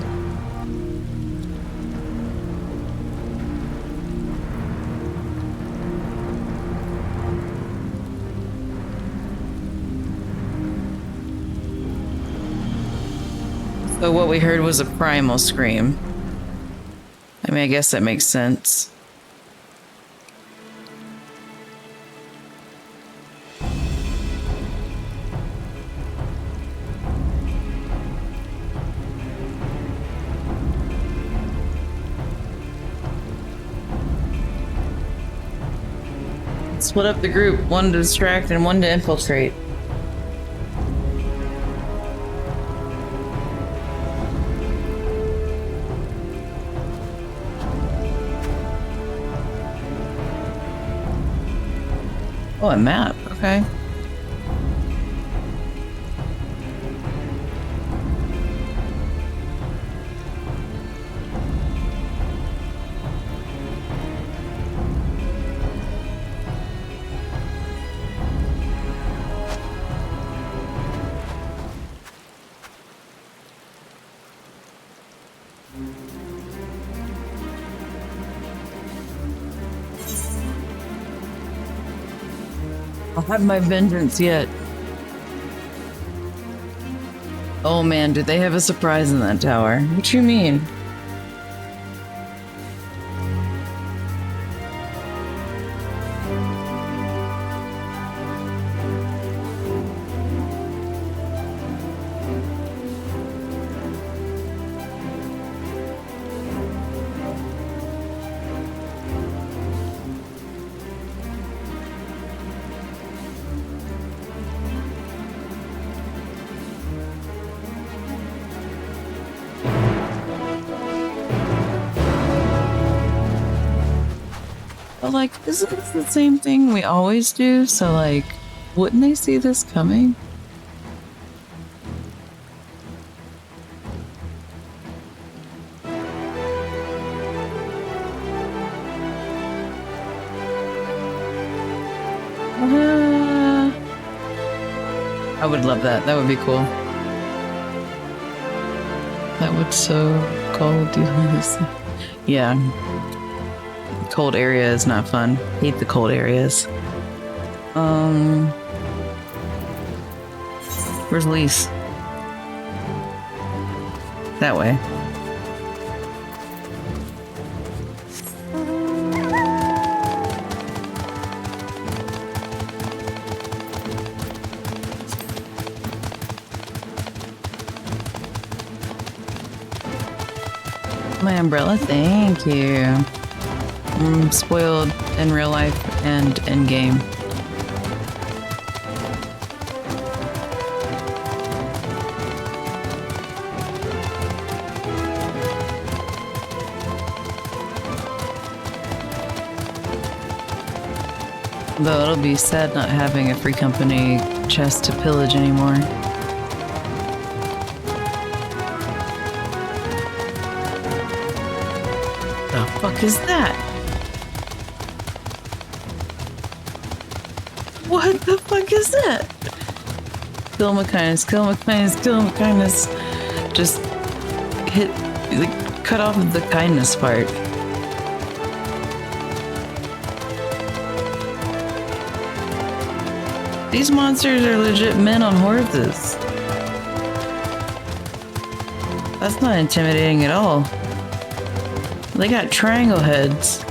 So what we heard was a primal scream. I mean, I guess that makes sense. Split up the group, one to distract and one to infiltrate. Oh, a map, okay. I'll have my vengeance yet. Oh man, do they have a surprise in that tower? What you mean? But like, isn't this the same thing we always do? So like, wouldn't they see this coming? I would love that. That would be cool. That would so cold. Yeah. Cold area is not fun. Hate the cold areas. Where's Lise? That way. My umbrella, thank you. I'm spoiled in real life and in game. Though it'll be sad not having a free company chest to pillage anymore. The fuck is that? What the fuck is that? Kill my kindness, kill my kindness, kill my kindness. Just hit, like, cut off the kindness part. These monsters are legit men on horses. That's not intimidating at all. They got triangle heads.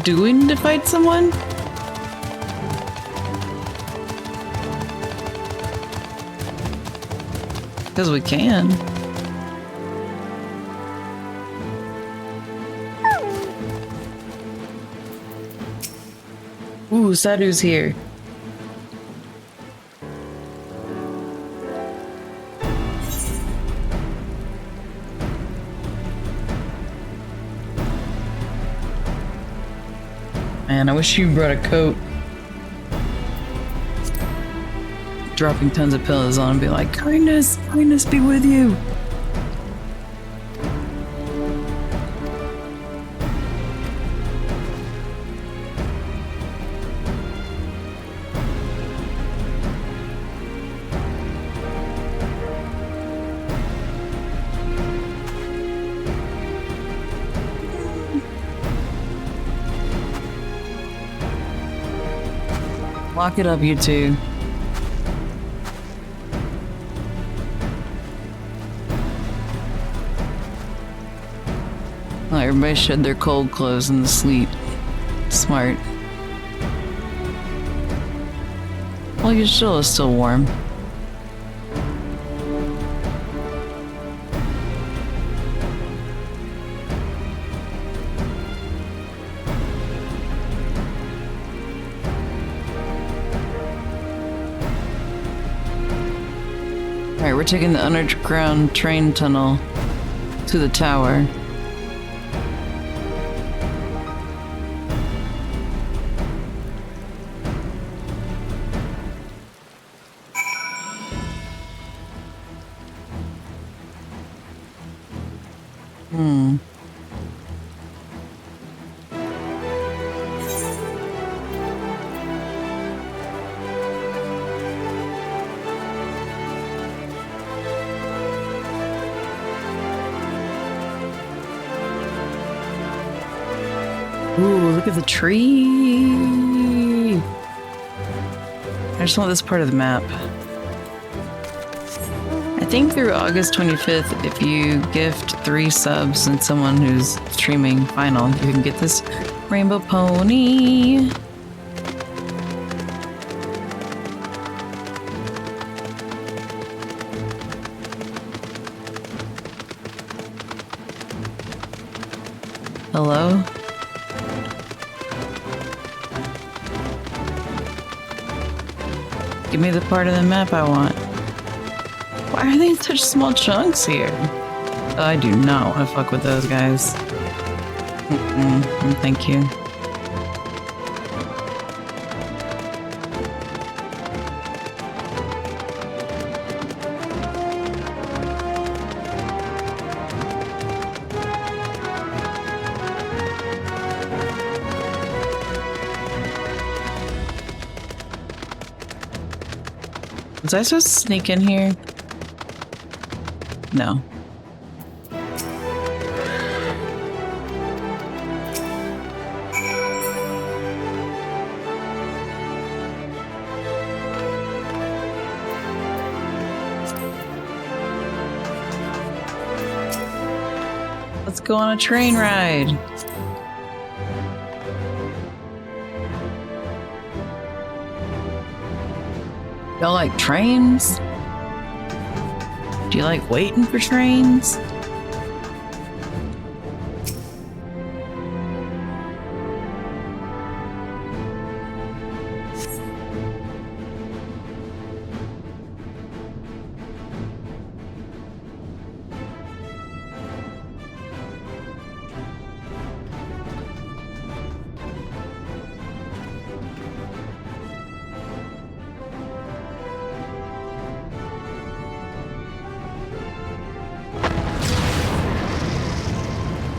Do we need to fight someone? Because we can. Ooh, Sadhu's here. Man, I wish you brought a coat. Dropping tons of pillows on and be like, kindness, kindness be with you. Lock it up, you two. Oh, everybody shed their cold clothes in the sleet. Smart. Well, your shield is still warm. Alright, we're taking the underground train tunnel to the tower. Ooh, look at the tree. just want this part of the map. I think through August 25th, if you gift 3 subs and someone who's streaming final, you can get this rainbow pony. Hello? Give me the part of the map I want. Why are they in such small chunks here? Oh, I do not want to fuck with those guys. Thank you. Was I supposed to sneak in here? No. Let's go on a train ride. Y'all like trains? Do you like waiting for trains?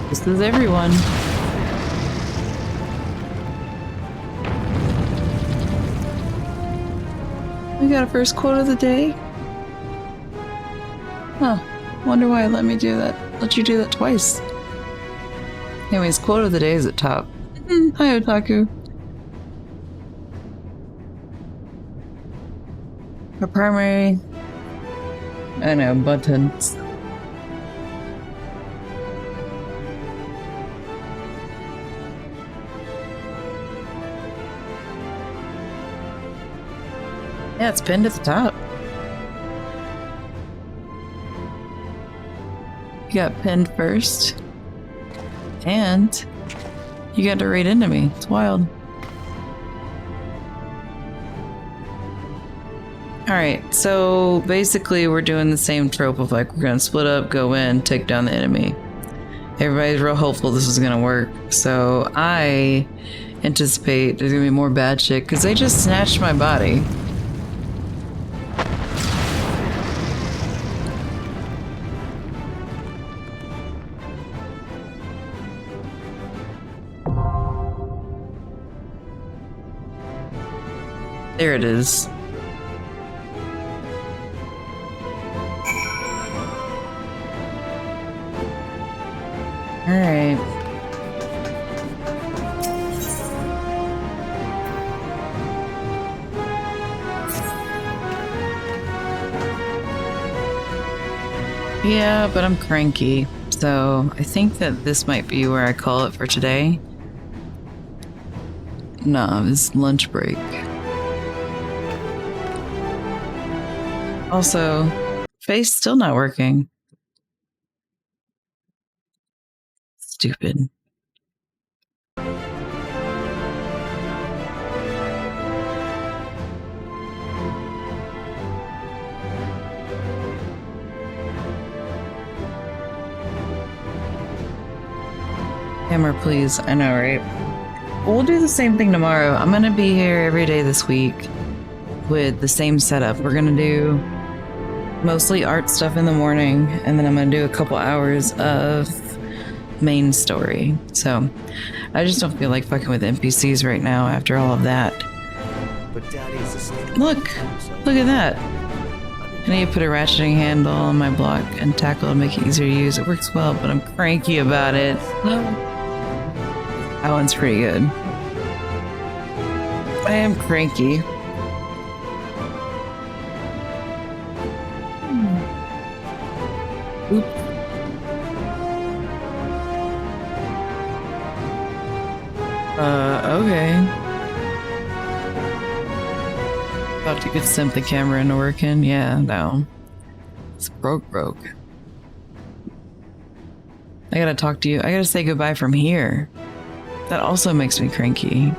This is everyone. We got a first quote of the day. Huh. Wonder why it let me do that. Let you do that twice. Anyways, quote of the day is at top. Hi, Otaku. Our primary... I know, buttons. Yeah, it's pinned at the top. You got pinned first. And you got to raid into me. It's wild. Alright, so basically we're doing the same trope of like we're gonna split up, go in, take down the enemy. Everybody's real hopeful this is gonna work. So I anticipate there's gonna be more bad shit because they just snatched my body. There it is. All right. Yeah, but I'm cranky, so I think that this might be where I call it for today. No, it's lunch break. Also, face still not working. Stupid. Hammer, please. I know, right? We'll do the same thing tomorrow. I'm gonna be here every day this week with the same setup. We're gonna do mostly art stuff in the morning, and then I'm gonna do a couple hours of main story. So I just don't feel like fucking with NPCs right now after all of that. But Daddy's a Look at that. I need to put a ratcheting handle on my block and tackle to make it easier to use. It works well, but I'm cranky about it. That one's pretty good. I am cranky. Oop. Okay. Thought you could simp the camera into working. Yeah, no. It's broke. I gotta talk to you. I gotta say goodbye from here. That also makes me cranky.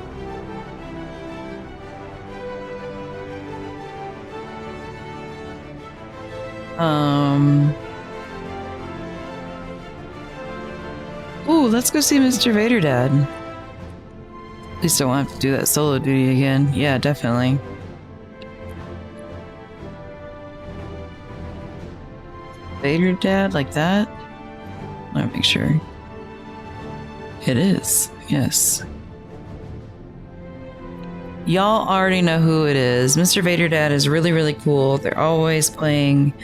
Ooh, let's go see Mr. Vader Dad. At least I won't have to do that solo duty again. Yeah, definitely. Vader Dad, like that? Let me make sure. It is, yes. Y'all already know who it is. Mr. Vader Dad is really, really cool. They're always playing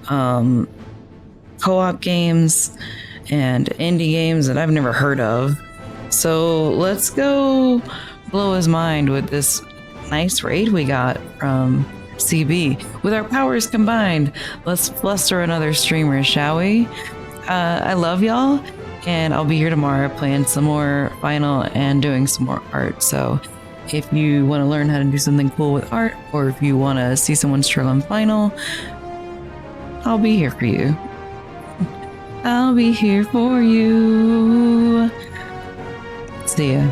co-op games and indie games that I've never heard of. So let's go blow his mind with this nice raid we got from CB. With our powers combined, let's fluster another streamer, shall we? I love y'all, and I'll be here tomorrow playing some more Final and doing some more art. So if you want to learn how to do something cool with art, or if you want to see someone struggle in Final, I'll be here for you. I'll be here for you. See ya.